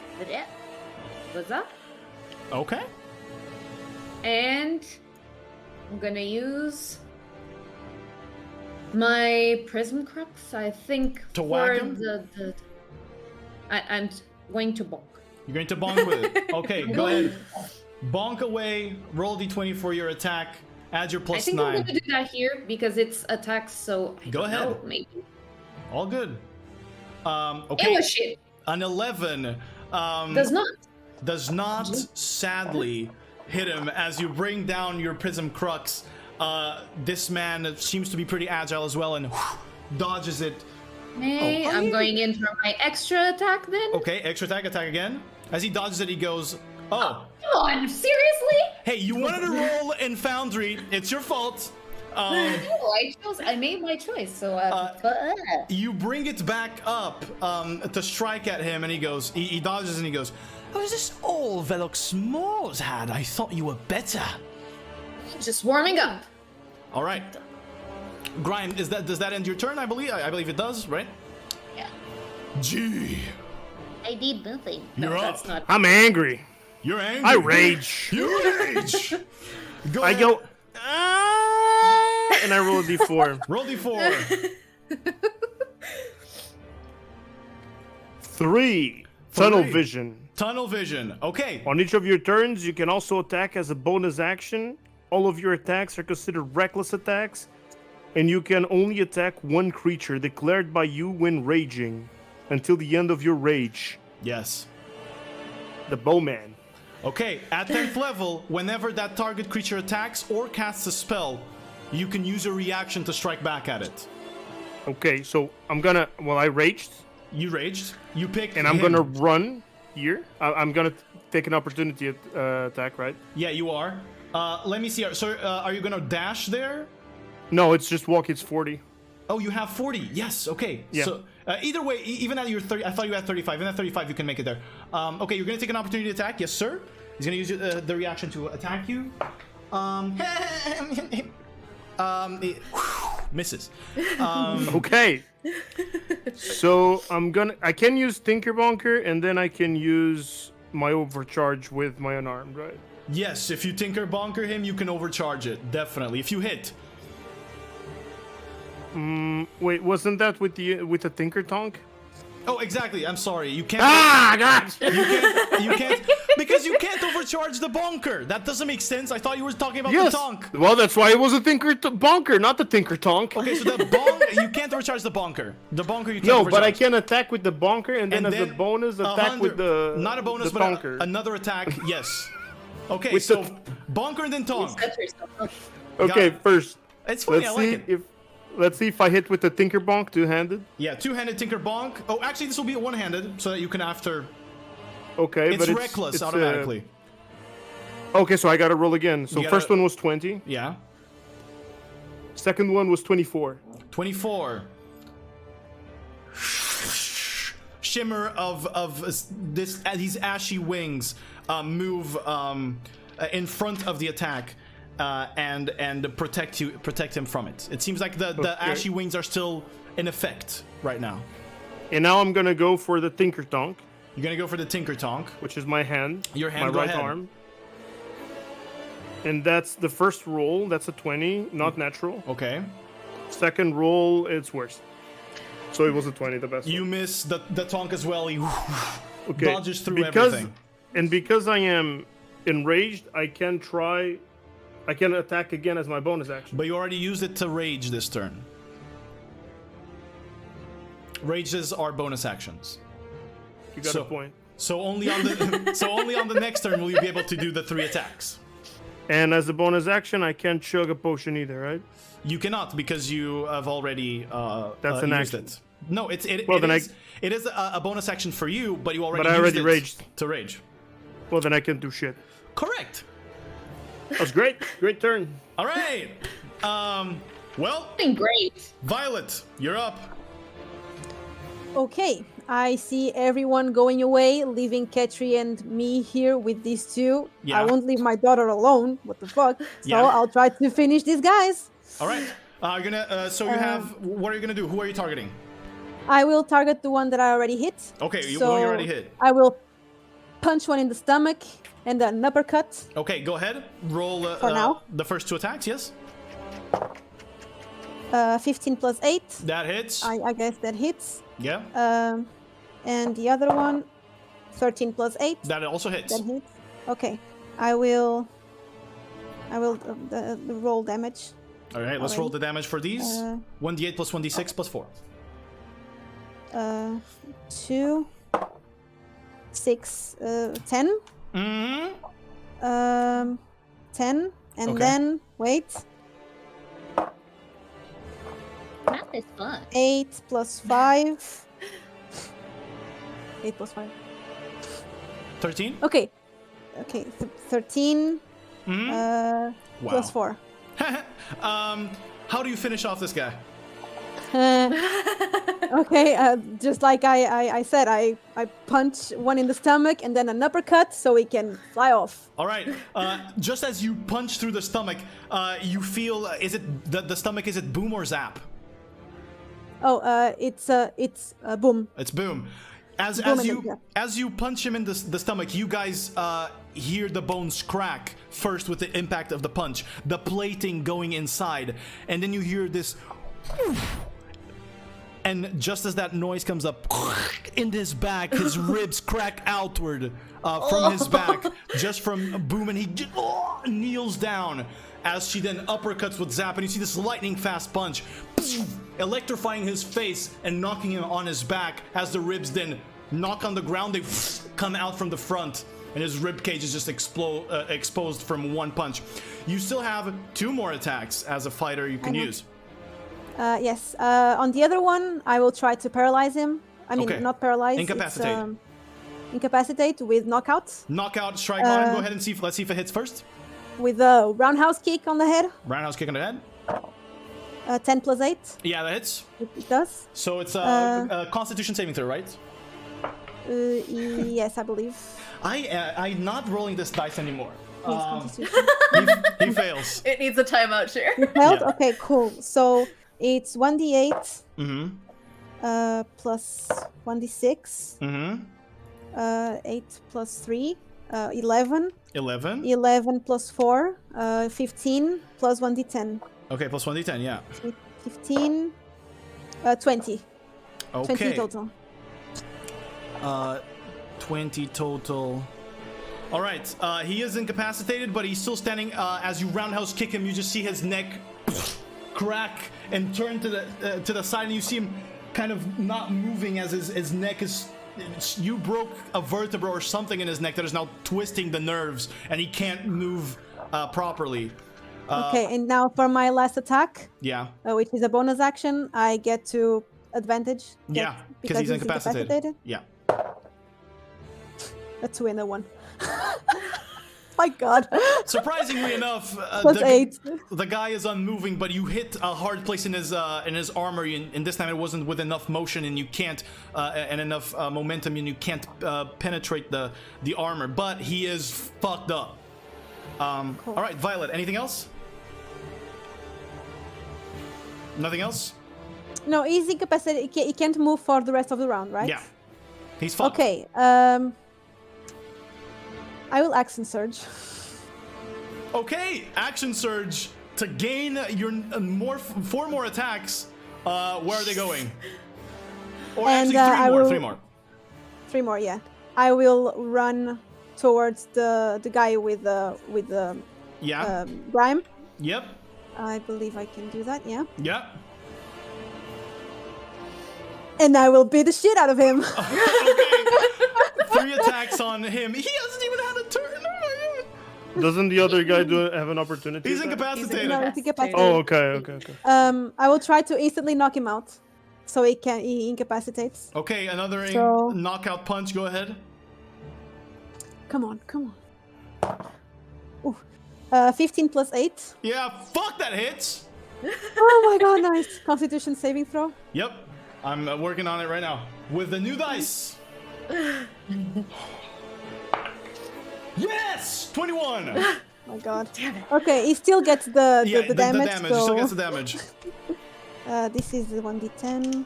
what's that? Okay. And I'm gonna use my prism crux, I think, To whack for him? I'm going to bonk. You're going to bonk with it. Okay, go ahead. Bonk away. Roll d20 for your attack. Add your I plus think 9. I'm gonna do that here because it's attacks, so I Go don't ahead. know, maybe. All good. It Okay. was shit. An 11 Does not. sadly hit him as you bring down your prism crux. This man seems to be pretty agile as well and dodges it. Hey, I'm going in for my extra attack then. Okay, extra attack again. As he dodges it, he goes, oh. Come on, seriously? Hey, you wanted to roll in Foundry. It's your fault. I made my choice, so You bring it back up to strike at him, and he goes, he dodges and he goes, oh, is this all Velox S'mores had? I thought you were better. Just warming up. All right. Grime, does that end your turn? I believe it does, right? Yeah. Gee, I did nothing. you're up. That's not. I'm angry. You're angry. I rage. You rage. Go I ahead. go, and I roll a d4. Roll d4. 3. Tunnel Three. vision. Tunnel vision. Okay. On each of your turns, you can also attack as a bonus action. All of your attacks are considered reckless attacks, and you can only attack one creature declared by you when raging until the end of your rage. Yes. The bowman. Okay, at 10th level, whenever that target creature attacks or casts a spell, you can use a reaction to strike back at it. Okay, so I'm gonna. Well, I raged, You raged. You picked and I'm him. gonna run here. I'm gonna take an opportunity attack, right? Yeah, you are. Let me see. So, are you gonna dash there? No, it's just walk. It's 40. Oh, you have 40. Yes. Okay. Yeah. So, either way, even at your 30, I thought you had 35. Even at 35, you can make it there. Okay, you're gonna take an opportunity attack. Yes, sir. He's gonna use the reaction to attack you. Misses. Okay. So I can use Tinker Bonker, and then I can use my overcharge with my unarmed, right? Yes, if you Tinker Bonker him, you can overcharge it. Definitely. If you hit. Wait, wasn't that with the Tinker Tonk? Oh, exactly. I'm sorry. You can't. God! You can't because you can't overcharge the bonker. That doesn't make sense. I thought you were talking about Yes. the tonk. Well, that's why it was a bonker, not the Tinker Tonk. Okay, so the bonk, you can't overcharge the bonker. The bonker you can't No, overcharge. but I can attack with the bonker and then as a bonus attack with the not a bonus, the but tonker. another attack. Yes. Okay, With so the- bonker and then tonk. Okay, Got it. first. It's funny. I like it. Let's see if I hit with the Tinker Bonk two-handed. Yeah, two-handed tinker bonk. Oh, actually, this will be a one-handed, so that you can after. Okay, It's but reckless automatically. Okay, so I gotta roll again. So You gotta- first one was 20. Yeah. Second one was 24. 24. Shimmer of these ashy wings move in front of the attack and protect him from it. It seems like the ashy wings are still in effect right now. And now I'm gonna go for the Tinker Tonk, You're gonna go for the Tinker Tonk. which is my hand. Your hand, my go right ahead. arm. And that's the first roll. That's a 20, not natural. Okay. Second roll, it's worse. So it was a 20, the best. You miss the tonk as well. He dodges through because, everything. And because I am enraged, I can attack again as my bonus action. But you already used it to rage this turn. Rages are bonus actions. You got a point. So only on the next turn will you be able to do the 3 attacks. And as a bonus action, I can't chug a potion either, right? You cannot because you have already That's an used action. it. No, it is a bonus action for you, but you already But I used already it raged. to rage. Well, then I can do shit. Correct. That was great. Great turn. All right. Well, Doing great. Violet, you're up. Okay, I see everyone going away, leaving Ketri and me here with these two. Yeah. I won't leave my daughter alone. What the fuck? So Yeah. I'll try to finish these guys. All right. You're gonna. So you have. What are you gonna do? Who are you targeting? I will target the one that I already hit. Okay, who you So already hit. I will punch one in the stomach and then an uppercut. Okay, go ahead. Roll For now. the first 2 attacks. Yes. 15 plus 8. That hits. I guess that hits. Yeah. And the other one, 13 plus 8. That also hits. That hits. Okay, I will roll damage. All right, let's roll the damage for these. 1d8 plus 1d6 plus 4. 2, 6, 10. Mm-hmm. 10, and Okay. then wait. Math is fun. 8 plus 5. 8 plus 5. 13. Okay. 13 Mm-hmm. plus 4. How do you finish off this guy? Okay, just like I said, I punch one in the stomach and then an uppercut so he can fly off. All right. Just as you punch through the stomach, you feel. Is it the stomach? Is it boom or zap? Oh, it's boom. It's boom. Boom As you punch him in the stomach, you guys hear the bones crack first with the impact of the punch, the plating going inside, and then you hear this. And just as that noise comes up, in his back, his ribs crack outward from his back, just from boom, and he kneels down as she then uppercuts with zap, and you see this lightning fast punch, electrifying his face and knocking him on his back. As the ribs then knock on the ground, they come out from the front, and his rib cage is just exposed from one punch. You still have 2 more attacks as a fighter you can use. Yes. On the other one, I will try to paralyze him. I mean, Okay. not paralyze. Incapacitate. It's, incapacitate with knockout. Knockout, strike on him. Go ahead and see. Let's see if it hits first. With a roundhouse kick on the head. Roundhouse kick on the head. 10 plus 8. Yeah, that hits. It does. So it's a Constitution saving throw, right? Yes, I believe. I'm not rolling this dice anymore. Yes, Constitution. He fails. It needs a timeout, share. You failed? Yeah. Okay, cool. So it's 1d8 Mm-hmm. plus 1d6. Mm-hmm. 8 plus 3. 11. 11. 11 plus 4. 15 plus 1d10. Okay, plus 1d10, yeah. 15, 20. Okay. 20 total. 20 total. All right. He is incapacitated, but he's still standing. As you roundhouse kick him, you just see his neck crack and turn to the side, and you see him kind of not moving as his neck is. You broke a vertebra or something in his neck that is now twisting the nerves, and he can't move properly. Okay, and now for my last attack. Yeah. Which is a bonus action, I get to advantage. Yeah, because he's incapacitated. Yeah. A 2 and a 1. My God. Surprisingly enough, Plus 8. The guy is unmoving, but you hit a hard place in his armor, and this time it wasn't with enough motion, and you can't, and enough momentum, and you can't penetrate the armor. But he is fucked up. Cool. All right, Violet. Anything else? Nothing else? No, he's incapacitated. He can't move for the rest of the round, right? Yeah. He's fucked. Okay. I will action surge. Okay, action surge to gain your 4 more attacks. Where are they going? Or And, actually 3 more. 3 more, yeah. I will run towards the guy with the Grime. Yep. I believe I can do that. Yeah. Yep. And I will beat the shit out of him. Okay. 3 attacks on him. He hasn't even had a turn. Doesn't the other guy have an opportunity? He's incapacitated. No, he's incapacitated. Oh, okay. I will try to instantly knock him out, so he incapacitates. Okay, another knockout punch. Go ahead. Come on. Ooh. 15 plus 8. Yeah, fuck that hits. Oh my God, nice. Constitution saving throw. Yep, I'm working on it right now with the new dice. Yes, 21. Oh my God. Damn it. Okay, he still gets the damage. The damage. So... He still gets the damage. This is the 1d10.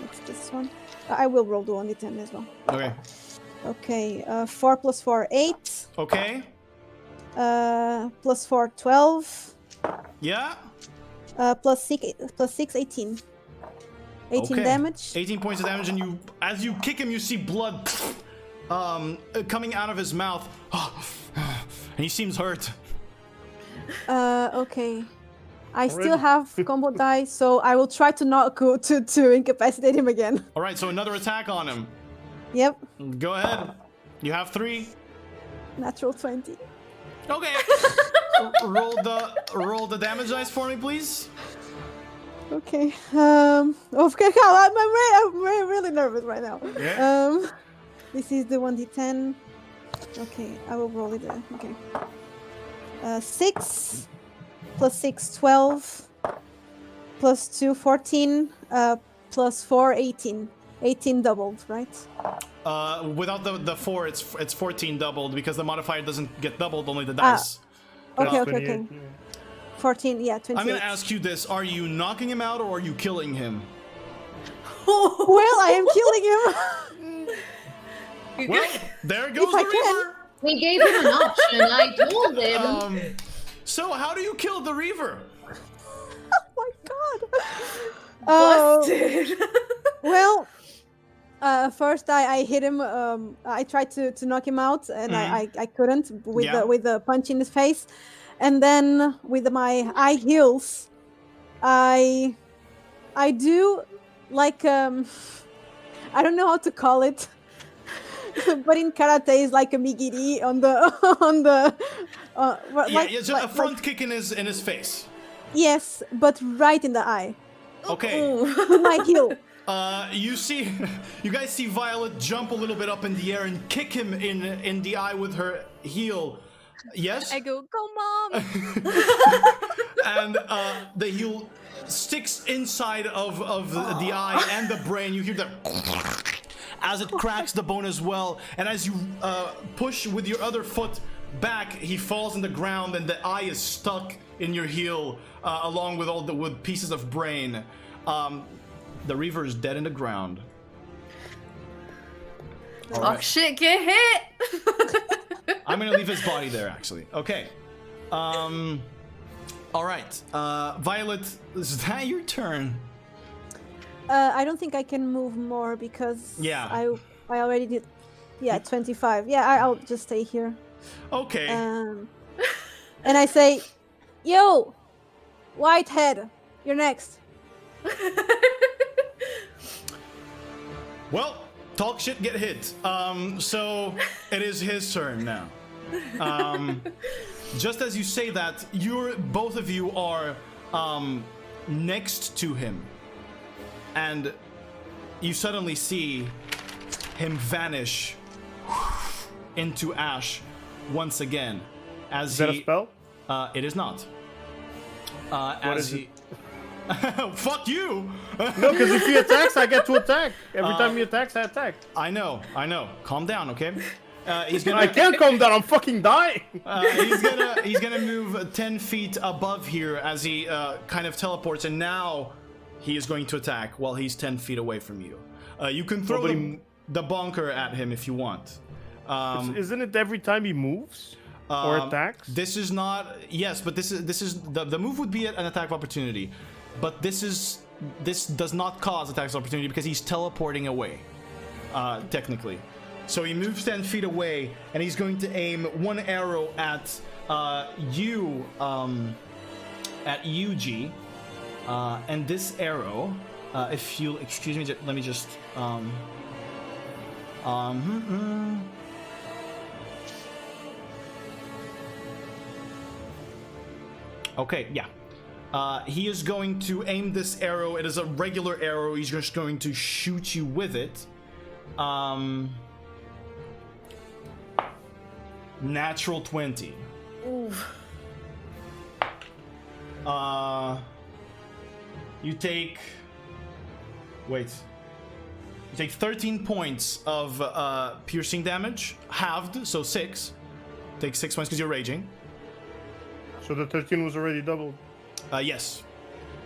What's this one? I will roll the 1d10 as well. Okay. Okay. 4 plus 4, 8. Okay. Plus 4, 12. Yeah. Plus 6, 18. 18 damage. 18 points of damage, and as you kick him, you see blood coming out of his mouth, and he seems hurt. Okay. I still have combo die, so I will try to incapacitate him again. All right, so another attack on him. Yep. Go ahead. You have 3. Natural 20. Okay. roll the damage dice for me, please. Okay. Okay. I'm really nervous right now. Yeah. This is the 1d10. Okay, I will roll it there. Okay. 6 plus 6, 12. Plus 2, 14. Plus 4, 18. 18 doubled, right? Without the 4, it's 14 doubled because the modifier doesn't get doubled, only the dice. Okay. 14, yeah, 28. I'm gonna ask you this: are you knocking him out or are you killing him? Well, I am killing him. Well, there goes the Reaver. We gave him an option. I told him. So how do you kill the Reaver? Oh my God. Busted. Well, first I hit him. I tried to knock him out, and I couldn't with the punch in his face. And then with my high heels, I do like I don't know how to call it, but in karate is like a migiri on the it's a front kick in his face. Yes, but right in the eye. Okay. With my heel. You guys see Violet jump a little bit up in the air and kick him in the eye with her heel. Yes? I go, Mom! And the heel sticks inside of the eye and the brain. You hear that as it cracks the bone as well. And as you push with your other foot back, he falls on the ground and the eye is stuck in your heel along with all the pieces of brain. The Reaver is dead in the ground. Oh shit, get hit! I'm gonna leave his body there, actually. Okay. All right, Violet, is that your turn? I don't think I can move more because Yeah. I already did. Yeah, 25. Yeah, I'll just stay here. Okay. And I say, "Yo, Whitehead, you're next." Well, talk shit, get hit. So it is his turn now. Just as you say that, both of you are next to him, and you suddenly see him vanish into ash once again. As Is that a spell? It is not. What As is he. Fuck you! No, because if he attacks, I get to attack. Every time he attacks, I attack. I know. Calm down, okay? He's gonna. I can't calm down. I'm fucking dying. He's gonna move 10 feet above here as he kind of teleports, and now he is going to attack while he's 10 feet away from you. You can throw the bonker at him if you want. Isn't it every time he moves or attacks? This is not. Yes, but this is the move would be an attack of opportunity, but this does not cause attacks of opportunity because he's teleporting away, technically. So he moves 10 feet away, and he's going to aim one arrow at you, at Yuji. And this arrow, if you'll excuse me, let me just. Okay, yeah. He is going to aim this arrow. It is a regular arrow. He's just going to shoot you with it. Natural 20. Oof. You take... Wait. You take 13 points of piercing damage. Halved, so 6. Take 6 points because you're raging. So the 13 was already doubled. Yes.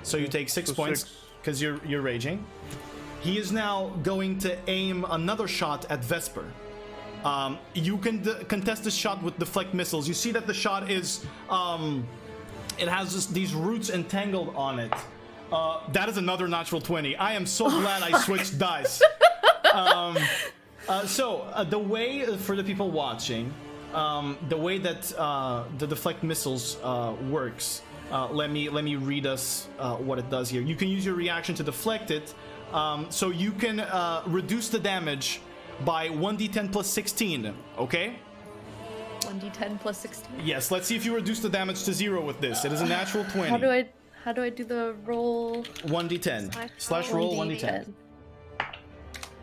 So you take 6 So points because you're raging. He is now going to aim another shot at Vesper. You can contest this shot with deflect missiles. You see that the shot is, it has these roots entangled on it. That is another natural 20. I am so glad I switched dice. So the way, for the people watching, the way that the deflect missiles works, let me read us what it does here. You can use your reaction to deflect it, so you can reduce the damage by 1d10 plus 16, okay? 1d10 plus 16. Yes, let's see if you reduce the damage to 0 with this. It is a natural 20. How do I do the roll? 1d10. Slash roll 1d10. 1d10.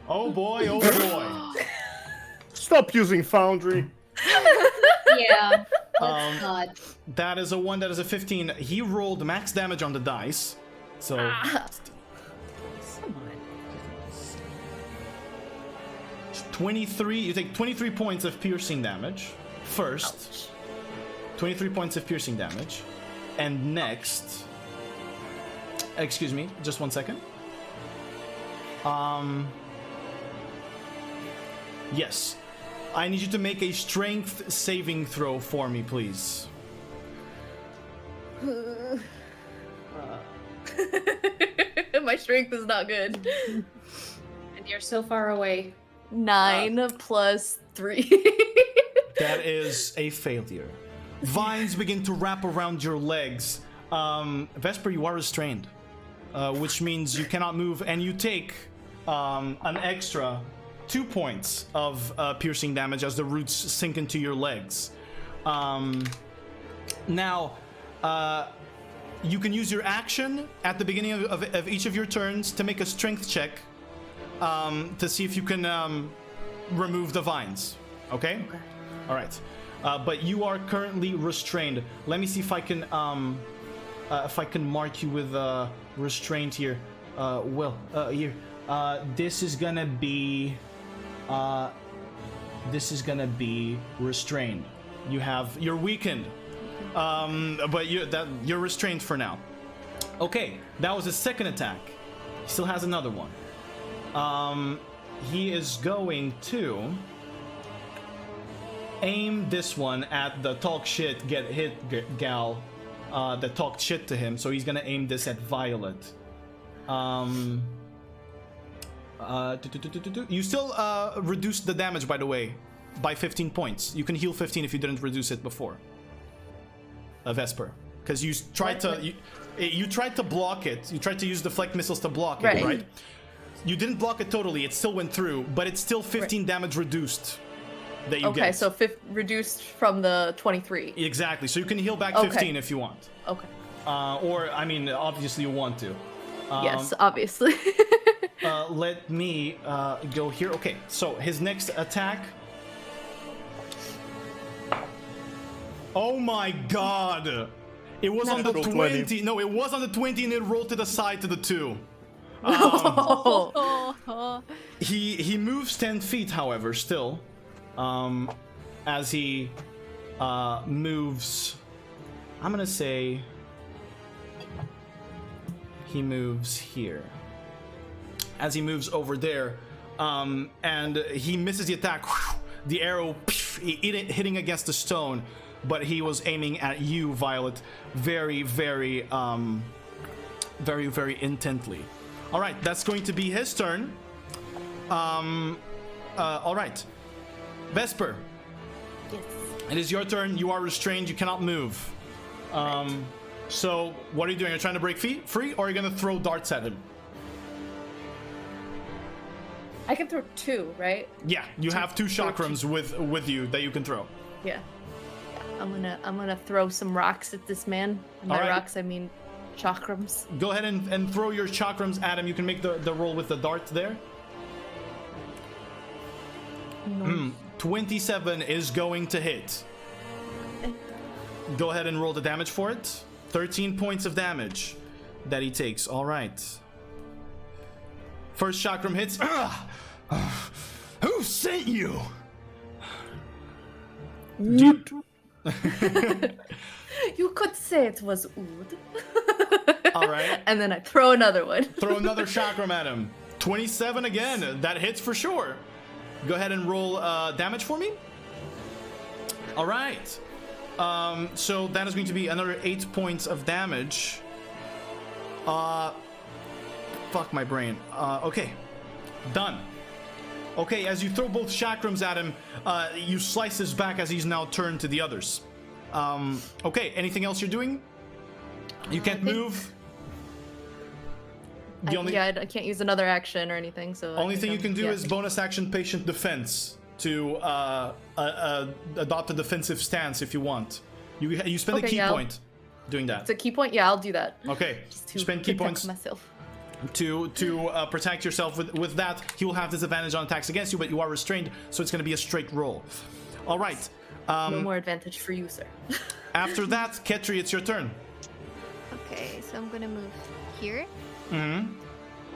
Oh boy, oh boy. Stop using Foundry. Yeah. Let's not. That is a 1, that is a 15. He rolled max damage on the dice. So 23, you take 23 points of piercing damage first. 23 points of piercing damage. And next, excuse me, just 1 second. Yes. I need you to make a strength saving throw for me, please. My strength is not good. And you're so far away. 9 plus 3. That is a failure. Vines begin to wrap around your legs. Vesper, you are restrained, which means you cannot move, and you take an extra 2 points of piercing damage as the roots sink into your legs. Now, you can use your action at the beginning of each of your turns to make a strength check to see if you can remove the vines. Okay? All right. But you are currently restrained. Let me see if I can mark you with restraint here. Here. This is gonna be restrained. You're weakened. But you're restrained for now. Okay, that was his second attack. He still has another one. He is going to aim this one at the talk shit, get hit gal. that talked shit to him. So he's gonna aim this at Violet. You still reduced the damage, by the way, by 15 points. You can heal 15 if you didn't reduce it before. Vesper, because you tried to you tried to block it. You tried to use deflect missiles to block it, right? You didn't block it totally. It still went through, but it's still 15 damage reduced that you get. Okay, so reduced from the 23. Exactly. So you can heal back 15 if you want. Okay. Or I mean, obviously you want to. Yes, obviously. Let me go here. Okay, so his next attack. Oh my god! It was on the 20. No, it was on the 20 and it rolled to the side to the 2. He moves 10 feet, however, still. As he moves. I'm gonna say he moves here. As he moves over there, and he misses the attack. The arrow hitting against the stone, but he was aiming at you, Violet, very, very intently. All right, that's going to be his turn. All right, Vesper. Yes. It is your turn. You are restrained. You cannot move. So what are you doing? Are you trying to break free, or are you going to throw darts at him? I can throw 2, right? Yeah, you have 2 chakrams with you that you can throw. Yeah. I'm gonna throw some rocks at this man. And by rocks I mean chakrams. Go ahead and throw your chakrams at him. You can make the roll with the dart there. 27 is going to hit. Go ahead and roll the damage for it. 13 points of damage that he takes. All right. First chakram hits. Who sent you? You could say it was Ood. All right. And then I throw another one. Throw another chakram at him. 27 again. That hits for sure. Go ahead and roll damage for me. All right. So that is going to be another 8 points of damage. Fuck my brain. Okay. Done. Okay, as you throw both chakrams at him, you slice his back as he's now turned to the others. Okay, anything else you're doing? You can't move? I can't use another action or anything, so... Only thing you can do is bonus action patient defense to adopt a defensive stance if you want. You spend a key point doing that. It's a key point? Yeah, I'll do that. Okay, spend key points myself. to protect yourself with that. He will have disadvantage on attacks against you, but you are restrained, so it's going to be a straight roll. All right. No more advantage for you, sir. After that, Ketri, it's your turn. Okay, so I'm going to move here. Mm-hmm.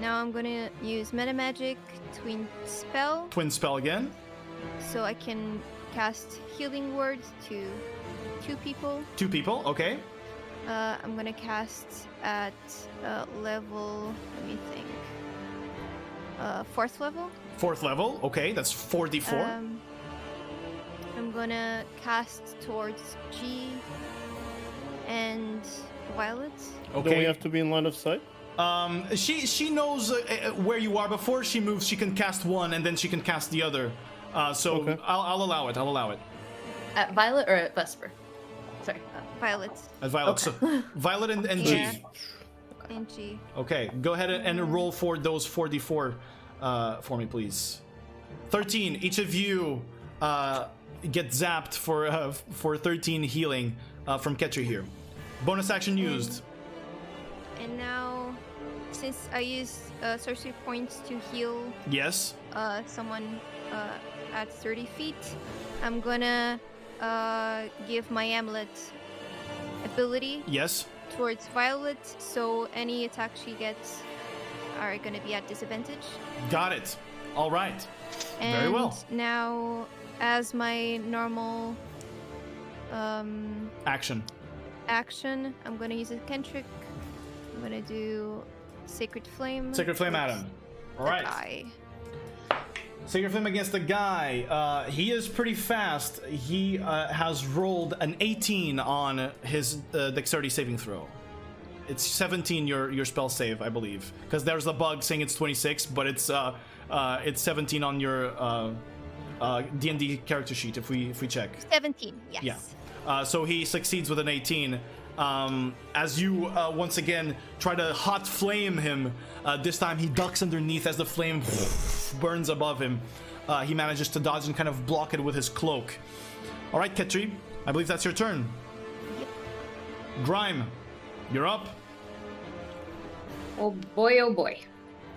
Now I'm going to use Meta Magic Twin Spell. Twin Spell again. So I can cast Healing Word to 2 people. 2 people, okay. I'm gonna cast at level, let me think, 4th level. 4th level, okay, that's 4d4. I'm gonna cast towards G and Violet. Okay. Don't we have to be in line of sight? She knows where you are. Before she moves, she can cast one, and then she can cast the other. So okay. I'll allow it. I'll allow it. At Violet or at Vesper? Sorry. Violet. At Violet. Okay. So Violet and G. Yeah. And G. Okay, go ahead and roll for those 4d4 for me, please. 13. Each of you get zapped for 13 healing from Ketri here. Bonus action used. And now, since I used sorcery points to heal yes someone at 30 feet, I'm gonna give my amulet ability yes towards Violet, so any attack she gets are gonna be at disadvantage. Got it. All right. And very well. Now, as my normal action, I'm gonna use a cantrip. I'm gonna do Sacred Flame. Sacred Flame, Adam. All right. Sacred Flame against the guy. He is pretty fast. He has rolled an 18 on his dexterity saving throw. It's 17 your spell save, I believe, because there's a bug saying it's 26, but it's 17 on your D&D character sheet if we check. 17, yes. Yeah. So he succeeds with an 18. As you once again try to hot flame him, this time he ducks underneath as the flame burns above him. He manages to dodge and kind of block it with his cloak. All right, Ketri, I believe that's your turn. Yep. Grime, you're up. Oh boy.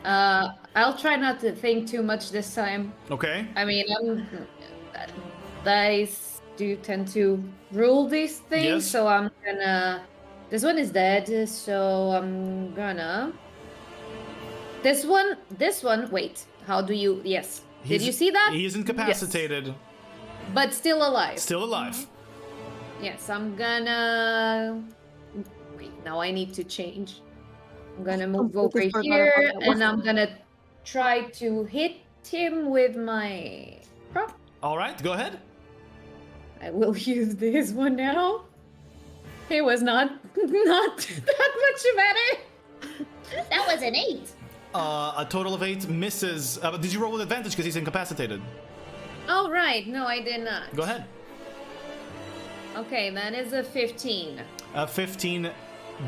I'll try not to think too much this time. Okay. I mean, dice do tend to rule these things, Yes. so I'm gonna. This one is dead, so I'm gonna. This one. Wait, how do you? Yes. Did you see that? He's incapacitated. Yes. But still alive. Still alive. Yes, I'm gonna. Wait, now I need to change. I'm gonna move over here, and I'm gonna try to hit him with my prop. All right, go ahead. I will use this one now. It was not that much better. That was an 8. A total of 8 misses. Did you roll with advantage because he's incapacitated? Oh right, no, I did not. Go ahead. Okay, that is a 15. 15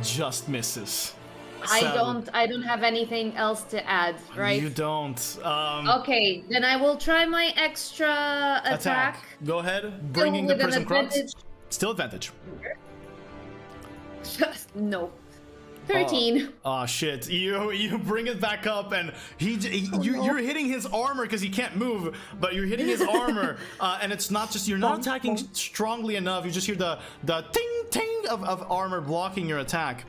just misses. I don't have anything else to add, right? You don't. Okay, then I will try my extra attack. Go ahead. Bringing the with an person crux. advantage. Still advantage. No. 13. Oh shit! You bring it back up, and you're hitting his armor because he can't move, but you're hitting his armor, and it's not just you're not attacking strongly enough. You just hear the ting ting of armor blocking your attack.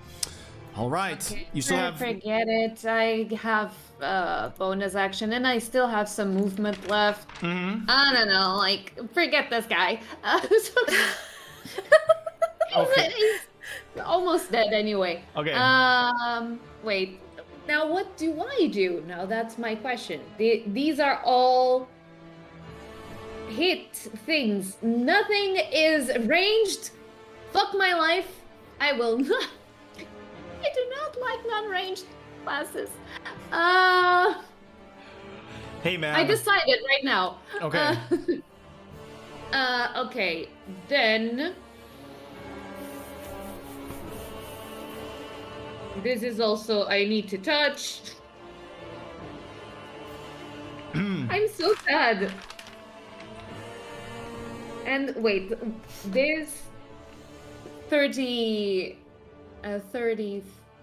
All right, Okay. you still have. Forget it. I have bonus action, and I still have some movement left. Mm-hmm. I don't know. Like, forget this guy. Okay. He's almost dead anyway. Okay. Wait. Now what do I do? Now that's my question. These are all hit things. Nothing is ranged. Fuck my life. I will not. I do not like non-ranged classes. Hey man. I decided right now. Okay. Okay. Then this is also I need to touch. I'm so sad. And wait, there's 30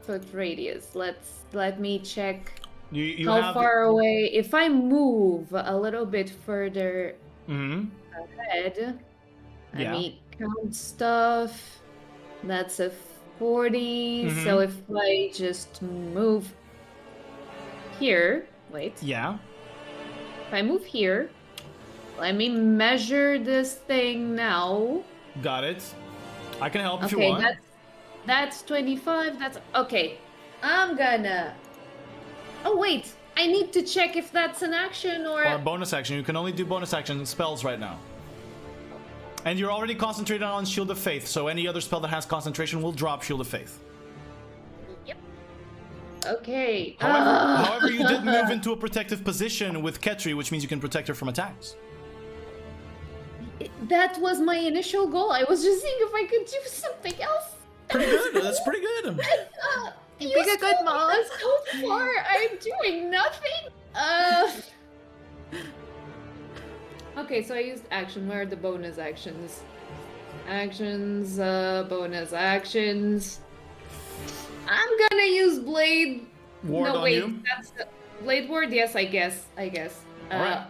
foot radius. Let me check You how have far away. If I move a little bit further ahead, Yeah. I mean count stuff. That's a 40. So if I just move here, wait. Yeah. If I move here, let me measure this thing now. Got it. I can help if you Okay, want. that's 25. That's okay. I'm gonna. Oh wait, I need to check if that's an action or. Or a bonus action. You can only do bonus action spells right now. And you're already concentrated on Shield of Faith, so any other spell that has concentration will drop Shield of Faith. Okay. However, you did move into a protective position with Ketri, which means you can protect her from attacks. That was my initial goal. I was just seeing if I could do something else. Pretty good. That's pretty good. You being a good mom. So far, I'm doing nothing. Okay, so I used action. Where are the bonus actions? Actions, bonus actions. I'm gonna use Blade. Ward no, on wait, you. that's the Blade Ward. Yes, I guess. All right.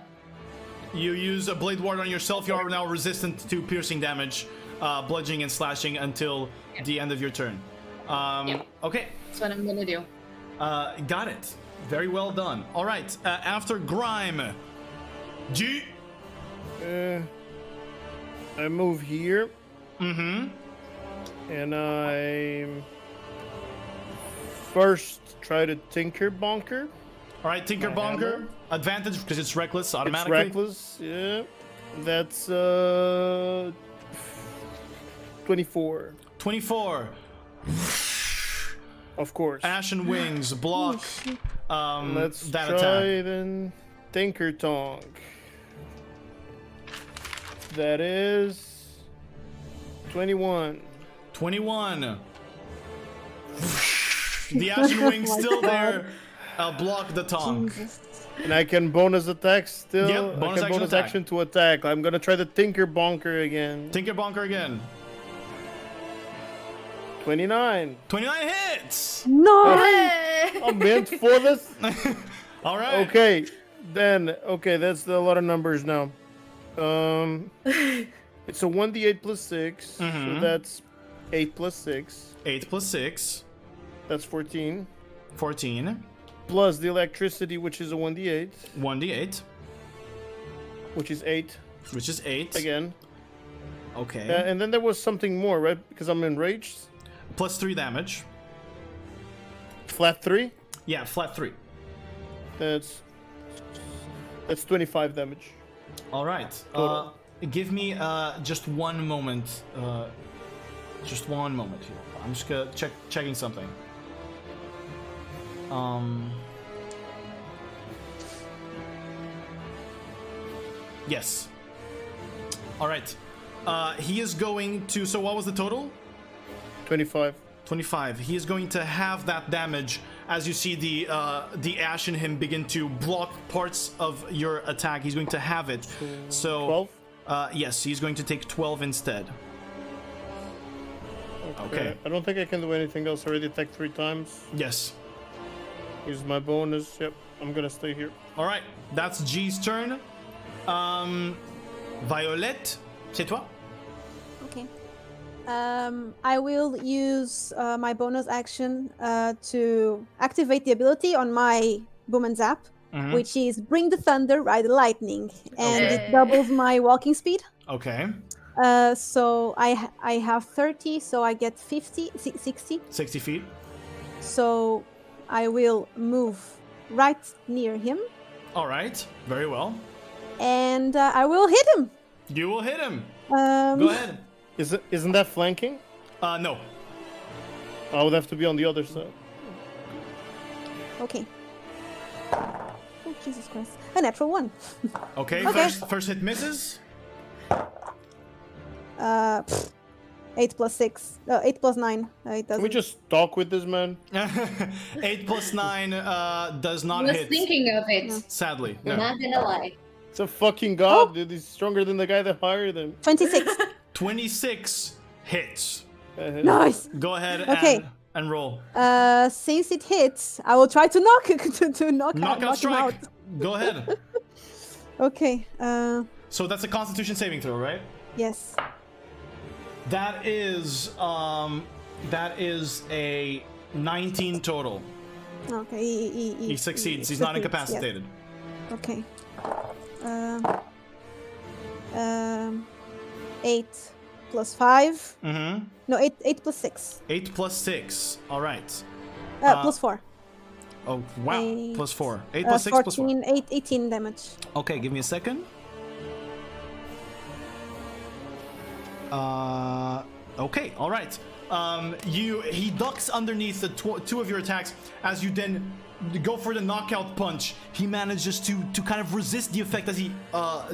You use a Blade Ward on yourself. You are now resistant to piercing damage, bludgeoning and slashing until the end of your turn. Okay. That's what I'm gonna do. Got it. Very well done. All right. After Grime, G. I move here. Mm-hmm. And I first try to Tinker Bonker. All right, Tinker My Bonker. hammer. Advantage because it's reckless automatically. It's reckless, yeah. That's 24. 24. Of course. Ashen Wings block. Let's that try attack. then Tinker Tonk. That is 21. 21. The Ashen Wings my still God. there. Block the tonk. Jesus. And I can bonus attack still. Yep, I bonus can action bonus attack. action to attack. I'm gonna try the Tinker Bonker again. Tinker Bonker again. 29. 29 hits. No. I'm meant for this. All right. Okay, then. Okay, that's a lot of numbers now. It's a 1d8 plus 6. So that's 8 plus 6. 8 plus 6. That's 14. 14. Plus the electricity, which is a 1d8, 1d8. which is 8 Which is 8. again. Okay. And then there was something more, right? Because I'm enraged. Plus 3 damage. Flat 3. Yeah, flat 3. That's 25 damage. All right. Total. Give me just one moment. Just one moment here. I'm just gonna checking something. Yes. All right. He is going to. So what was the total? 25. 25. He is going to have that damage as you see the ash in him begin to block parts of your attack. He's going to have it. So 12. yes, he's going to take 12 instead. Okay. I don't think I can do anything else. I already attacked 3 times. Yes. Use my bonus. Yep. I'm gonna stay here. All right. That's G's turn. Violette, c'est toi. Okay. I will use my bonus action to activate the ability on my Boom and Zap, which is Bring the Thunder, Ride the Lightning, and it doubles my walking speed. Okay. So I have 30, so I get 60. 60 feet. So I will move right near him, All right. Very well. and I will hit him. You will hit him. Go ahead. Isn't that flanking? No. I would have to be on the other side. Okay. Oh, Jesus Christ. A natural 1. Okay. Okay. First hit misses. 8 plus 6. 8 plus 9. It Can we doesn't. just talk with this man? 8 plus 9 does not I was hit. thinking of it. Sadly. I'm No. not gonna lie. It's a fucking god, dude. He's stronger than the guy that hired him. 26. 26 hits. Nice. Go ahead Okay. and roll. Since it hits, I will try to knock to knock Knockout him strike. out. Go ahead. Okay. So that's a Constitution saving throw, right? Yes. That is a 19 total. Okay. He succeeds. He's not yes. incapacitated. Okay. 8 plus 5. Mm-hmm. No, 8 plus 6. 8 plus 6. All right. Plus 4. Oh, wow. 8, Plus 4. 8 plus 6 plus 4. 14, 18 damage. Okay, give me a second. Okay, all right. He ducks underneath the 2 of your attacks as you then go for the knockout punch. He manages to kind of resist the effect as he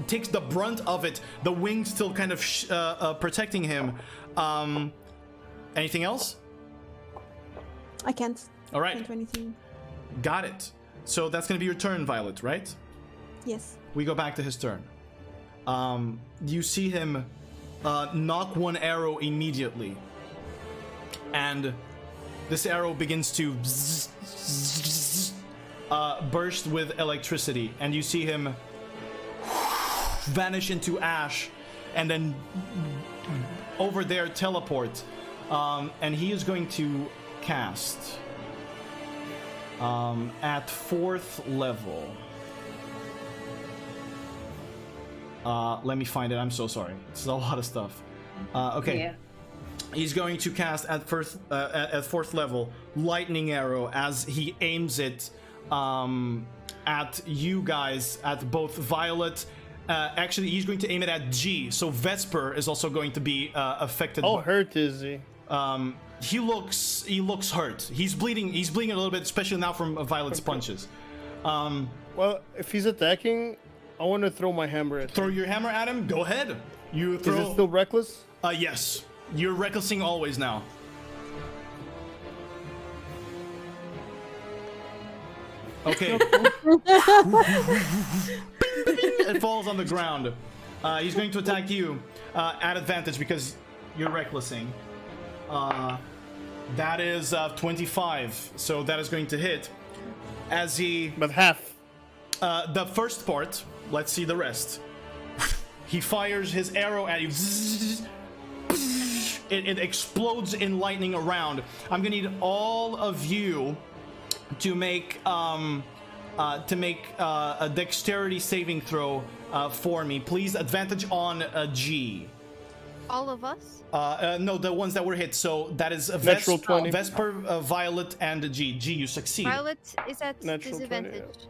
takes the brunt of it. The wing still kind of protecting him. Anything else? I can't. All right, Can't do anything. got it. So that's gonna be your turn, Violet, right? Yes. We go back to his turn. You see him knock one arrow immediately, and this arrow begins to burst with electricity, and you see him vanish into ash, and then over there teleport, and he is going to cast at 4th level. Let me find it. I'm so sorry. It's a lot of stuff. Okay. Yeah. He's going to cast at 4th level Lightning Arrow as he aims it at you guys, at both Violet. Actually, he's going to aim it at G. So Vesper is also going to be affected. How hurt is he? He looks hurt. He's bleeding a little bit, especially now from Violet's punches. Well, if he's attacking, I want to throw my hammer at him. Throw your hammer at him. Go ahead. You throw. Is it still reckless? Yes. You're recklessing always now. Okay. It falls on the ground. He's going to attack you at advantage because you're recklessing. That is 25, so that is going to hit. As he... But half. The first part, let's see the rest. He fires his arrow at you. It explodes in lightning around. I'm gonna need all of you to make a dexterity saving throw for me, please. Advantage on G. All of us? No, the ones that were hit. So that is Natural 20. Vesper, Violet, and G. G, you succeed. Violet is at Natural 20, disadvantage.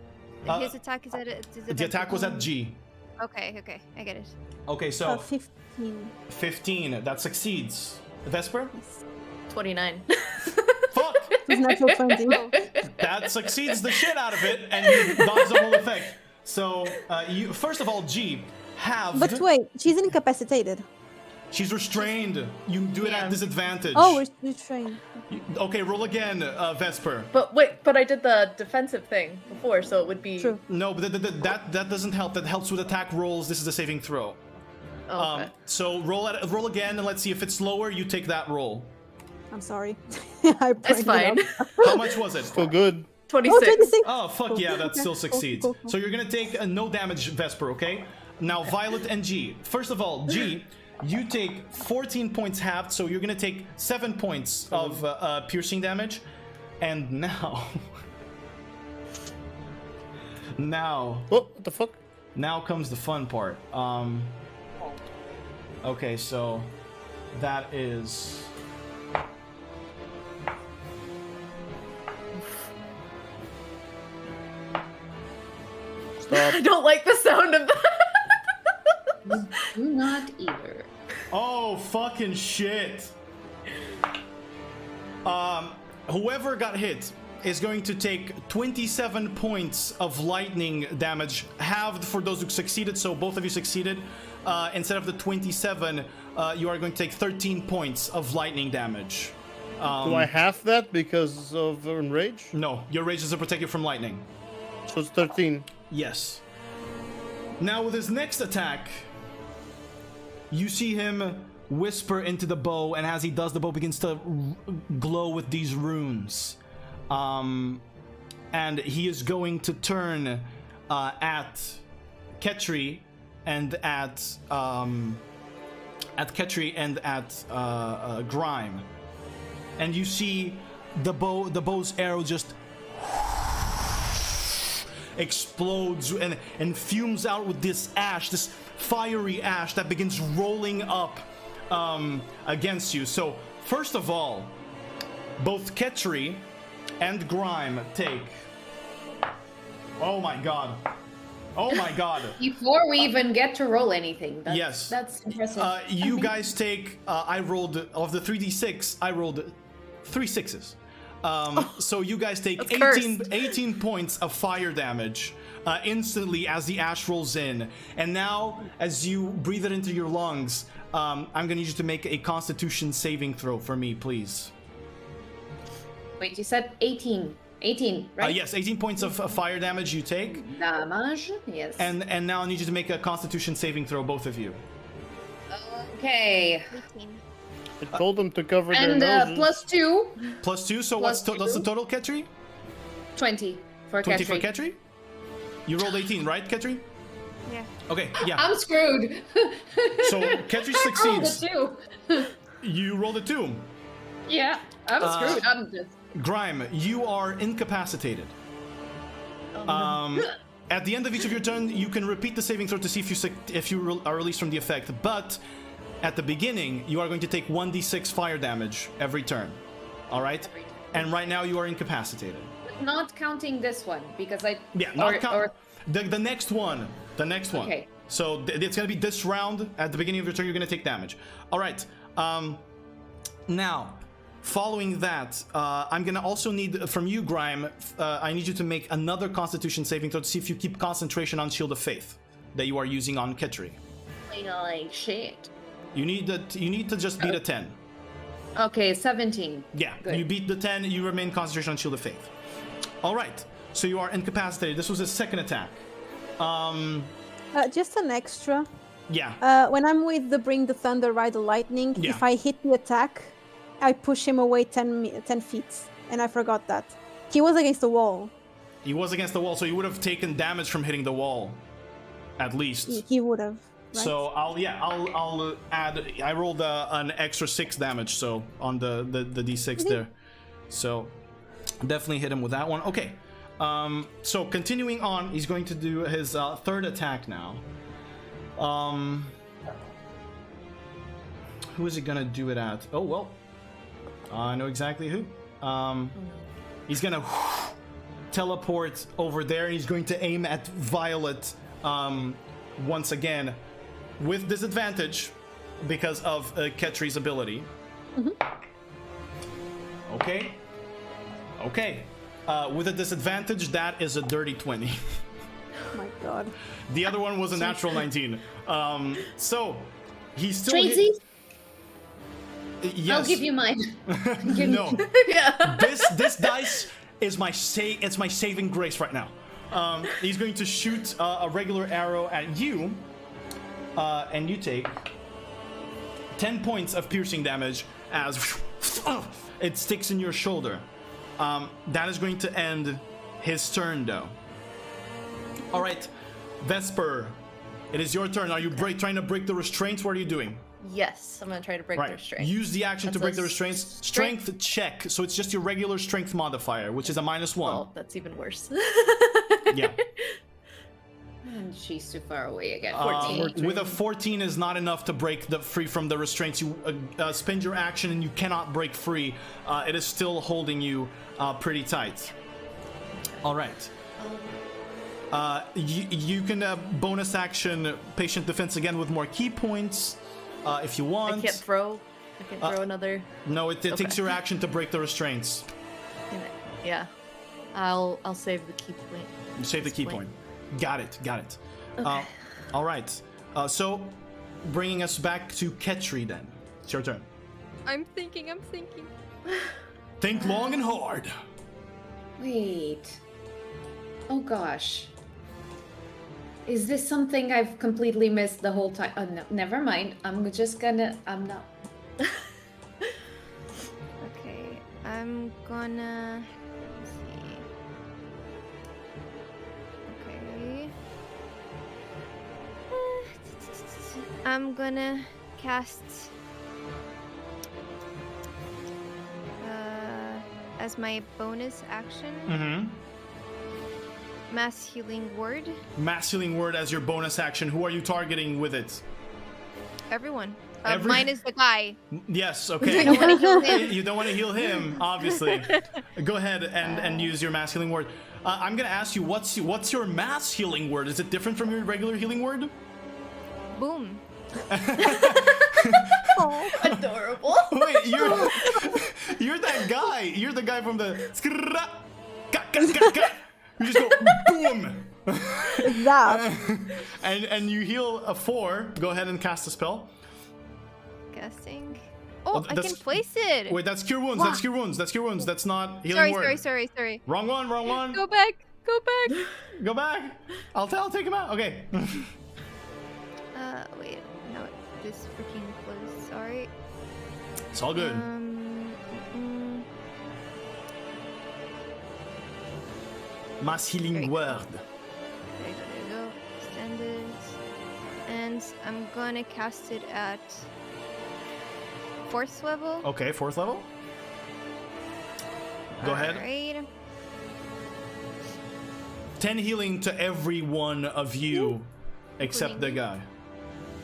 His attack is at a disadvantage. The attack was at G. Okay, I get it. Okay, so 15. 15. That succeeds. Vesper? 29. Fuck! It's natural 20. That succeeds the shit out of it, and you dodge the whole effect. So, you first of all, G, halved. But wait, she's incapacitated. She's restrained. You do it at disadvantage. Oh, we're restrained. Okay, roll again, Vesper. But wait, but I did the defensive thing before, so it would be... True. No, but that doesn't help. That helps with attack rolls. This is a saving throw. Oh, okay. So roll again, and let's see if it's lower. You take that roll. I'm sorry. It's fine. How much was it? Still good. 26. Oh, 26. Oh, fuck yeah, that still succeeds. Cool. So you're gonna take no damage, Vesper, okay? Now, Violet and G. First of all, G, you take 14 points halved, so you're gonna take 7 points of piercing damage. And now... now... What the fuck? Now comes the fun part. Okay, so... that is... I don't like the sound of that. Do not either. Oh, fucking shit. Whoever got hit is going to take 27 points of lightning damage, halved for those who succeeded, so both of you succeeded. Instead of the 27, you are going to take 13 points of lightning damage. Do I half that because of enrage? No, your rage doesn't protect you from lightning. So it's 13. Yes. Now with his next attack, you see him whisper into the bow, and as he does, the bow begins to glow with these runes. And he is going to turn at Ketri and at Grime. And you see the bow's arrow just explodes and fumes out with this ash, this fiery ash that begins rolling up against you. So first of all, both Ketri and Grime take... Oh my god. Oh my god. Before we even get to roll anything. Yes. That's impressive. You guys take... I rolled... Of the 3d6, I rolled 3 6s. So you guys take 18 points of fire damage instantly as the ash rolls in. And now, as you breathe it into your lungs, I'm gonna need you to make a Constitution saving throw for me, please. Wait, you said 18. 18, right? Yes, 18 points of fire damage you take. Damage, yes. And now I need you to make a Constitution saving throw, both of you. Okay. 18. I told them to cover their And noses. +2. +2, so what's the total, Ketri? 20 for 20 Ketri. for Ketri? You rolled 18, right, Ketri? Yeah. Okay, yeah. I'm screwed. So Ketri succeeds. I rolled a 2. You rolled a 2. Yeah, I'm screwed. I'm just... Grime, you are incapacitated. At the end of each of your turn, you can repeat the saving throw to see if you are released from the effect. But at the beginning, you are going to take 1d6 fire damage every turn. All right? And right now, you are incapacitated. not counting this one because I. Yeah, not count. The next one. The next one. Okay. So it's gonna be this round. At the beginning of your turn, you're gonna take damage. All right. Now, following that, I'm gonna also need from you, Grime. I need you to make another Constitution saving throw to see if you keep concentration on Shield of Faith that you are using on Ketri. Like shit. You need to just beat a 10. Okay, 17. Yeah, Good. you beat the 10. You remain concentration on Shield of Faith. All right. So you are incapacitated. This was his second attack. Just an extra. Yeah. When I'm with the Bring the Thunder, Ride the Lightning, if I hit the attack, I push him away 10 feet. And I forgot that. He was against the wall. He was against the wall, so he would have taken damage from hitting the wall. At least. He would have. Right? So I'll add. I rolled an extra 6 damage, so on the d6 there. So definitely hit him with that one. Okay. So continuing on, he's going to do his third attack now. Who is he gonna do it at? Oh well, I know exactly who. He's gonna teleport over there, and he's going to aim at Violet once again with disadvantage because of Ketri's ability. Okay. With a disadvantage, that is a dirty 20. Oh my god. The other one was a natural 19. So he's still Tracy? Yes. I'll give you mine. No. This dice is my saving grace right now. He's going to shoot a regular arrow at you, and you take 10 points of piercing damage as it sticks in your shoulder. That is going to end his turn, though. All right, Vesper, it is your turn. Are you trying to break the restraints? What are you doing? Yes, I'm gonna try to break the restraint. Use the action to break the restraints. Strength check. So it's just your regular strength modifier, which is a -1. Oh, that's even worse. Yeah. And she's too far away again. 14. With a 14 is not enough to break free from the restraints. You spend your action and you cannot break free. It is still holding you pretty tight. All right. You can bonus action patient defense again with more key points if you want. I can't throw another. No, it takes your action to break the restraints. Yeah, I'll save the key point. You save the key point. Got it. Okay. All right. So, bringing us back to Ketri then. It's your turn. I'm thinking. Think long and hard. Wait. Oh gosh. Is this something I've completely missed the whole time? Oh, no, never mind. I'm not. Okay, I'm gonna. Let's see. Okay. I'm gonna cast. As my bonus action. Mass Healing Word. Mass Healing Word as your bonus action. Who are you targeting with it? Everyone. Mine is the guy. Yes, okay. I don't want to heal him. You don't want to heal him, obviously. Go ahead and use your Mass Healing Word. I'm going to ask you, what's your Mass Healing Word? Is it different from your regular Healing Word? Boom. Oh, adorable. Wait, you're that guy. You're the guy from the... You just go boom. That. and you heal a 4. Go ahead and cast a spell. Casting. Oh, I can place it. Wait, that's Cure Wounds. That's Cure Wounds. That's Cure Wounds. That's not Healing Word. Sorry. Wrong one. Go back. Go back. I'll take him out. Okay. Wait. No, this freaking close. Sorry. It's all good. Mass Healing Word. There you go. Standards. And I'm gonna cast it at 4th level. Okay, 4th level. Go ahead. Right. 10 healing to every one of you except the guy.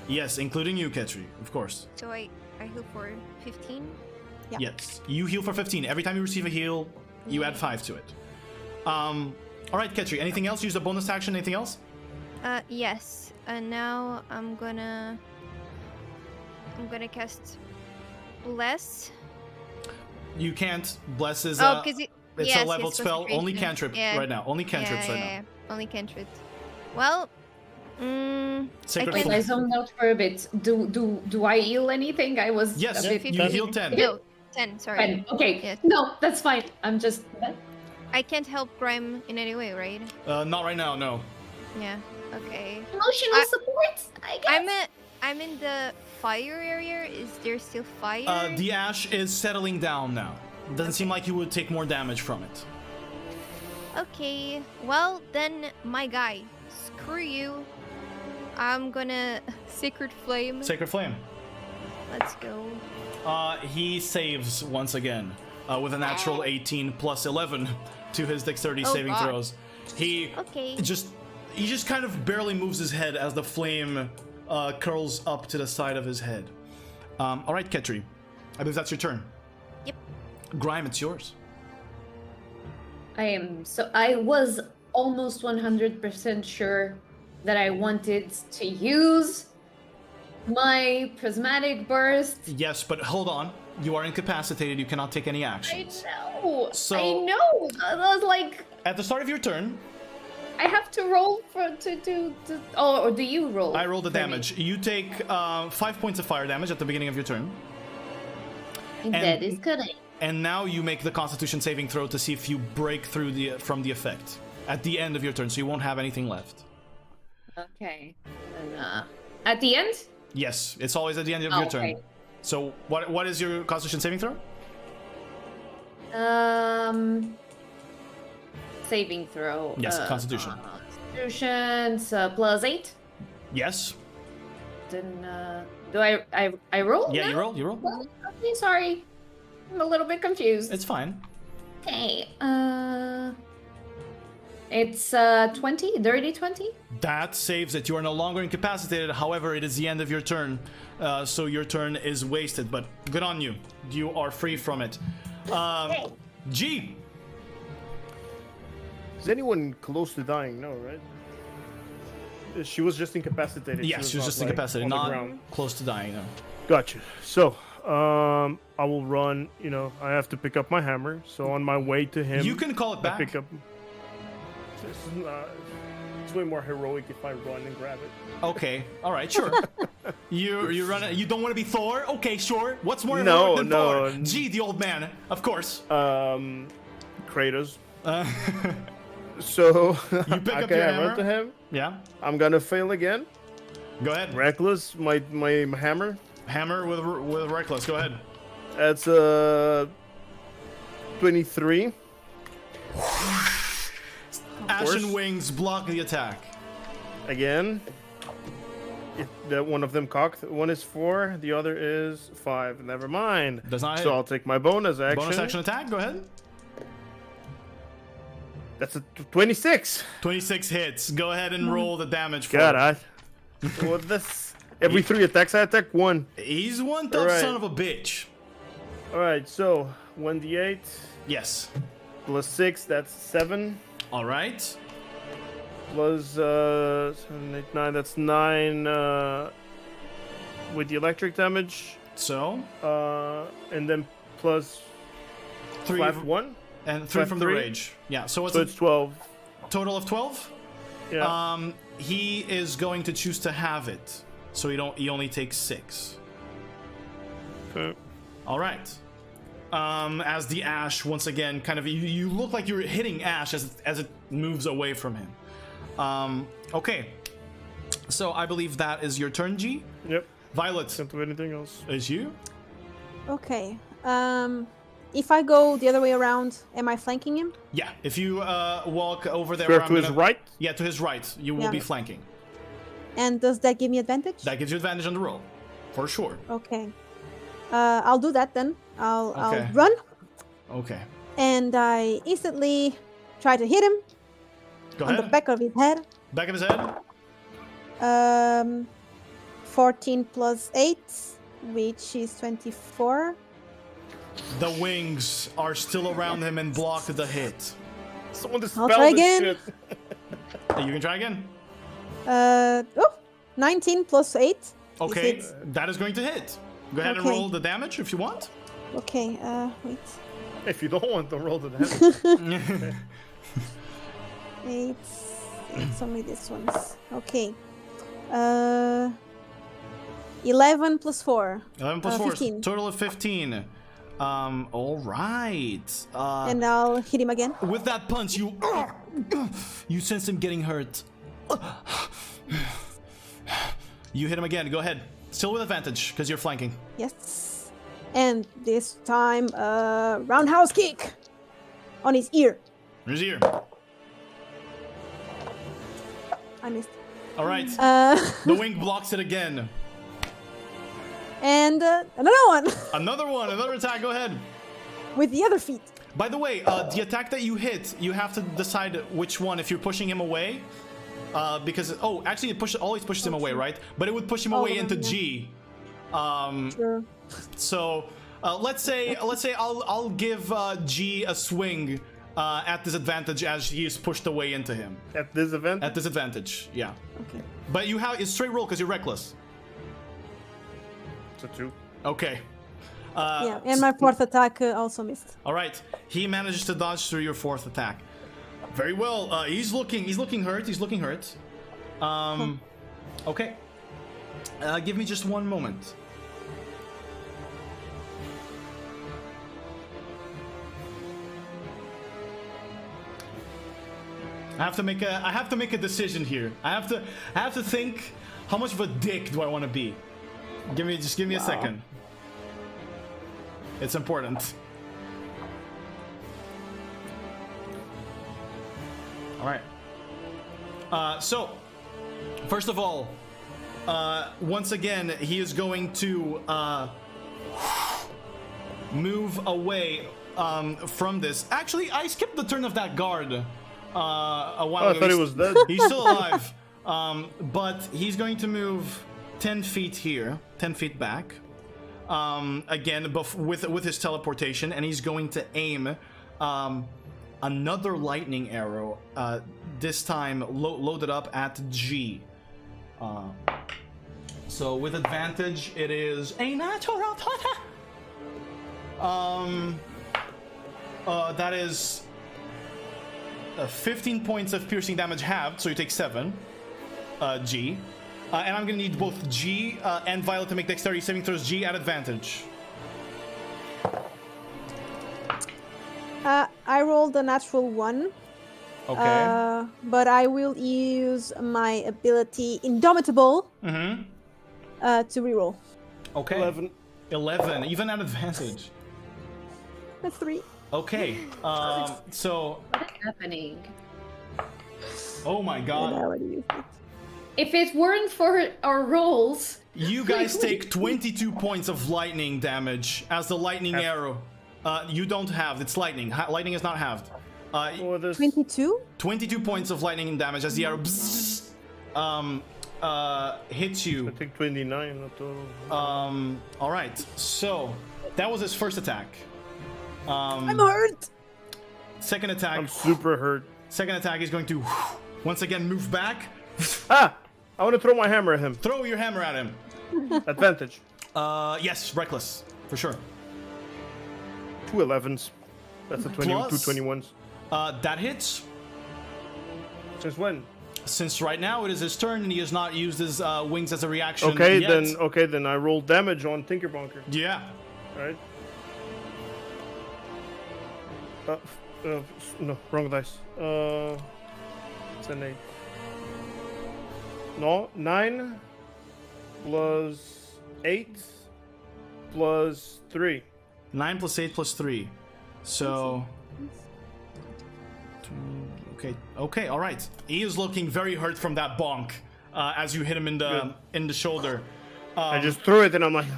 Yes, including you, Ketri, of course. So I heal for 15? Yeah. Yes. You heal for 15. Every time you receive a heal, you add 5 to it. All right, Ketri. Anything else? Use a bonus action. Anything else? Yes. And now I'm gonna cast Bless. You can't. Bless is Oh, because it's a leveled spell. Only cantrip right now. Only cantrips right now. Only cantrips. Well, Sacred Wait, Flame. I zoned out for a bit. Do I heal anything? I was Yes, a bit... you heal 10. No, 10. Sorry. 10. Okay. Yes. No, that's fine. I'm just... I can't help Grime in any way, right? Not right now. No. Yeah. Okay. Emotional support, I guess. I'm in the fire area. Is there still fire? The ash is settling down now. Doesn't seem like you would take more damage from it. Okay. Well, then, my guy. Screw you. I'm gonna Sacred Flame. Sacred Flame. Let's go. He saves once again with a natural 18 plus 11 to his dexterity saving God. throws. He just kind of barely moves his head as the flame curls up to the side of his head. All right, Ketri. I believe that's your turn. Yep. Grime, it's yours. I was almost 100% sure that I wanted to use my prismatic burst. Yes, but hold on. You are incapacitated. You cannot take any actions. I know. So- I know. I was like, At the start of your turn, I have to roll Oh, or do you roll? I roll the for me? damage. You take 5 points of fire damage at the beginning of your turn. That is correct. And now you make the Constitution saving throw to see if you break through from the effect at the end of your turn, so you won't have anything left. Okay. And, at the end? Yes, it's always at the end of your turn. Okay. So what is your Constitution saving throw? Saving throw. Yes, Constitution. Constitution plus 8. Yes. Then do I roll? Yeah, now? you roll. Well, okay, sorry. I'm a little bit confused. It's fine. Okay. It's 20, dirty 20. That saves it. You are no longer incapacitated. However, it is the end of your turn, so your turn is wasted. But good on you. You are free from it. G. Is anyone close to dying? No, right? She was just incapacitated. Yes, she was not, just like, incapacitated, on the not ground. close to dying. No. Gotcha. So, I will run. I have to pick up my hammer. So on my way to him, You can call it I back. pick up. It's way more heroic if I run and grab it. Okay. All right. Sure. you run it. You don't want to be Thor? Okay. Sure. What's more No, heroic than no. Thor? G, the old man, of course. Kratos. Uh, So You pick up okay, your I hammer? run to him. yeah. I'm gonna fail again. Go ahead. Reckless. My hammer. Hammer with reckless. Go ahead. That's 23. Ashen wings block the attack. Again. That one of them cocked. One is 4, the other is 5. Never mind. Does not So hit. I'll take my bonus action. Bonus action attack. Go ahead. That's a 26. 26 hits. Go ahead and roll the damage for God, it. what this? Every 3 attacks I attack 1. He's one tough Alright. son of a bitch. All right, so 1d8 Yes. plus 6. That's 7. All right. Plus 7, 8, 9. That's 9 with the electric damage. So And then plus 3 5, 1. and 3 from the 3? rage. Yeah. So what's So a it's 12. total of 12? Yeah. He is going to choose to have it. So he only takes 6. Okay. All right. As the ash once again kind of you look like you're hitting ash as it moves away from him. Okay. So I believe that is your turn, G. Yep. Violet, Can't do anything else. is you. Okay. If I go the other way around, am I flanking him? Yeah. If you walk over there, Fair where to I'm his gonna- right. Yeah, to his right, you will Yeah. be flanking. And does that give me advantage? That gives you advantage on the roll, for sure. Okay. I'll do that then. I'll Okay. run, Okay. and I instantly try to hit him Go on the ahead. back of his head. Back of his head. 14 plus 8, which is 24. The wings are still around him and block the hit. Someone dispel I'll try this again. shit. You can try again. 19 plus 8. Okay, hits. that is going to hit. Go ahead and Okay. roll the damage if you want. Okay, wait. If you don't want to roll the damage. 8. It's only this ones. Okay. 11 plus 4. 11 plus 4, 15. total of 15. All right. And I'll hit him again. With that punch, you sense him getting hurt. You hit him again. Go ahead. Still with advantage because you're flanking. Yes. And this time, roundhouse kick on his ear. Here's your ear. I missed. All right. The wing blocks it again. And another one Another one. Another attack. Go ahead. with the other feet. By the way, the attack that you hit, you have to decide which one. If you're pushing him away, because actually, it always pushes him away, right? But it would push him away into G. Sure. So let's say I'll give G a swing at disadvantage as he is pushed away into him. At this event? At disadvantage, yeah. Okay. But you have it's straight roll because you're reckless. It's a 2. Okay. Yeah, and my fourth attack also missed. All right. He manages to dodge through your fourth attack. Very well. He's looking hurt. He's looking hurt. Okay. Give me just one moment. I have to make a decision here. I have to think, how much of a dick do I want to be? Give me a second. It's important. All right. So, first of all, once again, he is going to move away from this. Actually, I skipped the turn of that guard a while ago. I thought he was dead. He's still alive. But he's going to move 10 feet here, 10 feet back. Again, with his teleportation, and he's going to aim another lightning arrow, this time loaded up at G. So with advantage, it is a natural 20. That is 15 points of piercing damage halved, so you take 7. G. And I'm gonna need both G and Violet to make dexterity saving throws. G at advantage. I rolled a natural 1. Okay. But I will use my ability Indomitable to reroll. Okay. 11, even at advantage. That's 3. Okay. So. What is happening? Oh my god. I already used it. If it weren't for our rolls, You guys take 22 points of lightning damage as the lightning arrow. You don't have. It's lightning. Lightning is not halved. 22? 22 points of lightning damage as the arrow hits you. I think 29 total. All right. So that was his first attack. I'm hurt. Second attack. I'm super hurt. Second attack is going to once again move back. Ah! I want to throw my hammer at him. Throw your hammer at him. Advantage. Yes, reckless for sure. 2 11s. That's a 20, Plus? 2 21s. That hits. Since when? Since right now it is his turn and he has not used his wings as a reaction. Okay, yet. then I roll damage on Tinkerbonker. Yeah. Alright. No, wrong dice. It's an 8. No, 9 plus 8 plus 3. 9 plus 8 plus 3. So. Okay, all right. He is looking very hurt from that bonk as you hit him in the shoulder. I just threw it and I'm like,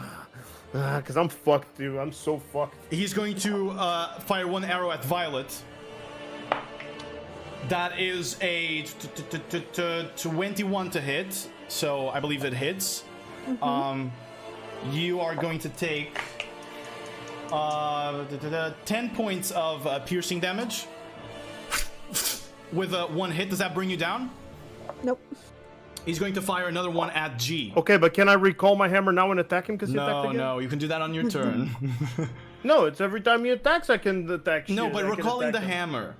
because I'm fucked, dude. I'm so fucked. He's going to fire one arrow at Violet. That is a 21 to hit, so I believe it hits. You are going to take 10 points of piercing damage. with a 1 hit. Does that bring you down? Nope. He's going to fire another one at G. Okay, but can I recall my hammer now and attack him because he attacked again? No, you can do that on your turn. No, it's every time he attacks I can attack. No, shit. but I can recalling the attack him. hammer.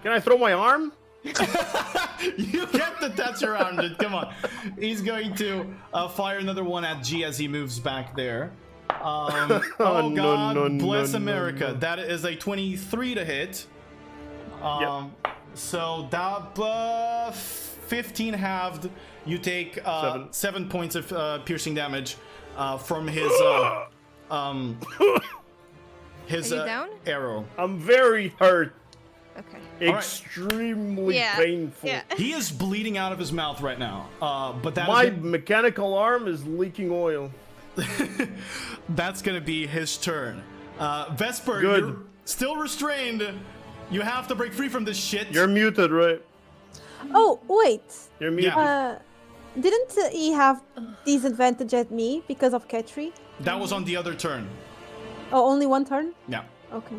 Can I throw my arm? You get the touch around it. Come on. He's going to fire another one at G as he moves back there. Oh God, bless America. That is a 23 to hit. So that 15 halved. You take 7 points of piercing damage from his Are you down? arrow. I'm very hurt. Okay. Extremely painful. Yeah. He is bleeding out of his mouth right now. But that my mechanical arm is leaking oil. That's gonna be his turn. Vesper, Good. you're still restrained. You have to break free from this shit. You're muted, right? Oh, wait. You're muted. Didn't he have disadvantage at me because of Ketri? That was on the other turn. Oh, only one turn? Yeah. Okay.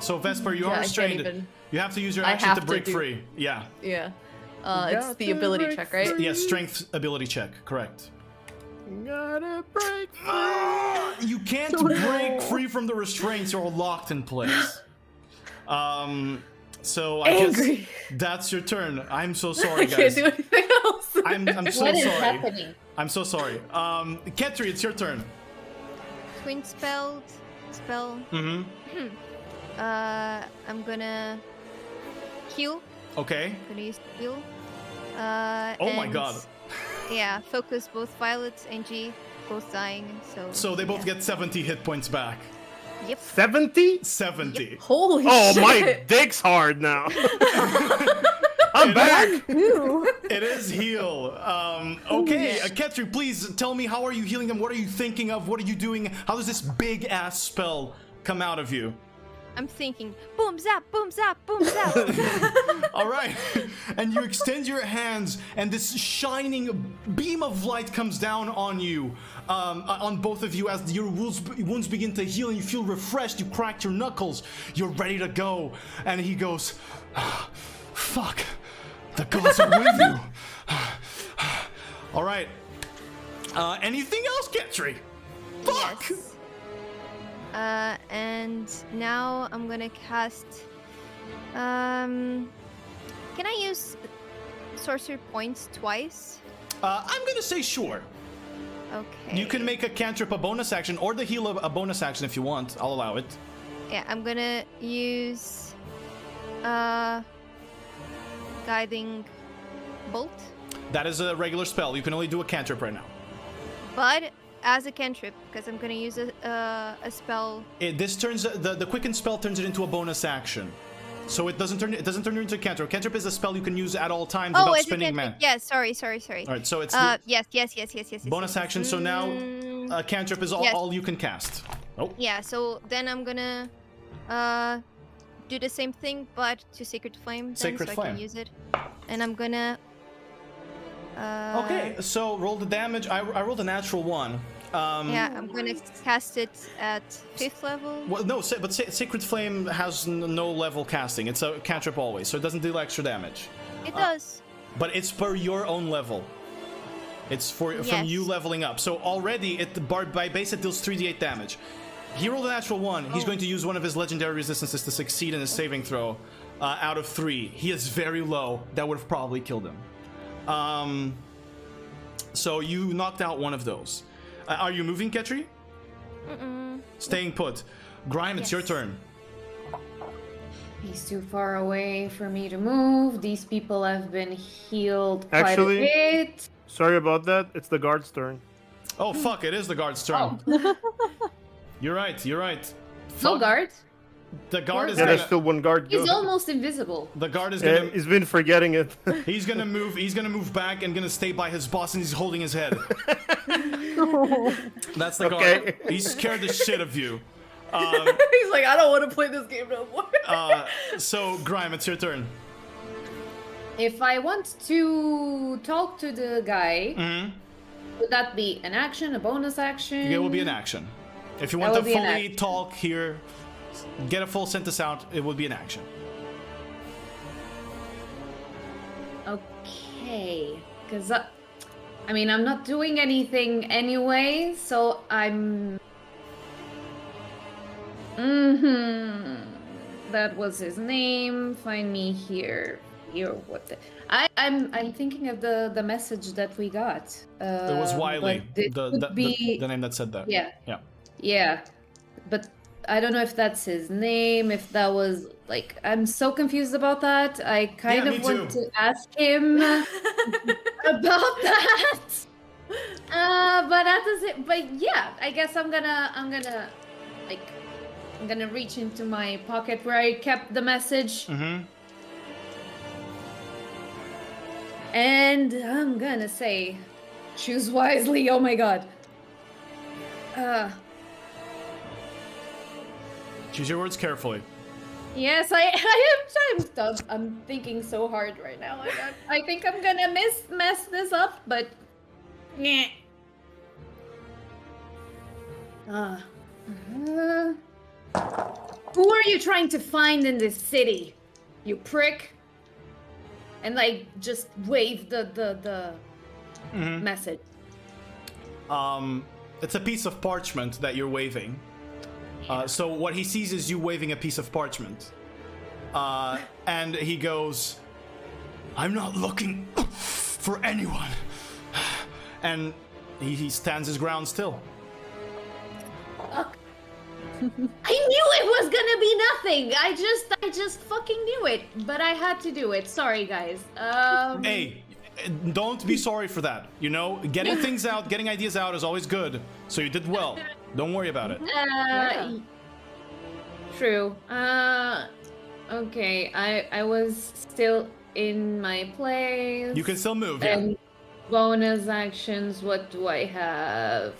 So Vesper, you are I can't restrained. even- You have to use your I action have to to break do- free. Yeah. Yeah. It's the ability check, right? Yeah, strength ability check. Correct. Gotta break. You can't break free from the restraints. You're locked in place. So I guess that's your turn. I'm so sorry, I guys. can't do anything else. I'm so What is sorry. happening? I'm so sorry. Ketri, it's your turn. Twin spell. Mm-hmm. I'm gonna heal. Okay. I'm gonna use heal. Oh my god. Yeah, focus both Violet and G, both dying. So they both yeah. get 70 hit points back. Yep. 70? 70. Holy Oh, shit. my dick's hard now. I'm back. It is heal. Okay, Ketri, please tell me, how are you healing them? What are you thinking of? What are you doing? How does this big ass spell come out of you? I'm thinking, boom zap, boom zap, boom zap. All right, and you extend your hands, and this shining beam of light comes down on you, on both of you, as your wounds begin to heal, and you feel refreshed. You cracked your knuckles. You're ready to go, and he goes, "Fuck, the gods are with you." All right. Anything else, Ketri? Fuck. Yes. And now I'm gonna cast. Can I use sorcery points twice? I'm gonna say sure. Okay. You can make a cantrip a bonus action, or the heal a bonus action if you want. I'll allow it. Yeah, I'm gonna use guiding bolt. That is a regular spell. You can only do a cantrip right now. But as a cantrip, because I'm gonna use a spell. This turns the quicken spell turns it into a bonus action, so it doesn't turn it into a cantrip. Cantrip is a spell you can use at all times without It's a spending cantrip. mana. Yeah, sorry. All right, so it's yes. bonus action. So now a cantrip is all you can cast. Oh. Yeah, so then I'm gonna do the same thing, but to Sacred Flame. Then, Sacred so I Flame. can use it, and I'm gonna. Okay, so roll the damage. I rolled a natural one. Yeah, I'm gonna cast it at 5th level. Well, no, but Sacred Flame has no level casting. It's a cantrip always, so it doesn't deal extra damage. It does. But it's per your own level. It's from you leveling up. So already, by base, it deals 3d8 damage. He rolled a natural 1. He's going to use one of his legendary resistances to succeed in his saving throw out of 3. He is very low. That would have probably killed him. So you knocked out one of those. Are you moving, Ketri? Staying put. Grime, it's your turn. He's too far away for me to move. These people have been healed quite Actually- a bit. Sorry about that. It's the guard's turn. Oh, fuck, it is the guard's turn. You're right. No Fuck. guard. The guard is Yeah, gonna... there's still one guard. He's almost invisible. The guard is gonna... He's been forgetting it. He's gonna move back and gonna stay by his boss, and he's holding his head. That's the guard. He's scared the shit of you. He's like, I don't want to play this game no more. So, Grime, it's your turn. If I want to talk to the guy, Mm-hmm. would that be an action, a bonus action? It will be an action. If you want That to will be an fully action. talk here, get a full sentence out, it would be an action. Okay, because I mean, I'm not doing anything anyway, so I'm. That was his name. Find me here. Here, what? I'm thinking of the message that we got. It was Wiley, the name that said that. Yeah. Yeah. Yeah, but I don't know if that's his name. If that was like, I'm so confused about that. I kind of want to ask him about that. But yeah, I guess I'm gonna reach into my pocket where I kept the message. And I'm gonna say, choose wisely. Oh my god. Choose your words carefully. Yes, I'm thinking so hard right now. I think I'm gonna mess this up, but nah. Who are you trying to find in this city, you prick? And like just wave the message. It's a piece of parchment that you're waving. So what he sees is you waving a piece of parchment. And he goes, I'm not looking for anyone. And he stands his ground still. Fuck. I knew it was gonna be nothing. I just fucking knew it. But I had to do it. Sorry, guys. Hey, don't be sorry for that. You know, getting things out, getting ideas out is always good. So you did well. Don't worry about it. True. Okay. I was still in my place. You can still move, yeah. And bonus actions, what do I have?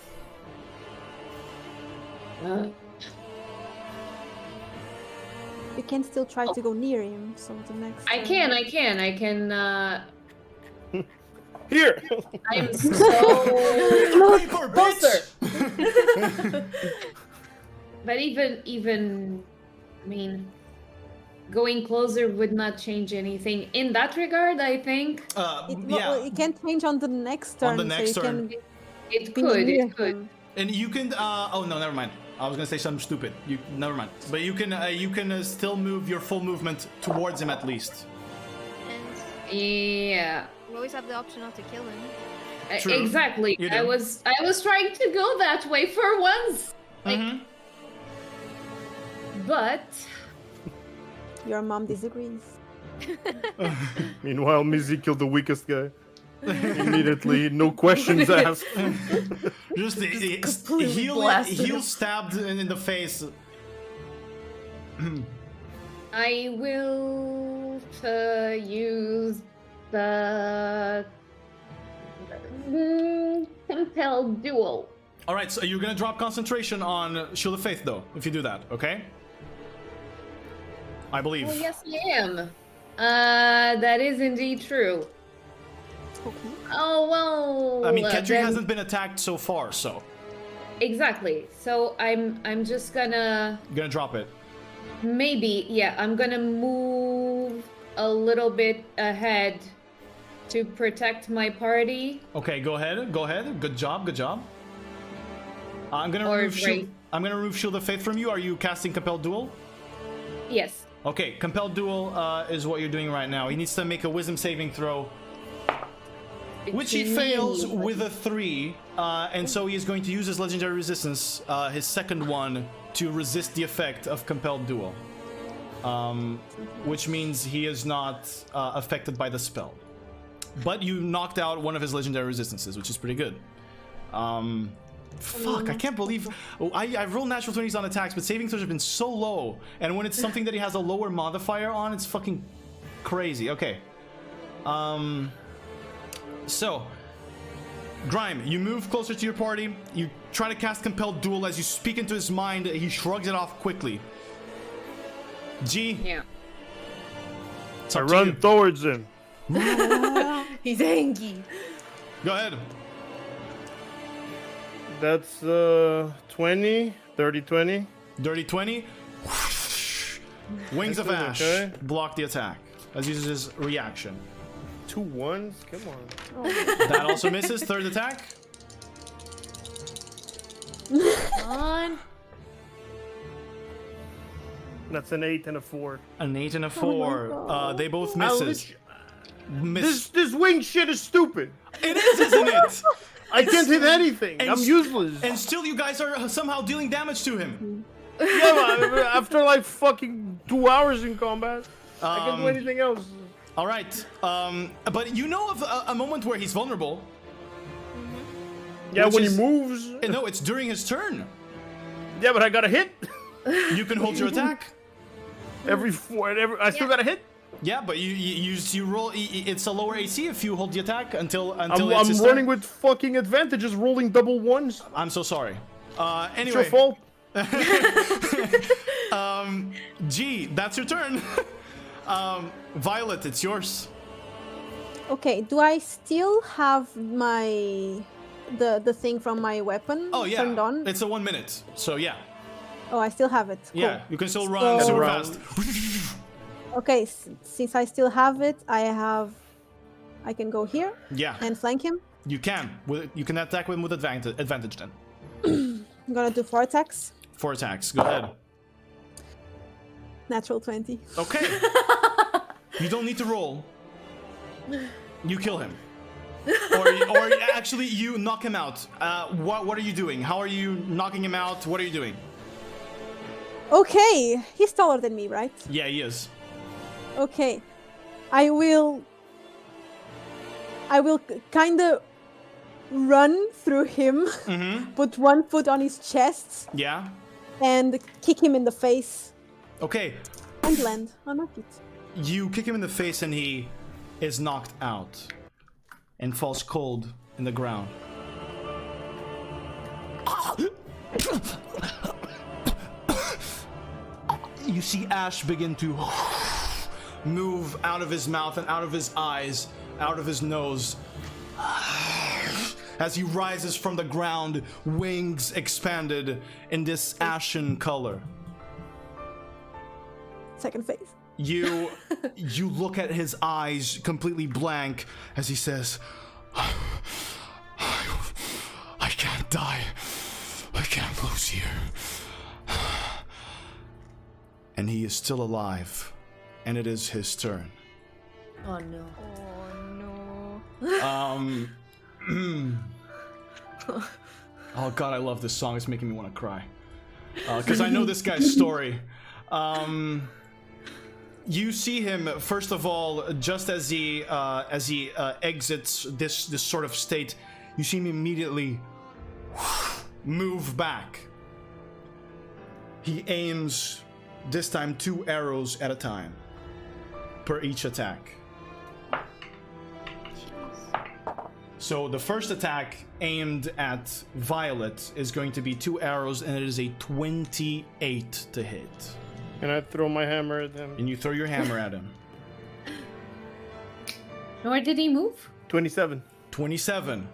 You can still try to go near him, so the next... I can. Here! I'm so... Closer! But even, I mean, going closer would not change anything in that regard, I think. It can change on the next turn. On the next turn. It could. And you can, oh no, never mind. I was gonna say something stupid. Never mind. But you can still move your full movement towards him at least. And yeah. you always have the option not to kill him. True. Exactly. I was trying to go that way for once. Like, but your mom disagrees. Meanwhile, Mizzy killed the weakest guy. Immediately, no questions asked. Just heel stabbed in the face. I will use the compelled duel. All right, so you're gonna drop concentration on Shield of Faith, though, if you do that, okay? I believe. Oh, yes, I am. That is indeed true. Okay. Oh well. I mean, Ketri hasn't been attacked so far, so. Exactly. So I'm just gonna. You're gonna drop it. Maybe, yeah. I'm gonna move a little bit ahead to protect my party. Okay, go ahead. Good job. I'm gonna remove Shield of Faith from you. Are you casting Compelled Duel? Yes. Okay, Compelled Duel is what you're doing right now. He needs to make a Wisdom saving throw, which he fails with a 3, and so he is going to use his Legendary Resistance, his second one, to resist the effect of Compelled Duel, which means he is not affected by the spell. But you knocked out one of his Legendary Resistances, which is pretty good. Fuck, I can't believe... I've rolled natural 20s on attacks, but saving throws have been so low, and when it's something that he has a lower modifier on, it's fucking crazy. Okay. So, Grime, you move closer to your party. You try to cast Compelled Duel. As you speak into his mind, he shrugs it off quickly. G. Yeah. I run towards him. He's angry. Go ahead. That's 20, 30, 20. Dirty 20. Wings of Excellent, Ash okay. block the attack. As uses his reaction. 2 1s? Come on. That also misses. Third attack. On. That's an 8 and a 4. An 8 and a Oh 4. my God. They both I'll misses. Miss. This wing shit is stupid. It is, isn't it? I can't hit anything. and I'm s- useless. And still, you guys are somehow dealing damage to him. Yeah, but after like fucking 2 hours in combat, I can't do anything else. All right. But you know of a moment where he's vulnerable. Yeah, Which when is- he moves. No, it's during his turn. Yeah, but I got a hit. You can hold your attack. Every I still got a hit. Yeah, but you roll. It's a lower AC if you hold the attack until it's I'm his running turn. with fucking advantages, rolling double ones. I'm so sorry. It's Anyway, your fault. G, that's your turn. Violet, it's yours. Okay, do I still have the thing from my weapon Oh yeah, turned on? it's a 1 minute. So yeah, Oh, I still have it. Cool. yeah, you can still run So- super Run. fast. Okay, since I still have it, I can go here Yeah, and flank him. you can. You can attack him with advantage then. I'm gonna do 4 attacks. 4 attacks. Go ahead. Natural 20. Okay. You don't need to roll. You kill him. Or actually, you knock him out. What are you doing? How are you knocking him out? What are you doing? Okay, he's taller than me, right? Yeah, he is. Okay, I will kind of run through him, put one foot on his chest, Yeah? and kick him in the face Okay. and land on my feet. You kick him in the face and he is knocked out and falls cold in the ground. You see Ash begin to move out of his mouth and out of his eyes, out of his nose. As he rises from the ground, wings expanded in this ashen color. Second phase. You look at his eyes completely blank as he says, I can't die. I can't lose here. And he is still alive. And it is his turn. Oh no. Oh god, I love this song. It's making me want to cry. Because I know this guy's story. You see him, first of all, just as he exits this sort of state, you see him immediately move back. He aims, this time, 2 arrows at a time per each attack. So the first attack aimed at Violet is going to be 2 arrows, and it is a 28 to hit. And I throw my hammer at him. And you throw your hammer at him. Nor did he move? 27. 27.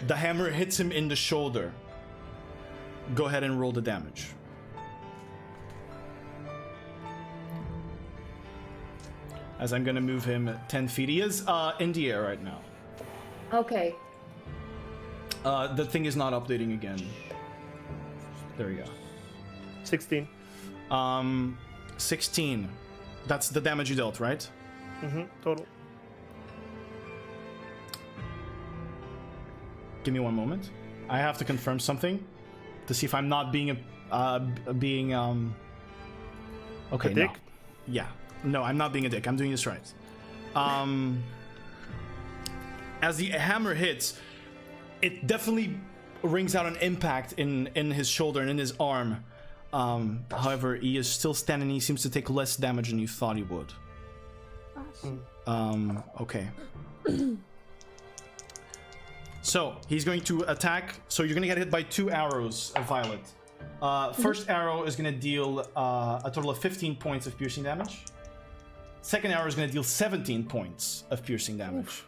The hammer hits him in the shoulder. Go ahead and roll the damage. As I'm gonna move him 10 feet. He is in the air right now. Okay. The thing is not updating again. There we go. 16. 16. That's the damage you dealt, right? Total. Give me one moment. I have to confirm something to see if I'm not being okay, A dick? no. Yeah. No, I'm not being a dick. I'm doing this right. As the hammer hits, it definitely rings out an impact in his shoulder and in his arm. However, he is still standing. He seems to take less damage than you thought he would. Okay. So, he's going to attack. So, you're going to get hit by 2 arrows of Violet. First arrow is going to deal a total of 15 points of piercing damage. Second arrow is going to deal 17 points of piercing damage.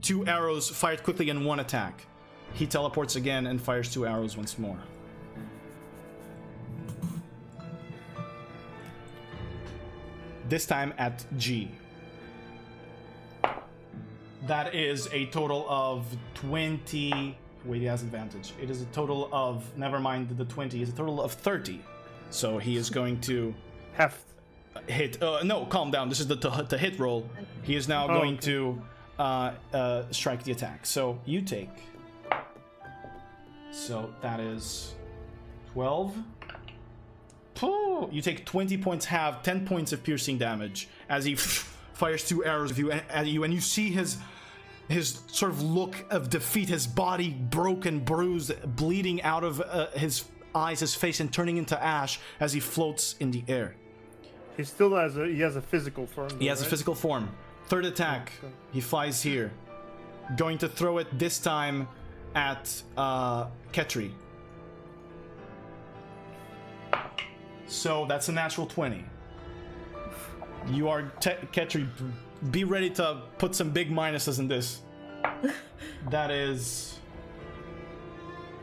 2 arrows fired quickly in one attack. He teleports again and fires 2 arrows once more. this time at G. That is a total of 20. Wait, he has advantage. It is a total of, never mind the 20, it's a total of 30. So he is going to hit. No, calm down. This is the hit roll. He is now going to strike the attack. So you take. So that is 12. You take 20 points, have 10 points of piercing damage as he fires 2 arrows at you, and you see his sort of look of defeat, his body broken, bruised, bleeding out of his eyes, his face, and turning into ash as he floats in the air. He still has a physical form. He has a physical form. Third attack. Okay. He flies here. Going to throw it this time at Ketri. So that's a natural 20. You are Ketri. Be ready to put some big minuses in this. That is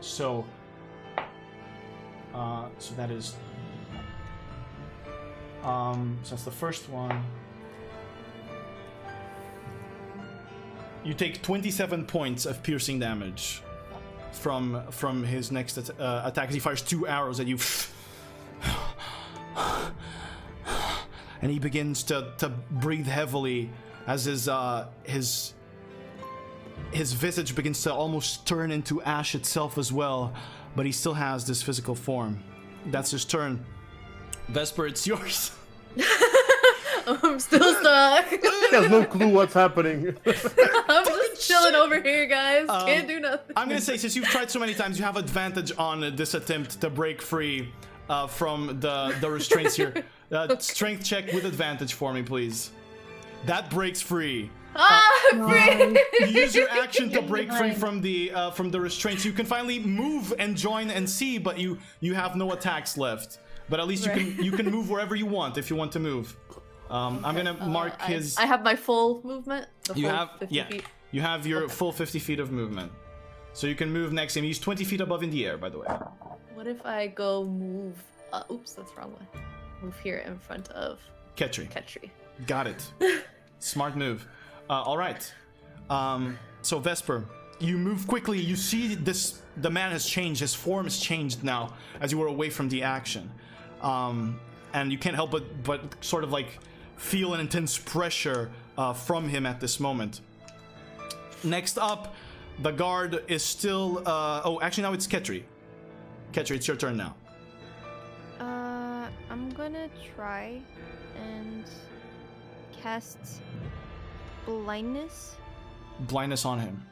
so that is so that's the first one. You take 27 points of piercing damage from his next attack as he fires 2 arrows at you. And he begins to breathe heavily as his visage begins to almost turn into ash itself as well, but he still has this physical form. That's his turn. Vesper, it's yours. I'm still stuck. He has no clue what's happening. I'm just chilling over here, guys. Can't do nothing. I'm gonna say, since you've tried so many times, you have advantage on this attempt to break free from the restraints here. Strength check with advantage for me, please. That breaks free. Free! You use your action to break free from the restraints. You can finally move and join and see, but you have no attacks left. But at least you can move wherever you want if you want to move. I'm gonna mark his. I have my full movement. The You full have 50 feet. You have your full 50 feet of movement, so you can move next to him. He's 20 feet above in the air, by the way. What if I go move? Oops, that's the wrong one. Move here in front of Ketri. Got it. Smart move. All right. So Vesper, you move quickly. You see this. The man has changed. His form has changed now as you were away from the action, and you can't help but sort of like feel an intense pressure from him at this moment. Next up, the guard is still. Oh, actually, now it's Ketri. Ketri, it's your turn now. I'm gonna try and cast blindness. Blindness on him.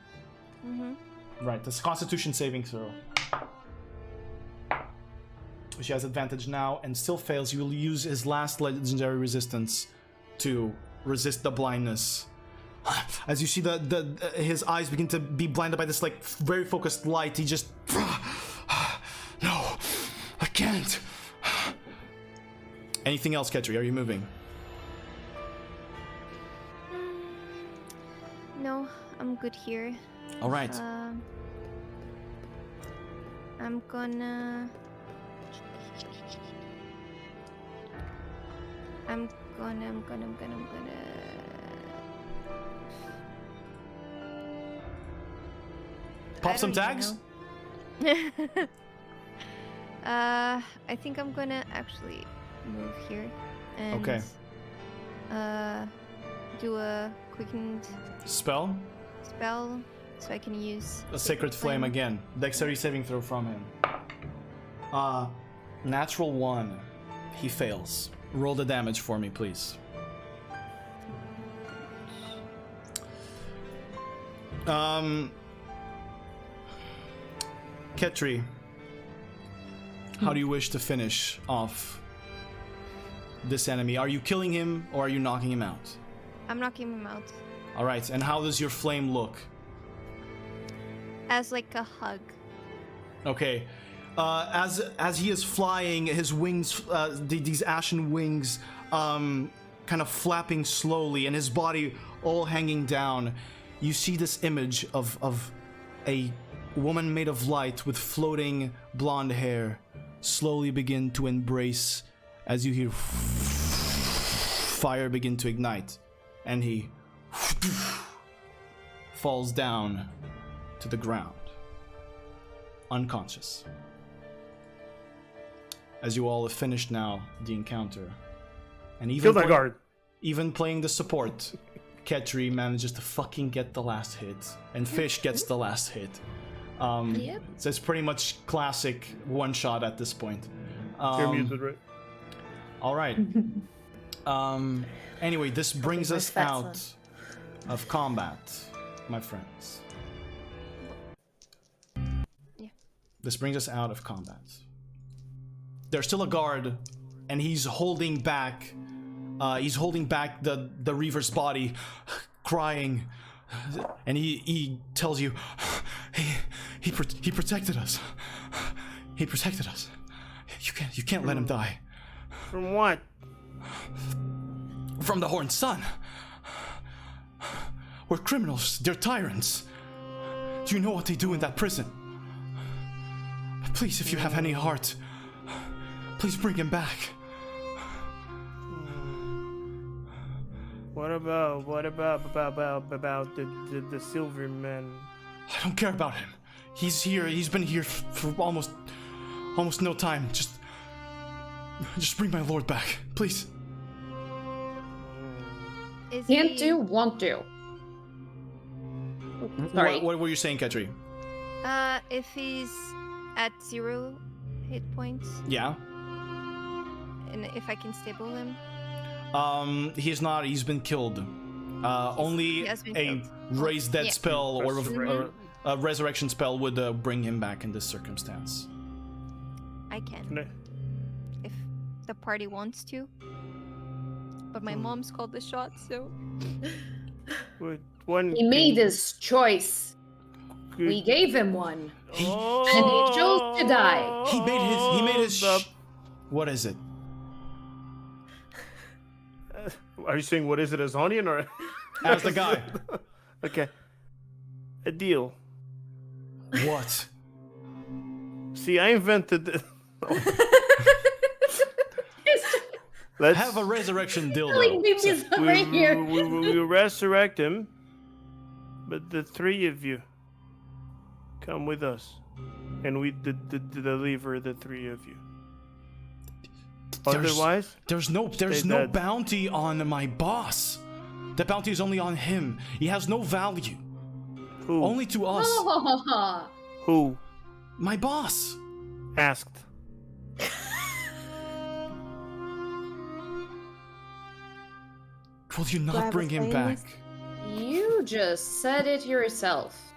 Mm-hmm. Right, that's Constitution saving throw. She has advantage now and still fails. You will use his last legendary resistance to resist the blindness. As you see his eyes begin to be blinded by this like very focused light, he just no, I can't. Anything else, Ketri? Are you moving? No, I'm good here. All right. I'm gonna Pop some tags? I think I'm gonna actually move here and do a quickened spell so I can use a sacred flame again. Dexterity saving throw from him. Natural 1. He fails. Roll the damage for me, please. Ketri, how do you wish to finish off this enemy? Are you killing him or are you knocking him out? I'm knocking him out. All right, and how does your flame look? As like a hug. Okay. As he is flying, his wings, these ashen wings, kind of flapping slowly, and his body all hanging down, you see this image of a woman made of light with floating blonde hair slowly begin to embrace as you hear fire begin to ignite, and he falls down to the ground, unconscious. As you all have finished now the encounter, and Kill that guard. even playing the support, Ketri manages to fucking get the last hit, and Fish gets the last hit. So it's pretty much classic one shot at this point. You're muted, right? All right. Anyway, this brings us out of combat, my friends. Yeah. This brings us out of combat. There's still a guard, and he's holding back. He's holding back the Reaver's body, crying, and he tells you, he protected us. He protected us. You can't let him die. From what? From the Horned Sun. We're criminals. They're tyrants. Do you know what they do in that prison? Please, if you have any heart, please bring him back. What about the silver man? I don't care about him. He's here. He's been here for almost no time. Just bring my lord back, please. Can't do, won't do. Sorry. What were you saying, Ketri? If he's at 0 hit points, Yeah. and if I can stable him. He's not. He's been killed. Only He has been a killed. raise dead Yeah. spell or a resurrection spell would bring him back in this circumstance. I can. If the party wants to. But my mom's called the shot, so. He made his choice. We gave him one. And he chose to die. He made his. What is it? Are you saying what is it as onion or As the guy? Okay. A deal. What? See, I invented this. Let's have a resurrection dildo. We resurrect him, but the three of you come with us, and we deliver the three of you. Otherwise, there's no bounty on my boss. The bounty is only on him. He has no value. Who? Only to us. Who? My boss. Asked. Will you not bring him back? You just said it yourself.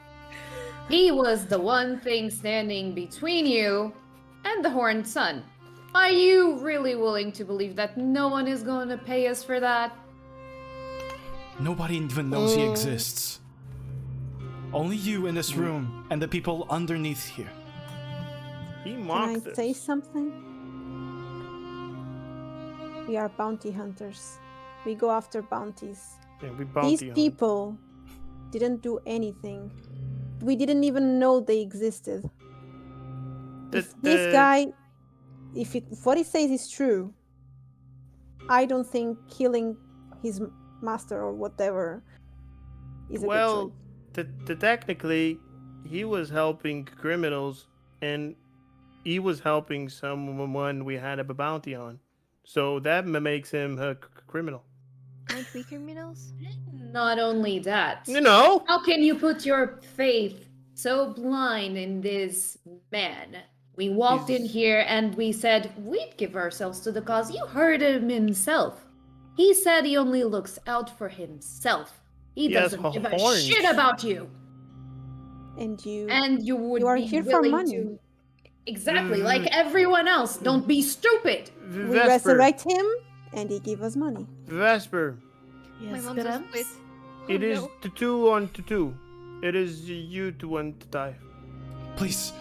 He was the one thing standing between you and the Horned Sun. Are you really willing to believe that no one is going to pay us for that? Nobody even knows he exists. Only you in this room and the people underneath here. He Can I say something? We are bounty hunters. We go after bounties. Yeah, These people didn't do anything. We didn't even know they existed. If this guy, if what he says is true, I don't think killing his master or whatever is a good choice. Technically, he was helping criminals, and he was helping someone we had a bounty on. So that makes him a criminal. Aren't we criminals? Not only that. You know. How can you put your faith so blind in this man? We walked in here and we said we'd give ourselves to the cause. You heard him himself. He said he only looks out for himself. He doesn't give a shit about you. And you are here for money. Exactly, like everyone else. Don't be stupid. We resurrect him, and he give us money. Vesper. My mom's a split. It is 2 on 2. It is you 2 on to die. Please,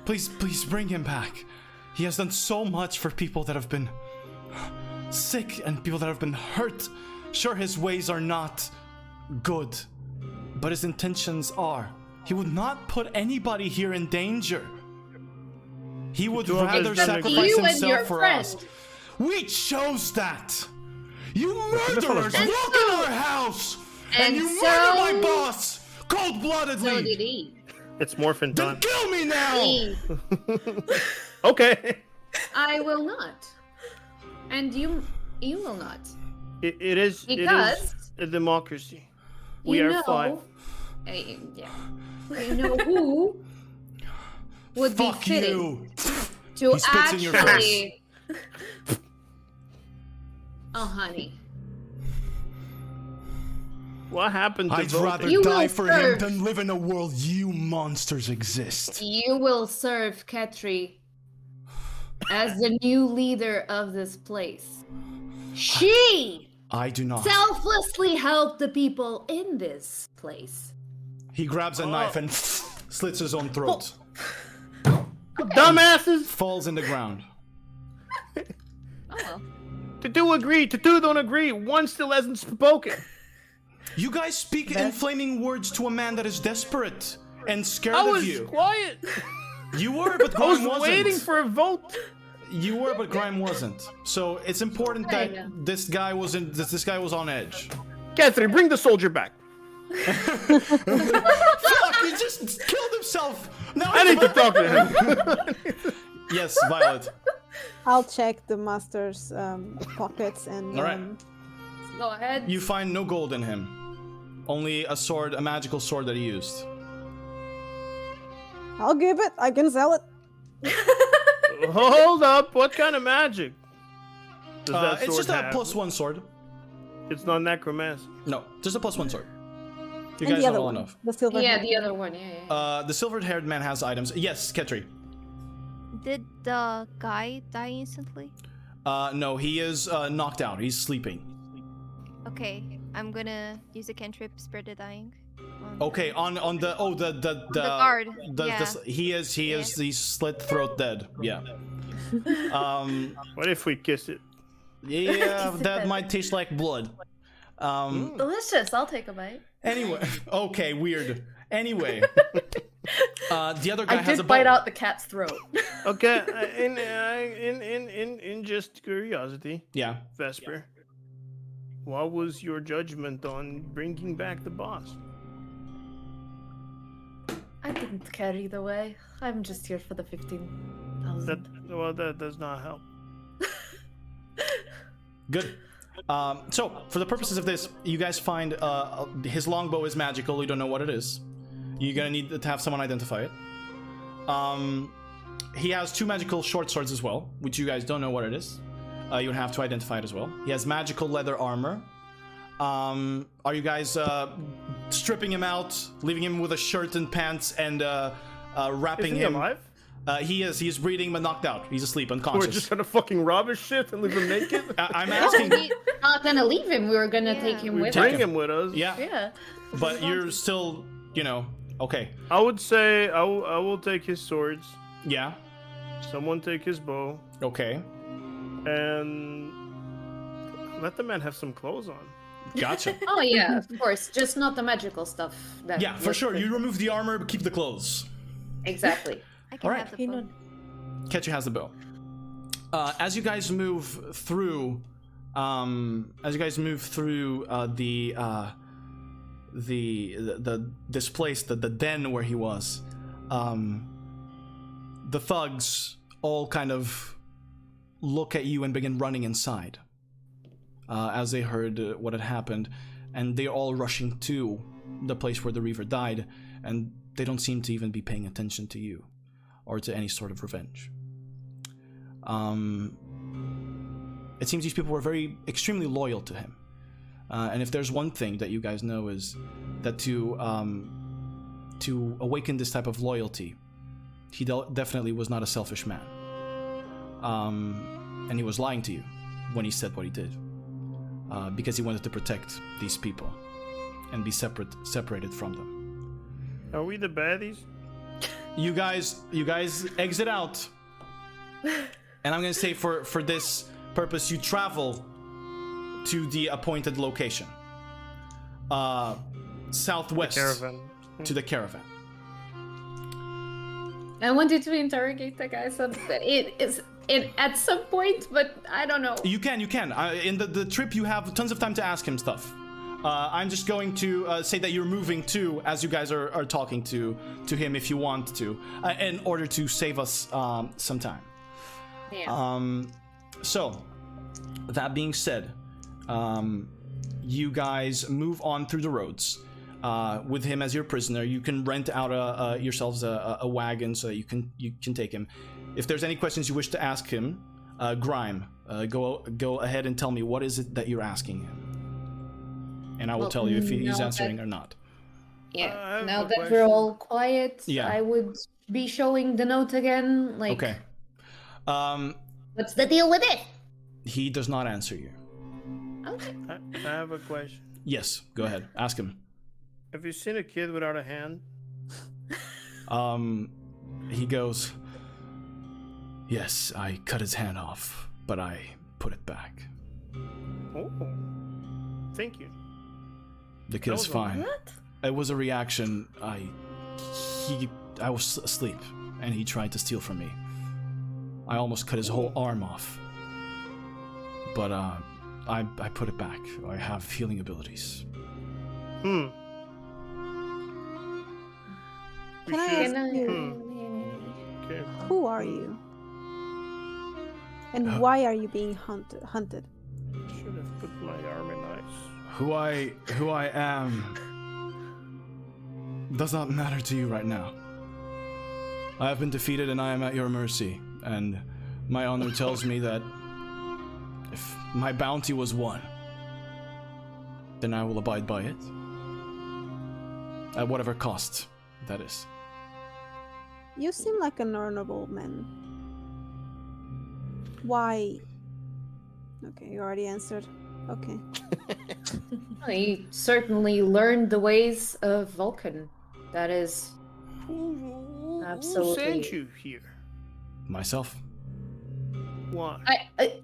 please bring him back. He has done so much for people that have been sick and people that have been hurt. Sure, his ways are not good, but his intentions are. He would not put anybody here in danger. He would rather sacrifice himself for us. We chose that. You murderers! And Walk so- in our house! And you so- murder my boss! Cold-bloodedly! So did he. It's morphin Then time. kill me now! Please. Okay. I will not. And you will not. It is Because a democracy. We you are know, 5. Yeah. You know who would Fuck be fitting you! to He spits in your actually. Oh, honey. What happened to I'd voting? rather You die will for him serve. than live in a world you monsters exist. You will serve Ketri as the new leader of this place. She I do not. selflessly helped the people in this place. He grabs a knife and slits his own throat. Dumbasses! Falls in the ground. Oh well. To two agree, to two don't agree. One still hasn't spoken. You guys speak inflaming words to a man that is desperate and scared I of was you. quiet. You were, but I was Grime wasn't. waiting for a vote. You were, but Grime wasn't. So it's important I that know. this guy was on edge. Ketri, bring the soldier back. Fuck! He just killed himself. Now I need to talk to him. Yes, Violet. I'll check the master's pockets and. All right. Go ahead. You find no gold in him. Only a sword, a magical sword that he used. I'll give it. I can sell it. Hold up. What kind of magic does that sword It's just a have? +1 sword. It's not necromancy. No, just a +1 sword. You And guys the are other well one, enough. the silver. Yeah, one. the other one. Yeah. The silver-haired man has items. Yes, Ketri. Did the guy die instantly? No, he is knocked out. He's sleeping. Okay, I'm gonna use a cantrip, Spare the Dying. Okay, on the guard, yeah. He's slit throat dead. Yeah. What if we kiss it? Yeah, that might taste like blood. Delicious. I'll take a bite. Anyway, okay, weird. Anyway, the other guy I has a did bite bow. out the cat's throat. Okay, in just curiosity, Yeah. Vesper, what was your judgment on bringing back the boss? I didn't care either way. I'm just here for the 15,000. That does not help. Good. So, for the purposes of this, you guys find his longbow is magical. You don't know what it is. You're gonna need to have someone identify it. He has 2 magical short swords as well, which you guys don't know what it is. You would have to identify it as well. He has magical leather armor. Are you guys stripping him out, leaving him with a shirt and pants, and wrapping Is he him? alive? He is. He's breathing but knocked out. He's asleep, We're unconscious. just gonna fucking rob his shit and leave him naked? I'm No, asking. we're not gonna leave him. We were gonna take him with Bring us. him with us. Yeah, Yeah. but you're still, okay. I would say I will take his swords. Yeah, Someone take his bow. okay. And let the man have some clothes on. Gotcha. Oh yeah, of course. Just not the magical stuff. That Yeah, for was sure. the- You remove the armor, but keep the clothes. Exactly. I can Alright. have the bow. Ketri has the bow. As you guys move through, this place, the den where he was, the thugs all kind of look at you and begin running inside as they heard what had happened, and they're all rushing to the place where the Reaver died, and they don't seem to even be paying attention to you or to any sort of revenge. It seems these people were extremely loyal to him. And if there's one thing that you guys know is that to awaken this type of loyalty, he definitely was not a selfish man. And he was lying to you when he said what he did. Because he wanted to protect these people and be separated from them. Are we the baddies? You guys exit out. And I'm gonna say for this purpose, you travel to the appointed location. Southwest Caravan. to the caravan. I wanted to interrogate the guy. So at some point, but I don't know. You can. In the trip, you have tons of time to ask him stuff. I'm just going to say that you're moving too, as you guys are talking to him, if you want to, in order to save us some time. Yeah. So, that being said, you guys move on through the roads. With him as your prisoner, you can rent out yourselves a wagon so that you can take him. If there's any questions you wish to ask him, Grime, go ahead and tell me what is it that you're asking him, and I will tell you if he's answering or not. Yeah. Now that we're all quiet, I would be showing the note again. Like, okay. What's the deal with it? He does not answer you. Okay. I have a question. Yes, go ahead. Ask him. Have you seen a kid without a hand? He goes, yes, I cut his hand off, but I put it back. Oh, thank you. The kid is fine. What? It was a reaction. I was asleep, and he tried to steal from me. I almost cut his whole arm off. But, I put it back. I have healing abilities. Can I ask you, Okay. who are you? And why are you being hunted? Should have put my arm in ice. Who I am does not matter to you right now. I have been defeated and I am at your mercy, and my honor tells me that if my bounty was won, then I will abide by it. At whatever cost that is. You seem like an honorable man. Why? Okay, you already answered. Okay. He certainly learned the ways of Volkan. That is Who absolutely. sent you here? Myself. Why?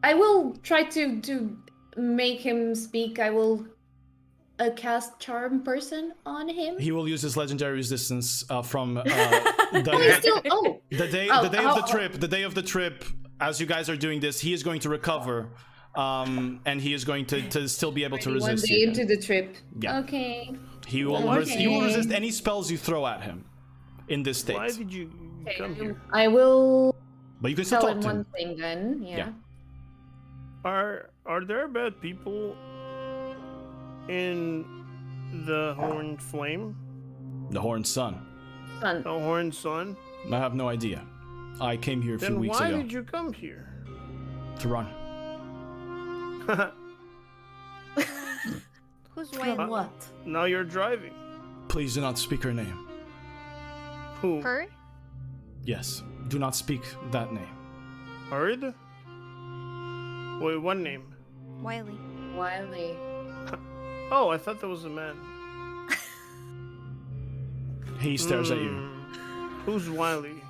I will try to make him speak. I will cast Charm Person on him. He will use his legendary resistance from the day of the trip. As you guys are doing this, he is going to recover, and he is going to still be able to resist. 1 day into the trip. Yeah. Okay. He will resist any spells you throw at him in this state. Why did you come here? I will But you can still tell talk him to one him. thing then. Yeah. Are there bad people in the Horned Flame? The Horned Sun. Fun. The Horned Sun? I have no idea. I came here a few Then weeks why ago did you come here? to run. Who's From Wiley? what? Now you're driving. Please do not speak her name. Who? Her? Yes, do not speak that name. Heard? Wait, what name? Wiley. Wiley. Oh, I thought that was a man. He stares at you. Who's Wiley?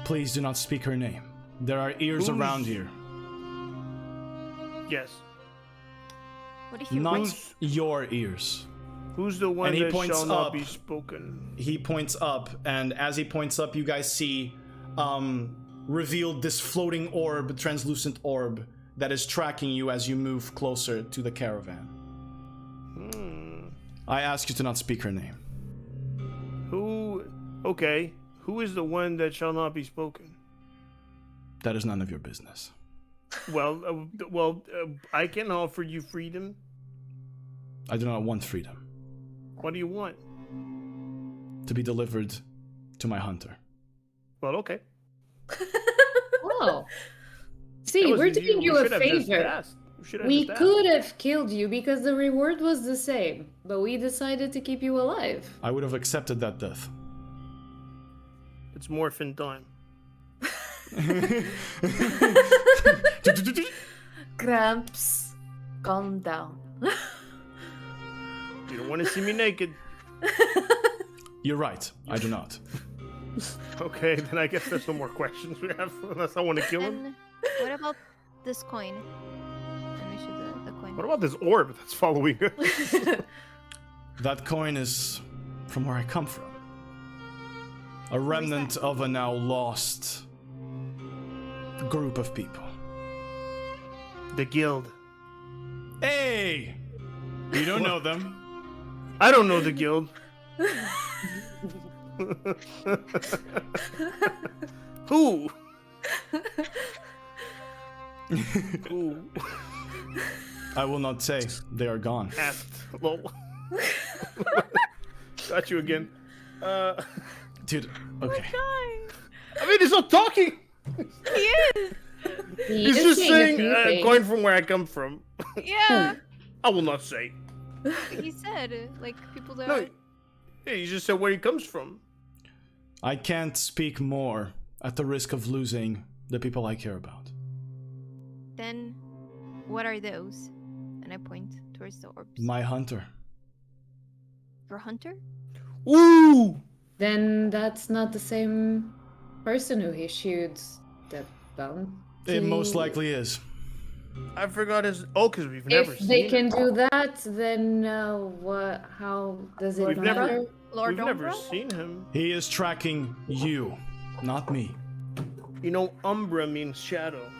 Please do not speak her name. There are ears Who's- around here. Yes. What if you Not your ears. Who's the one And he that points shall not up. be spoken? He points up, and as he points up, you guys see revealed this floating orb, translucent orb, that is tracking you as you move closer to the caravan. I ask you to not speak her name. Who? Okay. Who is the one that shall not be spoken? That is none of your business. Well, I can offer you freedom. I do not want freedom. What do you want? To be delivered to my hunter. Well, okay. Oh. See, That was we're easy. doing We you a should have just favor. asked. should have We just asked. could have killed you because the reward was the same, but we decided to keep you alive. I would have accepted that death. It's morphin time. Gramps, calm down. You don't want to see me naked. You're right. I do not. Okay, then I guess there's no more questions we have, unless I want to kill him. And what about this coin? And we should the coin. What about this orb that's following us? That coin is from where I come from. A remnant of a now lost group of people. The guild. Hey! You don't know them. I don't know the guild. Who? Who? I will not say. They are gone. Asked. Lol. Got you again. Dude, okay. I mean, he's not talking. He is. He's just saying, going from where I come from. Yeah. I will not say. He said, like, people that. No, yeah, he just said where he comes from. I can't speak more at the risk of losing the people I care about. Then, what are those? And I point towards the orbs. My hunter. Your hunter? Ooh! Then that's not the same person who issued the bounty. It most likely is. I forgot his. Oh, because we've never If seen they him. can do that, then what? How does it We've matter? we've never seen him. He is tracking you, not me. You know, Umbra means shadow.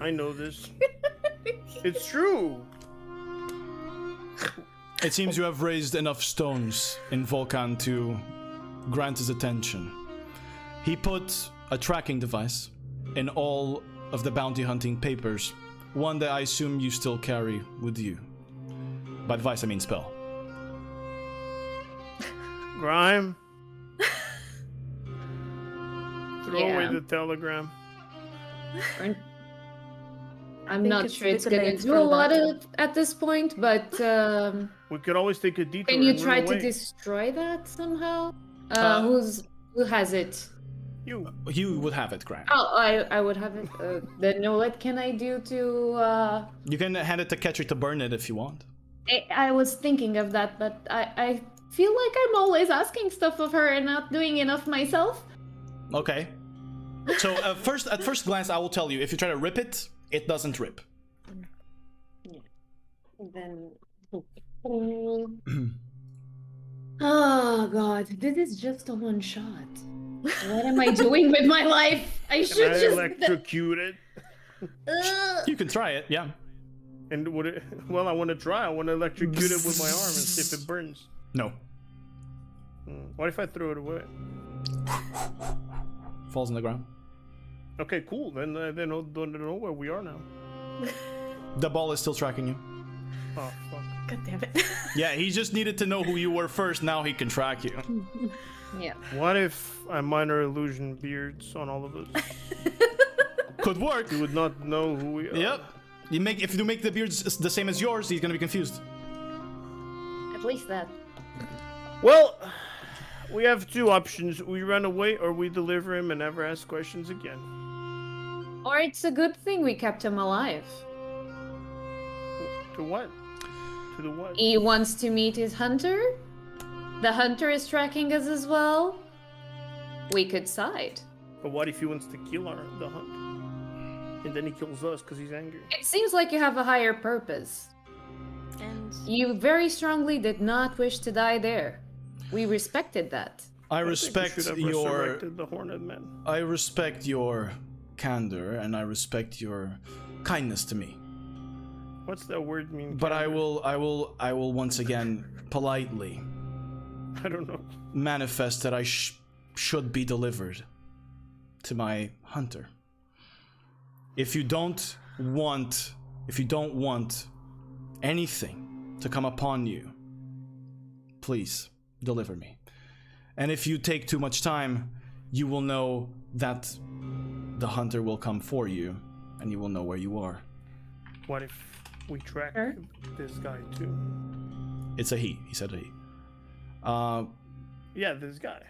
I know this. It's true. It seems you have raised enough stones in Volkan to grant his attention. He put a tracking device in all of the bounty hunting papers, one that I assume you still carry with you. By device, I mean spell. Grime. Throw away Yeah. the telegram. I'm think not it's sure a it's bit gonna late do for a lot that. at this point, but We could always take a detour. can you and try run to away. destroy that somehow? Who has it? You. You would have it, Grant. Oh, I would have it. Then what can I do to? You can hand it to Ketri to burn it if you want. I was thinking of that, but I feel like I'm always asking stuff of her and not doing enough myself. Okay. So at first glance, I will tell you, if you try to rip it, it doesn't rip. Then. Oh God, this is just a one shot. What am I doing with my life? I should Can I just electrocute it? You can try it, yeah. And would it? Well, I want to try. I want to electrocute it with my arm and see if it burns. No. What if I throw it away? Falls on the ground. Okay, cool. Then they don't know where we are now. The ball is still tracking you. Oh fuck. God damn it. Yeah, he just needed to know who you were first. Now he can track you. Yeah. What if I minor illusion beards on all of us? Could work. You would not know who we are. Yep. If you make the beards the same as yours, he's gonna be confused. At least that. Well, we have two options. We run away or we deliver him and never ask questions again. Or it's a good thing we kept him alive. To what? To the what? He wants to meet his hunter. The hunter is tracking us as well. We could side. But what if he wants to kill the hunt? And then he kills us because he's angry. It seems like you have a higher purpose. And You very strongly did not wish to die there. We respected that. I think we respect should have your. resurrected the Horned Men. I respect your candor and I respect your kindness to me. What's that word mean? But I candor? will once again politely I don't know. manifest that I should be delivered to my hunter. If you don't want anything to come upon you, please deliver me. And if you take too much time, you will know that the hunter will come for you, and you will know where you are. What if we track this guy too? It's a he. He said a he. Yeah, this guy.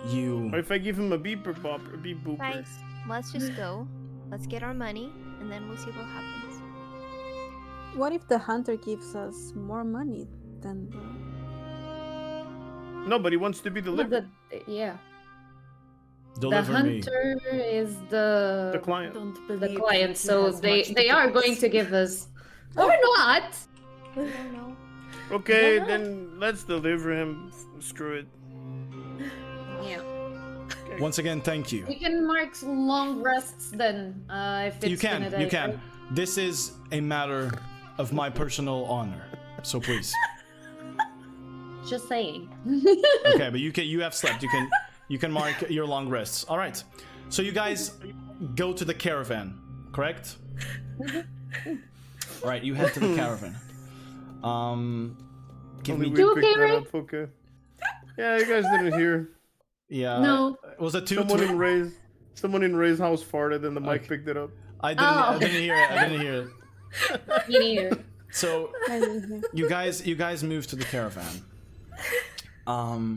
You. Or if I give him a beeper bopper, a beep booper. guys, let's just go. Let's get our money, and then we'll see what happens. What if the hunter gives us more money than the... No, but he wants to be Well, delivered. yeah. Deliver the me. hunter is the client. Don't the believe client, he so has much to they give are us. going to give us or not. I don't know. Okay, Yeah. then let's deliver him. Screw it. Yeah. Once again, thank you. We can mark long rests then, if it's You can, gonna you can. This is a matter of my personal honor, so please. Just saying. Okay, but you have slept. You can mark your long rests. All right. So you guys go to the caravan, correct? All right, you head to the caravan. Give me. You okay, Ray? Okay. Yeah, you guys didn't hear. Yeah. No. Was it two? Someone in Ray's house farted, and the mic picked it up. I didn't hear it. I didn't hear it. Me neither. So you guys move to the caravan.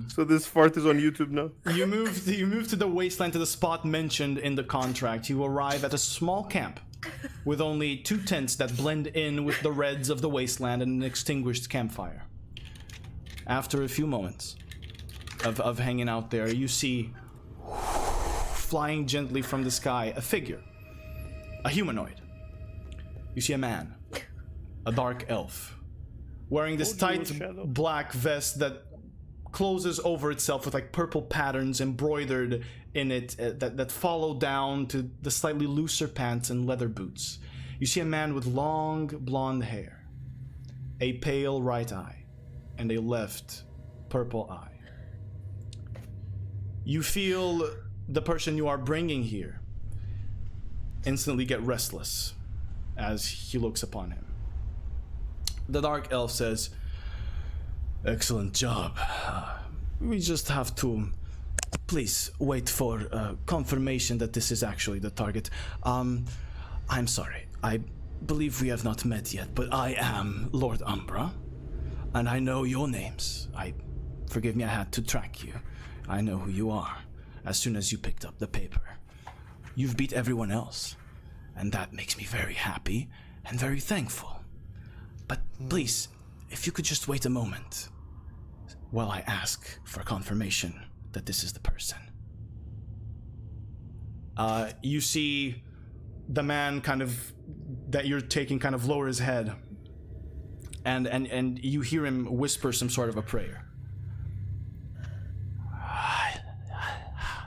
So this fart is on YouTube now. You move to the wasteland, to the spot mentioned in the contract. You arrive at a small camp with only 2 tents that blend in with the reds of the wasteland and an extinguished campfire. After a few moments of hanging out there, you see flying gently from the sky a figure, a humanoid. You see a man, a dark elf, wearing this tight black vest that closes over itself with like purple patterns embroidered in it that follow down to the slightly looser pants and leather boots. You see a man with long blonde hair, a pale right eye, and a left purple eye. You feel the person you are bringing here instantly get restless as he looks upon him. The dark elf says, "Excellent job. We just have to, please wait for confirmation that this is actually the target. I'm sorry. I believe we have not met yet, but I am Lord Umbra, and I know your names. Forgive me, I had to track you. I know who you are as soon as you picked up the paper. You've beat everyone else, and that makes me very happy and very thankful. But please, if you could just wait a moment while I ask for confirmation that this is the person." You see the man that you're taking kind of lower his head, and you hear him whisper some sort of a prayer.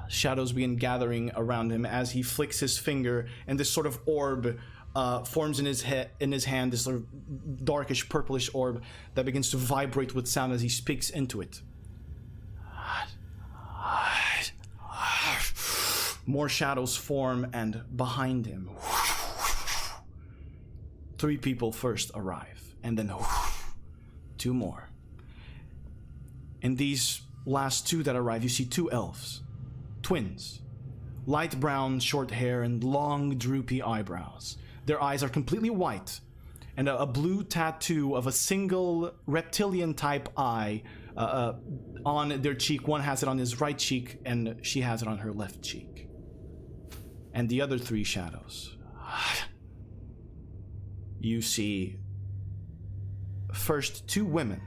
Shadows begin gathering around him as he flicks his finger, and this sort of orb forms in his hand, this sort of darkish purplish orb that begins to vibrate with sound as he speaks into it. More shadows form, and behind him, 3 people first arrive, and then 2 more. In these last 2 that arrive, you see 2 elves, twins, light brown, short hair, and long, droopy eyebrows. Their eyes are completely white, and a blue tattoo of a single reptilian-type eye on their cheek. One has it on his right cheek, and she has it on her left cheek. And the other 3 shadows. You see, first, 2 women.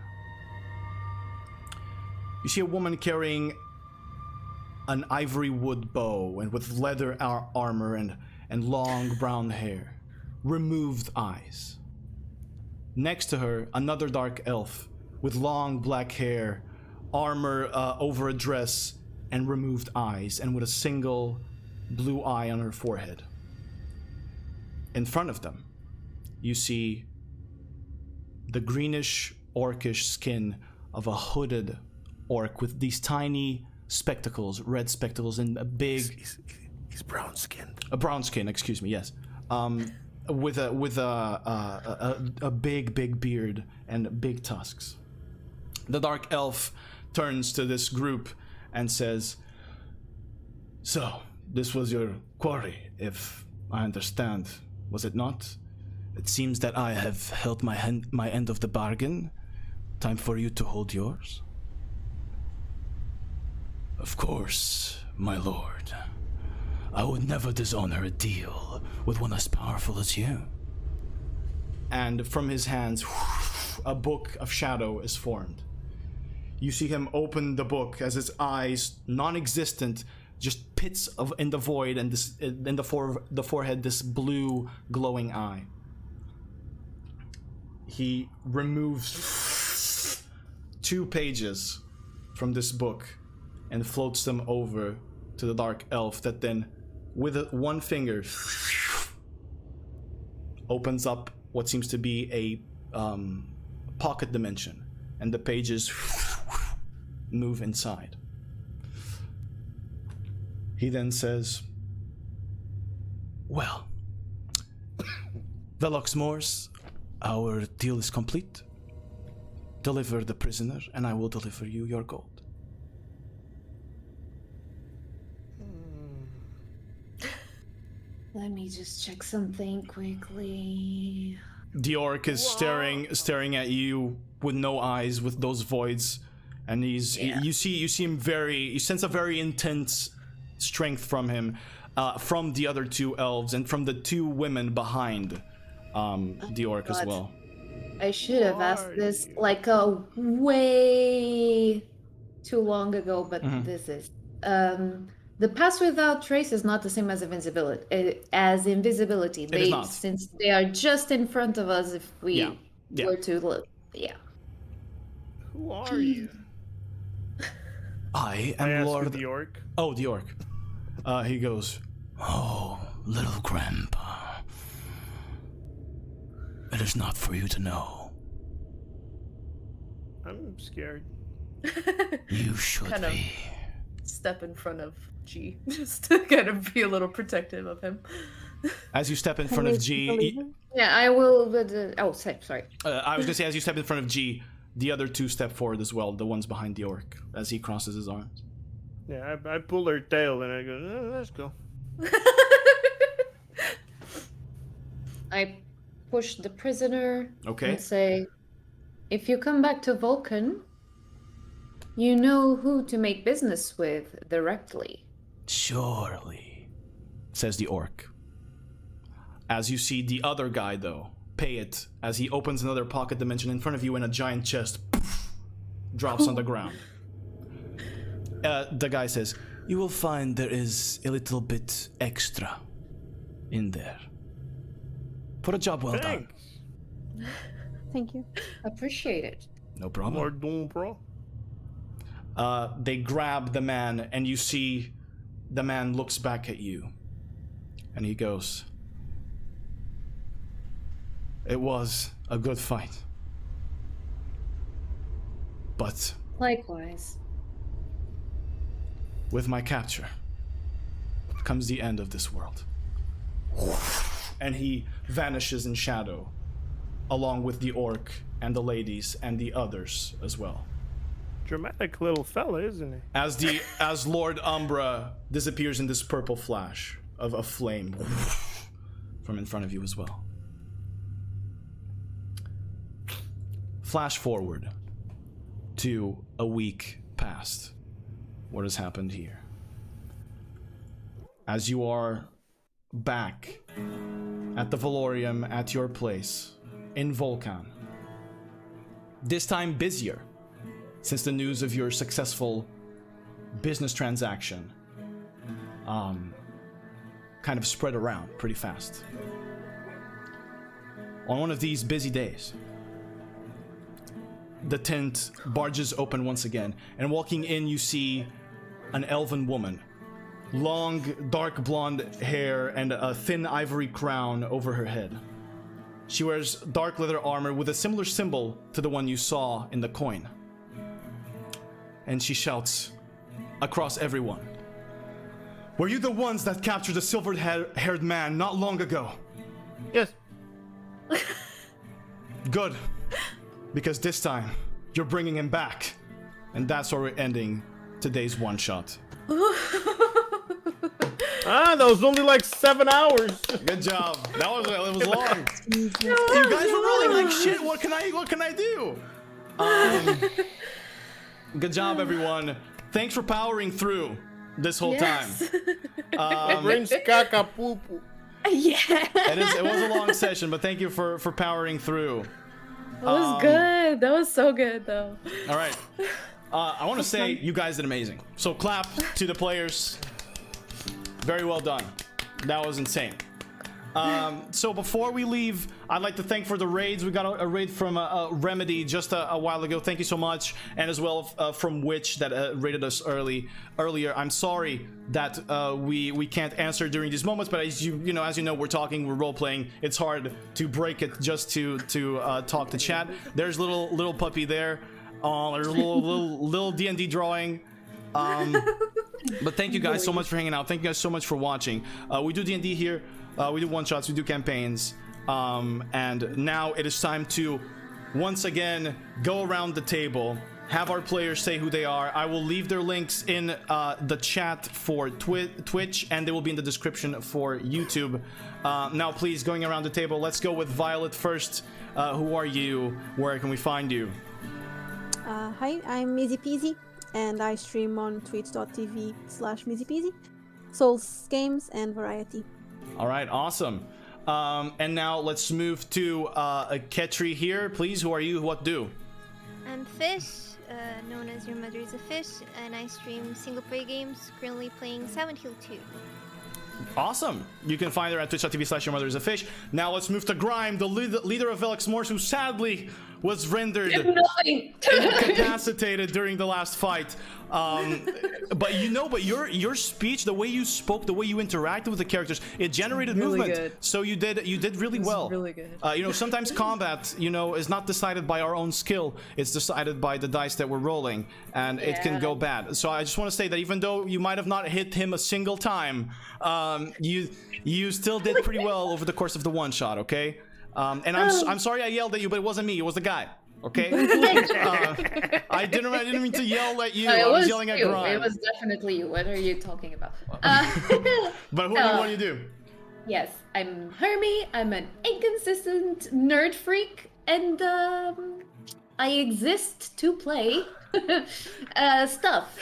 You see a woman carrying an ivory wood bow and with leather armor and long brown hair, removed eyes. Next to her, another dark elf with long black hair, armor over a dress, and removed eyes, and with a single blue eye on her forehead. In front of them, you see the greenish orcish skin of a hooded orc with these tiny spectacles, red spectacles, and a big... He's brown skinned. A brown skin, excuse me, yes. With a big beard and big tusks. The dark elf turns to this group and says, "So, this was your quarry, if I understand, was it not? It seems that I have held my end of the bargain. Time for you to hold yours?" "Of course, my lord. I would never dishonor a deal with one as powerful as you." And from his hands, a book of shadow is formed. You see him open the book as his eyes, non-existent, just pits in the void, and this in the forehead, this blue glowing eye. He removes 2 pages from this book and floats them over to the dark elf that then, with one finger, opens up what seems to be a pocket dimension, and the pages move inside. He then says, well, Velox Morse, our deal is complete. Deliver the prisoner, and I will deliver you your gold. Let me just check something quickly. The orc is staring at you with no eyes, with those voids, and you sense a very intense strength from him, from the other two elves and from the two women behind the orc as well. I should have asked this like a way too long ago, but this is the pass without trace is not the same as invisibility. It is not. Since they are just in front of us, if we were to look, Who are you? I am Lord the orc. Oh, the orc. He goes, oh, little grandpa. It is not for you to know. I'm scared. You should kind be. Of step in front of G, just to kind of be a little protective of him. As you step in front of G... I will... sorry. I was going to say, as you step in front of G, the other two step forward as well, the ones behind the orc, as he crosses his arms. Yeah, I pull her tail and I go, let's go. I push the prisoner and say, if you come back to Volkan, you know who to make business with directly. Surely, says the orc. As you see the other guy, though, pay it, as he opens another pocket dimension in front of you and a giant chest drops on the ground. The guy says, you will find there is a little bit extra in there. For a job well done. Thank you. Appreciate it. No problem. They grab the man, and you see the man looks back at you. And he goes, it was a good fight. But... likewise. With my capture comes the end of this world. And he vanishes in shadow, along with the orc and the ladies and the others as well. Dramatic little fella, isn't he? As Lord Umbra disappears in this purple flash of a flame from in front of you as well. Flash forward to a week past. What has happened here? As you are back at the Valorium at your place in Volkan. This time busier, since the news of your successful business transaction kind of spread around pretty fast. On one of these busy days, the tent barges open once again, and walking in you see an elven woman. Long, dark blonde hair and a thin ivory crown over her head. She wears dark leather armor with a similar symbol to the one you saw in the coin. And she shouts across everyone, were you the ones that captured the silver-haired man not long ago? Yes. Good. Because this time, you're bringing him back. And that's where we're ending today's one-shot. That was only like 7 hours. Good job. It was long. You guys were rolling like shit. What can I do? Good job, everyone. Thanks for powering through this whole time. Brains caca poo poo. Yeah. It was a long session, but thank you for powering through. That was good. That was so good, though. All right. I want to say you guys did amazing. So clap to the players. Very well done. That was insane. So before we leave, I'd like to thank for the raids. We got a raid from Remedy just a while ago. Thank you so much, and as well from Witch that raided us earlier. I'm sorry that we can't answer during these moments, but as you know, we're talking, we're role playing. It's hard to break it just to talk to chat. There's little puppy there. There's a little D&D drawing. But thank you guys so much for hanging out. Thank you guys so much for watching. We do D&D here. We do one-shots, we do campaigns, and now it is time to once again go around the table, have our players say who they are. I will leave their links in the chat for Twitch, and they will be in the description for YouTube. Now please, going around the table, let's go with Violet first. Who are you? Where can we find you? Hi, I'm Mizzy Peasy, and I stream on twitch.tv/MizzyPeasy, Souls games and variety. All right, awesome. And now let's move to Ketri here. Please, who are you? What do? I'm Fish, known as Your Mother is a Fish, and I stream single-player games, currently playing Silent Hill 2. Awesome. You can find her at twitch.tv/YourMotherIsAFish. Now let's move to Grime, the leader of Velox Morse, who sadly was rendered incapacitated during the last fight. But your speech, the way you spoke, the way you interacted with the characters, it generated really movement. good. So you did really well. Really good. Sometimes combat, is not decided by our own skill. It's decided by the dice that we're rolling, and it can go bad. So I just want to say that even though you might have not hit him a single time, you still did pretty well over the course of the one shot. Okay. And I'm sorry I yelled at you, but it wasn't me. It was the guy. Okay. I didn't mean to yell at you. I was yelling at Grime. It was definitely you. What are you talking about? But what do you do? Yes, I'm Hermie. I'm an inconsistent nerd freak, and I exist to play stuff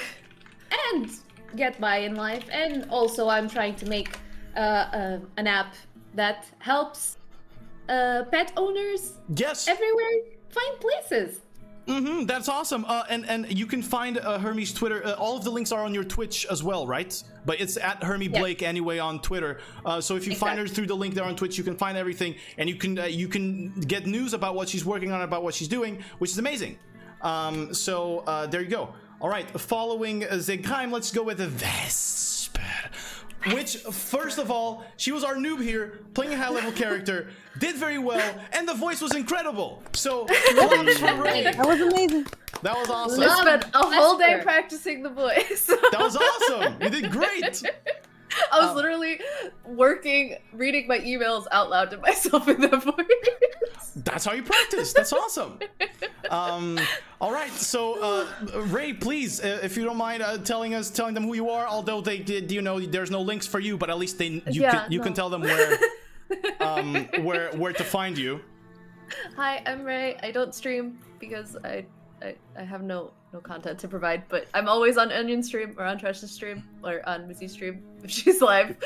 and get by in life. And also, I'm trying to make an app that helps pet owners everywhere find places. That's awesome. And you can find Hermie's Twitter. All of the links are on your Twitch as well, right? But it's at Hermie Blake anyway on Twitter. So if you find her through the link there on Twitch, you can find everything, and you can get news about what she's working on, about what she's doing, which is amazing. So there you go. All right, following Grime, let's go with Vesper. Which, first of all, she was our noob here, playing a high-level character, did very well, and the voice was incredible. So, props for Ray. That was amazing. That was awesome. I spent a whole day practicing the voice. That was awesome. You did great. I was literally reading my emails out loud to myself in the voice. That's how you practice. That's awesome. All right, so Ray, please, if you don't mind telling them who you are. Although they did, there's no links for you, but at least you can tell them where to find you. Hi, I'm Ray. I don't stream because I have no content to provide, but I'm always on Onion stream or on Trash's stream or on Mizzy's stream if she's live.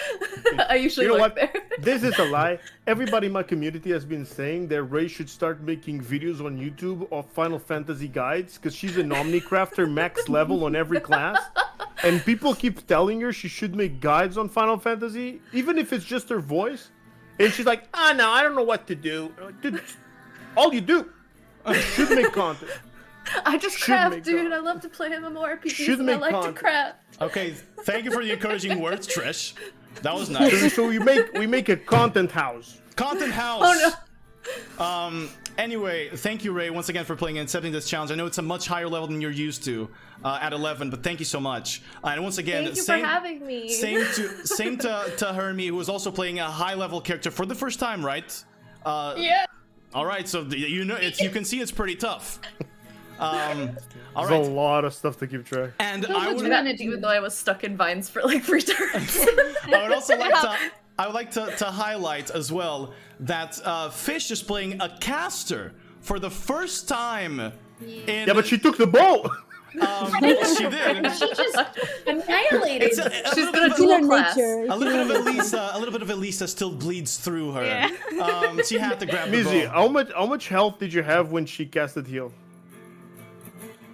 I usually lurk there. This is a lie. Everybody in my community has been saying that Ray should start making videos on YouTube of Final Fantasy guides because she's an Omnicrafter max level on every class. And people keep telling her she should make guides on Final Fantasy, even if it's just her voice. And she's like, no, I don't know what to do. Dude, all you do. You should make content. I just craft, dude. I love to play MMORPGs and I like to craft. Okay, thank you for the encouraging words, Trish. That was nice. So we make a content house. Content house. Oh no. Anyway, thank you, Ray, once again for playing and accepting this challenge. I know it's a much higher level than you're used to at 11, but thank you so much. And once again, thank you for having me. Same to Hermie, who was also playing a high level character for the first time, right? Yeah. All right, so you can see it's pretty tough. All There's right. a lot of stuff to keep track. And I would manage, even though I was stuck in vines for like 3 turns. I would also like to highlight as well that Fish is playing a caster for the first time. Yeah, but she took the bow. She did. She just annihilated. She's been a dual class. A little bit of Elisa still bleeds through her. Yeah. She had to grab the Mizzy, bow. how much health did you have when she casted heal?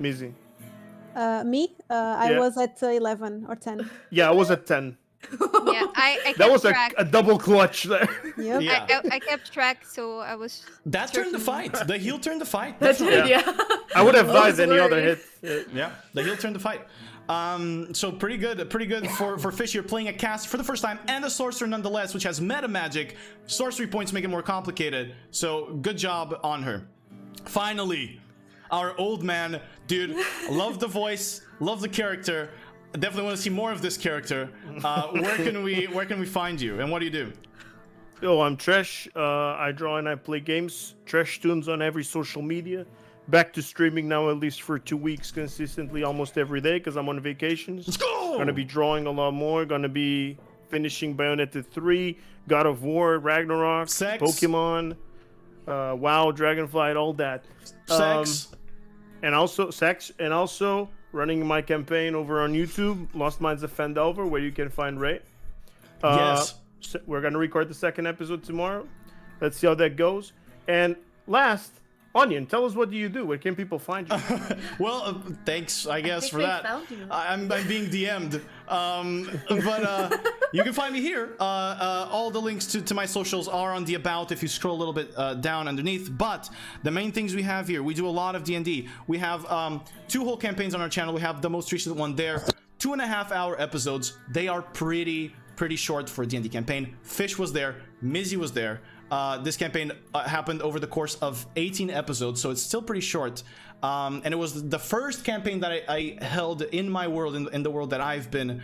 Mizzy. Me? I was at 11 or 10. Yeah, I was at 10. Yeah, I kept That was track. a double clutch there. Yep. Yeah. I kept track, so I was. That turned the fight. The heal turned the fight. That's Definitely. yeah. I would have I died was any other worried. hit. Yeah, the heal turned the fight. So pretty good for Fish. You're playing a cast for the first time and a sorcerer nonetheless, which has meta magic. Sorcery points make it more complicated. So good job on her. Finally, our old man, dude. Love the voice, love the character. Definitely want to see more of this character. Where can we find you, and what do you do? Yo, I'm Tresh. I draw and I play games. Tresh Tunes on every social media. Back to streaming now, at least for 2 weeks consistently, almost every day, because I'm on vacations. Let's go! Gonna be drawing a lot more. Gonna be finishing Bayonetta 3, God of War, Ragnarok, Sex. Pokemon, WoW, Dragonflight, all that. Sex. And also running my campaign over on YouTube, Lost Minds of Fandelver, where you can find Ray. Yes. We're gonna record the second episode tomorrow. Let's see how that goes. And last, Onion, tell us, what do you do? Where can people find you? Well, thanks, I guess, think for they that. found you. I'm being DM'd. But you can find me here. All the links to my socials are on the About if you scroll a little bit down underneath. But the main things we have here, we do a lot of D&D. We have 2 whole campaigns on our channel. We have the most recent one there. 2.5-hour episodes. They are pretty short for a D&D campaign. Fish was there. Mizzy was there. This campaign happened over the course of 18 episodes, so it's still pretty short. And it was the first campaign that I held in my world, in the world that I've been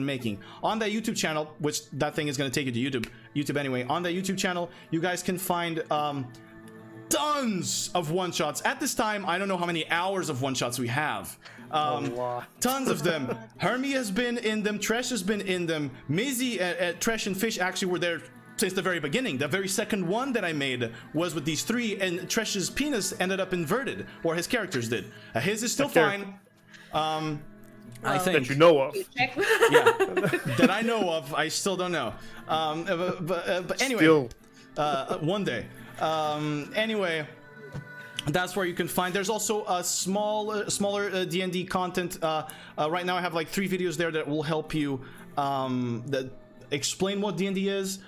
making. On that YouTube channel, which that thing is going to take you to YouTube anyway. On that YouTube channel, you guys can find tons of one-shots. At this time, I don't know how many hours of one-shots we have. Tons of them. Hermie has been in them. Tresh has been in them. Mizzy, Tresh, and Fish actually were there since the very beginning. The very second one that I made was with these 3, and Tresh's penis ended up inverted, or his characters did. His is still fine. I think That you know of. yeah, that I know of. I still don't know. But anyway, Still. one day. Anyway, that's where you can find. There's also a smaller D&D content. Right now, I have like 3 videos there that will help you that explain what D&D is.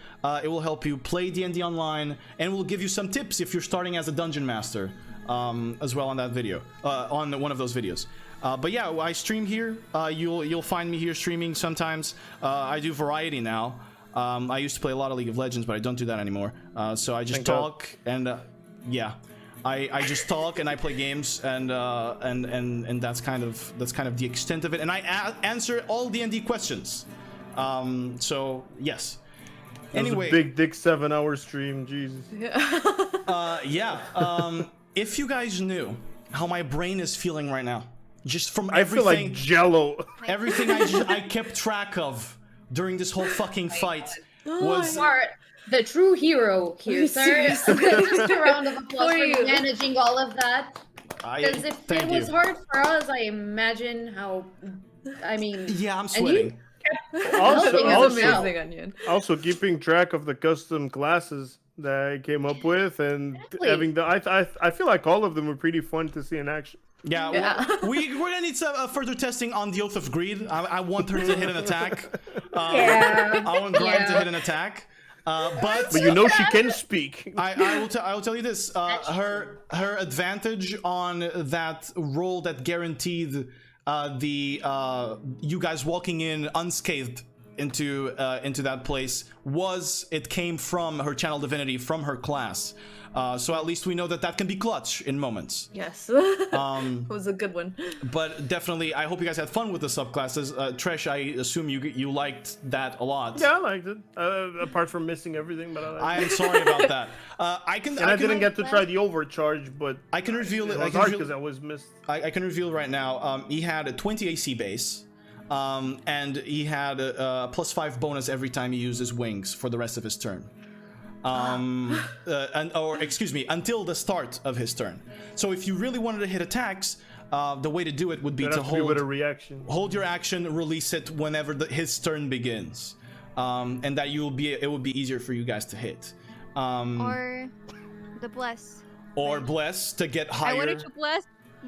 It will help you play D&D online, and will give you some tips if you're starting as a dungeon master, as well on that video, on one of those videos. But yeah, I stream here. You'll find me here streaming sometimes. I do variety now. I used to play a lot of League of Legends, but I don't do that anymore. So I just talk and yeah, I just talk and I play games, and that's kind of the extent of it. And I answer all D&D questions. So yes. Anyway, big dick 7-hour stream, Jesus. If you guys knew how my brain is feeling right now, just from I feel everything, like Jello. everything I kept track of during this whole fucking fight was. You are the true hero here, sir. Just a round of applause for you managing all of that. Because if it was hard for us, I imagine how. I mean, yeah, I'm sweating. Also keeping track of the custom classes that I came up with, and having the I feel like all of them were pretty fun to see in action. Yeah. We're gonna need some further testing on the Oath of Greed. I want her to hit an attack. I want Grime to hit an attack. But you know she can speak. I will tell you this. Her advantage on that roll that guaranteed you guys walking in unscathed into that place it came from her channel divinity, from her class. So at least we know that can be clutch in moments. Yes. It was a good one. But definitely, I hope you guys had fun with the subclasses. Tresh, I assume you liked that a lot. Yeah, I liked it. Apart from missing everything, but I am sorry about that. I didn't get to try the overcharge, but I can reveal it. was hard because I was missed. I can reveal right now. He had a 20 AC base, and he had a +5 bonus every time he used his wings for the rest of his turn. Until the start of his turn. So if you really wanted to hit attacks, the way to do it would be to hold a reaction. Hold your action, release it whenever his turn begins, and that it will be easier for you guys to hit. Or the bless. Or bless to get higher. I wanted to bless.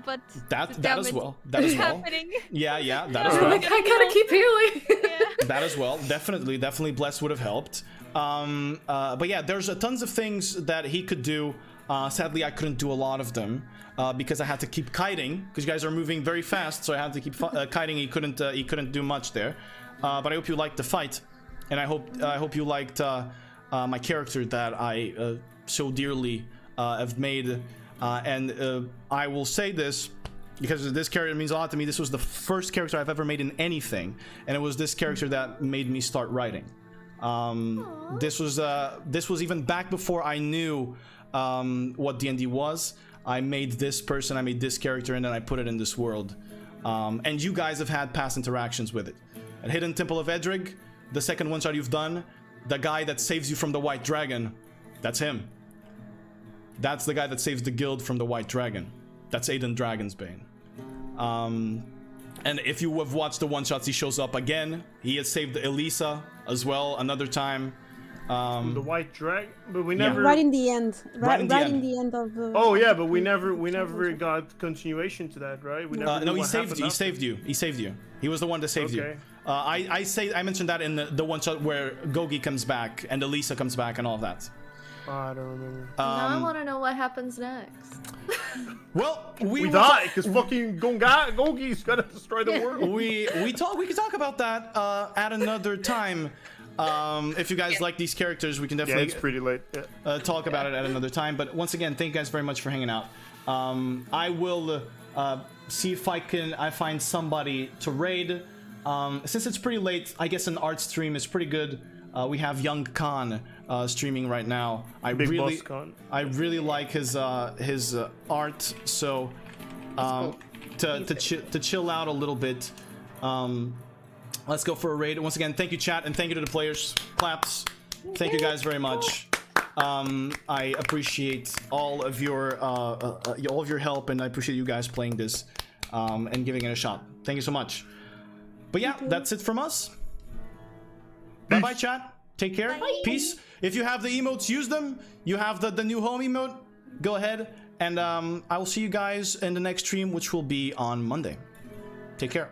but That the that as damage well. That as is well. happening. Yeah, that as I'm well. like, I gotta keep healing. Yeah. That as well. Definitely bless would have helped. But yeah, there's tons of things that he could do. Sadly, I couldn't do a lot of them because I had to keep kiting because you guys are moving very fast, so I had to keep kiting. He couldn't do much there. But I hope you liked the fight, and I hope you liked my character that I so dearly have made. And I will say this because this character means a lot to me. This was the first character I've ever made in anything, and it was this character that made me start writing. This was even back before I knew what D&D was. I made this person, I made this character, and then I put it in this world. And you guys have had past interactions with it. At Hidden Temple of Edric, the second one shot you've done, the guy that saves you from the White Dragon, that's him. That's the guy that saves the guild from the White Dragon. That's Aiden Dragonsbane. And if you have watched the one-shots, he shows up again. He has saved Elisa as well another time. The White Dragon, but we never. Right in the end. Right in the end of the. Oh yeah, but we never got continuation to that, right? We never. No, he saved you. He was the one that saved you. I mentioned that in the one shot where Gogi comes back and Elisa comes back and all of that. Oh, I don't remember. Now I want to know what happens next. Well, we die because fucking Gogi's gonna destroy the world. We can talk about that at another time. If you guys like these characters, we can definitely. Yeah, it's pretty late. Yeah. Talk about it at another time. But once again, thank you guys very much for hanging out. I will see if I find somebody to raid. Since it's pretty late, I guess an art stream is pretty good. We have Young Khan streaming right now. I really like his art. So to chill out a little bit. Let's go for a raid. Once again, thank you, chat, and thank you to the players. Claps. Thank you guys very much. I appreciate all of your help, and I appreciate you guys playing this and giving it a shot. Thank you so much. But yeah, that's it from us. Bye bye, chat. Take care. Bye. Peace. If you have the emotes, use them. You have the new home emote. Go ahead, and I will see you guys in the next stream, which will be on Monday. Take care.